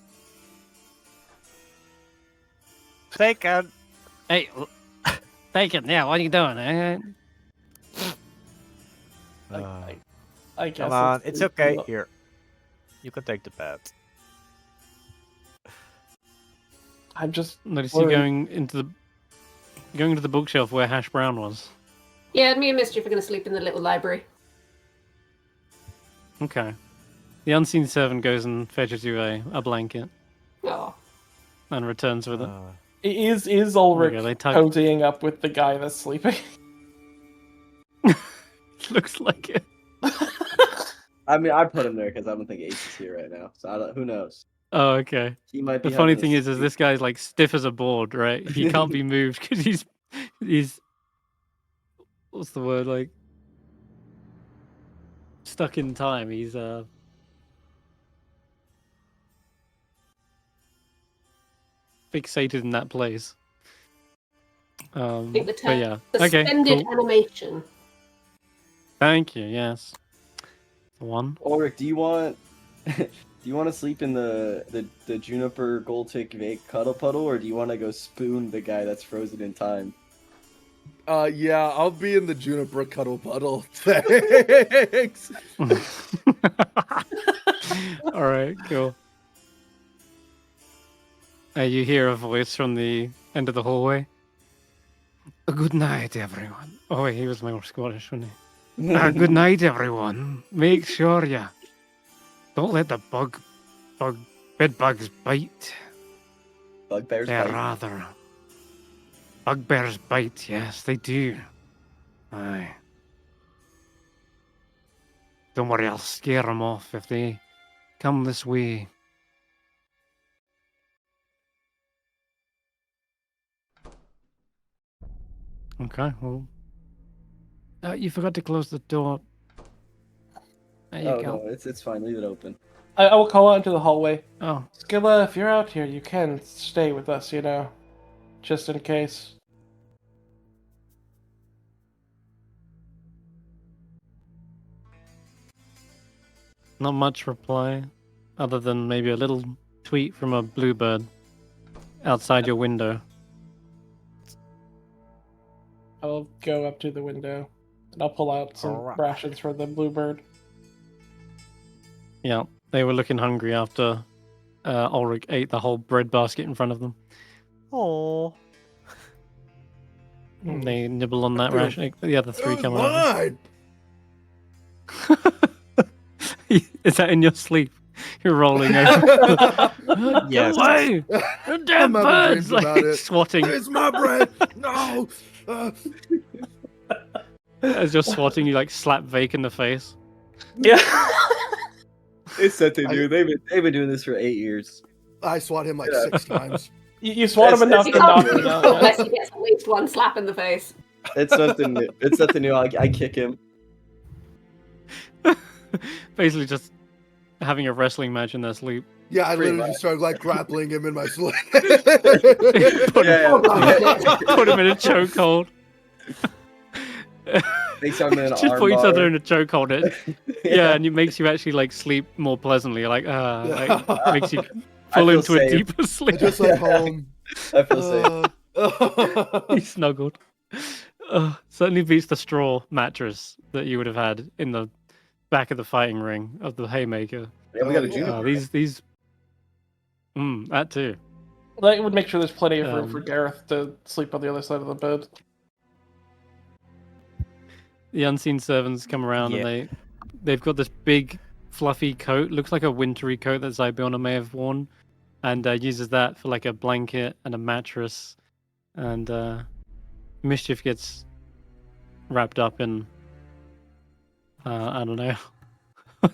Speaker 6: Bacon.
Speaker 1: Hey, Bacon, yeah, what are you doing?
Speaker 5: I guess.
Speaker 6: Come on, it's okay.
Speaker 5: look.
Speaker 6: Here, you can take the bet.
Speaker 5: I'm just
Speaker 1: Notice you
Speaker 5: worried.
Speaker 1: going into the bookshelf where Hash Brown was.
Speaker 3: Yeah, me and Mischief are going to sleep in the little library.
Speaker 1: Okay. The unseen servant goes and fetches you a blanket
Speaker 3: Oh.
Speaker 1: and returns with it.
Speaker 5: Is
Speaker 1: There
Speaker 5: Ulric
Speaker 1: you go, they tuck-
Speaker 5: cozying up with the guy that's sleeping?
Speaker 1: Looks like it.
Speaker 4: I mean, I put him there because I don't think Ace is here right now. So I don't, who knows?
Speaker 1: Oh, okay.
Speaker 4: He might be.
Speaker 1: The funny
Speaker 4: having a
Speaker 1: thing is
Speaker 4: sleep.
Speaker 1: this guy's like stiff as a board, right? He can't be moved because he's what's the word, like stuck in time. He's fixated in that place.
Speaker 3: I think the
Speaker 1: But
Speaker 3: term
Speaker 1: yeah, okay,
Speaker 3: suspended
Speaker 1: cool.
Speaker 3: animation.
Speaker 1: Thank you. Yes, the one.
Speaker 4: Ulric, do you want to sleep in the Juniper Gold-Tick Vaike cuddle puddle, or do you want to go spoon the guy that's frozen in time?
Speaker 7: Yeah, I'll be in the Juniper cuddle puddle. Thanks.
Speaker 1: All right, cool. You hear a voice from the end of the hallway. Good night, everyone. Oh wait, he was more Scottish, wasn't he? Good night, everyone. Make sure you don't let the bed bugs bite.
Speaker 4: Bugbears
Speaker 1: They're
Speaker 4: bite.
Speaker 1: rather bugbears bite. Yes, they do. Aye. Don't worry, I'll scare them off if they come this way. Okay, well. You forgot to close the door. There you
Speaker 4: Oh
Speaker 1: go.
Speaker 4: no, it's fine. Leave it open.
Speaker 5: I will call out into the hallway.
Speaker 1: Oh,
Speaker 5: Skilla, if you're out here, you can stay with us, you know. Just in case.
Speaker 1: not much reply, other than maybe a little tweet from a bluebird outside your window.
Speaker 5: I'll go up to the window and I'll pull out some
Speaker 6: Alright.
Speaker 5: rations for the bluebird.
Speaker 1: Yeah, they were looking hungry after Ulric ate the whole bread basket in front of them.
Speaker 6: Oh.
Speaker 1: They nibble on that
Speaker 7: Dude,
Speaker 1: ration. The other three
Speaker 7: That
Speaker 1: come
Speaker 7: was
Speaker 1: over.
Speaker 7: mine.
Speaker 1: Is that in your sleep? You're rolling over.
Speaker 6: Yes.
Speaker 1: Get away! The dead
Speaker 7: I'm having
Speaker 1: birds!
Speaker 7: dreams
Speaker 1: Like,
Speaker 7: about it.
Speaker 1: swatting.
Speaker 7: It's my bread. No.
Speaker 1: As you're swatting, you like slap Vaike in the face.
Speaker 5: Yeah.
Speaker 4: It's something new. They've been doing this for 8 years.
Speaker 7: I swat him like
Speaker 4: Yeah.
Speaker 7: 6 times.
Speaker 5: You swat him enough
Speaker 3: You
Speaker 5: to knock
Speaker 3: can't
Speaker 5: him out.
Speaker 3: unless he gets at least one slap in the face.
Speaker 4: It's something new. It's something new. I kick him.
Speaker 1: Basically, just having a wrestling match in their sleep.
Speaker 7: Yeah, I
Speaker 4: Pretty
Speaker 7: literally
Speaker 4: much.
Speaker 7: just started like grappling him in my sleep.
Speaker 1: Put,
Speaker 4: Yeah,
Speaker 3: Oh, God.
Speaker 1: put him in a chokehold.
Speaker 4: Makes him an
Speaker 1: Just put each
Speaker 4: armbar.
Speaker 1: other in a chokehold. Yeah, and it makes you actually like sleep more pleasantly. Like, like makes you fall
Speaker 4: feel
Speaker 1: into a
Speaker 4: safe.
Speaker 1: deeper
Speaker 7: I
Speaker 1: sleep.
Speaker 7: just like home.
Speaker 4: I feel safe.
Speaker 1: He snuggled. Certainly beats the straw mattress that you would have had in the back of the fighting ring of the haymaker.
Speaker 4: Yeah, we got a
Speaker 7: Yeah.
Speaker 4: Juniper.
Speaker 1: These. That too.
Speaker 5: That would make sure there's plenty of room for
Speaker 1: Um,
Speaker 5: Garreth to sleep on the other side of the bed.
Speaker 1: The unseen servants come around
Speaker 6: Yeah.
Speaker 1: and they've got this big fluffy coat. Looks like a wintry coat that Zybiona may have worn, and uses that for like a blanket and a mattress. And Mischief gets wrapped up in I don't know,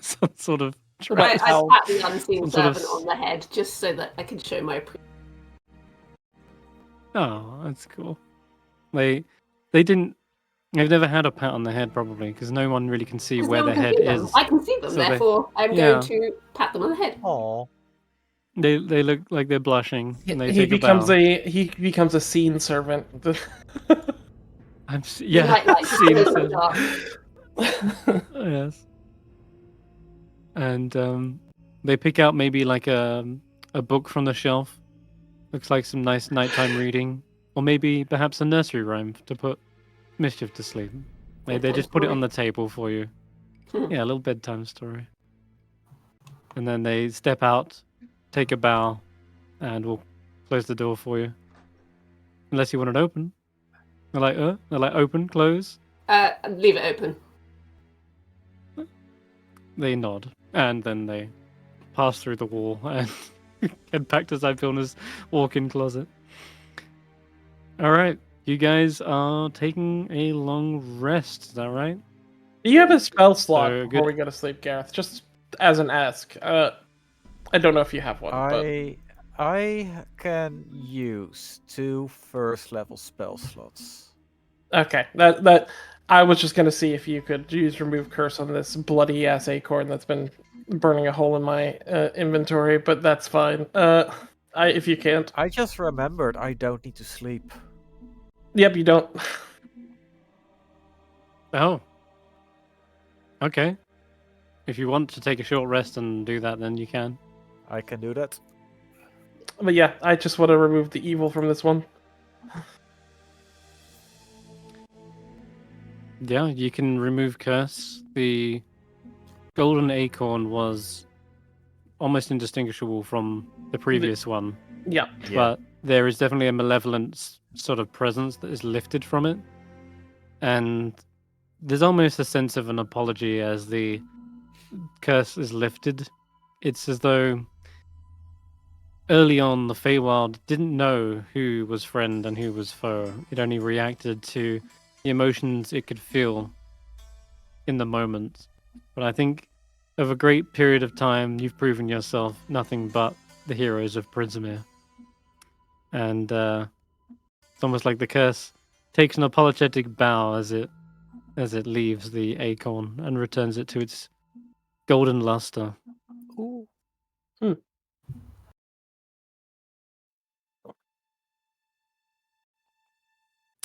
Speaker 1: some sort of
Speaker 3: I
Speaker 1: dress.
Speaker 3: pat the unseen
Speaker 1: Some sort of
Speaker 3: servant on the head just so that I can show my appreciation.
Speaker 1: Oh, that's cool. They've never had a pat on the head probably because no one really can see where
Speaker 3: No
Speaker 1: their
Speaker 3: one can
Speaker 1: head
Speaker 3: see them.
Speaker 1: is.
Speaker 3: I can see them,
Speaker 1: So they-
Speaker 3: therefore I'm
Speaker 1: Yeah.
Speaker 3: going to pat them on the head.
Speaker 6: Oh.
Speaker 1: They look like they're blushing and they
Speaker 5: He
Speaker 1: take
Speaker 5: becomes
Speaker 1: a
Speaker 5: becomes a scene servant.
Speaker 1: bow. Yeah,
Speaker 3: Light, light,
Speaker 1: seen
Speaker 3: in
Speaker 1: it,
Speaker 3: the dark.
Speaker 1: yes. And they pick out maybe like a book from the shelf Looks like some nice nighttime reading, or maybe perhaps a nursery rhyme to put mischief to sleep. They just put it on the table for you. Yeah, a little bedtime story. And then they step out, take a bow, and we'll close the door for you. Unless you want it open. They're like open, close.
Speaker 3: Leave it open.
Speaker 1: They nod, and then they pass through the wall and head back to Zaelong's walk-in closet. All right, you guys are taking a long rest. Is that right?
Speaker 5: Do you have a spell slot
Speaker 1: So,
Speaker 5: before
Speaker 1: good.
Speaker 5: we go to sleep, Garreth? Just as an ask. I don't know if you have one,
Speaker 6: I can use 2 first-level spell slots.
Speaker 5: but okay. That I was just gonna see if you could use remove curse on this bloody ass acorn that's been burning a hole in my inventory, but that's fine. If you can't.
Speaker 6: I just remembered I don't need to sleep.
Speaker 5: Yep, you don't.
Speaker 1: Oh. Okay. If you want to take a short rest and do that, then you can.
Speaker 6: I can do that.
Speaker 5: But yeah, I just want to remove the evil from this one.
Speaker 1: Yeah, you can remove curse. The golden acorn was almost indistinguishable from the previous one,
Speaker 5: Yeah.
Speaker 1: but there is definitely a malevolent sort of presence that is lifted from it. And there's almost a sense of an apology as the curse is lifted. It's as though early on the Feywild didn't know who was friend and who was foe. It only reacted to the emotions it could feel in the moment. But I think over a great period of time, you've proven yourself nothing but the heroes of Prinzimir. And it's almost like the curse takes an apologetic bow as it leaves the acorn and returns it to its golden luster.
Speaker 6: Ooh.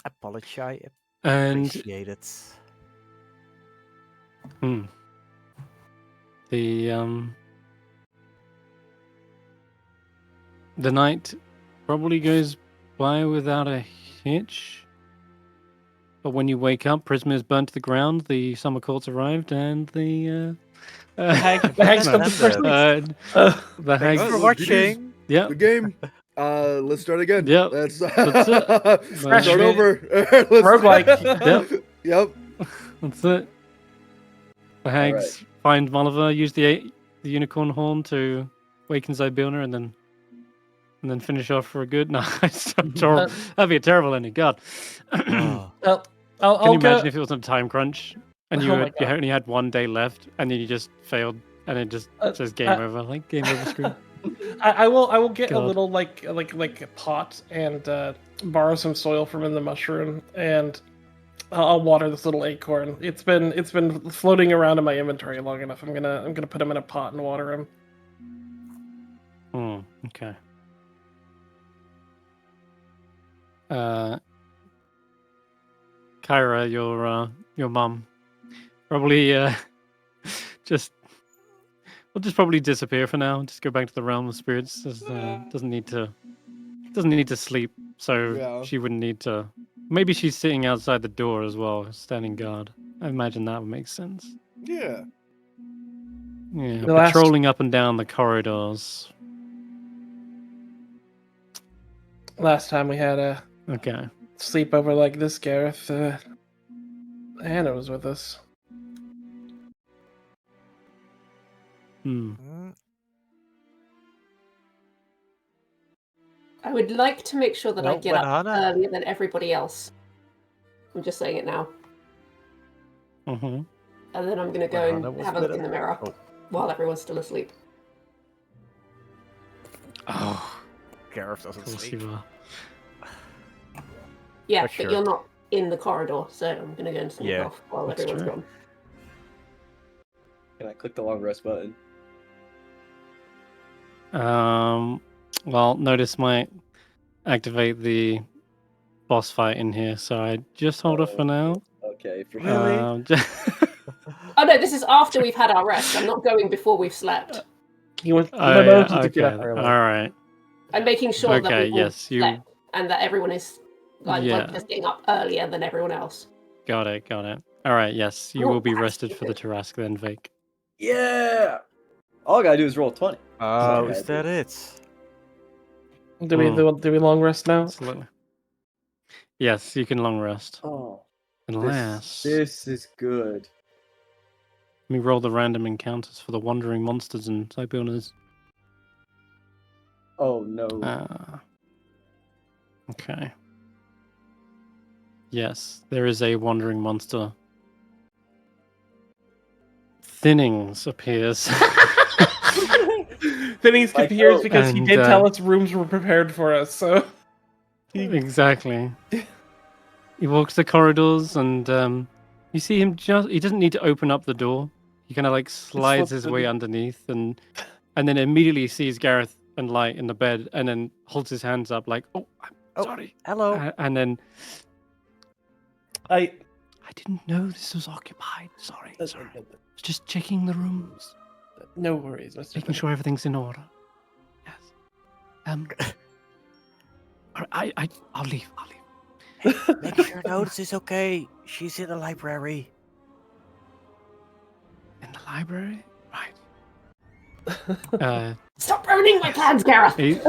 Speaker 6: Apologize.
Speaker 1: And
Speaker 6: Appreciate it.
Speaker 1: The night probably goes by without a hitch. But when you wake up, Prisma is burnt to the ground, the summer court's arrived, and the
Speaker 5: hag's come to first.
Speaker 1: the
Speaker 6: Thanks
Speaker 1: hag.
Speaker 6: for watching.
Speaker 1: Yeah.
Speaker 7: Good game. Let's start again.
Speaker 1: Yep.
Speaker 7: Let's
Speaker 1: That's
Speaker 7: start
Speaker 1: it.
Speaker 7: over.
Speaker 5: Roguelike.
Speaker 7: Yep.
Speaker 1: That's it. The hags find Molliver, use the unicorn horn to waken Zaelong, and then finish off for a good. No, that'd be a terrible ending. God.
Speaker 5: I'll
Speaker 1: Can you
Speaker 5: go...
Speaker 1: imagine if it wasn't a time crunch and you only had one day left and then you just failed and it just says game over, like game over screen.
Speaker 5: I will get
Speaker 1: God.
Speaker 5: a little like a pot and borrow some soil from in the mushroom, and I'll water this little acorn. It's been floating around in my inventory long enough. I'm gonna put him in a pot and water him.
Speaker 1: Okay. Kyra, your mum probably will just probably disappear for now. Just go back to the realm of spirits. Doesn't need to sleep, so she wouldn't need to. Maybe she's sitting outside the door as well, standing guard. I imagine that would make sense.
Speaker 7: Yeah.
Speaker 1: Yeah, patrolling up and down the corridors.
Speaker 5: Last time we had a sleepover like this, Garreth, Hannah was with us.
Speaker 3: I would like to make sure that I get up
Speaker 6: Hannah...
Speaker 3: earlier than everybody else. I'm just saying it now.
Speaker 1: Mm-hmm.
Speaker 3: And then I'm going to go and have a look in the mirror while everyone's still asleep.
Speaker 6: Oh, Garreth doesn't sleep.
Speaker 3: Yeah, but you're not in the corridor, so I'm going to go and sneak off while everyone's gone.
Speaker 4: Can I click the long rest button?
Speaker 1: Well, Notus might activate the boss fight in here, so I just hold off for now.
Speaker 4: Okay.
Speaker 6: Really?
Speaker 3: Oh no, this is after we've had our rest. I'm not going before we've slept.
Speaker 5: He went.
Speaker 1: Okay. All right.
Speaker 3: I'm making sure that
Speaker 1: Okay,
Speaker 3: we've all
Speaker 1: yes, you-
Speaker 3: slept and that everyone is like
Speaker 1: Yeah.
Speaker 3: just getting up earlier than everyone else.
Speaker 1: Got it. All right, yes, you
Speaker 3: Oh,
Speaker 1: will be
Speaker 3: that's
Speaker 1: rested for the
Speaker 3: stupid.
Speaker 1: Tarask then, Vaike.
Speaker 4: Yeah. All I gotta do is roll 20.
Speaker 6: Oh,
Speaker 4: Okay.
Speaker 6: is that it?
Speaker 5: Do we long rest now?
Speaker 1: Absolutely. Yes, you can long rest.
Speaker 4: Oh,
Speaker 1: Unless...
Speaker 4: this is good.
Speaker 1: Let me roll the random encounters for the wandering monsters and Siboners.
Speaker 4: Oh no.
Speaker 1: Okay. Yes, there is a wandering monster. Thinnings appears.
Speaker 5: Thinnings
Speaker 4: Like,
Speaker 5: appears
Speaker 4: oh,
Speaker 5: because he
Speaker 1: and,
Speaker 5: did tell us rooms were prepared for us, so...
Speaker 1: Exactly. He walks the corridors and you see him he doesn't need to open up the door. He kind of like slides
Speaker 5: slips
Speaker 1: his way
Speaker 5: in.
Speaker 1: underneath and then immediately sees Garreth and Light in the bed and then holds his hands up like, "Oh, I'm sorry."
Speaker 6: Hello.
Speaker 1: And then
Speaker 5: I
Speaker 1: didn't know this was occupied. Sorry. I was just checking the rooms,
Speaker 5: No worries, Mr.
Speaker 1: making sure everything's in order. Yes. I'll leave.
Speaker 6: Make sure Notus is okay. She's in the library.
Speaker 1: In the library? Right.
Speaker 3: Stop ruining my plans, Garreth!
Speaker 1: He-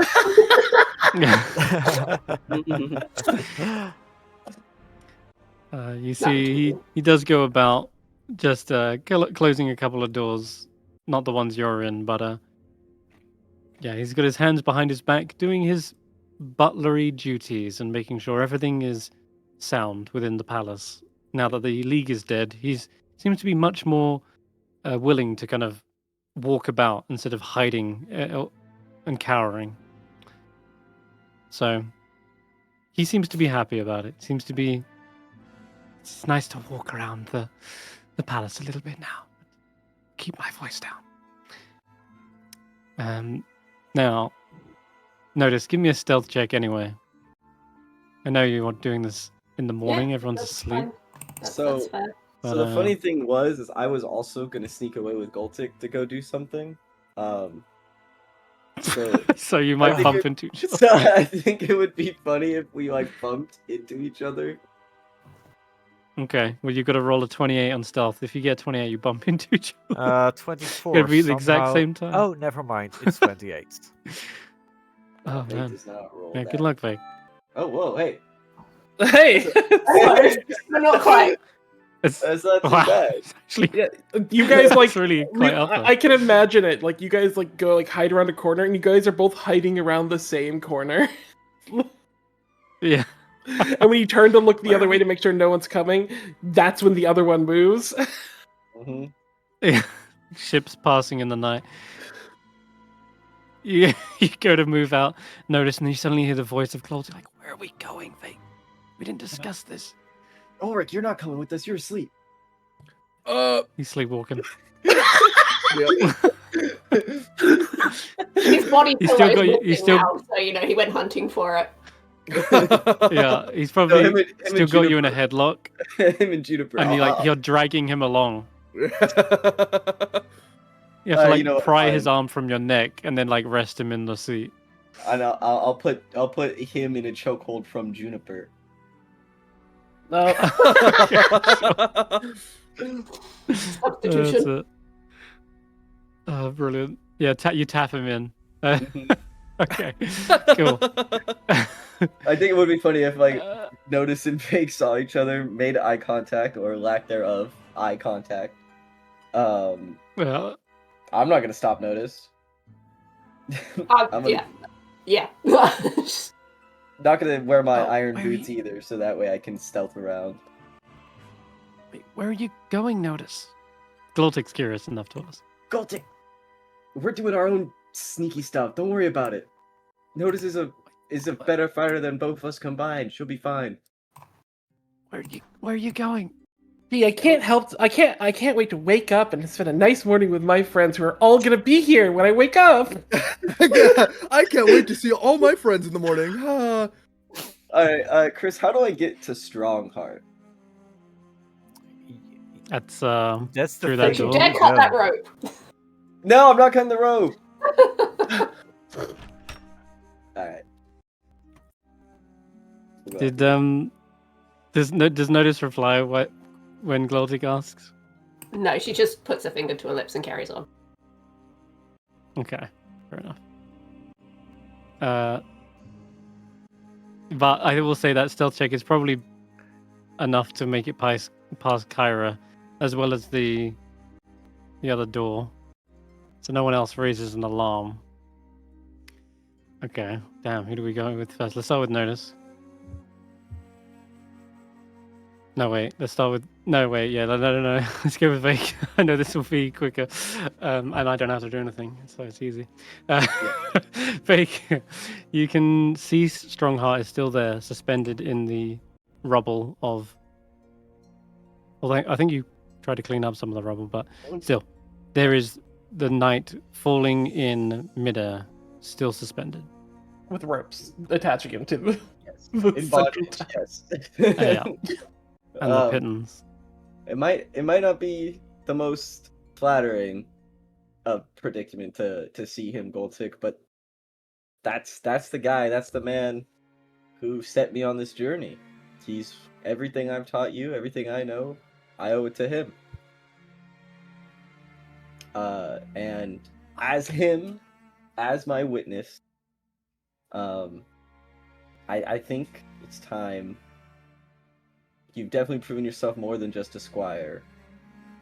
Speaker 1: you see, he does go about just closing a couple of doors, not the ones you're in, but yeah, he's got his hands behind his back, doing his butlery duties and making sure everything is sound within the palace. Now that the League is dead, he seems to be much more willing to kind of walk about instead of hiding and cowering. So he seems to be happy about it. It's nice to walk around the palace a little bit now. Keep my voice down. Now, Notus, give me a stealth check anyway. I know you are doing this in the morning.
Speaker 3: Yeah,
Speaker 1: Everyone's
Speaker 3: that's
Speaker 1: asleep.
Speaker 3: fine.
Speaker 4: So-
Speaker 3: That's fair.
Speaker 4: So
Speaker 1: But,
Speaker 4: the funny thing is I was also gonna sneak away with Goltic to go do something. So,
Speaker 1: so you might
Speaker 4: think
Speaker 1: bump
Speaker 4: it-
Speaker 1: into each other.
Speaker 4: so I think it would be funny if we like bumped into each other.
Speaker 1: Okay, well you've got to roll a 28 on stealth. If you get 28, you bump into each other.
Speaker 6: 24.
Speaker 1: Gotta be at the exact
Speaker 6: somehow-
Speaker 1: same time.
Speaker 6: Oh, never mind. It's 28.
Speaker 1: Oh
Speaker 4: Vaike
Speaker 1: man.
Speaker 4: does not roll
Speaker 1: Yeah,
Speaker 4: that.
Speaker 1: good luck, Vaike.
Speaker 4: Oh whoa, hey,
Speaker 5: Hey!
Speaker 3: But not quite.
Speaker 4: that's not too
Speaker 1: Wow.
Speaker 4: bad.
Speaker 1: It's actually,
Speaker 5: Yeah, you guys like
Speaker 1: it's really quite up there.
Speaker 5: I can imagine it. Like you guys like go like hide around a corner, and you guys are both hiding around the same corner.
Speaker 1: Yeah.
Speaker 5: And when you turn to look the other way to make sure no one's coming, that's when the other one moves.
Speaker 4: hmm
Speaker 1: Yeah. Ships passing in the night. You go to move out, Notice, and then you suddenly hear the voice of Claude. You're like, where are we going, Vaike? We didn't discuss this.
Speaker 4: Ulric, you're not coming with us. You're asleep.
Speaker 1: He's sleepwalking.
Speaker 3: His body
Speaker 1: He's
Speaker 3: pillow
Speaker 1: still
Speaker 3: is
Speaker 1: got you-
Speaker 3: walking
Speaker 1: he's still-
Speaker 3: now, so he went hunting for it.
Speaker 1: Yeah, he's probably
Speaker 4: him and
Speaker 1: still got you in a
Speaker 4: Juniper.
Speaker 1: headlock,
Speaker 4: Him and Juniper.
Speaker 1: and you're dragging him along. You have to
Speaker 4: You
Speaker 1: like
Speaker 4: know what,
Speaker 1: pry his
Speaker 4: fine.
Speaker 1: arm from your neck and then like rest him in the seat.
Speaker 4: And I'll put him in a chokehold from Juniper.
Speaker 5: No.
Speaker 3: Substitution.
Speaker 1: That's it. Oh, brilliant. Yeah, you tap him in. Okay, cool.
Speaker 4: I think it would be funny if like
Speaker 1: Uh,
Speaker 4: Notus and Vaike saw each other, made eye contact or lack thereof eye contact.
Speaker 1: well,
Speaker 4: I'm not gonna stop Notus. I'm gonna-
Speaker 3: Yeah.
Speaker 4: Not gonna wear my
Speaker 1: Oh,
Speaker 4: iron
Speaker 1: where
Speaker 4: boots either, so that way I can stealth around.
Speaker 1: wait, where are you going, Notus? Glottic's curious enough to us.
Speaker 4: Goltic, we're doing our own sneaky stuff. Don't worry about it. Notus is a better fighter than both of us combined. She'll be fine.
Speaker 1: Where are you going?
Speaker 5: Gee, I can't wait to wake up and spend a nice morning with my friends who are all gonna be here when I wake up.
Speaker 7: I can't wait to see all my friends in the morning.
Speaker 4: Alright, Chris, how do I get to Strongheart?
Speaker 1: That's
Speaker 6: That's the
Speaker 1: Through that
Speaker 6: thing.
Speaker 3: Don't
Speaker 1: door.
Speaker 3: you dare cut that rope.
Speaker 4: No, I'm not cutting the rope.
Speaker 1: Did does Notus reply when Gloltic asks?
Speaker 3: No, she just puts her finger to her lips and carries on.
Speaker 1: Okay, fair enough. But I will say that stealth check is probably enough to make it past Kyra, as well as the other door, so no one else raises an alarm. Okay, damn. Who do we go with first? Let's start with Notus. No, wait. Let's start with... No, wait. Yeah, no. Let's go with Vaike. I know this will be quicker. And I don't have to do anything, so it's easy. Vaike, you can see Strongheart is still there, suspended in the rubble of... Well, I think you tried to clean up some of the rubble, but still. There is the knight falling in midair, still suspended.
Speaker 5: With ropes attaching him to the...
Speaker 4: Yes.
Speaker 5: the
Speaker 4: In
Speaker 5: central
Speaker 4: bondage,
Speaker 5: tower.
Speaker 4: yes.
Speaker 1: Yeah. And the pittance.
Speaker 4: It might not be the most flattering predicament to see him Goldtick, but that's the guy, that's the man who set me on this journey. He's everything I've taught you, everything I know, I owe it to him. And as him, as my witness, I think it's time. You've definitely proven yourself more than just a squire,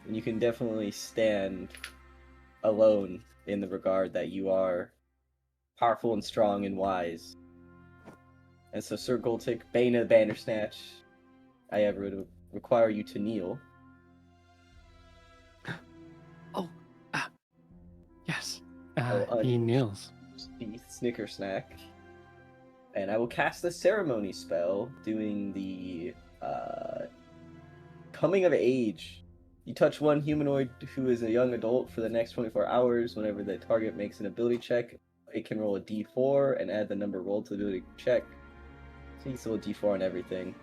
Speaker 4: and you can definitely stand alone in the regard that you are powerful and strong and wise. And so, Sir Goldtick, Bane of the Bandersnatch, I would require you to kneel.
Speaker 1: Yes.
Speaker 4: He
Speaker 1: kneels.
Speaker 4: Snickersnack. And I will cast the ceremony spell, doing the coming of age. You touch one humanoid who is a young adult for the next 24 hours. Whenever the target makes an ability check, it can roll a d4 and add the number rolled to the ability check. So you can roll a d4 on everything.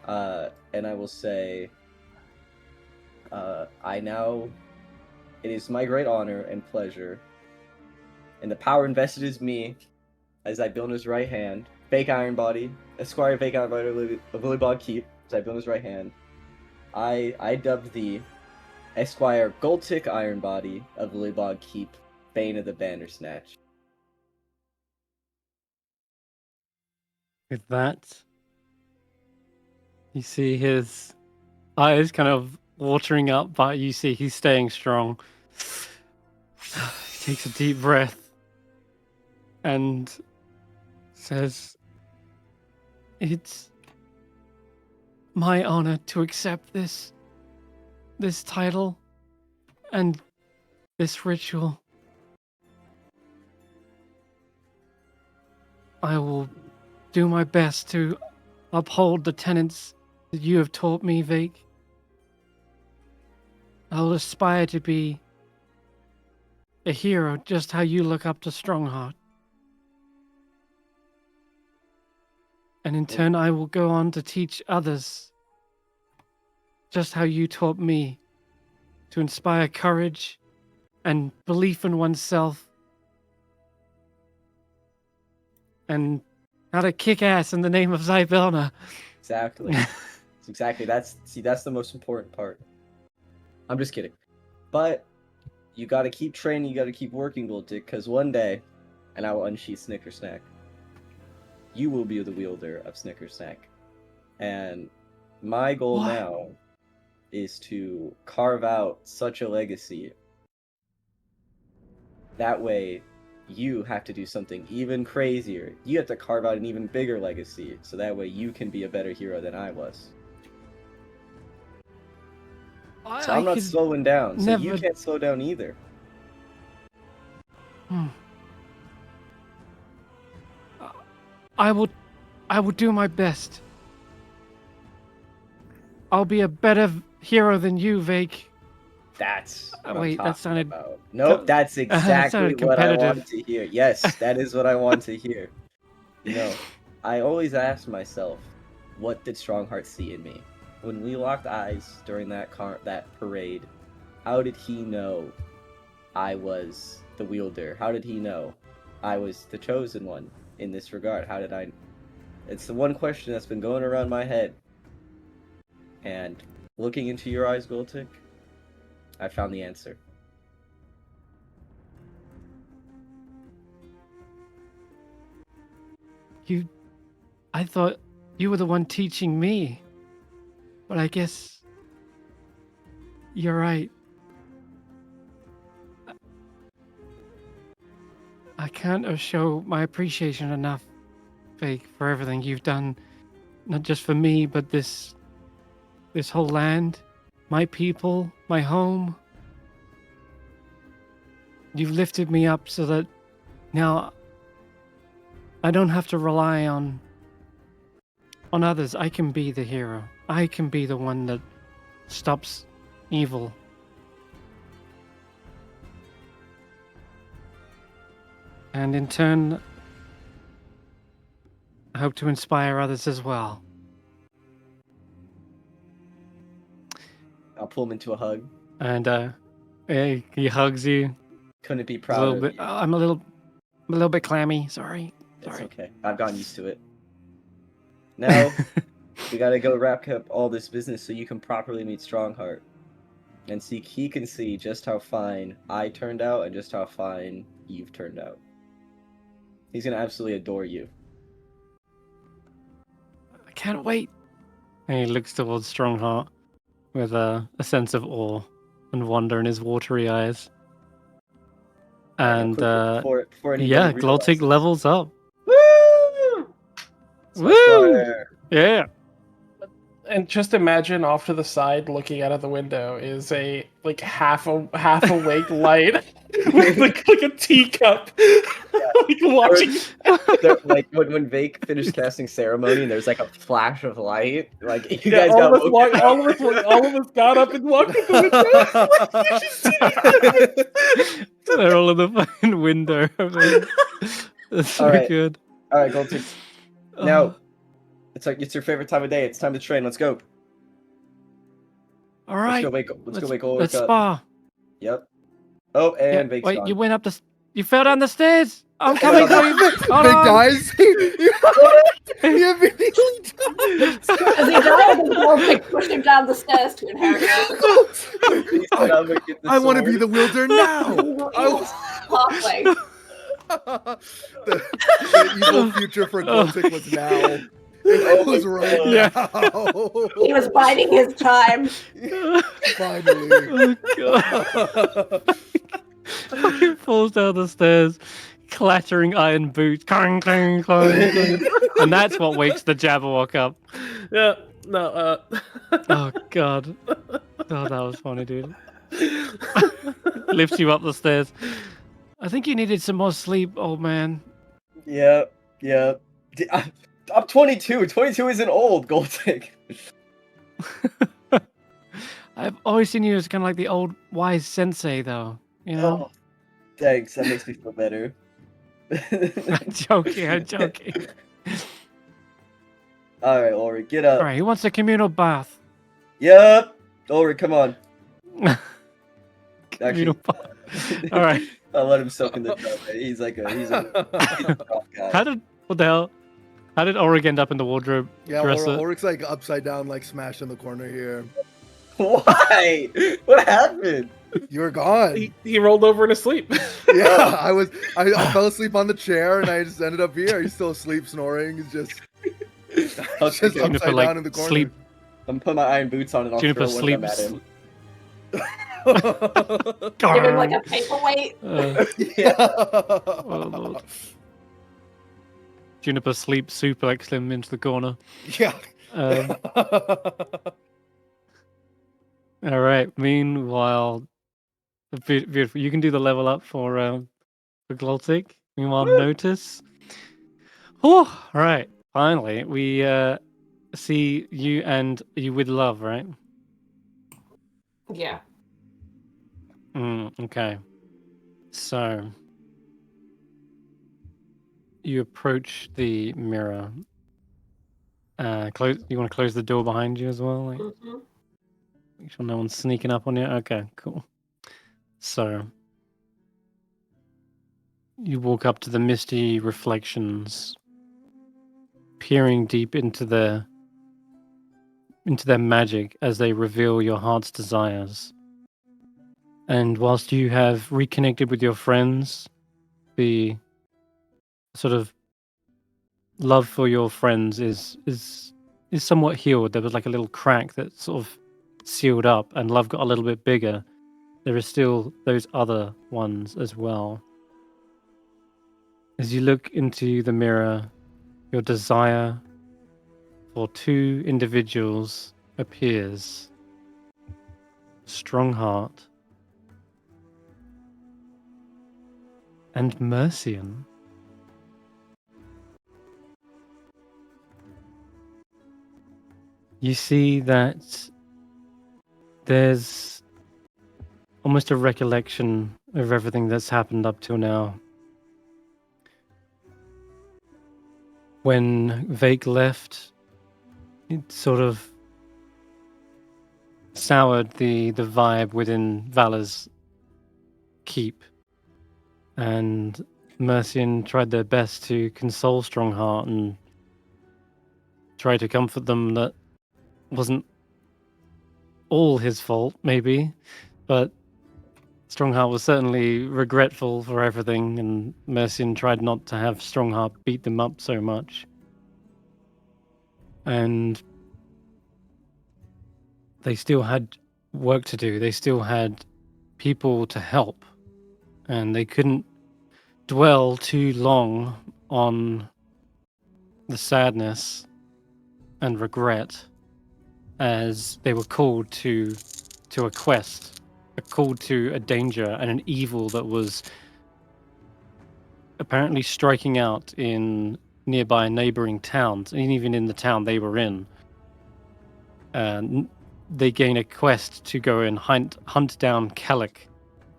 Speaker 4: And I will say, it is my great honor and pleasure, and the power invested is me, as I build his right hand, Vaike Ironbody, Esquire Vaike Ironbody of Lilybog Keep, as I build his right hand. I dubbed thee Esquire Goldtick Ironbody of Lilybog Keep, Bane of the Bandersnatch.
Speaker 1: With that, you see his eyes kind of watering up, but you see he's staying strong. He takes a deep breath and says, "It's my honor to accept this title and this ritual. I will do my best to uphold the tenets that you have taught me, Vaike. I will aspire to be a hero, just how you look up to Strongheart. And in turn, I will go on to teach others, just how you taught me, to inspire courage and belief in oneself, and how to kick ass in the name of Zaelong."
Speaker 4: Exactly. That's the most important part. I'm just kidding. But you gotta keep training, you gotta keep working, Goldtick, because one day, and I will unsheath Snickersnack, you will be the wielder of Snickersnack. And my goal now is to carve out such a legacy. That way, you have to do something even crazier. You have to carve out an even bigger legacy, so that way you can be a better hero than I was. So I'm not slowing down, so you can't slow down either.
Speaker 1: I will do my best. I'll be a better hero than you, Vaike.
Speaker 4: That's what
Speaker 1: Wait,
Speaker 4: I'm
Speaker 1: that
Speaker 4: talking
Speaker 1: sounded...
Speaker 4: about. Nope, that's exactly what I
Speaker 1: competitive.
Speaker 4: want to hear. Yes, that is what I want to hear. You know, I always ask myself, what did Strongheart see in me? When we locked eyes during that parade, how did he know I was the wielder? How did he know I was the chosen one in this regard? How did I It's the one question that's been going around my head. And looking into your eyes, Goltik, I found the answer.
Speaker 1: I thought you were the one teaching me. But I guess you're right. I can't show my appreciation enough, Vaike, for everything you've done. Not just for me, but this whole land, my people, my home. You've lifted me up so that now I don't have to rely on others. I can be the hero. I can be the one that stops evil. And in turn, I hope to inspire others as well.
Speaker 4: I'll pull him into a hug.
Speaker 1: And he hugs you.
Speaker 4: Couldn't be
Speaker 1: A
Speaker 4: proud
Speaker 1: little
Speaker 4: of
Speaker 1: bit.
Speaker 4: you.
Speaker 1: I'm a little bit clammy. Sorry.
Speaker 4: It's
Speaker 1: Sorry.
Speaker 4: okay. I've gotten used to it. Now, we gotta go wrap up all this business so you can properly meet Strongheart. And he can see just how fine I turned out and just how fine you've turned out. He's gonna absolutely adore you.
Speaker 1: I can't wait. And he looks towards Strongheart with a sense of awe and wonder in his watery eyes. And
Speaker 4: before anybody
Speaker 1: yeah,
Speaker 4: realizes-
Speaker 1: Gloltik levels up.
Speaker 4: Woo!
Speaker 1: Woo! Yeah.
Speaker 5: And just imagine off to the side, looking out of the window, is a like half awake light with like a teacup, like watching.
Speaker 4: Like when Vaike finished casting ceremony, and there's like a flash of light. Like you
Speaker 5: Yeah,
Speaker 4: guys got woken up.
Speaker 5: all of us got up and walked in the window.
Speaker 1: They're all in the fucking window. I mean, that's so
Speaker 4: All right.
Speaker 1: good.
Speaker 4: All right, Goltik. Now, it's your favorite time of day. It's time to train. Let's go.
Speaker 1: All right.
Speaker 4: Let's go wake Ulric
Speaker 1: Let's
Speaker 4: up.
Speaker 1: spar.
Speaker 4: Yep. Oh, and
Speaker 1: Yeah,
Speaker 4: Vaike's
Speaker 1: wait,
Speaker 4: gone.
Speaker 1: you went up you fell down the stairs. I'm coming for you. Hold
Speaker 7: Hey
Speaker 1: on.
Speaker 7: guys, you immediately died.
Speaker 3: As he died, and Ulric pushed him down the stairs to inherit it.
Speaker 4: He said, "I'm gonna get the
Speaker 7: I want to be
Speaker 4: sword."
Speaker 7: the wielder now.
Speaker 3: Halfway.
Speaker 7: The evil future for Goltik was now. It was right
Speaker 1: Yeah.
Speaker 7: now.
Speaker 3: He was biding his time.
Speaker 7: Finally.
Speaker 1: Oh god. Fucking falls down the stairs, clattering iron boots. Clang, clang, clang, clang. And that's what wakes the Jabberwock up.
Speaker 5: Yeah, no.
Speaker 1: Oh god. Oh, that was funny, dude. Lifts you up the stairs. I think you needed some more sleep, old man.
Speaker 4: Yep. I'm 22. 22 isn't old, Goltik.
Speaker 1: I've always seen you as kind of like the old wise sensei, though. You know?
Speaker 4: Oh, thanks. That makes me feel better.
Speaker 1: I'm joking.
Speaker 4: All right, Ulric, get up.
Speaker 1: All right, he wants a communal bath.
Speaker 4: Yep. Ulric, come on.
Speaker 1: Communal bath. All right.
Speaker 4: I'll let him soak in the tub. He's a rough guy.
Speaker 1: What the hell? How did Ulric end up in the wardrobe
Speaker 7: Yeah,
Speaker 1: dresser?
Speaker 7: Ulric's like upside down, like smashed in the corner here.
Speaker 4: Why? What happened?
Speaker 7: You were gone.
Speaker 5: He rolled over in his sleep.
Speaker 7: Yeah, I fell asleep on the chair and I just ended up here. He's still asleep, snoring. He's just
Speaker 4: Okay,
Speaker 1: Juniper,
Speaker 7: upside
Speaker 1: like,
Speaker 7: down in the corner.
Speaker 1: sleep.
Speaker 4: I'm putting my iron boots on and I'll
Speaker 1: Juniper
Speaker 4: throw one of them at
Speaker 1: sleeps.
Speaker 4: him.
Speaker 3: Give him like a paperweight.
Speaker 4: Yeah.
Speaker 1: Oh, Lord. Juniper sleeps suplex him into the corner.
Speaker 7: Yeah.
Speaker 1: All right. Meanwhile, beautiful. You can do the level up for Gloltik. Meanwhile, Notus. Oh, all right. Finally, we see you and you with love, right?
Speaker 3: Yeah.
Speaker 1: Okay. So you approach the mirror. Close. You want to close the door behind you as well? Like,
Speaker 3: hmm
Speaker 1: make sure no one's sneaking up on you. Okay, cool. So you walk up to the misty reflections peering deep into their magic as they reveal your heart's desires. And whilst you have reconnected with your friends, the sort of love for your friends is somewhat healed. There was like a little crack that sort of sealed up, and love got a little bit bigger. There are still those other ones as well. As you look into the mirror, your desire for two individuals appears. Strongheart and Mercian. You see that there's almost a recollection of everything that's happened up till now. When Vaike left, it sort of soured the vibe within Valor's keep, and Mercian tried their best to console Strongheart and try to comfort them that wasn't all his fault, maybe, but Strongheart was certainly regretful for everything, and Mercian tried not to have Strongheart beat them up so much. And they still had work to do. They still had people to help, and they couldn't dwell too long on the sadness and regret, as they were called to a quest, called to a danger and an evil that was apparently striking out in nearby neighboring towns, and even in the town they were in. They gain a quest to go and hunt down Kellic,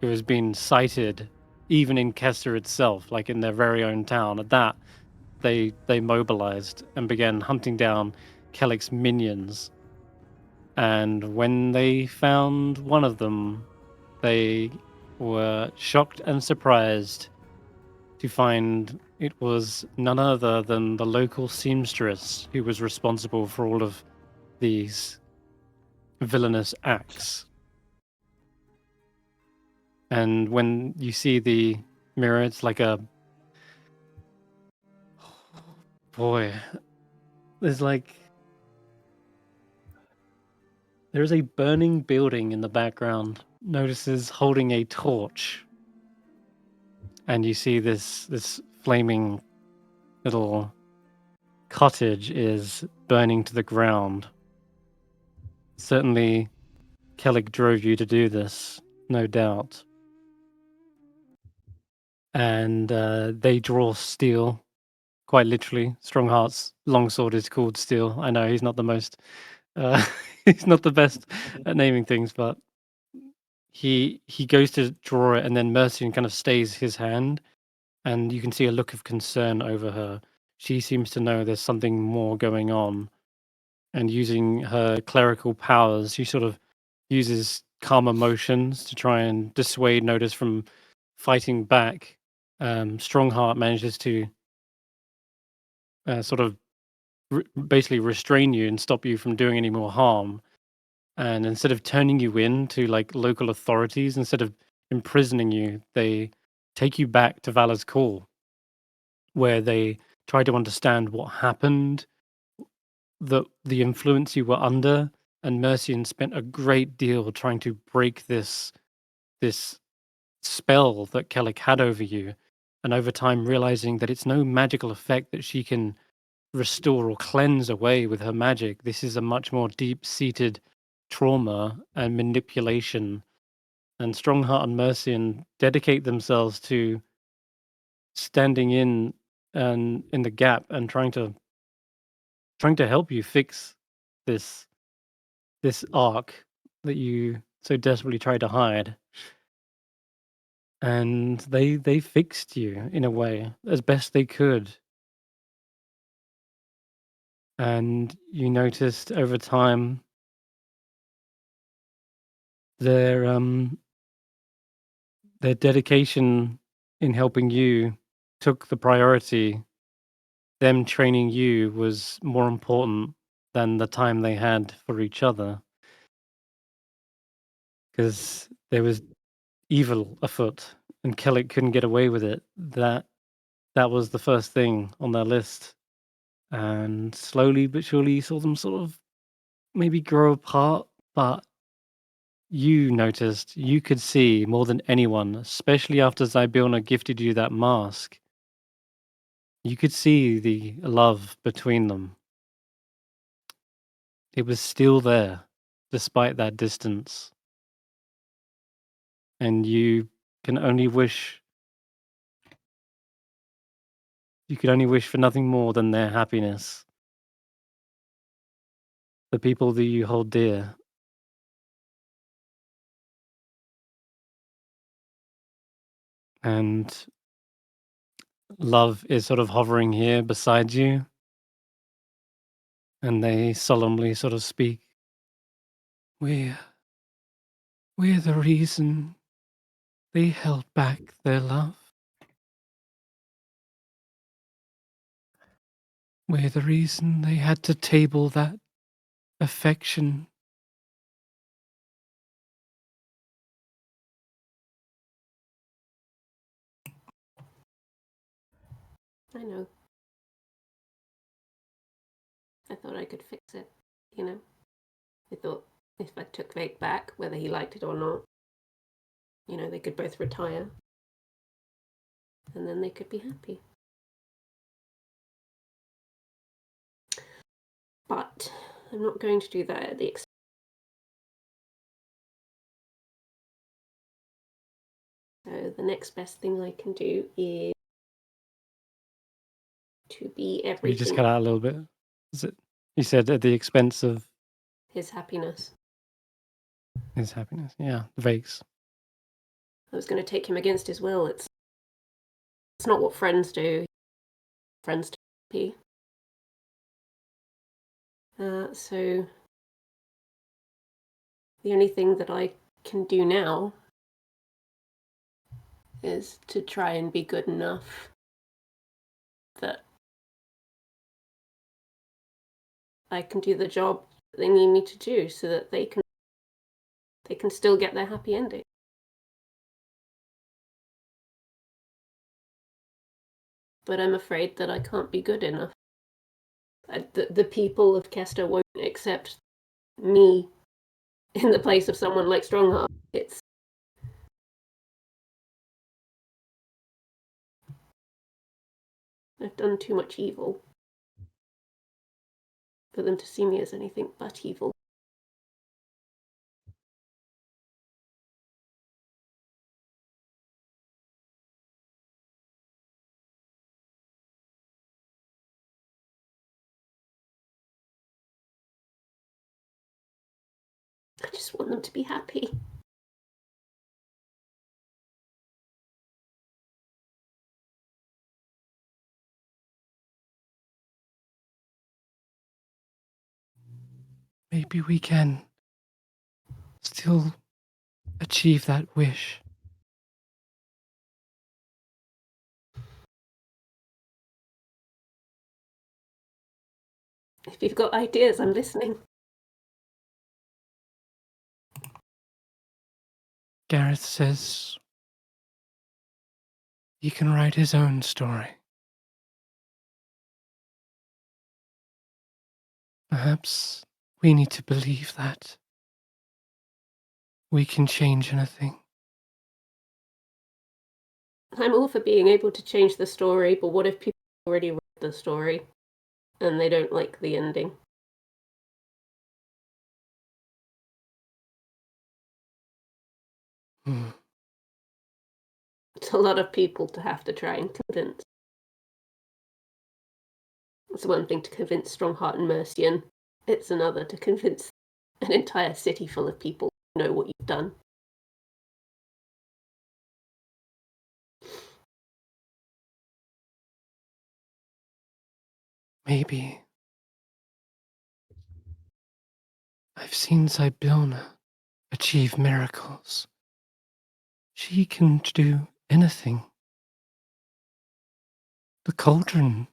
Speaker 1: who has been sighted even in Kester itself, like in their very own town. At that, they mobilized and began hunting down Kellic's minions. And when they found one of them, they were shocked and surprised to find it was none other than the local seamstress who was responsible for all of these villainous acts. And when you see the mirror, it's like a... Boy, there's a burning building in the background. Notus is holding a torch, and you see this flaming little cottage is burning to the ground. Certainly, Kellic drove you to do this, no doubt. And they draw steel, quite literally. Strongheart's longsword is called steel. I know he's not the most, he's not the best at naming things, but he goes to draw it, and then Mercian kind of stays his hand, and you can see a look of concern over her. She seems to know there's something more going on, and using her clerical powers, she sort of uses calm emotions to try and dissuade Notus from fighting back. Strongheart manages to sort of basically restrain you and stop you from doing any more harm. And instead of turning you in to like local authorities, instead of imprisoning you, they take you back to Valor's Call, where they try to understand what happened, the influence you were under, and Mercian spent a great deal trying to break this spell that Kellic had over you, and over time realizing that it's no magical effect that she can restore or cleanse away with her magic. This is a much more deep-seated trauma and manipulation. And Strongheart and Mercian dedicate themselves to standing in the gap and trying to help you fix this arc that you so desperately tried to hide. And they fixed you in a way as best they could. And you noticed over time their dedication in helping you took the priority them training you was more important than the time they had for each other. Because there was evil afoot, and Kellic couldn't get away with it. That was the first thing on their list. And slowly but surely you saw them sort of maybe grow apart, but you noticed, you could see more than anyone, especially after Zybilna gifted you that mask. You could see the love between them. It was still there, despite that distance. And you can only wish. You could only wish for nothing more than their happiness. The people that you hold dear. And love is sort of hovering here beside you. And they solemnly sort of speak. We're the reason they held back their love. We're the reason they had to table that affection.
Speaker 3: I know. I thought I could fix it, you know? I thought if I took Vaike back, whether he liked it or not, you know, they could both retire. And then they could be happy. But I'm not going to do that at the expense. So the next best thing I can do is to be everything.
Speaker 1: You just cut out a little bit. Is it? You said at the expense of
Speaker 3: his happiness.
Speaker 1: His happiness, yeah, Vaike's.
Speaker 3: I was going to take him against his will. It's not what friends do. Friends to be. So the only thing that I can do now is to try and be good enough that I can do the job they need me to do, so that they can still get their happy ending. But I'm afraid that I can't be good enough. The people of Kester won't accept me in the place of someone like Strongheart. I've done too much evil for them to see me as anything but evil. I just want them to be happy.
Speaker 1: Maybe we can still achieve that wish.
Speaker 3: If you've got ideas, I'm listening.
Speaker 1: Garreth says he can write his own story. Perhaps we need to believe that we can change anything.
Speaker 3: I'm all for being able to change the story, but what if people already read the story and they don't like the ending? It's a lot of people to have to try and convince. It's one thing to convince Strongheart and Mercian. It's another to convince an entire city full of people who know what you've done.
Speaker 1: Maybe. I've seen Zybilna achieve miracles. She can do anything. The cauldron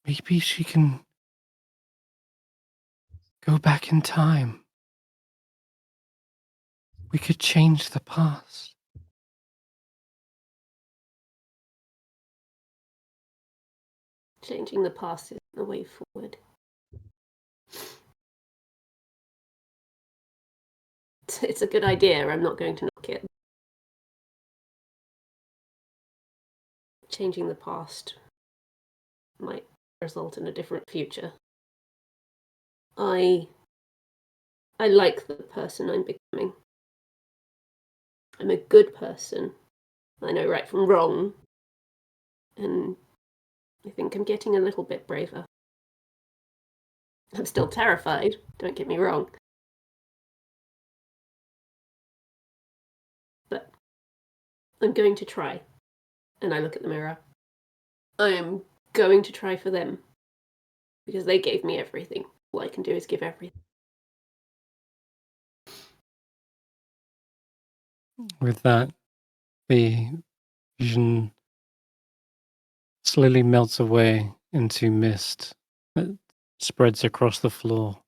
Speaker 1: Maybe she can go back in time. We could change the past.
Speaker 3: Changing the past is the way forward. It's a good idea. I'm not going to knock it. Changing the past might result in a different future. I like the person I'm becoming. I'm a good person. I know right from wrong. And I think I'm getting a little bit braver. I'm still terrified, don't get me wrong. But I'm going to try. And I look at the mirror. I am going to try for them. Because they gave me everything. All I can do is give everything.
Speaker 1: With that, the vision slowly melts away into mist that spreads across the floor.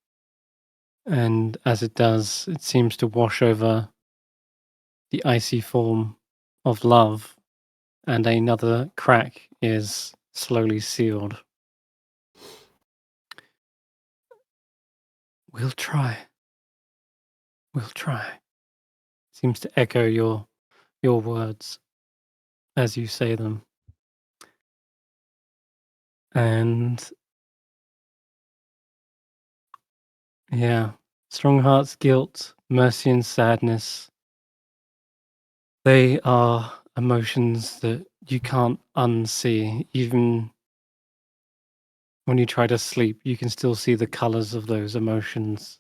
Speaker 1: And as it does, it seems to wash over the icy form of love, and another crack is slowly sealed. We'll try. We'll try. Seems to echo your words as you say them. And yeah, strong hearts, guilt, mercy, and sadness. They are emotions that you can't unsee. Even when you try to sleep, you can still see the colors of those emotions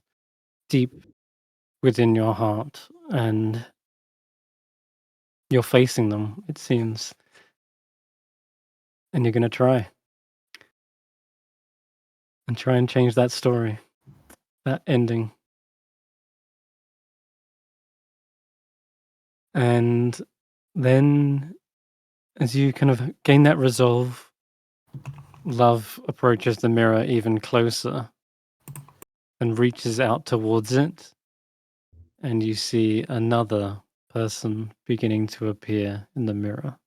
Speaker 1: deep within your heart, and you're facing them, it seems. And you're going to try. And try and change that story, that ending. And then, as you kind of gain that resolve, love approaches the mirror even closer and reaches out towards it. And you see another person beginning to appear in the mirror.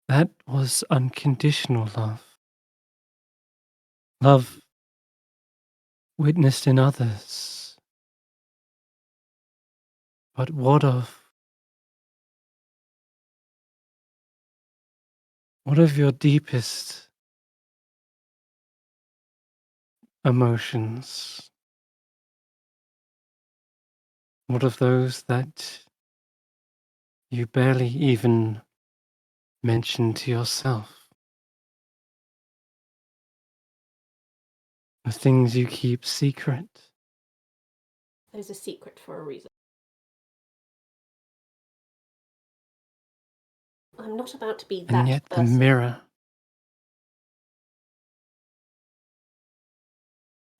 Speaker 1: That was unconditional love. Love witnessed in others. But what of your deepest emotions? What of those that you barely even mention to yourself? The things you keep secret.
Speaker 3: There's a secret for a reason. I'm not about to be that
Speaker 1: And yet
Speaker 3: person.
Speaker 1: the mirror.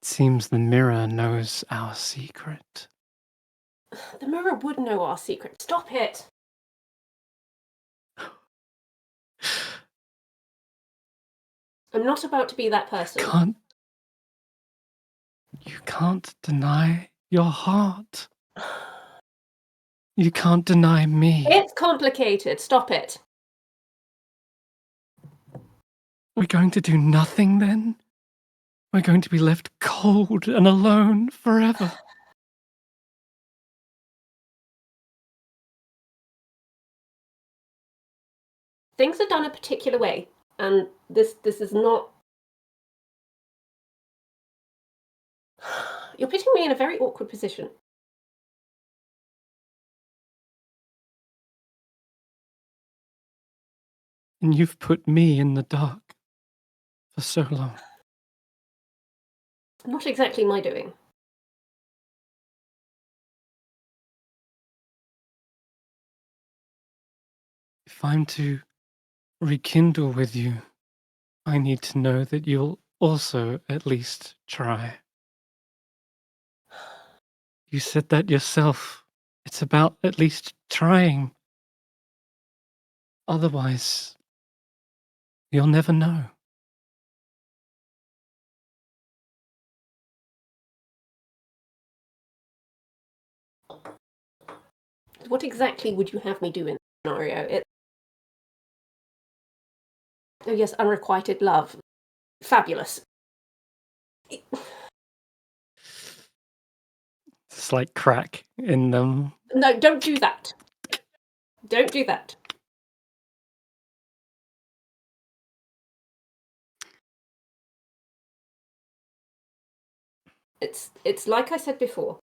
Speaker 1: It seems the mirror knows our secret.
Speaker 3: The mirror would know our secret. Stop it! I'm not about to be that person.
Speaker 1: You can't deny your heart. You can't deny me.
Speaker 3: It's complicated. Stop it.
Speaker 1: We're going to do nothing then? We're going to be left cold and alone forever.
Speaker 3: Things are done a particular way, and this is not. You're putting me in a very awkward position.
Speaker 1: And you've put me in the dark for so long.
Speaker 3: Not exactly my doing.
Speaker 1: If I'm to rekindle with you, I need to know that you'll also at least try. You said that yourself. It's about at least trying. Otherwise, you'll never know.
Speaker 3: What exactly would you have me do in this scenario? Oh yes, unrequited love. Fabulous.
Speaker 1: Slight crack in them.
Speaker 3: No, don't do that. Don't do that. It's like I said before.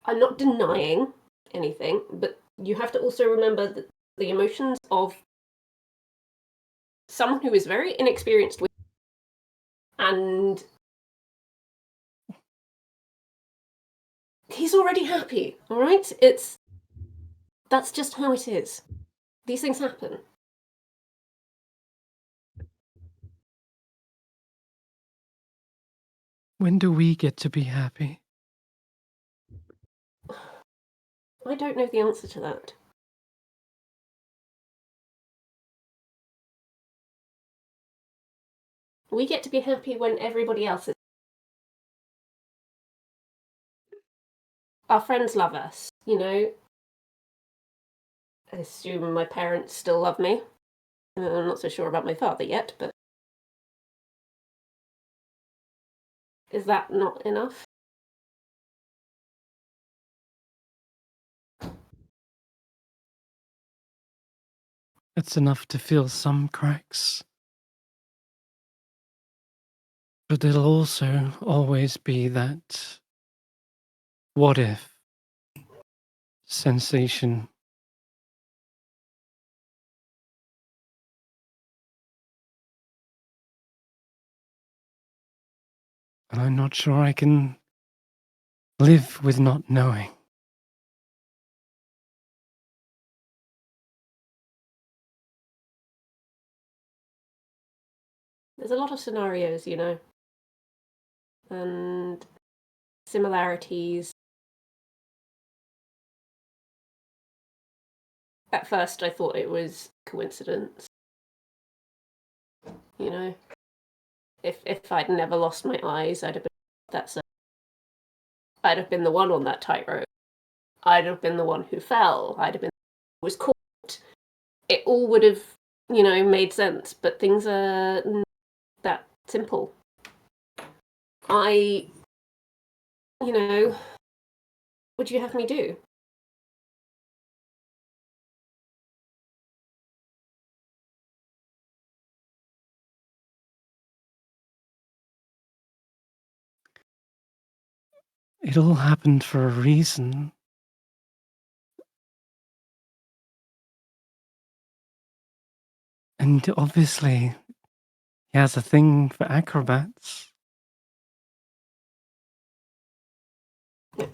Speaker 3: I'm not denying anything, but you have to also remember that the emotions of someone who is very inexperienced with, and he's already happy, all right? That's just how it is. These things happen.
Speaker 1: When do we get to be happy?
Speaker 3: I don't know the answer to that. We get to be happy when everybody else is. Our friends love us, you know. I assume my parents still love me. I'm not so sure about my father yet, but is that not enough?
Speaker 1: It's enough to fill some cracks. But there'll also always be that what if sensation. And I'm not sure I can live with not knowing.
Speaker 3: There's a lot of scenarios, you know, and similarities. At first, I thought it was coincidence. You know, if I'd never lost my eyes, I'd have been I'd have been the one on that tightrope. I'd have been the one who fell. I'd have been who was caught. It all would have, you know, made sense. But things are not that simple. You know, what do you have me do?
Speaker 1: It all happened for a reason. And obviously, he has a thing for acrobats.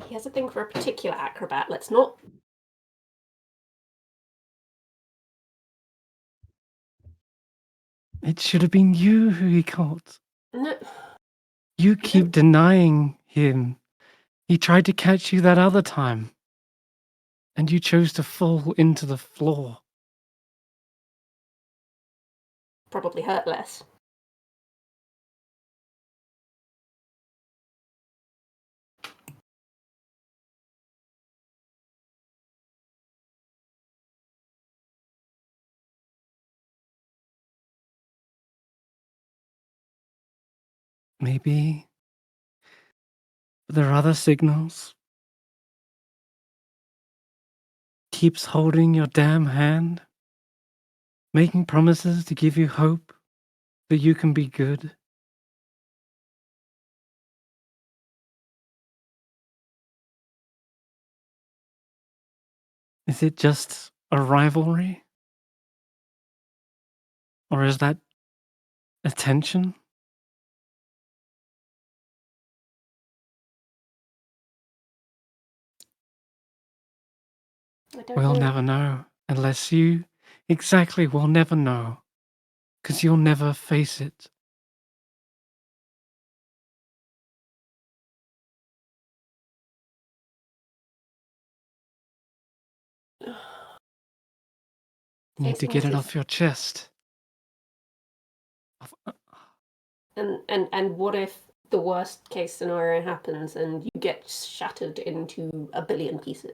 Speaker 3: He has a thing for a particular acrobat. Let's not.
Speaker 1: It should have been you who he caught.
Speaker 3: No.
Speaker 1: You keep denying him. He tried to catch you that other time. And you chose to fall into the floor.
Speaker 3: Probably hurt less.
Speaker 1: Maybe there are other signals. Keeps holding your damn hand. Making promises to give you hope that you can be good. Is it just a rivalry? Or is that attention?
Speaker 3: I don't
Speaker 1: We'll
Speaker 3: know.
Speaker 1: never know. Unless you... Exactly, we'll never know. Because you'll never face it. You need
Speaker 3: Face
Speaker 1: to get it
Speaker 3: Notus.
Speaker 1: off your chest.
Speaker 3: And what if the worst case scenario happens and you get shattered into a billion pieces?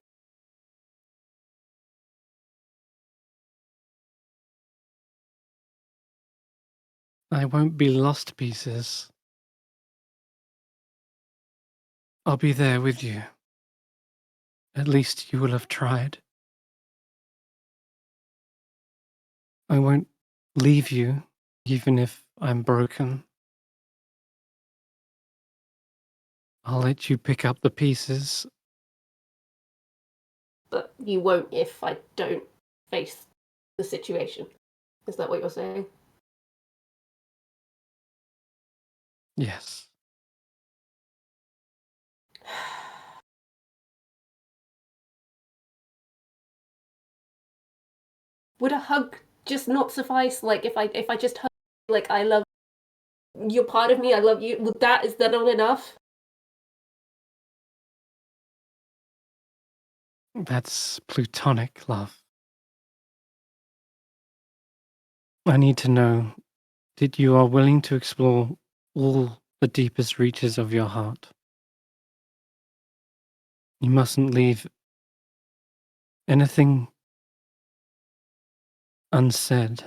Speaker 1: I won't be lost pieces. I'll be there with you. At least you will have tried. I won't leave you, even if I'm broken. I'll let you pick up the pieces.
Speaker 3: But you won't if I don't face the situation. Is that what you're saying?
Speaker 1: Yes.
Speaker 3: Would a hug just not suffice? Like if I just hug, like I love you're part of me, I love you. Is that not enough?
Speaker 1: That's plutonic love. I need to know that you are willing to explore all the deepest reaches of your heart. You mustn't leave anything unsaid.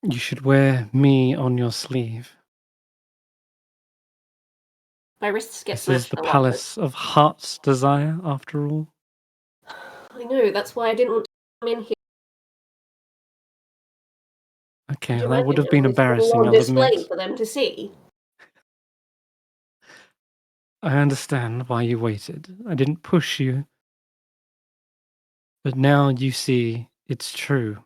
Speaker 1: You should wear me on your sleeve.
Speaker 3: My wrists get
Speaker 1: This is
Speaker 3: smashed
Speaker 1: the
Speaker 3: a lot.
Speaker 1: palace of heart's desire, after all.
Speaker 3: I know, that's why I didn't want to come in here.
Speaker 1: Okay,
Speaker 3: Could you
Speaker 1: that would
Speaker 3: imagine?
Speaker 1: have been
Speaker 3: It was all
Speaker 1: embarrassing,
Speaker 3: on
Speaker 1: I'll
Speaker 3: display
Speaker 1: admit.
Speaker 3: for them to see.
Speaker 1: I understand why you waited. I didn't push you. But now you see it's true.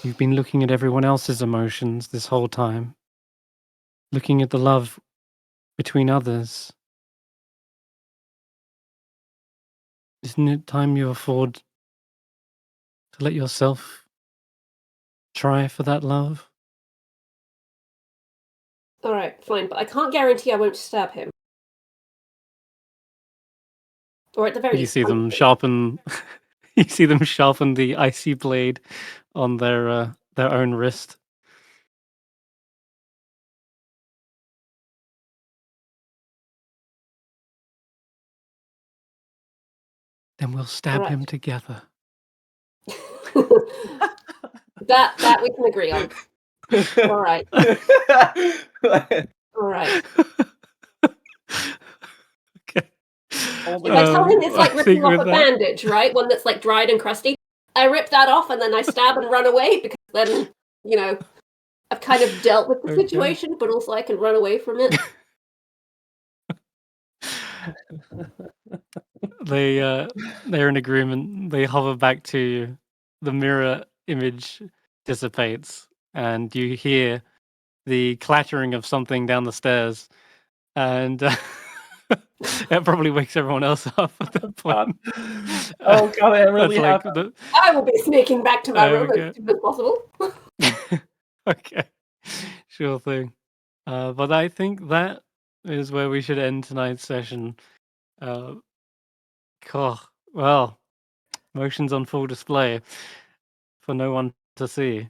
Speaker 1: You've been looking at everyone else's emotions this whole time. Looking at the love between others. Isn't it time you afford to let yourself try for that love?
Speaker 3: Alright, fine, but I can't guarantee I won't stab him. Or at the very
Speaker 1: You
Speaker 3: least,
Speaker 1: see them
Speaker 3: punch him.
Speaker 1: sharpen. You see them sharpen the icy blade on their own wrist. Then we'll stab him
Speaker 3: Alright.
Speaker 1: together.
Speaker 3: that we can agree on. Alright. Alright.
Speaker 1: Okay.
Speaker 3: If I tell him it's like
Speaker 1: I
Speaker 3: ripping
Speaker 1: think
Speaker 3: off
Speaker 1: with
Speaker 3: a
Speaker 1: that-
Speaker 3: bandage, right? One that's like dried and crusty. I rip that off and then I stab and run away because then, you know, I've kind of dealt with the
Speaker 1: Okay.
Speaker 3: situation, but also I can run away from it.
Speaker 1: They're in agreement. They hover back to you. The mirror image dissipates, and you hear the clattering of something down the stairs, and it probably wakes everyone else up at that point.
Speaker 5: Oh god, I really
Speaker 1: That's
Speaker 5: have.
Speaker 1: like
Speaker 3: I will be sneaking back to my room
Speaker 1: Okay.
Speaker 3: as soon as possible.
Speaker 1: Okay, sure thing. But I think that is where we should end tonight's session. Well, emotions on full display for no one to see.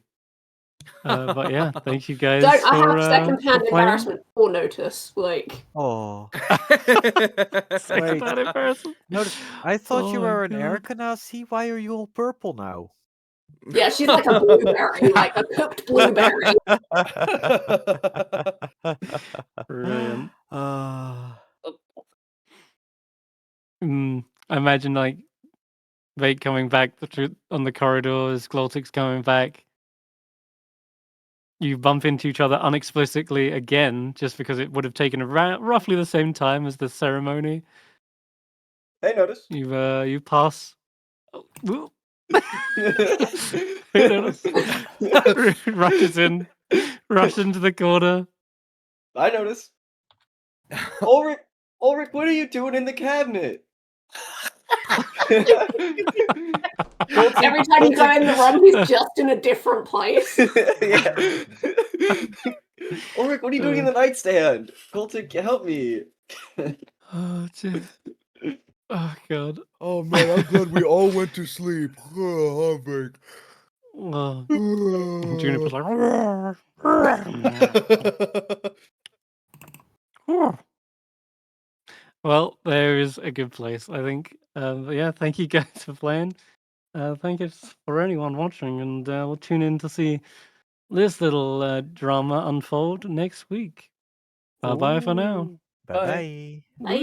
Speaker 1: But yeah, thank you guys
Speaker 3: Don't I
Speaker 1: for
Speaker 3: have secondhand
Speaker 1: for playing.
Speaker 3: embarrassment for Notus? Like,
Speaker 6: Oh,
Speaker 1: Secondhand embarrassment.
Speaker 6: Notus, I thought you
Speaker 1: Oh my
Speaker 6: were an
Speaker 1: God.
Speaker 6: Erkanasi. Why are you all purple now?
Speaker 3: yeah, she's like a blueberry, like a cooked blueberry.
Speaker 1: Brilliant.
Speaker 6: Uh,
Speaker 1: I imagine like Vaike coming back on the corridors, Glotix coming back. You bump into each other unexplicitly again, just because it would have taken around roughly the same time as the ceremony.
Speaker 4: Hey, Notus.
Speaker 1: You pass. Oh, whoop. Who noticed? Rushes in, rushes into the corner.
Speaker 4: I notice. Ulric, what are you doing in the cabinet?
Speaker 3: Every time you go in the room, he's just in a different place.
Speaker 4: Yeah. Ulric, what are you doing in the nightstand? Colton, help me.
Speaker 1: Oh, jeez. Oh, God.
Speaker 7: Oh man, I'm glad we all went to sleep. Oh, Vaike.
Speaker 1: Oh, Juniper's like, well, there is a good place, I think. But yeah, thank you guys for playing. Thank you for anyone watching, and we'll tune in to see this little drama unfold next week. Bye bye for now.
Speaker 6: Bye bye.
Speaker 3: Bye.